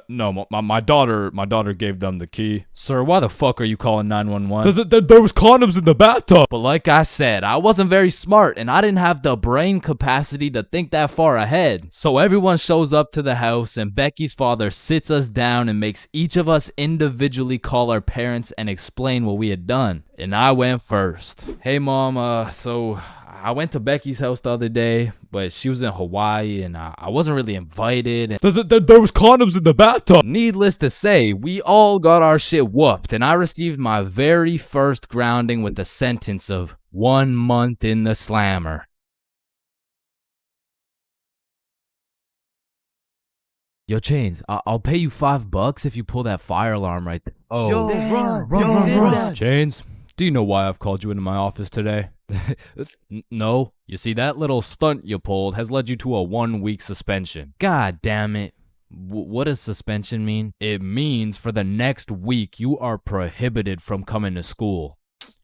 no. My daughter gave them the key. Sir, why the fuck are you calling 911? There was condoms in the bathtub. But like I said, I wasn't very smart and I didn't have the brain capacity to think that far ahead. So everyone shows up to the house and Becky's father sits us down and makes each of us individually call our parents and explain what we had done. And I went first. Hey mom, so I went to Becky's house the other day, but she was in Hawaii and I wasn't really invited. There was condoms in the bathtub. Needless to say, we all got our shit whooped and I received my very first grounding with the sentence of 1 month in the slammer. Yo, Chains, I'll pay you $5 if you pull that fire alarm right there. Oh, Yo, run. Chains, do you know why I've called you into my office today? No. You see, that little stunt you pulled has led you to a 1-week suspension. God damn it. What does suspension mean? It means for the next week you are prohibited from coming to school.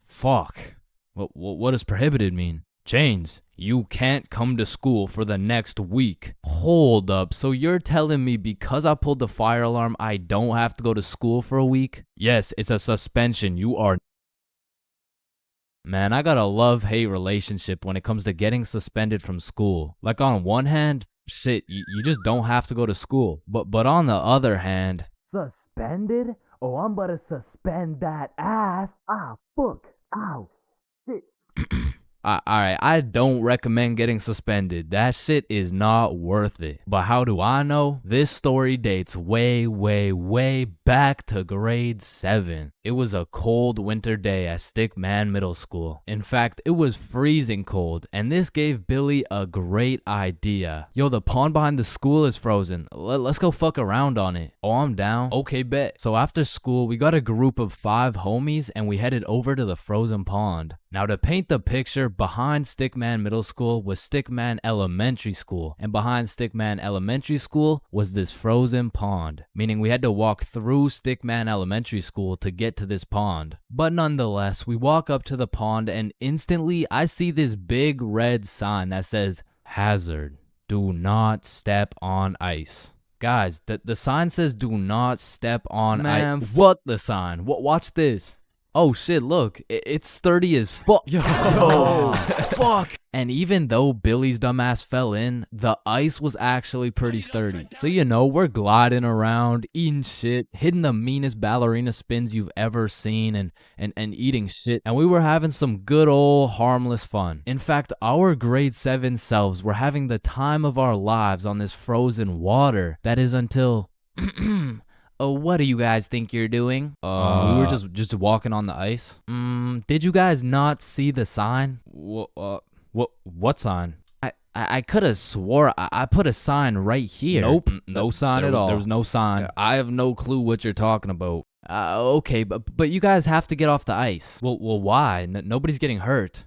Fuck. What does prohibited mean? Chains, you can't come to school for the next week. Hold up, so you're telling me because I pulled the fire alarm, I don't have to go to school for a week? Yes, it's a suspension. You are Man, I got a love-hate relationship when it comes to getting suspended from school. Like on one hand, shit, you just don't have to go to school. But on the other hand, Suspended? Oh, I'm about to suspend that ass. Ah, fuck. Ow. Shit. alright, I don't recommend getting suspended. That shit is not worth it. But how do I know? This story dates way, way, way back to grade 7. It was a cold winter day at Stickman Middle School. In fact, it was freezing cold, and this gave Billy a great idea. Yo, the pond behind the school is frozen. Let's go fuck around on it. Oh, I'm down. Okay, bet. So after school, we got a group of 5 homies, and we headed over to the frozen pond. Now, to paint the picture, behind Stickman Middle School was Stickman Elementary School, and behind Stickman Elementary School was this frozen pond, meaning we had to walk through Stickman Elementary School to get to this pond. But nonetheless, we walk up to the pond and instantly I see this big red sign that says, "Hazard, do not step on ice." Guys, the sign says do not step on ice. Man, fuck the sign. Watch this. Oh shit, look, it's sturdy as fuck. Yo, fuck. And even though Billy's dumbass fell in, the ice was actually pretty sturdy. So you know, we're gliding around, eating shit, hitting the meanest ballerina spins you've ever seen, and eating shit. And we were having some good old harmless fun. In fact, our grade 7 selves were having the time of our lives on this frozen water. That is until... Oh, what do you guys think you're doing? We were just walking on the ice. Did you guys not see the sign? What sign? I could have swore I put a sign right here. Nope, no sign at all. There was no sign. I have no clue what you're talking about. Okay, but you guys have to get off the ice. Well, why? Nobody's getting hurt.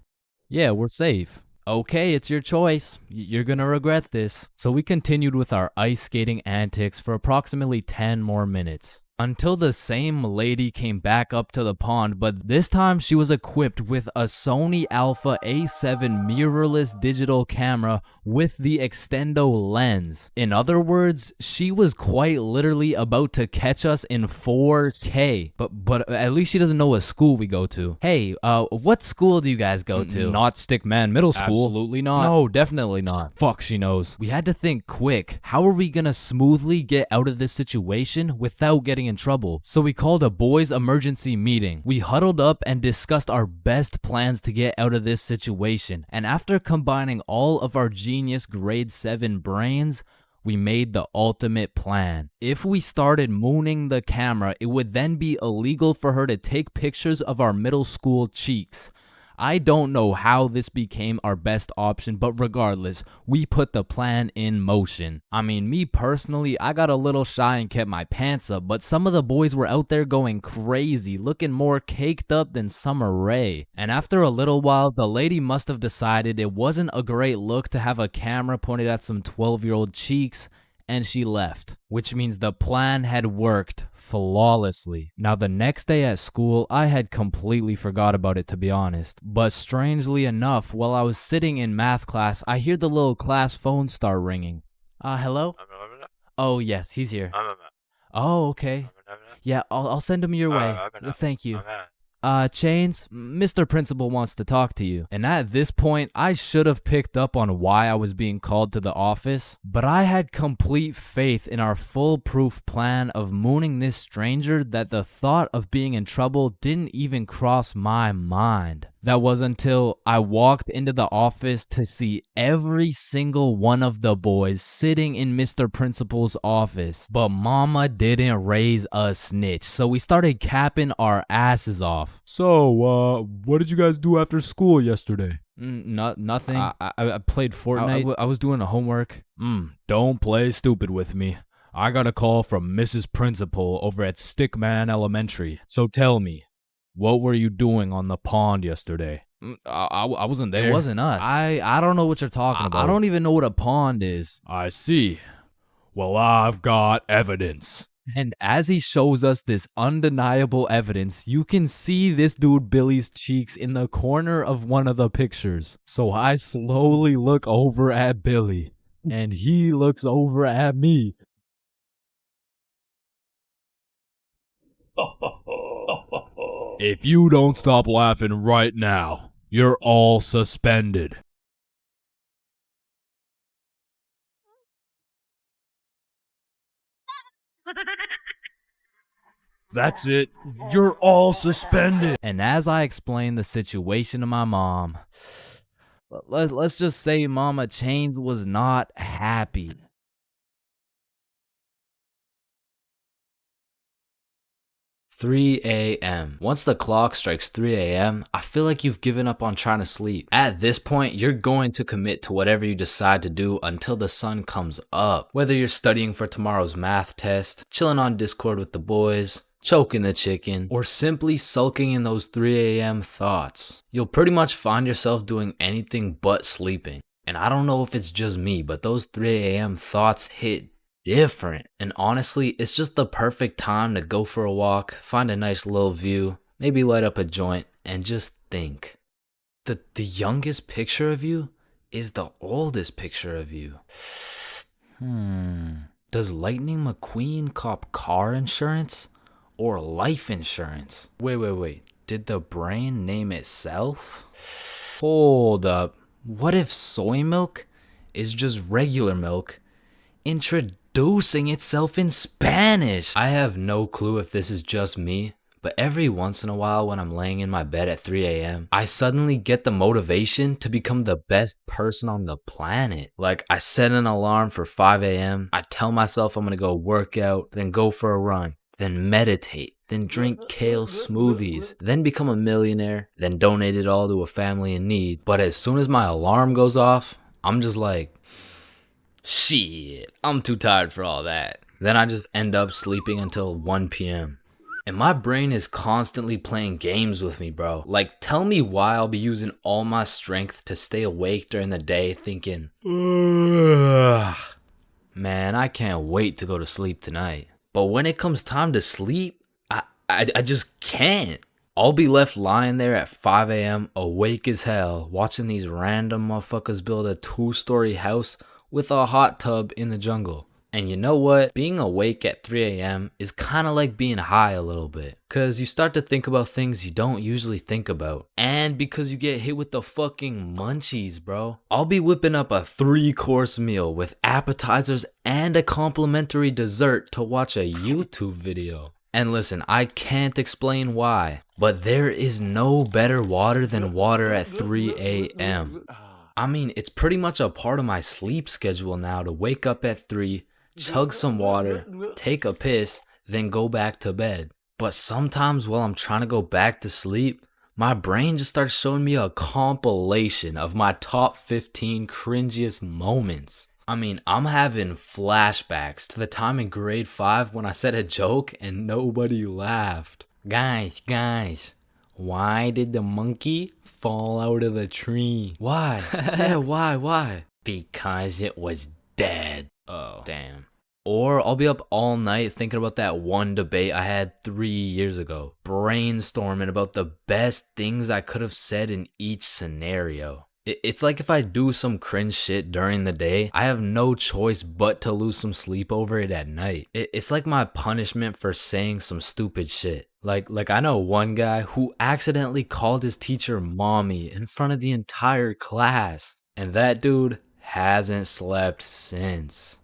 Yeah, we're safe. Okay, it's your choice. You're gonna regret this. So we continued with our ice skating antics for approximately 10 more minutes. Until the same lady came back up to the pond, but this time she was equipped with a Sony Alpha A7 mirrorless digital camera with the extendo lens. In other words, she was quite literally about to catch us in 4K. But at least she doesn't know what school we go to. Hey, what school do you guys go to? Not Stickman Middle School. Absolutely not. No, definitely not. Fuck, she knows. We had to think quick. How are we gonna smoothly get out of this situation without getting in trouble? So we called a boys emergency meeting. We huddled up and discussed our best plans to get out of this situation. And after combining all of our genius grade 7 brains, we made the ultimate plan. If we started mooning the camera, it would then be illegal for her to take pictures of our middle school cheeks. I don't know how this became our best option, but regardless, we put the plan in motion. I mean, me personally, I got a little shy and kept my pants up, but some of the boys were out there going crazy, looking more caked up than Summer Rae. And after a little while, the lady must have decided it wasn't a great look to have a camera pointed at some 12-year-old cheeks, and she left, which means the plan had worked flawlessly. Now, the next day at school, I had completely forgot about it, to be honest. But strangely enough, while I was sitting in math class, I hear the little class phone start ringing. Hello? Oh, yes, he's here. Oh, okay. Yeah, I'll send him your way. Thank you. Chains, Mr. Principal wants to talk to you. And at this point, I should have picked up on why I was being called to the office, but I had complete faith in our foolproof plan of mooning this stranger that the thought of being in trouble didn't even cross my mind. That was until I walked into the office to see every single one of the boys sitting in Mr. Principal's office. But mama didn't raise a snitch, so we started capping our asses off. So, what did you guys do after school yesterday? Nothing. I played Fortnite. I was doing a homework. Don't play stupid with me. I got a call from Mrs. Principal over at Stickman Elementary. So tell me, what were you doing on the pond yesterday? I wasn't there. It wasn't us. I don't know what you're talking about. I don't even know what a pond is. I see. Well, I've got evidence. And as he shows us this undeniable evidence, you can see this dude Billy's cheeks in the corner of one of the pictures. So I slowly look over at Billy, and he looks over at me. If you don't stop laughing right now, You're all suspended. That's it. You're all suspended. And as I explained the situation to my mom, let's just say Mama Chains was not happy. "3 a.m. Once the clock strikes 3 a.m., I feel like you've given up on trying to sleep. At this point, you're going to commit to whatever you decide to do until the sun comes up. Whether you're studying for tomorrow's math test, chilling on Discord with the boys, choking the chicken, or simply sulking in those 3 a.m. thoughts. You'll pretty much find yourself doing anything but sleeping. And I don't know if it's just me, but those 3 a.m. thoughts hit different. And honestly, it's just the perfect time to go for a walk, find a nice little view, maybe light up a joint, and just think. The youngest picture of you is the oldest picture of you. Does Lightning McQueen cop car insurance or life insurance? Wait. Did the brain name itself? Hold up. What if soy milk is just regular milk introducing itself in Spanish? I have no clue if this is just me, but every once in a while when I'm laying in my bed at 3 a.m., I suddenly get the motivation to become the best person on the planet. Like, I set an alarm for 5 a.m., I tell myself I'm gonna go work out, then go for a run, then meditate, then drink kale smoothies, then become a millionaire, then donate it all to a family in need. But as soon as my alarm goes off, I'm just like, shit, I'm too tired for all that. Then I just end up sleeping until 1 p.m. And my brain is constantly playing games with me, bro. Like, tell me why I'll be using all my strength to stay awake during the day thinking, ugh, man, I can't wait to go to sleep tonight. But when it comes time to sleep, I just can't. I'll be left lying there at 5 a.m. awake as hell, watching these random motherfuckers build a 2-story house with a hot tub in the jungle. And you know what? Being awake at 3 a.m. is kind of like being high a little bit. Cause you start to think about things you don't usually think about. And because you get hit with the fucking munchies, bro. I'll be whipping up a 3-course meal with appetizers and a complimentary dessert to watch a YouTube video. And listen, I can't explain why, but there is no better water than water at 3 a.m. I mean, it's pretty much a part of my sleep schedule now to wake up at 3, chug some water, take a piss, then go back to bed. But sometimes while I'm trying to go back to sleep, my brain just starts showing me a compilation of my top 15 cringiest moments. I mean, I'm having flashbacks to the time in grade 5 when I said a joke and nobody laughed. Guys, why did the monkey fall out of the tree? Why? Yeah, why? Because it was dead. Oh, damn. Or I'll be up all night thinking about that one debate I had 3 years ago, brainstorming about the best things I could have said in each scenario. It's like if I do some cringe shit during the day, I have no choice but to lose some sleep over it at night. It's like my punishment for saying some stupid shit. Like I know one guy who accidentally called his teacher mommy in front of the entire class. And that dude hasn't slept since.